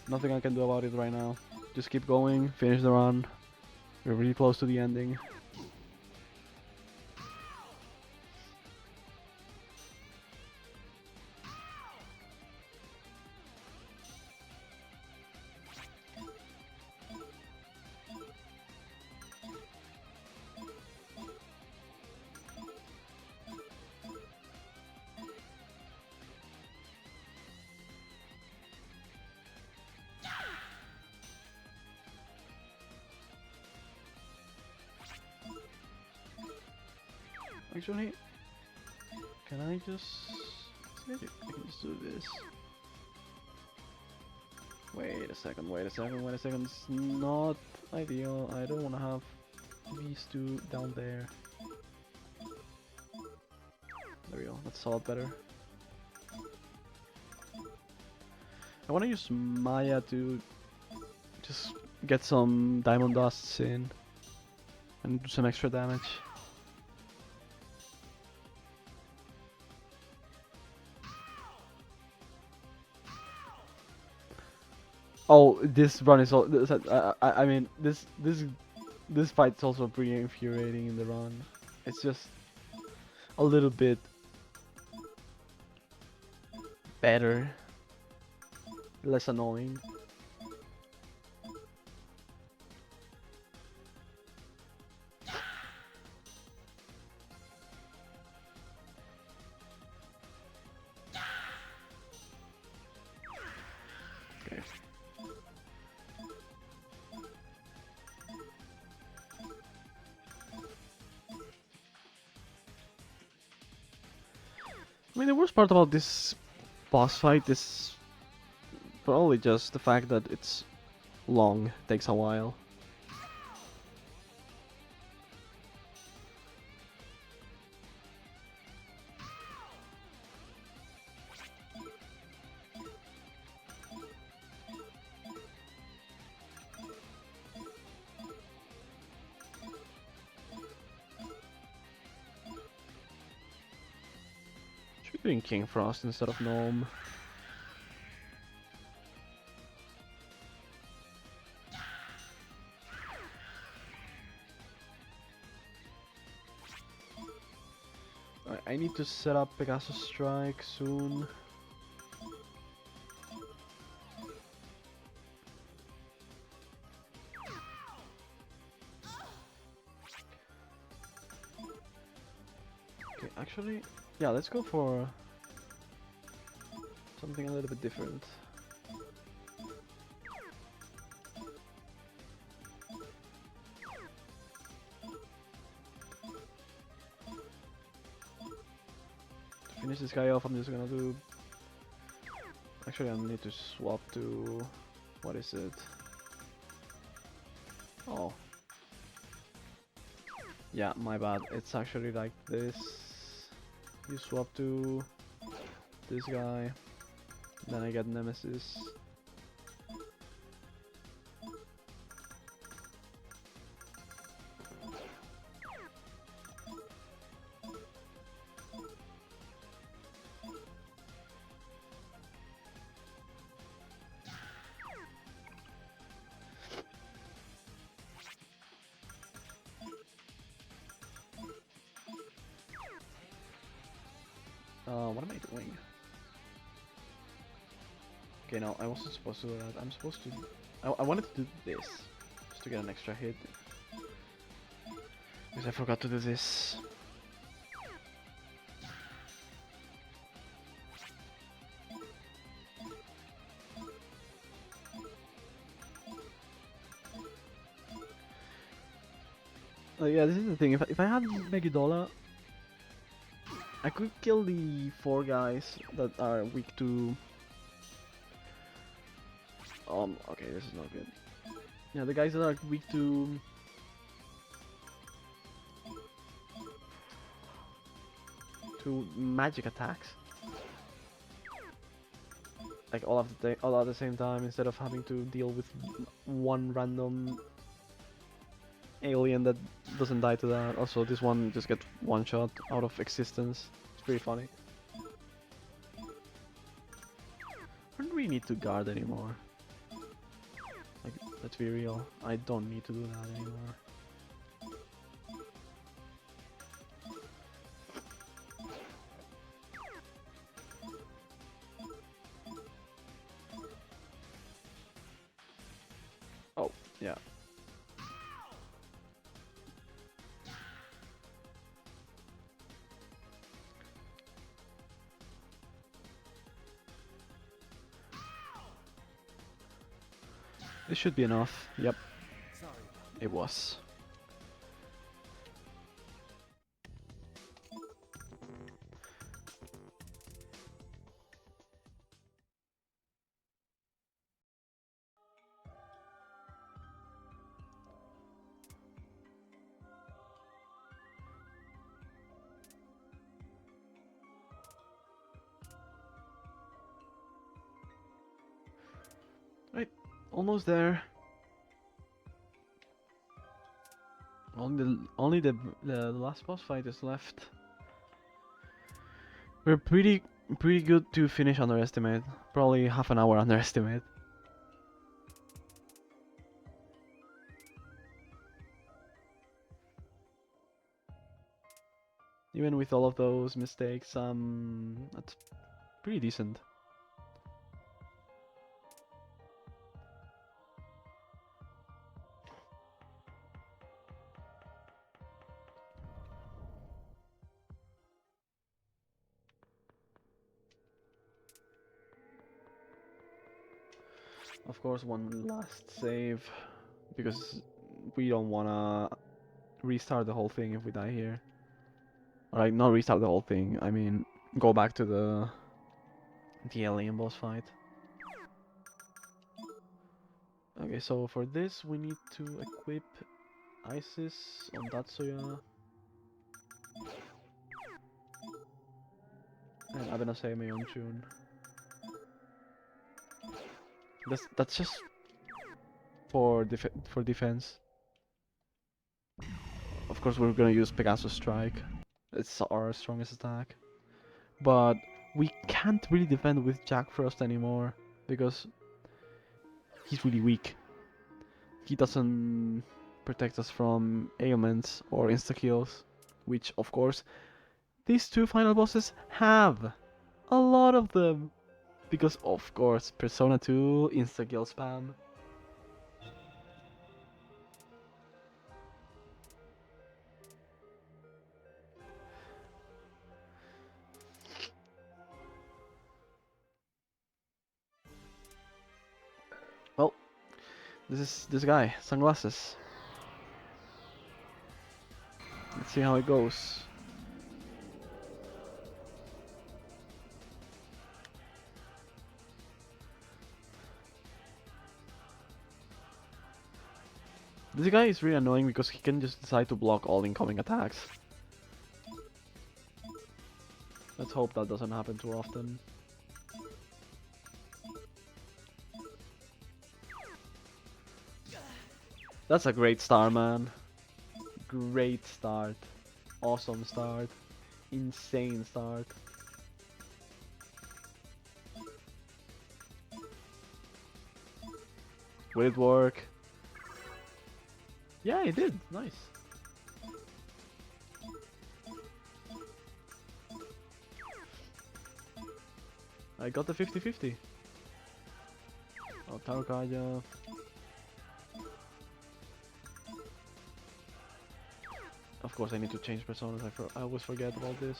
nothing I can do about it right now. Just keep going, finish the run. We're really close to the ending. Actually, can I just... maybe I can just do this. Wait a second, wait a second, wait a second. It's not ideal. I don't want to have these two down there. There we go, that's a lot better. I want to use Maya to just get some diamond dusts in and do some extra damage. Oh, this run is all. I mean, this fight's also pretty infuriating in the run. It's just a little bit better, less annoying. Okay. I mean, the worst part about this boss fight is probably just the fact that it's long, takes a while. Should be doing King Frost instead of Gnome. I need to set up Pegasus Strike soon. Okay, actually, yeah, let's go for something a little bit different. To finish this guy off, I'm just gonna do... Actually, I need to swap to... What is it? Oh. Yeah, my bad. It's actually like this. You swap to this guy, then I get Nemesis. What am I doing? Okay, no, I wasn't supposed to do that. I'm supposed to... I wanted to do this, just to get an extra hit. Because I forgot to do this. Yeah, this is the thing. If I had Megidola, I could kill the 4 guys that are weak to... okay, this is not good. Yeah, the guys that are weak to... magic attacks. Like all at the same time, instead of having to deal with one random alien that doesn't die to that. Also, this one just gets one shot out of existence. It's pretty funny. I don't really need to guard anymore. Like, let's be real. I don't need to do that anymore. Oh, yeah. This should be enough. Yep, Sorry. it was. Right, almost there. Only the last boss fight is left. We're pretty good to finish underestimate. Probably half an hour underestimate. Even with all of those mistakes, that's pretty decent. Of course, one last save, because we don't wanna restart the whole thing if we die here. Alright, not restart the whole thing, I mean, go back to the alien boss fight. Okay, so for this we need to equip Isis on Tatsuya. And Abenaseme on June. That's just for defense. Of course, we're gonna use Pegasus Strike. It's our strongest attack. But we can't really defend with Jack Frost anymore because he's really weak. He doesn't protect us from ailments or insta-kills, which of course these two final bosses have a lot of them. Because of course Persona 2 insta-kill spam. Well, this is this guy, sunglasses. Let's see how it goes. This guy is really annoying because he can just decide to block all incoming attacks. Let's hope that doesn't happen too often. That's a great start, man. Great start. Awesome start. Insane start. Will it work? Yeah, it did. Nice. I got the 50-50. Oh, Tarokaya. Of course, I need to change personas. I always forget about this.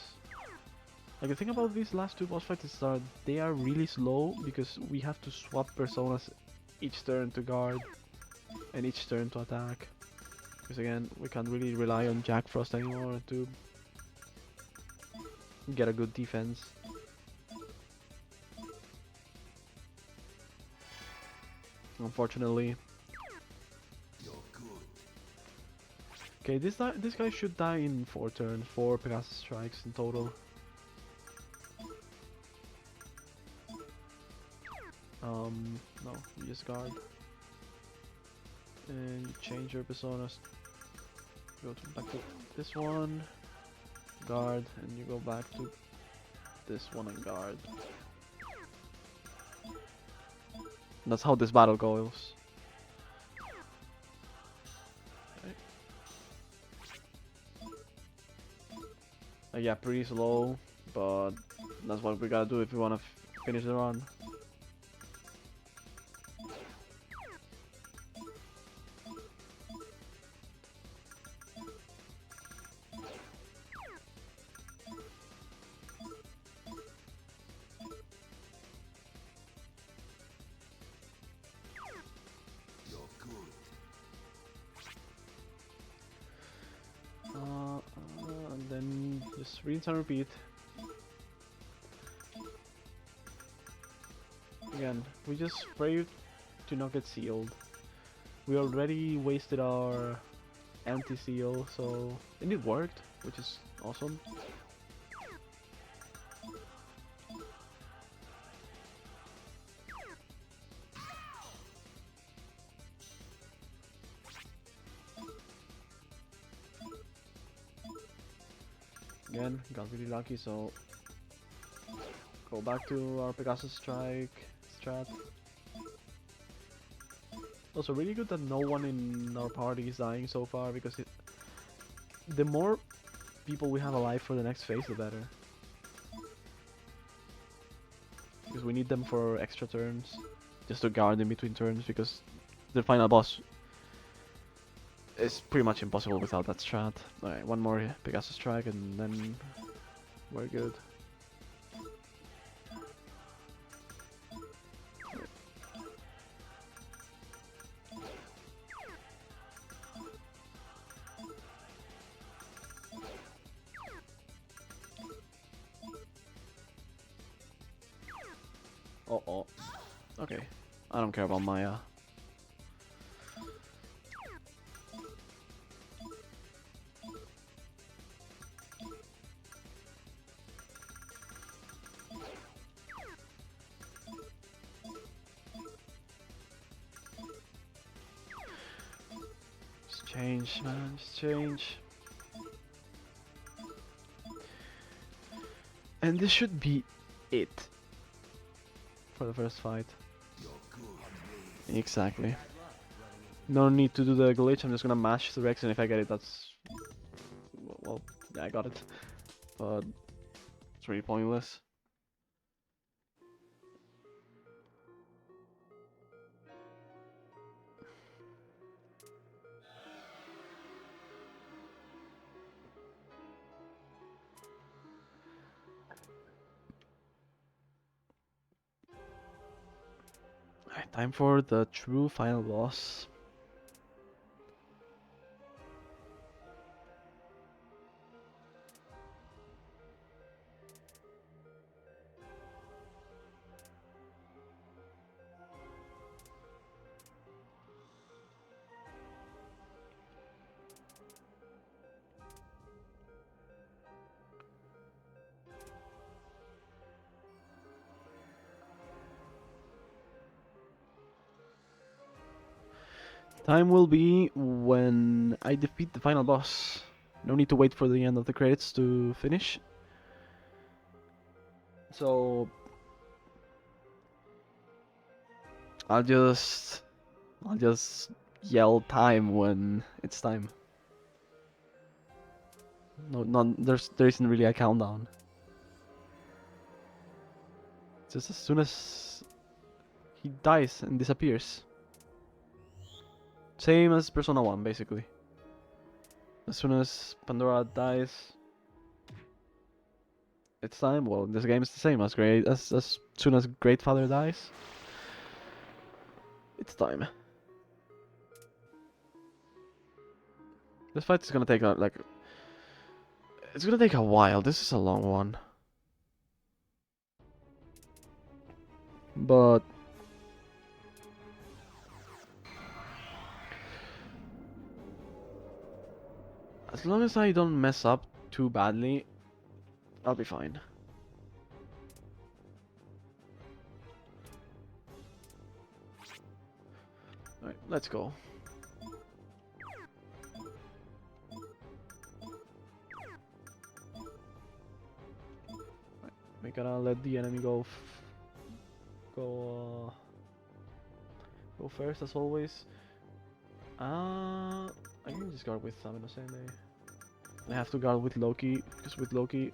Like, the thing about these last two boss fights is that they are really slow because we have to swap personas each turn to guard and each turn to attack. Because again, we can't really rely on Jack Frost anymore to get a good defense. Unfortunately. Okay, this guy should die in 4 turns, 4 Pegasus strikes in total. No, you just guard. And you change your personas. Go back to this one, guard, and you go back to this one and guard. That's how this battle goes. Yeah, pretty slow, but that's what we gotta do if we wanna finish the run. And then just rinse and repeat. Again, we just pray to not get sealed. We already wasted our anti-seal, so and it worked, which is awesome. Again, got really lucky, so go back to our Pegasus Strike strat. Also, really good that no one in our party is dying so far, because the more people we have alive for the next phase, the better. Because we need them for extra turns, just to guard in between turns, because the final boss is pretty much impossible without that strat. Alright, one more Pegasus strike and then we're good. Oh. Okay. I don't care about Maya. Just change, man. Just change. And this should be it for the first fight. Exactly. No need to do the glitch, I'm just gonna mash the Rex, and if I get it, that's... well, yeah, I got it. But it's really pointless. Alright, time for the true final boss. Time will be when I defeat the final boss. No need to wait for the end of the credits to finish. So I'll just yell time when it's time. No, there isn't really a countdown. Just as soon as he dies and disappears. Same as Persona 1, basically. As soon as Pandora dies, it's time. Well, this game is the same as soon as Great Father dies, it's time. This fight is gonna take it's gonna take a while. This is a long one, but as long as I don't mess up too badly, I'll be fine. Alright, let's go. We gotta let the enemy go first as always. I can just guard with Samino Sene. I have to guard with Loki, because with Loki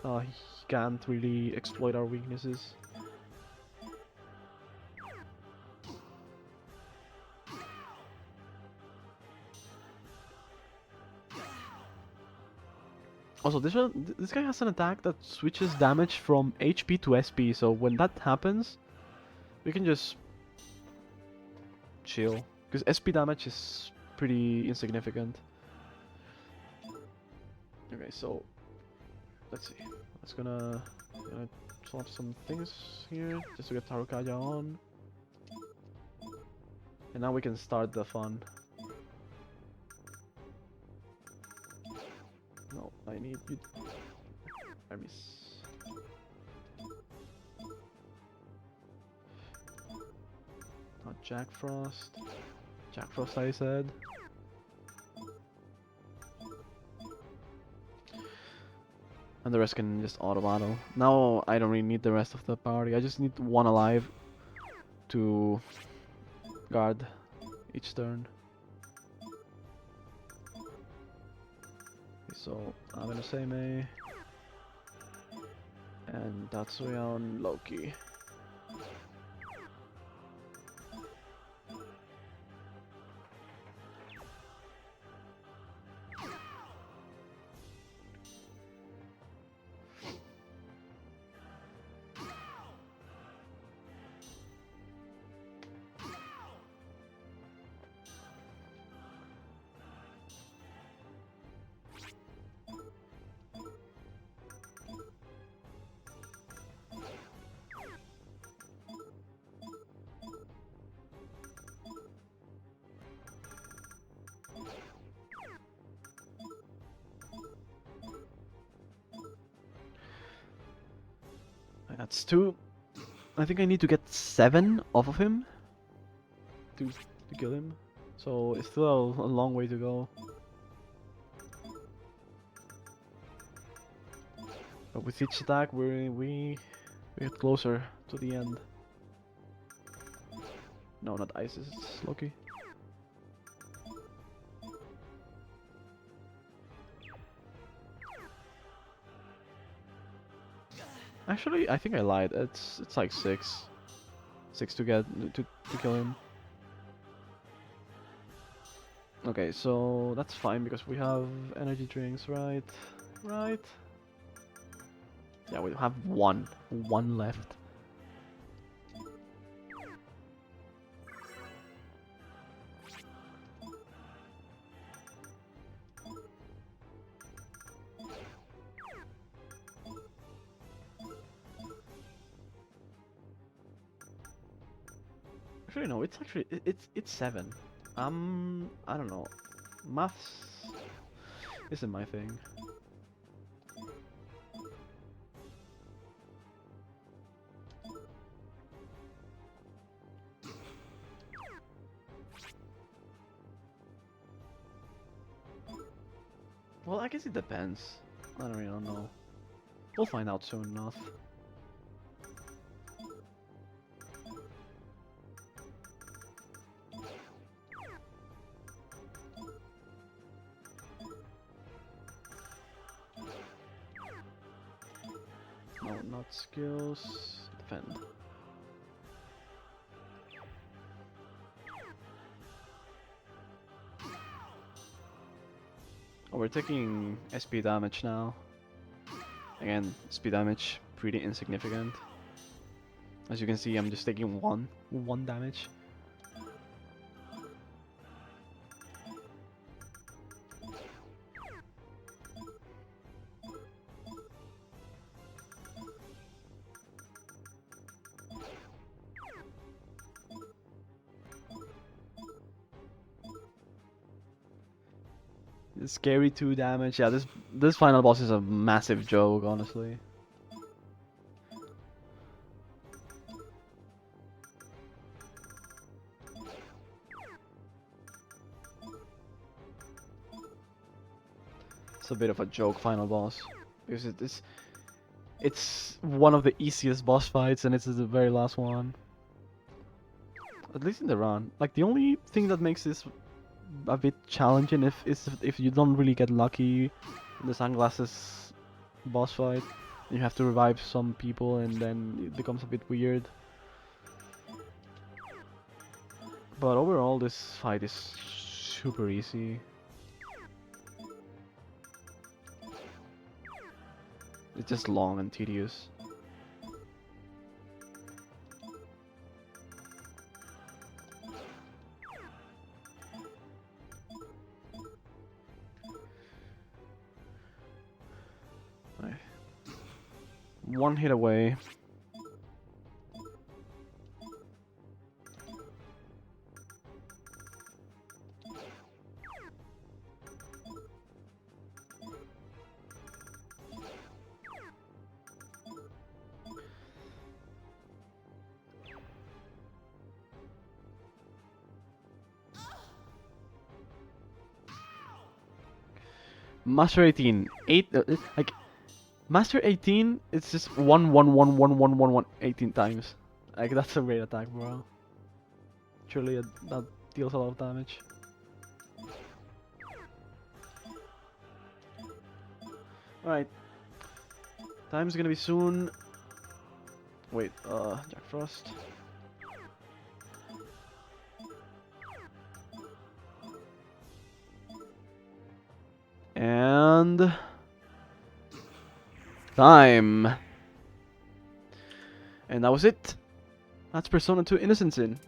he can't really exploit our weaknesses. Also, this guy has an attack that switches damage from HP to SP, so when that happens, we can just chill, because SP damage is pretty insignificant. Okay, so let's see. Let's gonna swap some things here just to get Tarukaya on, and now we can start the fun. No, I need you. I miss. Not Jack Frost. Jack Frost, I said. And the rest can just auto battle. Now I don't really need the rest of the party. I just need one alive to guard each turn. So I'm gonna say May. And Tatsuya on Loki. That's 2. I think I need to get 7 off of him to kill him. So it's still a long way to go. But with each attack, we get closer to the end. No, not Isis, it's Loki. Actually, I think I lied. It's like 6. 6 to get to kill him. Okay, so that's fine because we have energy drinks, right? Right? Yeah, we have one left. Actually, no, it's actually it's 7. I don't know. Maths isn't my thing. Well, I guess it depends. I don't really know. We'll find out soon enough. No, not skills. Defend. Oh, we're taking SP damage now. Again, SP damage, pretty insignificant. As you can see, I'm just taking one damage. Scary 2 damage. Yeah, this final boss is a massive joke, honestly. It's a bit of a joke final boss because it's one of the easiest boss fights and it's the very last one. At least in the run. Like the only thing that makes this a bit challenging is if you don't really get lucky in the sunglasses boss fight. You have to revive some people and then it becomes a bit weird. But overall this fight is super easy. It's just long and tedious. One hit away. Master 18, like Master 18, it's just 18 times. Like that's a great attack, bro. Surely that deals a lot of damage. Alright. Time's gonna be soon. Wait, Jack Frost. And time. And that was it. That's Persona 2 Innocent Sin.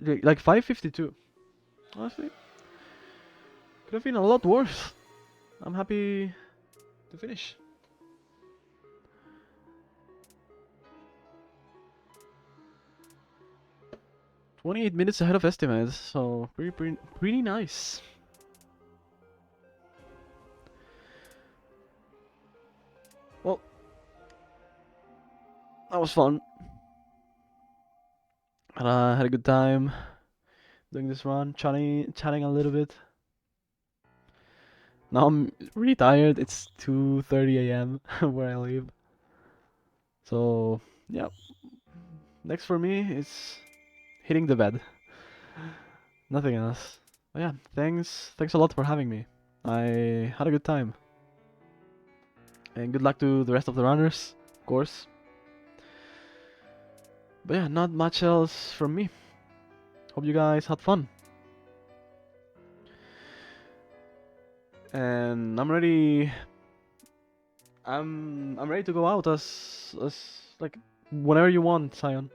Like 552. Honestly, could have been a lot worse. I'm happy to finish. "28 minutes ahead of estimate, so pretty nice." Well, that was fun. And I had a good time doing this run, chatting a little bit. Now I'm really tired. It's 2:30 a.m. where I live. So yeah, next for me is hitting the bed. Nothing else. But yeah, thanks a lot for having me. I had a good time. And good luck to the rest of the runners, of course. But yeah, not much else from me. Hope you guys had fun. And I'm ready. I'm ready to go out as like whenever you want, Sion.